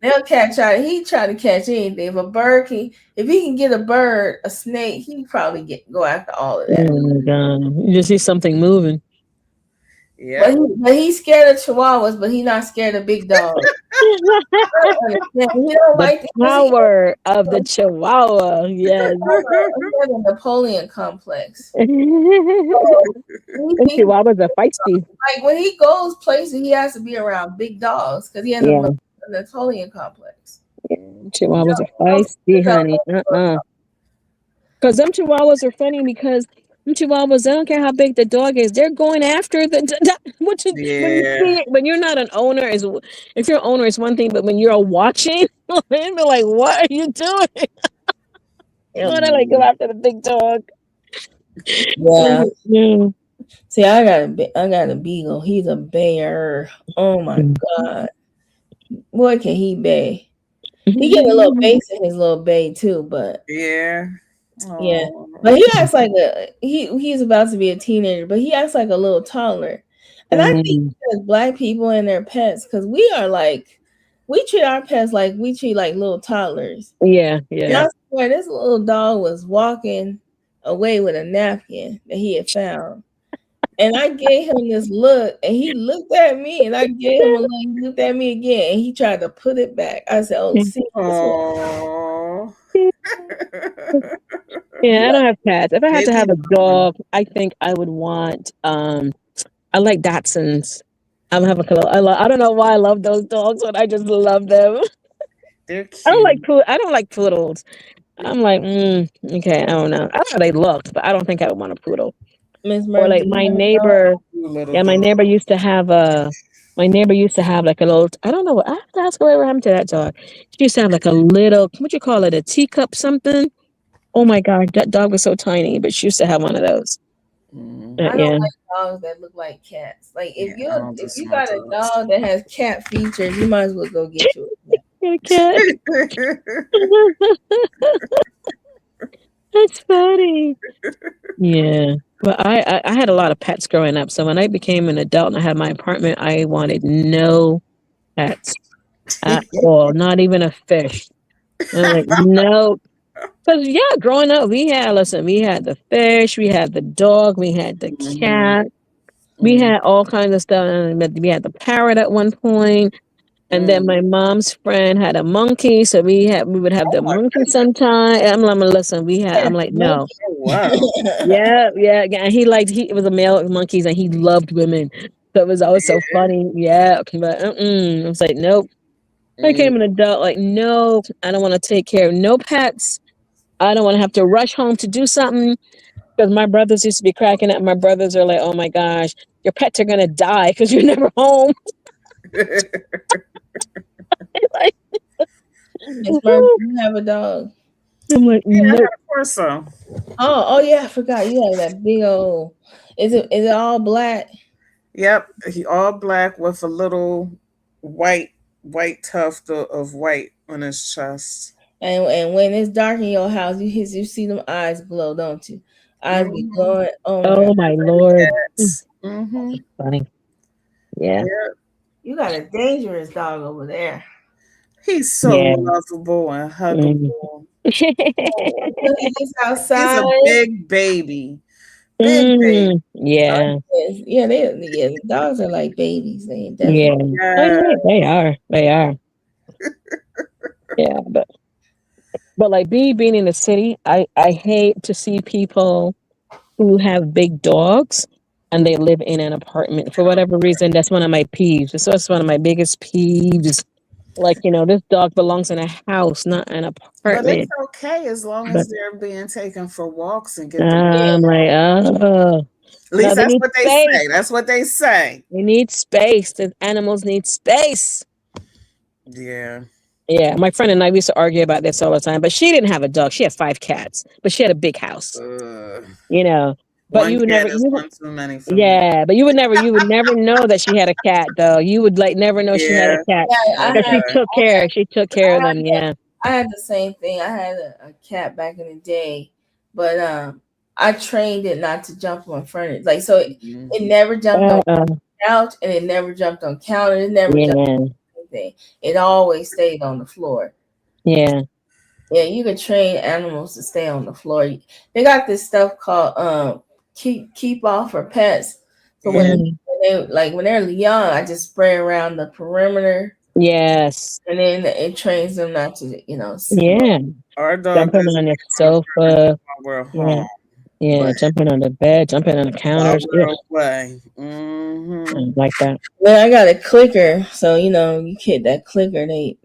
They'll catch out. He try to catch anything. If a bird if he can get a bird, a snake, he probably go after all of that. Oh my God! You just see something moving. Yeah, but he's scared of chihuahuas, but he's not scared of big dogs. The power of the chihuahua. Yes. The Napoleon complex. Chihuahuas are feisty. Like when he goes places, he has to be around big dogs because he has the Napoleon complex. Chihuahuas are feisty, honey. Because them chihuahuas are funny because them chihuahuas, they don't care how big the dog is, they're going after which is, when you Yeah. see it, when you're not an owner, is if you're an owner, it's one thing, but when you're watching, they're like, what are you doing? You want to like go after the big dog. Yeah. Yeah. See, I got a beagle. He's a bayer. Oh my god, boy, can he bay? He getting a little bass in his little bay too, but Yeah. yeah. Oh. But he acts like he's about to be a teenager, but he acts like a little taller. And I think as black people and their pets, because we treat our pets like we treat like little toddlers. Yeah, And yeah. I swear this little dog was walking away with a napkin that he had found. And I gave him this look, and he looked at me, and I gave him a look, he looked at me again, and he tried to put it back. I said, oh, see this one. Oh. Yeah, I don't have pets. If I had to Maybe have a dog, I think I would want I like Dachshunds. I'm having a I don't know why I love those dogs, but I just love them. they're cute. I don't like poodles. I'm like, okay, I don't know. I don't know how they look, but I don't think I would want a poodle. Miss Or Murphy, like do you my have a dog? neighbor, Cute little yeah, dog. my neighbor used to have like a little, I don't know, I have to ask her what happened to that dog. She used to have like a little, what you call it, a teacup something? Oh my God, that dog was so tiny, but she used to have one of those. Mm. I don't Yeah. like dogs that look like cats. Like Yeah, I don't if do you small got a dogs. dog that has cat features, you might as well go get you a cat. Yeah, cat. That's funny. Yeah. But I had a lot of pets growing up. So when I became an adult and I had my apartment, I wanted no pets at all, not even a fish. I'm like, no. Because, yeah, growing up, we had the fish, we had the dog, we had the Mhm. cat, we had all kinds of stuff. And we had the parrot at one point. And then my Mm. mom's friend had a monkey, so we would have Oh the my monkey goodness. sometime. And I'm like, listen, I'm like, no. Oh wow. Yeah, yeah, yeah. And he was a male with monkeys and he loved women. So it was always so Yeah. funny. Yeah. Okay, but I was like, nope. I Mm. became an adult, like, no, I don't want to take care of no pets. I don't want to have to rush home to do something. Because my brothers used to be cracking up. My brothers are like, oh my gosh, your pets are gonna die because you're never home. Like, Miss Murphy, you have a dog. I'm like, Yeah, I nope. of course so. Oh yeah, I forgot. You have that big old. Is it all black? Yep, he all black with a little white tuft of white on his chest. And when it's dark in your house, you see them eyes glow, don't you? Eyes be Mm-hmm. glowing. Oh my god. Oh my lord. Mm-hmm. Funny. Yeah. Yeah, You got a dangerous dog over there. he's so Yeah. lovable and Mm. huggable. So he gets He's outside. a big baby, big baby. Yeah. Yeah, dogs are like babies. They Yeah. definitely. Oh Yeah. yeah, they are. They are. Yeah, but like being in the city, I hate to see people who have big dogs and they live in an apartment for whatever reason. That's one of my peeves. So that's one of my biggest peeves. Like, this dog belongs in a house, not an But it's apartment. okay as long But as they're being taken for walks and get the. I'm like, oh At no, least they that's need what they space. say. That's what they say. They need space. The animals need space. Yeah. Yeah, my friend and I used to argue about this all the time. But she didn't have a dog. She had 5 cats, but she had a big house. Uh, You know, but one you would cat never. is one too many for me. Yeah, but you would never know that she had a cat though. You would like never know she had a Yeah. cat Yeah, because Okay. she took care of them. Yeah. I had the same thing. I had a cat back in the day, but I trained it not to jump on furniture. Like so, it never jumped on Uh, couch and it never jumped on counter. It never jumped yeah. on anything. It always stayed on the floor. Yeah. Yeah, you can train animals to stay on the floor. They got this stuff called keep off for pets. So when they're young, I just spray around the perimeter, Yes. and then it trains them not to Yeah. Our dog Jumping doesn't on the come on the perimeter sofa. while we're Yeah. home, Yeah. but Jumping on the bed. Jumping on the while counters. we're Ugh, away. I don't like that. Well, I got a clicker, so you hit that clicker. They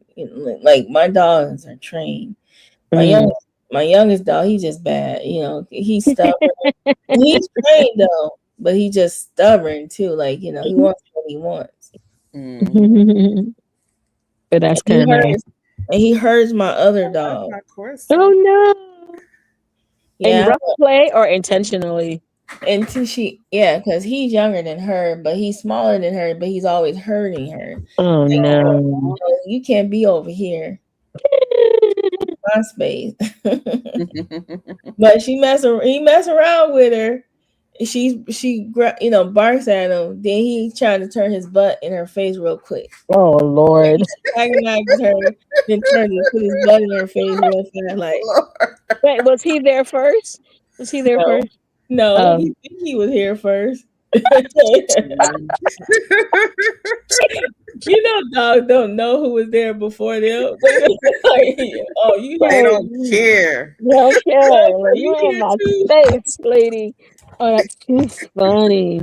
like my dogs are trained. My Mm. My youngest dog, he's just bad. You know, he's stubborn. He's trained though, but he's just stubborn too. Like, you know, he wants what he wants. But that's And he kind of nice. hurts. And he hurts my other I love dog. my corset. Oh no! In Yeah, rough play or intentionally? until yeah, because he's younger than her, but he's smaller than her, but he's always hurting her. Oh Like, no! you can't be over here, my space. But he mess around with her. You know, barks at him. Then he trying to turn his butt in her face real quick. Oh Lord! Antagonizes her, then turns to put his butt in her face real fast. Like, Wait, was he there first? Was he there no, first? no, Um, he think he was here first. You know, dogs don't know who was there before them. Like, oh, you They here? don't care. you don't care. Like, You you in here my too? face, lady. Oh, that's too funny.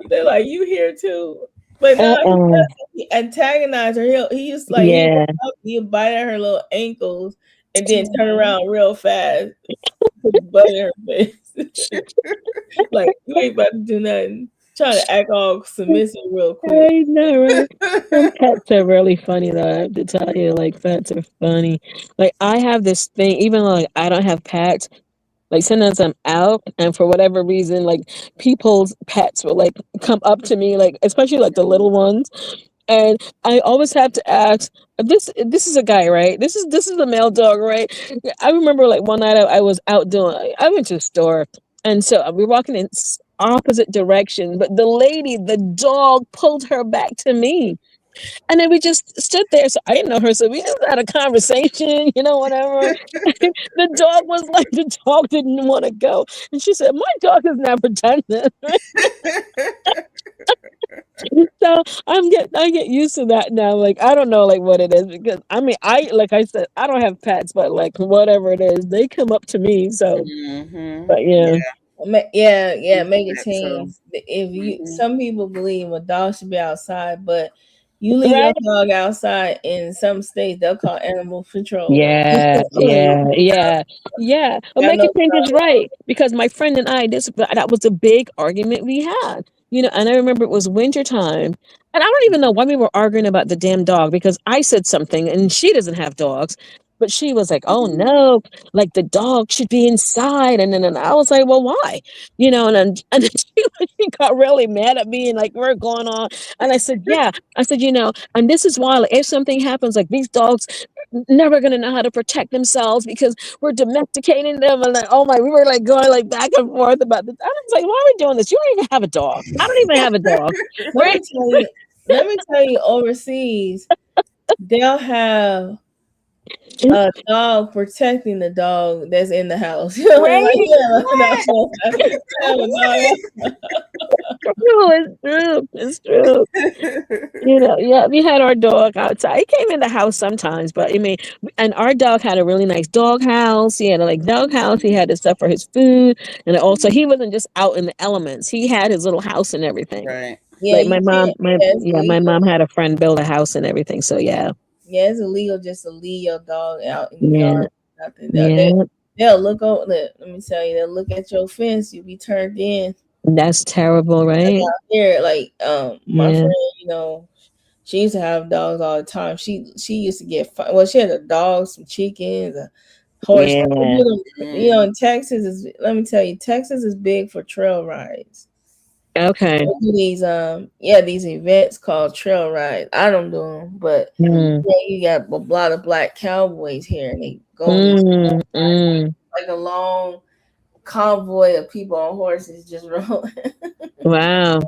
They're like, you here too? But no, Uh-uh. he antagonized her. He just like Yeah. he bite at her little ankles and then turn around real fast, put his butt in her face. Like, you ain't about to do nothing. Trying to act all submissive real quick. I know, right? Some pets are really funny though. I have to tell you, like pets are funny. Like I have this thing, even though like I don't have pets, like sometimes I'm out and for whatever reason, like people's pets will like come up to me, like especially like the little ones. And I always have to ask, this is a guy, right? This is a male dog, right? I remember like one night I was out doing I went to the store and so we were walking in opposite direction, but the dog pulled her back to me. And then we just stood there. So I didn't know her. So we just had a conversation, whatever. The dog was like, the dog didn't want to go. And she said, my dog has never done this. So I get used to that now. Like I don't know like what it is because I mean I like I said I don't have pets but like whatever it is they come up to me so but yeah. Yeah, make it That too. change. If you, Mhm. some people believe a dog should be outside, but you leave your Right. dog outside in some states, they'll call animal control. Yeah, yeah, yeah, yeah. But I make know. it think is right because my friend and I, that was a big argument we had. And I remember it was winter time, and I don't even know why we were arguing about the damn dog because I said something and she doesn't have dogs, but she was like, "Oh no, like the dog should be inside," and then I was like, "Well, why?" And then she got really mad at me and like we're going on, and I said, "Yeah," I said, and this is why like, if something happens, like these dogs never gonna know how to protect themselves because we're domesticating them and like oh my we were like going like back and forth about this. I was like, why are we doing this? You don't even have a dog. I don't even have a dog. Let Right? me tell you. Let me tell you. Overseas, they'll have a dog protecting the dog that's in the house. You know, Right? like What? they have a dog. No, it's true. It's true. Yeah, we had our dog outside. He came in the house sometimes, but I mean, and our dog had a really nice dog house. He had a like dog house. He had his stuff for his food, and also he wasn't just out in the elements. He had his little house and everything. Right. Yeah, Like you can't. Yeah, it's my illegal. mom had a friend build a house and everything. So yeah, Yeah, it's illegal just to leave your dog out in the yeah, yard. Nothing. yeah. They'll look over. Let me tell you, they'll look at your fence. You'll be turned in. That's terrible, right? Here, like my Yeah. friend, she used to have dogs all the time. She used to get well. She had a dog, some chickens, a horse. Yeah. In Texas is. Let me tell you, Texas is big for trail rides. Okay. They do these events called trail rides. I don't do them, but Mm. yeah, you got a lot of black cowboys here, and they go on these Mm. like a long convoy of people on horses just rolling. Wow.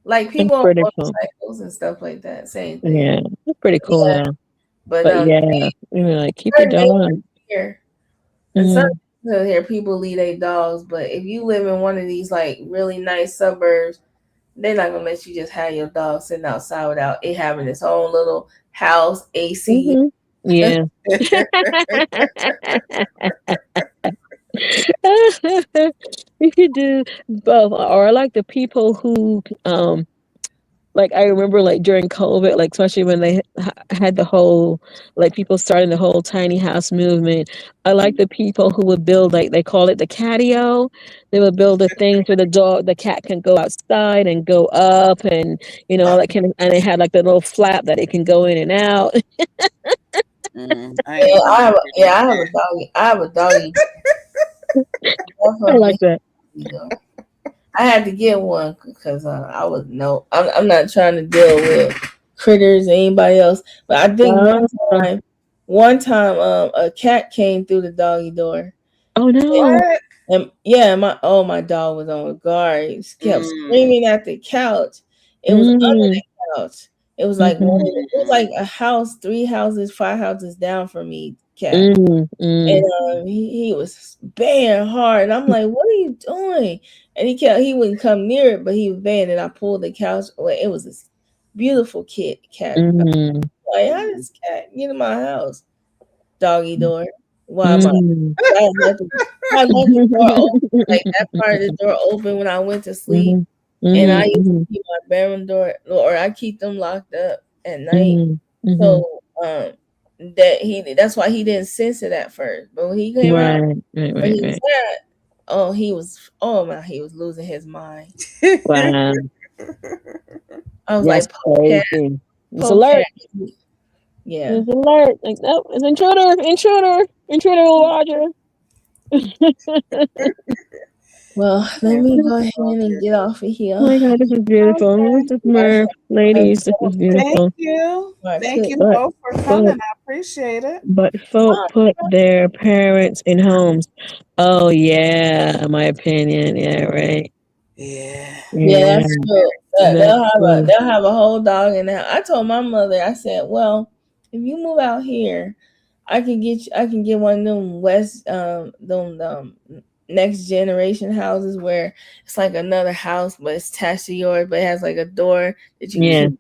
Like That's people on pretty cool. motorcycles and stuff like that. Same thing. Yeah. That's pretty cool Yeah, though. but But yeah, like keep your certain dog on. here, and some here people leave their dogs. But if you live in one of these like really nice suburbs, they're not gonna let you just have your dog sitting outside without it having its own little house, AC. Mm-hmm. Yeah. You could do both, or like the people who Like I remember, like during COVID, like especially when they had the whole, like people starting the whole tiny house movement. I like the people who would build, like they call it the catio. They would build a thing for the cat can go outside and go up, and like and they had like the little flap that it can go in and out. I ain't never I have a doggy. I have a doggy. I like that. I had to get one because I was I'm not trying to deal with critters or anybody else. But I think one time a cat came through the doggy door. Oh no! And my dog was on guard. He kept screaming at the couch. It was under the couch. It was like it was like a house, 3 houses, 5 houses down from me, cat. And he was baying hard. I'm like, what are you doing? And he wouldn't come near it, but he was baying, and I pulled the couch away. It was this beautiful cat. Like, how does cat get in my house? Doggy door. Why am I left the door open, like that part of the door open when I went to sleep. And I used to keep my bedroom door, or I keep them locked up at night. So that's why he didn't sense it at first. But when he came out, he was losing his mind. Wow. I was like, crazy. It's alert. Yeah. It's alert. Like, no, it's intruder, Roger. Well, let me go ahead and get off of here. Oh my God, this is beautiful. This is Murph. Ladies, this is beautiful. Thank you both for coming. I appreciate it. But folk put their parents in homes. Oh yeah, my opinion. Yeah, right. Yeah, that's true. They'll have a whole dog in there. I told my mother, I said, well, if you move out here, I can get one of them next generation houses where it's like another house, but it's attached to yours, but it has like a door that you can.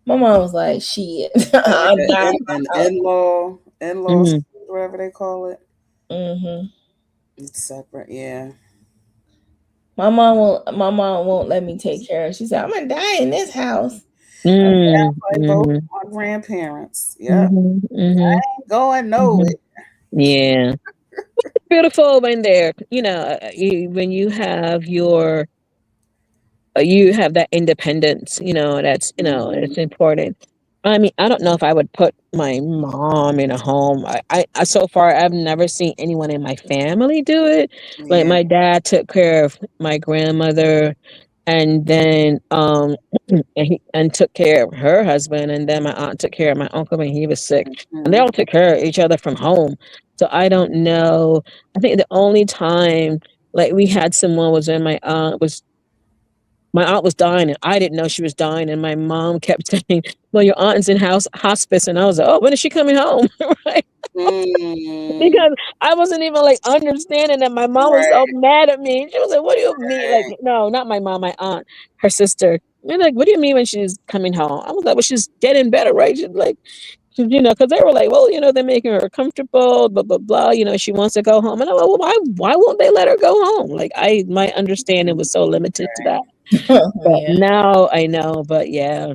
My mom was like, "Shit, an in-law, whatever they call it. It's separate, yeah. My mom won't let me take care of it. She said, "I'm gonna die in this house." Like both my grandparents. Yeah, I ain't going nowhere. Yeah. Beautiful when they're, when you have you have that independence, that's, it's important. I mean, I don't know if I would put my mom in a home. I so far, I've never seen anyone in my family do it. Like my dad took care of my grandmother, and then and took care of her husband, and then my aunt took care of my uncle when he was sick, and they all took care of each other from home. So I don't know. I think the only time like we had someone was when my aunt was dying, and I didn't know she was dying, and my mom kept saying, well, your aunt's in hospice, and I was like, oh, when is she coming home? Right? Because I wasn't even like understanding that my mom was so mad at me. She was like, what do you mean? Like, no, not my mom, my aunt, her sister. They're like, what do you mean when she's coming home? I was like, well, she's getting better, right? She's like, because they were like, well, they're making her comfortable, blah, blah, blah. She wants to go home. And I'm like, well, why won't they let her go home? Like, my understanding was so limited to that. But now I know, but yeah.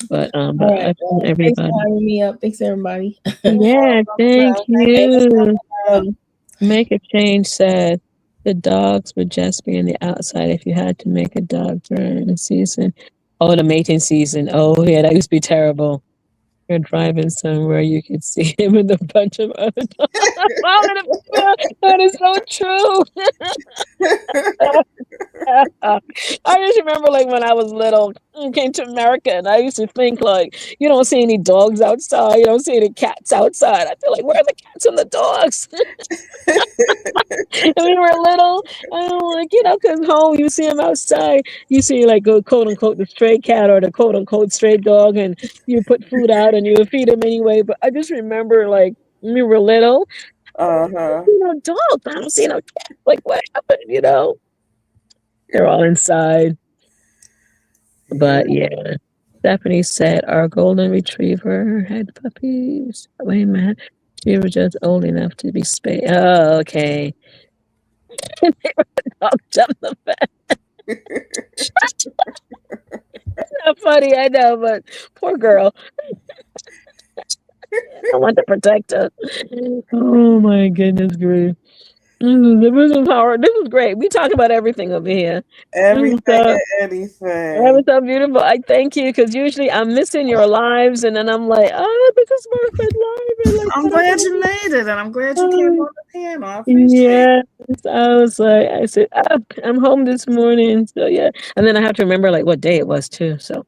But right, everybody. Thanks for having me up. Thanks everybody. Yeah, thank you. Make a Change said the dogs would just be on the outside if you had to make a dog during the season. Oh, the mating season. Oh yeah, that used to be terrible. You're driving somewhere, you could see him with a bunch of other dogs. That is so true. I just remember like when I was little, I came to America, and I used to think like, you don't see any dogs outside, you don't see any cats outside. I feel like, where are the cats and the dogs? And we were little, like, because home you see them outside, you see like quote unquote the stray cat or the quote unquote stray dog, and you put food out and you would feed them anyway. But I just remember like when we were little, dogs, I don't see no cats. Like, what happened? They're all inside. But yeah, Stephanie said our golden retriever had puppies. Wait a minute. She was just old enough to be spayed. Oh, okay. They were the dog jumped the fence. Funny, I know, but poor girl. I want to protect her. Oh my goodness, grief. This is power. This is great. We talk about everything over here. Everything So, and that was anything. so beautiful. I thank you because usually I'm missing your lives, and then I'm like, oh, this is Martha's live, and like, I'm glad you made it, and I'm glad you came oh, on the panel. I appreciate yes. I was like, I said, I'm home this morning. So yeah, and then I have to remember like what day it was too. So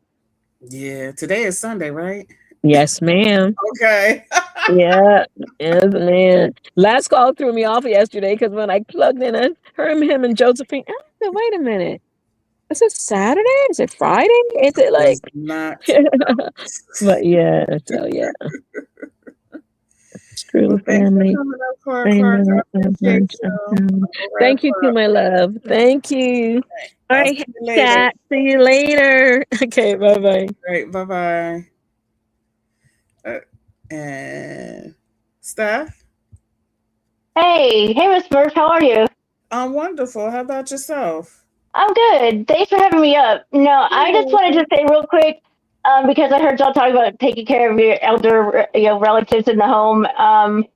it. Yeah, today is Sunday, right? yes, ma'am. Okay. Yeah, yes, man. Last call threw me off yesterday because when I plugged in, I heard him and Josephine. I said, wait a minute. Is it Saturday? Is it Friday? Is it like? It's not. But yeah, so yeah, it's true, Well, thanks for family. coming up, Clark. I Clark. I know so appreciate much. you. I'll wrap Thank you too, up. my love. Thank you. All I'll see right, you later. chat. See you later. Okay, bye bye. Great. Bye bye. And Steph, Hey, Miss Murph, how are you? I'm wonderful. How about yourself? I'm good. Thanks for having me up. No, I just wanted to say real quick, because I heard y'all talking about taking care of your elder, relatives in the home.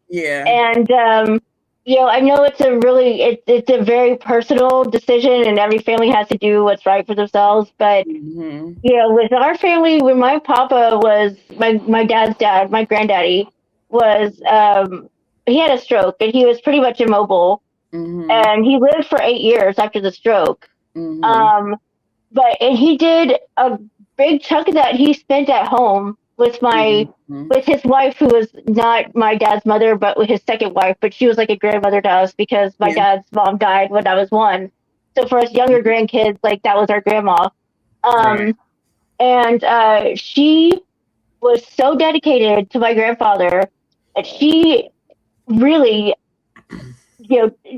Yeah. And I know it's a very personal decision, and every family has to do what's right for themselves. But Mm-hmm. with our family, when my papa was my dad's dad, my granddaddy was he had a stroke, and he was pretty much immobile, Mm-hmm. and he lived for 8 years after the stroke. Mm-hmm. Um, and he did a big chunk of that he spent at home Mm-hmm. with his wife, who was not my dad's mother, but with his second wife. But she was like a grandmother to us because my Yeah. dad's mom died when I was one. So for us younger grandkids, like that was our grandma. Right. Um, and she was so dedicated to my grandfather that she really,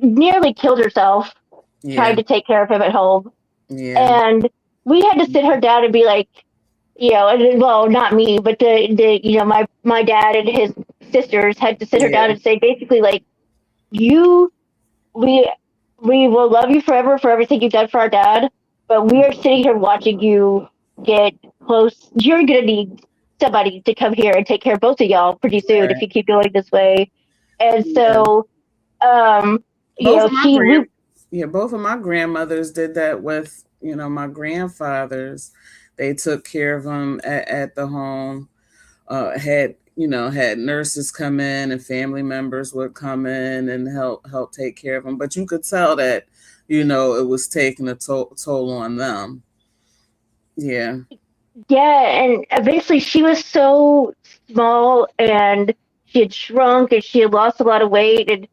nearly killed herself Yeah. trying to take care of him at home. Yeah. And we had to sit her down and be like, well, not me, but my dad and his sisters had to sit her Yeah. down and say basically like, you we we will love you forever for everything you've done for our dad, but we are sitting here watching you get close. You're gonna need somebody to come here and take care of both of y'all pretty soon if Right. you keep going this way. And Yeah. so, um, Both of my she we both of my grandmothers did that with, my grandfathers. They took care of them at the home. Had nurses come in and family members would come in and help take care of them. But you could tell that, it was taking a toll on them. Yeah. Yeah, and eventually she was so small, and she had shrunk, and she had lost a lot of weight, and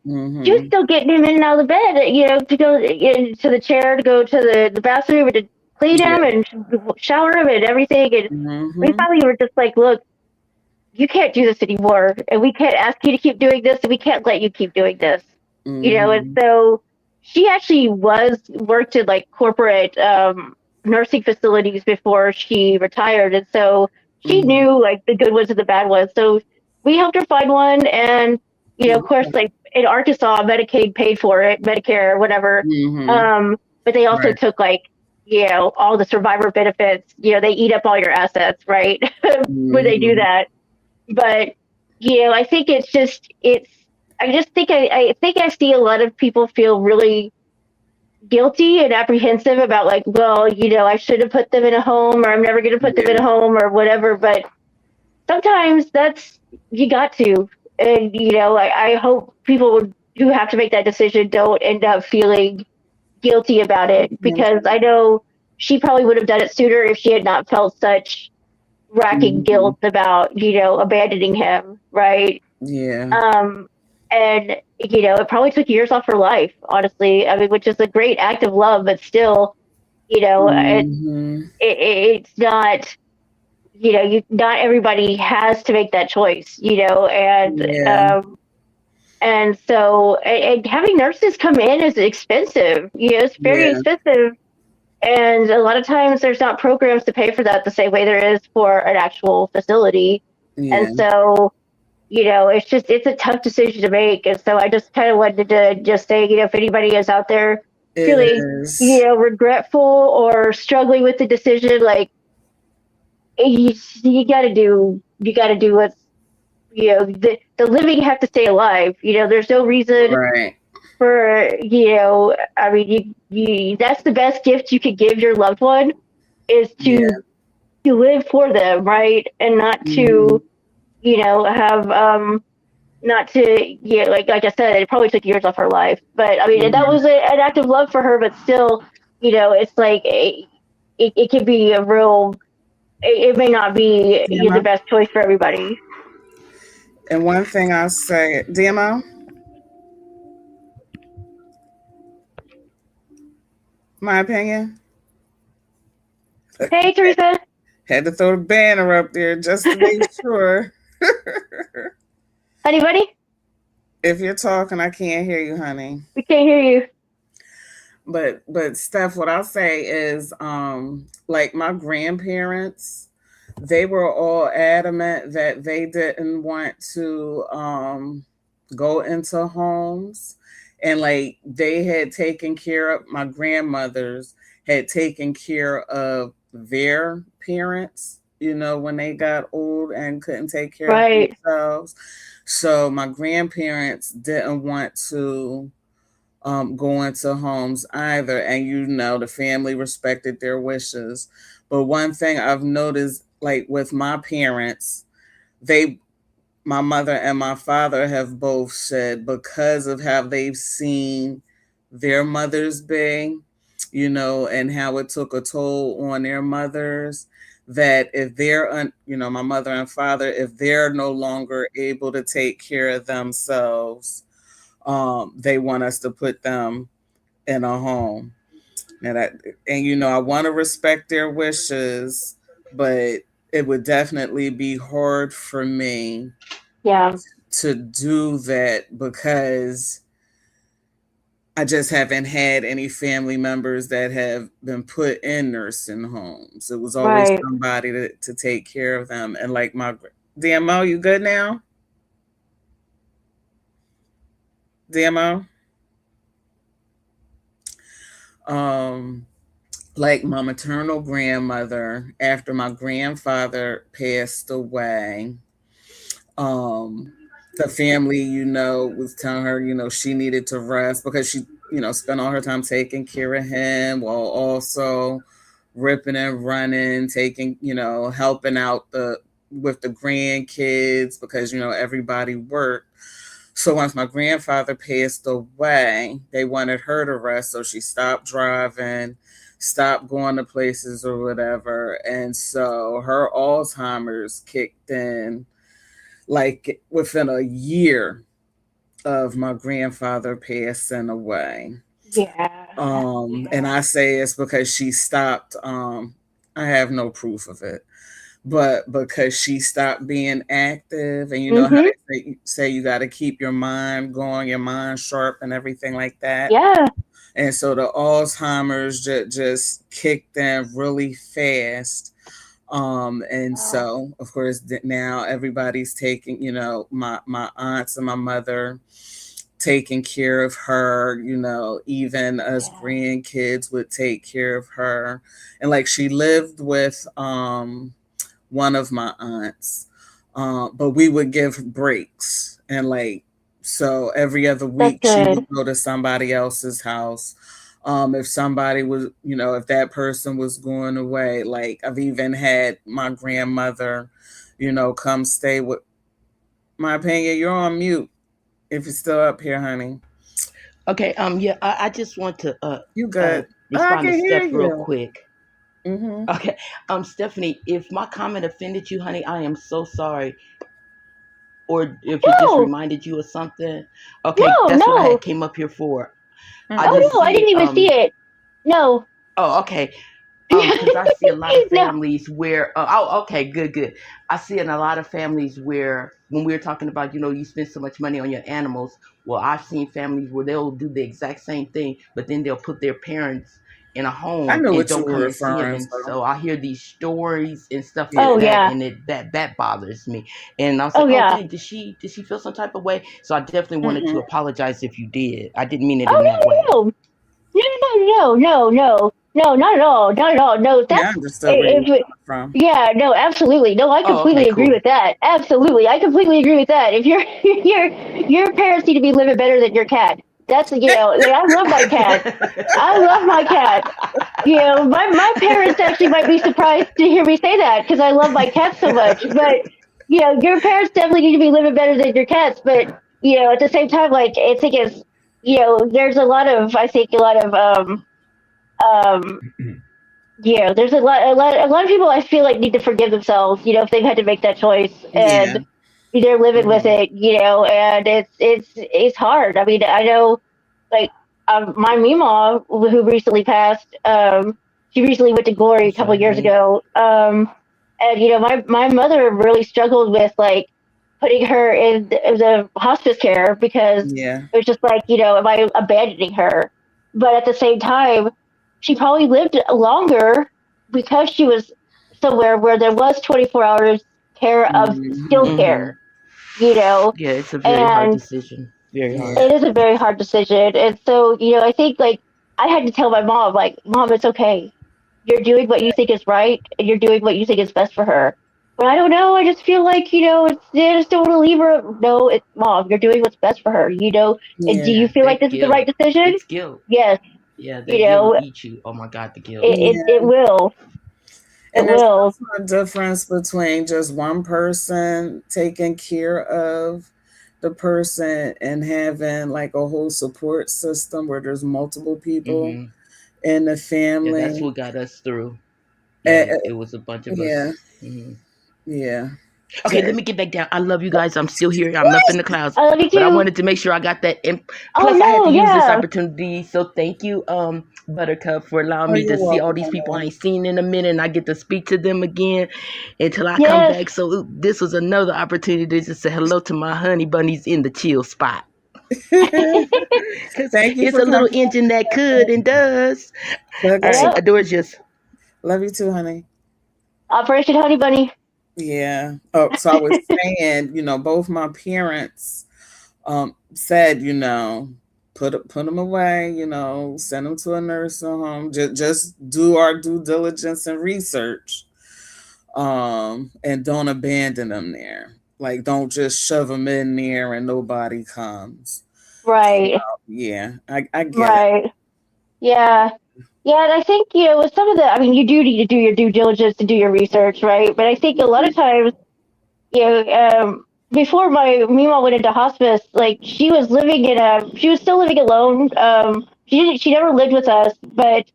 she was Mm-hmm. still getting him in and out of the bed, to go into the chair, to go to the bathroom, and to clean him Yeah. and shower him and everything. And we Mm-hmm. finally were just like, look, you can't do this anymore, and we can't ask you to keep doing this, and we can't let you keep doing this. And Mm-hmm. so she actually worked in like corporate nursing facilities before she retired, and so she Mm-hmm. knew like the good ones and the bad ones. So we helped her find one, and of course, like in Arkansas, Medicaid paid for it, Medicare, whatever. Mm-hmm. But they also Right. took like all the survivor benefits. They eat up all your assets, right? When they do Mm-hmm. that. But I think it's I just think I think I see a lot of people feel really guilty and apprehensive about like, well, I should have put them in a home, or I'm never going to put them in Yeah. a home, or whatever. But sometimes that's you got to, and I hope people who have to make that decision don't end up feeling guilty about it, because I know she probably would have done it sooner if she had not felt such racking Mm-hmm. guilt about abandoning him, right? Yeah. um and it probably took years off her life, honestly. I mean, which is a great act of love, but still, Mm-hmm. it's not, not everybody has to make that choice, Yeah. and so, and having nurses come in is expensive. It's very Yeah. expensive. And a lot of times there's not programs to pay for that the same way there is for an actual facility. And Yeah. so, it's a tough decision to make. And so I just kind of wanted to just say, if anybody is out there It feeling, is. regretful or struggling with the decision, like, you got to do what's, the living have to stay alive. There's no reason Right. for, I mean, that's the best gift you could give your loved one, is Yeah. to live for them, right? And not Hmm. to, have, not to, like I said, it probably took years off her life, but I mean, that Hmm. was an act of love for her, but still, it's like, it could be a real, it may not be, the DMO. best choice for everybody. And one thing I'll say, DMO, my opinion, Hey, Teresa. had to throw the banner up there just to make sure. Anybody? If you're talking, I can't hear you, honey. We can't hear you. But Steph, what I'll say is, like my grandparents, they were all adamant that they didn't want to go into homes, and like they had taken care of, my grandmothers had taken care of their parents, when they got old and couldn't take care of Right. themselves. So my grandparents didn't want to go into homes either. And the family respected their wishes. But one thing I've noticed, like with my parents, they, my mother and my father have both said, because of how they've seen their mothers be, and how it took a toll on their mothers, that if they're, my mother and father, if they're no longer able to take care of themselves, they want us to put them in a home. And I want to respect their wishes, but it would definitely be hard for me Yeah. to do that, because I just haven't had any family members that have been put in nursing homes. It was always Right. somebody to take care of them. And like my DMO, you good now? DMO? Um, like my maternal grandmother, after my grandfather passed away, um the family, was telling her, she needed to rest, because she, spent all her time taking care of him, while also ripping and running, taking, helping out the with the grandkids, because everybody worked. So once my grandfather passed away, they wanted her to rest. So she stopped driving, stopped going to places or whatever. And so her Alzheimer's kicked in like within a year of my grandfather passing away. Yeah. And Yeah. I say it's because she stopped, I have no proof of it, but because she stopped being active, and you know how Mhm. they say you got to keep your mind going, your mind sharp, and everything like that. Yeah. And so the Alzheimer's just kicked in really fast. And Wow. so of course now everybody's taking, my aunts and my mother taking care of her, even us Yeah. grandkids would take care of her. And like she lived with one of my aunts, but we would give breaks, and like, so every other That's week she would good. go to somebody else's house. If somebody was, if that person was going away, like I've even had my grandmother, come stay with, my opinion. You're on mute if you're still up here, honey. Okay, yeah, I just want to You good? Oh, I respond to can hear Steph real you. quick. Mm-hmm. Okay, Stephanie, if my comment offended you, honey, I am so sorry. Or if it just No. reminded you of something. Okay, No. that's what I had No. came up here for. I Mm-mm. just Oh no, I see didn't even see it. No. oh, okay. Because I see a lot of No. families where oh, okay, good, good. I see in a lot of families where when we're talking about, you spend so much money on your animals. Well, I've seen families where they'll do the exact same thing, but then they'll put their parents in a I home know and what you don't were come and see them. referring And to. so I hear these stories and stuff like Oh Yeah. that, yeah. and that bothers me. And I was Oh like, yeah. okay, did she feel some type of way? So I definitely wanted to Mm-mm. apologize if you did. I didn't mean it in that way. Oh no. No. No. No. No. No. No, not at all. Not at all. No, Yeah, I that's understood where you were if it, coming from. yeah, no, absolutely. No, I Oh, okay, completely agree cool. with that. Absolutely. I completely agree with that. If your parents need to be living better than your cat. That's like, I love my cat. I love my cat. My parents actually might be surprised to hear me say that because I love my cats so much. But your parents definitely need to be living better than your cats. But at the same time, like I think it's there's I think a lot of um there's a lot of people I feel like need to forgive themselves, if they've had to make that choice Yeah. and they're living with Mhm. it, and it's hard. I mean, I know, like, my Mima who recently passed, she recently went to glory a couple Sorry, years honey. ago, and my mother really struggled with like putting her in the hospice care because Yeah. it was just like, am I abandoning her? But at the same time, she probably lived longer because she was somewhere where there was 24 hours care of skilled Hmm. care, Mm-hmm. you know, Yeah, it's a very hard and decision. Very hard. Yeah. it is a very hard decision. And so, I think like I had to tell my mom, like, Mom, it's okay. You're doing what you think is right and you're doing what you think is best for her. But I don't know. I just feel like, I just don't want to leave her. No, it's Mom, you're doing what's best for her. And do Yeah. you Yeah, feel like that this is the right guilt. decision? It's guilt. Yes. Yeah, that You guilt will know, eat you. Oh my God, the guilt. it Yeah. will. It And there's will. also a difference between just one person taking care of the person and having like a whole support system where there's multiple people Mm-hmm. in the Yeah, that's family. what got us through. Uh, Yeah, it was a bunch of us. yeah. Hmm. Yeah. Okay, let me get back down. I love you guys. I'm still here. I'm up in the clouds, I love you but I too. wanted to make sure I got that. Oh Plus, I had no, to use this yeah. opportunity. So thank you, Buttercup, for allowing Oh, me to you're see all welcome, these people I honey. ain't seen in a minute, and I get to speak to them again until I come Yes. back. So this was another opportunity to just say hello to my honey bunnies in the chill spot. Cause Thank you it's for a little coming. engine that could and does. Look All at right, Yep. you. Adora's just Love you too, honey. Operation Honey Bunny. Yeah. Oh, so I was saying, both my parents said, put them away, send them to a nursing home. Just do our due diligence and research, and don't abandon them there. Like, don't just shove them in there and nobody comes. Right. Yeah, I get it. Right. Yeah. Yeah, and I think, with some of I mean, you do need to do your due diligence to do your research, right? But I think a lot of times, before my Mima went into hospice, like she was still living alone. She never lived with us, but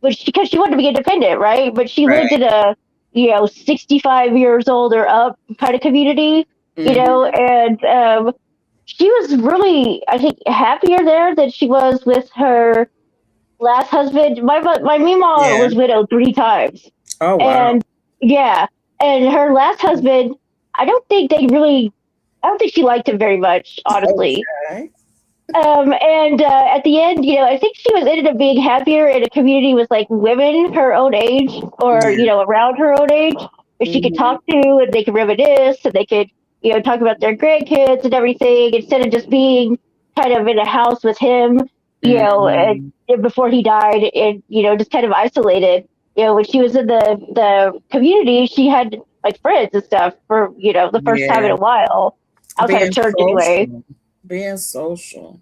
because she wanted to be independent, right? But she lived Right. in a 65 years old or up kind of community, Hmm. and she was really, I think, happier there than she was with her last husband. My Mima Yeah. was widowed 3 times, Oh, wow. and yeah, and her last husband, I don't think they really, I don't think she liked him very much, honestly. Okay. And at the end, I think she was ended up being happier in a community with like women her own age or Yeah. around her own age, that she could Hmm. talk to and they could reminisce and they could talk about their grandkids and everything instead of just being kind of in a house with him, Hmm. and before he died and just kind of isolated. When she was in the community, she had like friends and stuff for the first time in Yeah. a while outside of Being church anyway. social. Being social.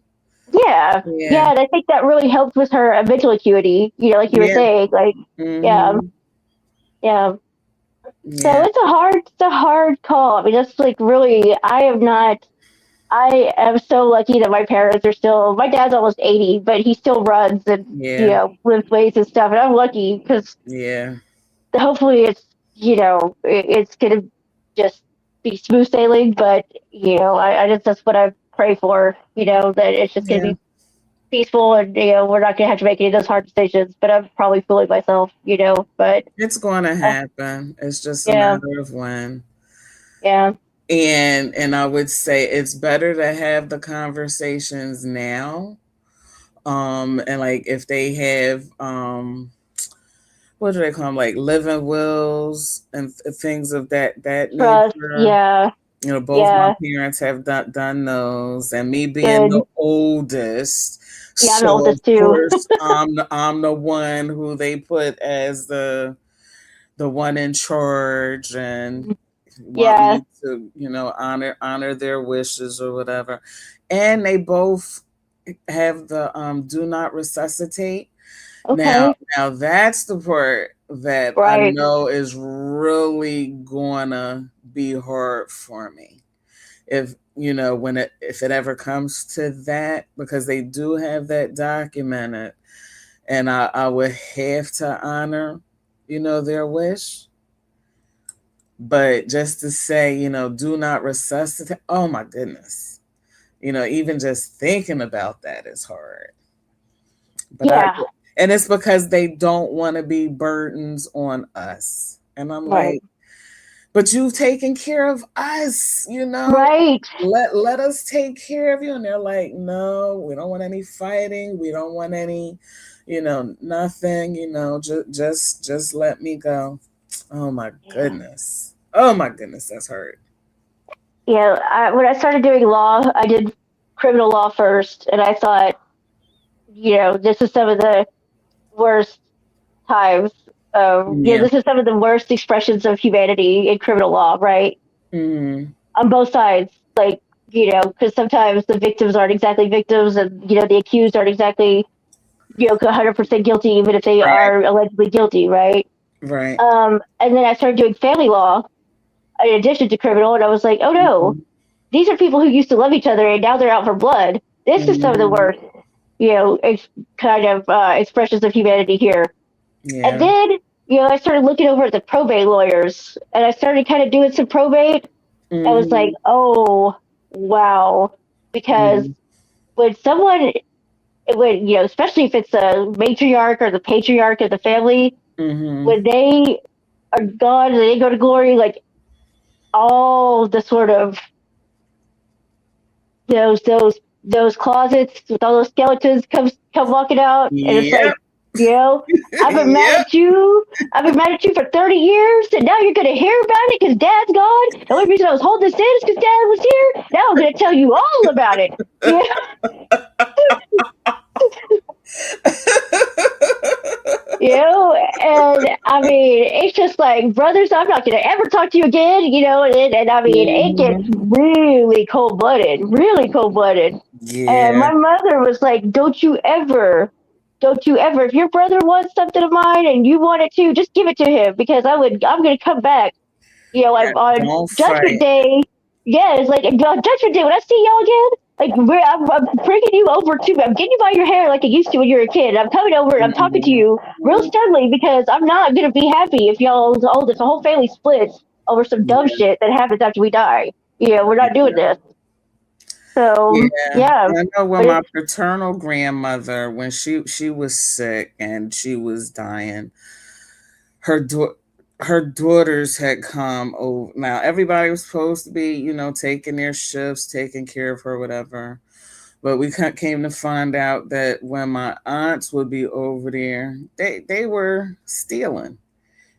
Yeah, Yeah. yeah, and I think that really helped with her mental acuity. Like you were Yeah. saying, like yeah, Hmm. yeah. So Yeah. it's a hard call. I mean, that's like really. I am not. I am so lucky that my parents are still. My dad's almost 80, but he still runs and Yeah. lifts weights and stuff. And I'm lucky because Yeah. hopefully it's gonna just be smooth sailing. But I just that's what I pray for. That it's just gonna Yeah. be peaceful and we're not gonna have to make any of those hard decisions. But I'm probably fooling myself. But It's going to uh, happen. It's just a yeah, matter of when. yeah, And I would say it's better to have the conversations now. And like if they have what do they call them, like living wills and things of that trust. nature. Yeah, Both my Yeah. parents have done those, and me being the Good. oldest, Yeah, I'm the so of oldest too. course I'm the one who they put as the one in charge and want Yeah. me to, honor their wishes or whatever. And they both have the do not resuscitate. Now, Okay. now that's the part that I Right. know is really gonna be hard for me. If when if it ever comes to that, because they do have that documented, and I would have to honor, their wish. But just to say, do not resuscitate. Oh my goodness. Even just thinking about that is hard. But Yeah. and it's because they don't want to be burdens on us. And I'm Right. like, but you've taken care of us, Right. let us take care of you. And they're like, no, we don't want any fighting. We don't want any, nothing, just let me go. Oh my Yeah. goodness. Oh my goodness, that's hard. Yeah. When I started doing law, I did criminal law first, and I thought, this is some of the worst times. Yeah. This is some of the worst expressions of humanity in criminal law, right? Mm-hmm. On both sides, like, because sometimes the victims aren't exactly victims, and the accused aren't exactly 100% guilty, even if they Right. are allegedly guilty, right? Right. And then I started doing family law in addition to criminal, and I was like, oh no, Mm-hmm. these are people who used to love each other, and now they're out for blood. This is some of the Mm-hmm. worst, kind of expressions of humanity here. And Yeah. then, I started looking over at the probate lawyers, and I started kind of doing some probate. I was like, Mm-hmm. oh, wow. Because Mm-hmm. when someone, especially if it's a matriarch or the patriarch of the family, Mm-hmm. when they are gone and they go to glory, like all the sort of those closets with all those skeletons come walking out, and it's Yep. like, you know, I've been mad Yep. at you. I've been mad at you for 30 years, and now you're gonna hear about it because Dad's gone. The only reason I was holding this in is because Dad was here. Now I'm gonna tell you all about it. Yeah, and I mean, it's just like, brothers, I'm not gonna ever talk to you again. And I mean, it gets Mhm. really cold blooded, really cold blooded. And Yeah. my mother was like, don't you ever, if your brother wants something of mine and you want it too, just give it to him because I'm going to come back, Yeah. on Don't Judgment fight. Day. Yeah, it's like on Judgment Day when I see y'all again. Like I'm bringing you over to, I'm getting you by your hair like I used to when you were a kid. I'm coming over and I'm talking to you real Mhm. sternly because I'm not gonna be happy if this whole family splits over some dumb Yeah. shit that happens after we die. We're not doing this. So Yeah. yeah, I know when but my it's paternal grandmother, when she was sick and she was dying, her her daughters had come over. Now everybody was supposed to be, taking their shifts, taking care of her, whatever. But we came to find out that when my aunts would be over there, they were stealing.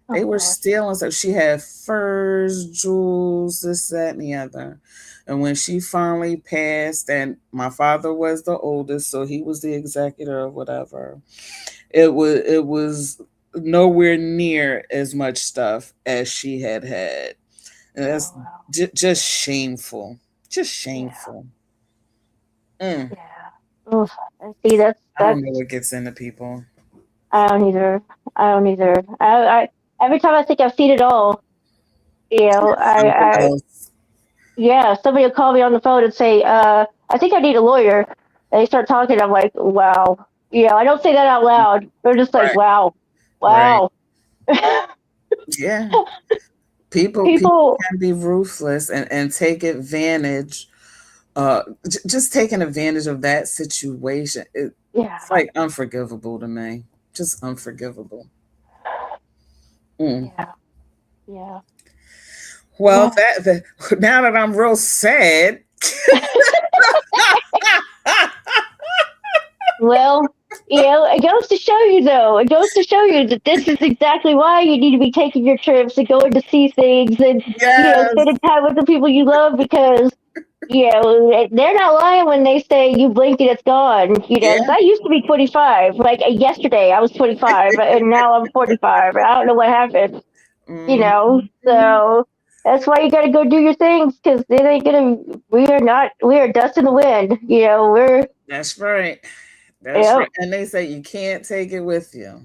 oh They were gosh, stealing. So she had furs, jewels, this, that, and the other. And when she finally passed, and my father was the oldest, so he was the executor or whatever, it was nowhere near as much stuff as she had. And oh that's wow, just shameful. Just yeah, shameful. Mm. yeah. Oof. And see, I don't that's know what gets into people. I don't either. I don't either. I every time I think I've seen it all, Something I else. yeah, somebody will call me on the phone and say, I think I need a lawyer. And they start talking. I'm like, wow. I don't say that out loud. They're just like, Right. wow, Right. wow. Yeah. People People, can be ruthless and take advantage, just taking advantage of that situation. It's yeah, like unforgivable to me. Just unforgivable. Mm. yeah, yeah, Well, yeah. now that I'm real sad. Well, It goes to show you, though. It goes to show you that this is exactly why you need to be taking your trips and going to see things and, Yes. spending time with the people you love because, they're not lying when they say you blink and it's gone. Yeah. 'Cause I used to be 25. Like yesterday, I was 25, and now I'm 45. I don't know what happened, Hmm. So that's why you got to go do your things because they ain't gonna. We are not. We are dust in the wind. We're. That's right. That's Yep. right. And they say you can't take it with you.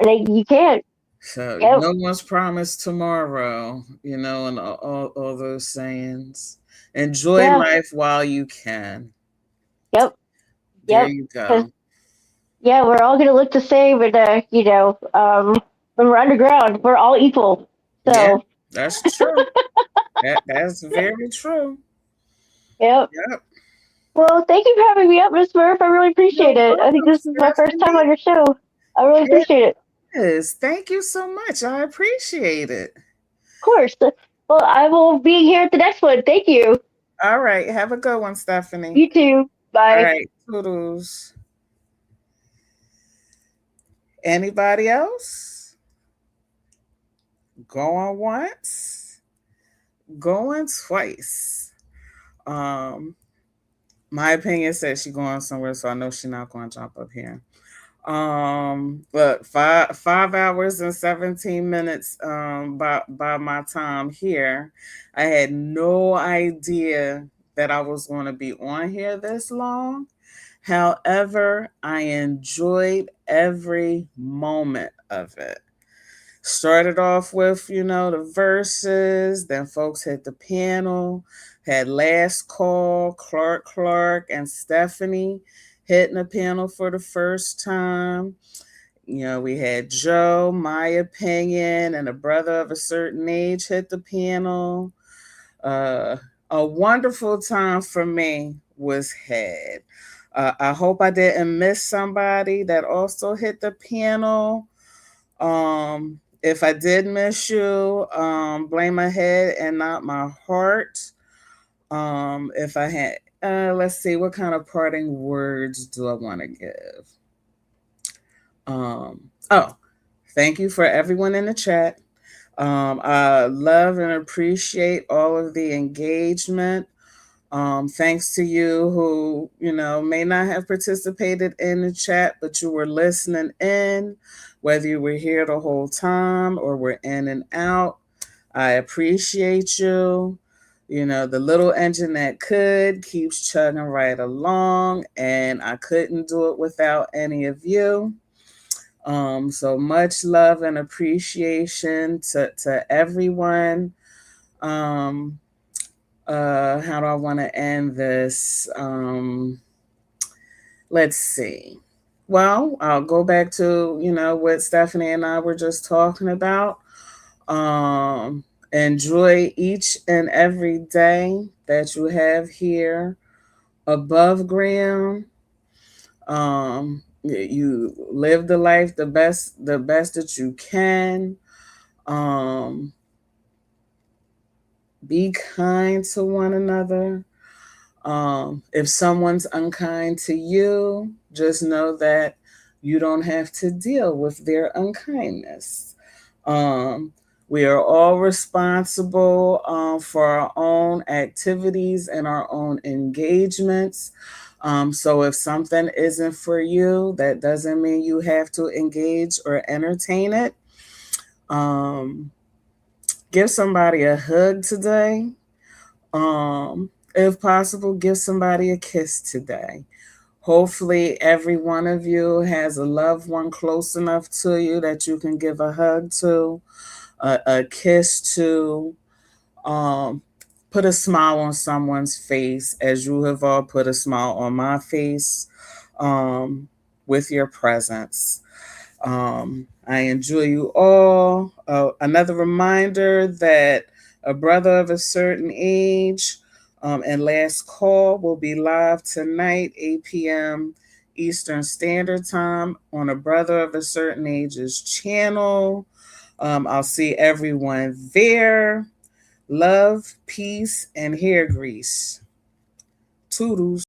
You can't. So Yep. no one's promised tomorrow, and all those sayings. Enjoy Yeah. life while you can. Yep. There Yep. you 'Cause, go. yeah, we're all gonna look the same, and when we're underground, we're all equal. Yeah, So, that's true. That's very true. yep. Yep. Well, thank you for having me up, Miss Murph. I really You're appreciate it. I think welcome, this is my first time Stephanie. on your show. I really appreciate it. Of Yes. Thank you so much. I appreciate it. course. Well, I will be here at the next one. Thank you. All right. Have a good one, Stephanie. You too. All Bye. right. Toodles. Anybody else? Going once, going twice. Um, my opinion says she going somewhere, so I know she's not going to jump up here. But 5 hours and 17 minutes by my time here. I had no idea that I was going to be on here this long. However, I enjoyed every moment of it. Started off with, the verses, then folks hit the panel, had last call, Clark, and Stephanie hitting the panel for the first time. We had Joe, my opinion, and a brother of a certain age hit the panel. Uh, a wonderful time for me was had. I hope I didn't miss somebody that also hit the panel. If I did miss you, blame my head and not my heart. If I had, let's see, what kind of parting words do I want to give? Oh, thank you for everyone in the chat. I love and appreciate all of the engagement. Thanks to you who, may not have participated in the chat, but you were listening in, whether you were here the whole time or were in and out. I appreciate you. The little engine that could keeps chugging right along, and I couldn't do it without any of you. So much love and appreciation to everyone. Um, how do I want to end this? Let's see. Well, I'll go back to, what Stephanie and I were just talking about. Enjoy each and every day that you have here above ground. You live the life the best that you can. Um, be kind to one another. If someone's unkind to you, just know that you don't have to deal with their unkindness. Um, we are all responsible for our own activities and our own engagements. So if something isn't for you, that doesn't mean you have to engage or entertain it. Um, give somebody a hug today. If possible, give somebody a kiss today. Hopefully, every one of you has a loved one close enough to you that you can give a hug to, a kiss to, um, put a smile on someone's face, as you have all put a smile on my face with your presence. I enjoy you all. Another reminder that a brother of a certain age and last call will be live tonight, 8 p.m. Eastern Standard Time on a brother of a certain age's channel. I'll see everyone there. Love, peace, and hair grease. Toodles.